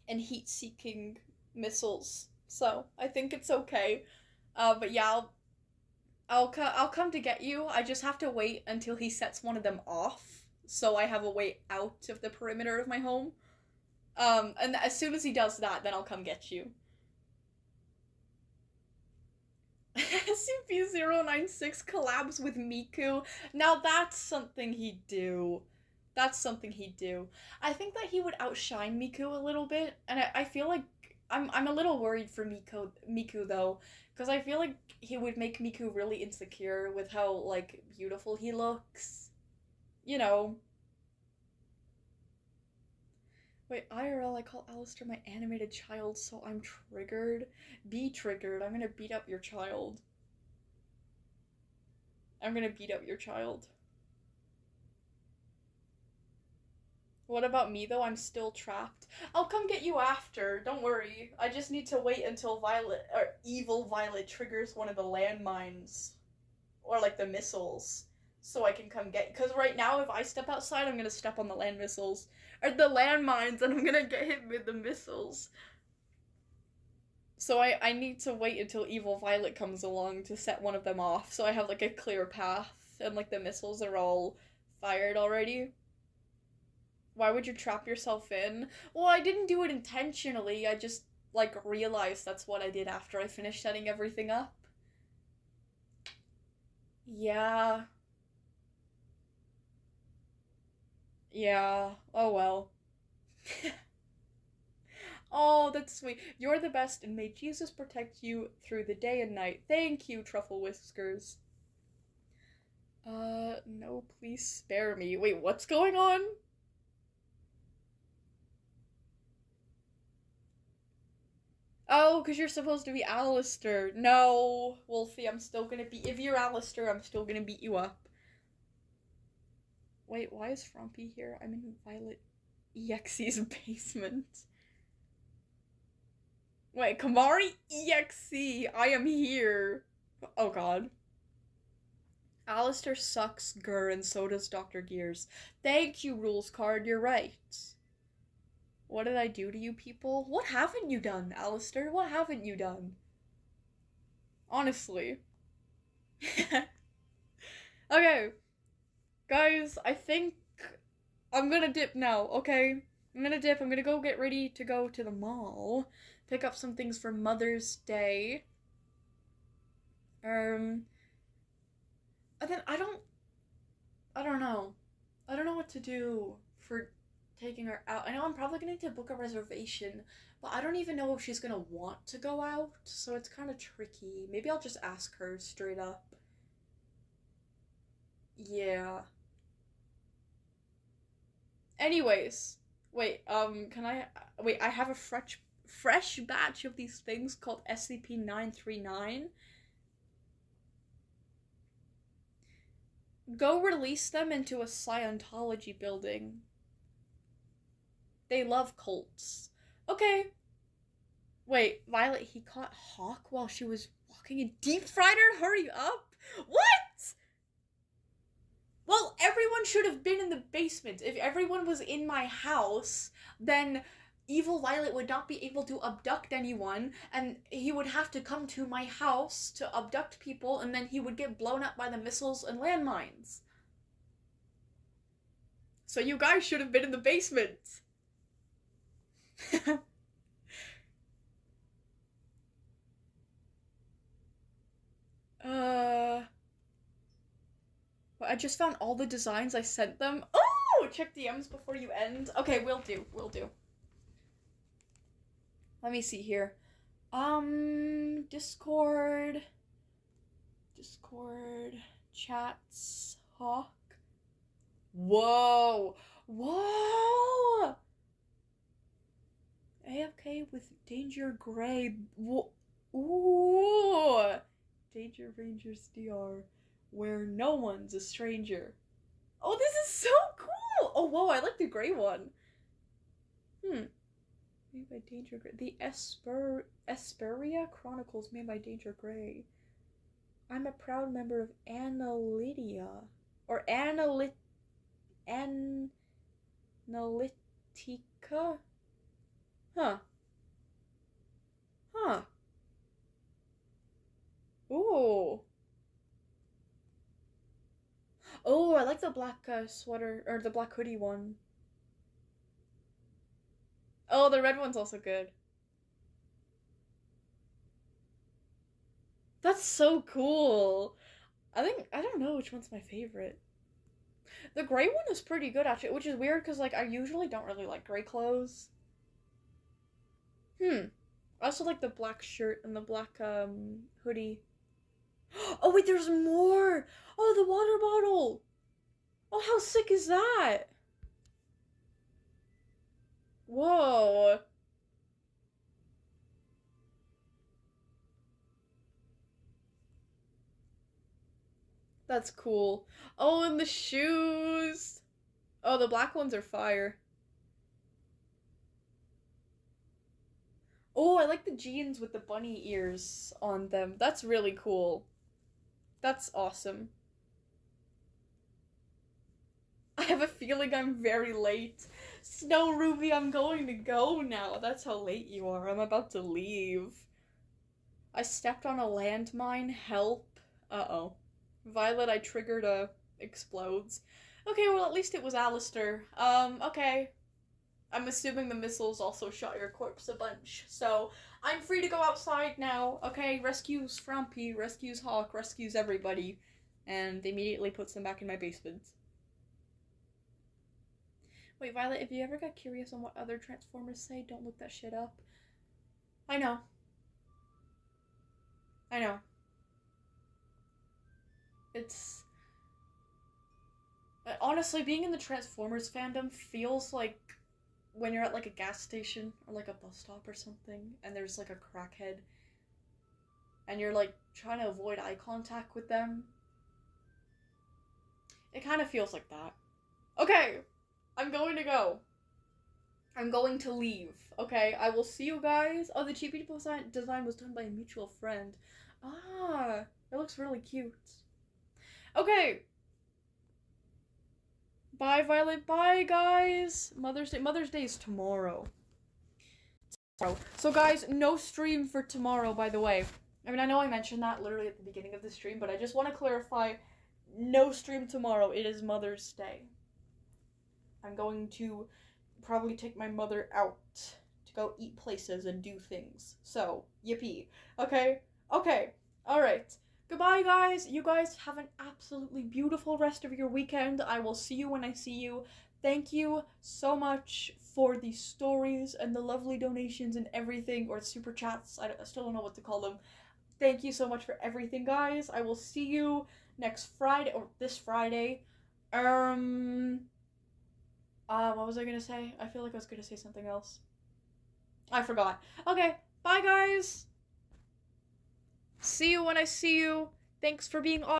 and heat-seeking missiles, so I think it's okay. But yeah, I'll come to get you. I just have to wait until he sets one of them off, so I have a way out of the perimeter of my home. And as soon as he does that, then I'll come get you. SCP-096 collabs with Miku. Now that's something he'd do. That's something he'd do. I think that he would outshine Miku a little bit, and I feel like I'm a little worried for Miku though, because I feel like he would make Miku really insecure with how, like, beautiful he looks. You know. Wait, IRL, I call Alistair my animated child, so I'm triggered? Be triggered. I'm gonna beat up your child. I'm gonna beat up your child. What about me, though? I'm still trapped. I'll come get you after. Don't worry. I just need to wait until Evil Violet triggers one of the landmines. Or, like, the missiles. So I can come get... Because right now, if I step outside, I'm gonna step on the land missiles. Or the landmines, and I'm gonna get hit with the missiles. So I need to wait until Evil Violet comes along to set one of them off. So I have, like, a clear path. And, like, the missiles are all fired already. Why would you trap yourself in? Well, I didn't do it intentionally. I just, like, realized that's what I did after I finished setting everything up. Yeah. Yeah. Oh, well. Oh, that's sweet. You're the best, and may Jesus protect you through the day and night. Thank you, Truffle Whiskers. No, please spare me. Wait, what's going on? Oh, because you're supposed to be Alistair. No, Wolfie, I'm still gonna beat... If you're Alistair, I'm still gonna beat you up. Wait, why is Frumpy here? I'm in Violet EXE's basement. Wait, Kamari EXE, I am here. Oh god. Alistair sucks, grr, and so does Dr. Gears. Thank you, rules card, you're right. What did I do to you people? What haven't you done, Alistair? What haven't you done? Honestly. Okay. Guys, I think I'm gonna dip now, okay? I'm gonna dip. I'm gonna go get ready to go to the mall. Pick up some things for Mother's Day. And then I don't know. I don't know what to do for taking her out. I know I'm probably gonna need to book a reservation, but I don't even know if she's gonna want to go out, so it's kind of tricky. Maybe I'll just ask her straight up. Yeah. Anyways, wait, can I, wait, I have a fresh batch of these things called SCP-939. Go release them into a Scientology building. They love cults. Okay. Wait, Violet, he caught Hawk while she was walking and deep fried her? Hurry up! What?! Well, everyone should have been in the basement. If everyone was in my house, then evil Violet would not be able to abduct anyone, and he would have to come to my house to abduct people, and then he would get blown up by the missiles and landmines. So you guys should have been in the basement. I just found all the designs I sent them. Oh! Check DMs before you end. Okay, will do. Let me see here. Discord, chats, Hawk. Whoa! AFK with Danger Gray. Ooh! Danger Rangers DR. Where no one's a stranger. Oh, this is so cool! Oh, whoa, I like the gray one. Made by Danger Gray. The Esperia Chronicles made by Danger Gray. I'm a proud member of Analytica. Or Analytica? Huh. Ooh. Oh, I like the black sweater, or the black hoodie one. Oh, the red one's also good. That's so cool. I don't know which one's my favorite. The gray one is pretty good, actually, which is weird, because, like, I usually don't really like gray clothes. I also like the black shirt and the black, hoodie. Oh, wait, there's more! Oh, the water bottle! Oh, how sick is that? Whoa. That's cool. Oh, and the shoes! Oh, the black ones are fire. Oh, I like the jeans with the bunny ears on them. That's really cool. That's awesome. I have a feeling I'm very late. Snow Ruby, I'm going to go now. That's how late you are. I'm about to leave. I stepped on a landmine. Help. Uh-oh. Violet, I triggered a explodes. Okay, well, at least it was Alistair. Okay. I'm assuming the missiles also shot your corpse a bunch. So, I'm free to go outside now. Okay, rescues Frumpy, rescues Hawk, rescues everybody. And immediately puts them back in my basement. Wait, Violet, if you ever got curious on what other Transformers say, don't look that shit up. I know. It's... Honestly, being in the Transformers fandom feels like when you're at like a gas station or like a bus stop or something, and there's like a crackhead, and you're like trying to avoid eye contact with them. It kind of feels like that. Okay, I'm going to go. I'm going to leave. Okay, I will see you guys. Oh, the cheapy design was done by a mutual friend. Ah, it looks really cute. Okay. Bye, Violet. Bye, guys. Mother's Day is tomorrow. So, guys, no stream for tomorrow, by the way. I mean, I know I mentioned that literally at the beginning of the stream, but I just want to clarify, no stream tomorrow. It is Mother's Day. I'm going to probably take my mother out to go eat places and do things. So, yippee. Okay? Okay. Alright. Goodbye, guys. You guys have an absolutely beautiful rest of your weekend. I will see you when I see you. Thank you so much for the stories and the lovely donations and everything, or super chats. I still don't know what to call them. Thank you so much for everything, guys. I will see you next Friday, or this Friday. What was I gonna say? I feel like I was gonna say something else. I forgot. Okay, bye, guys. See you when I see you. Thanks for being on.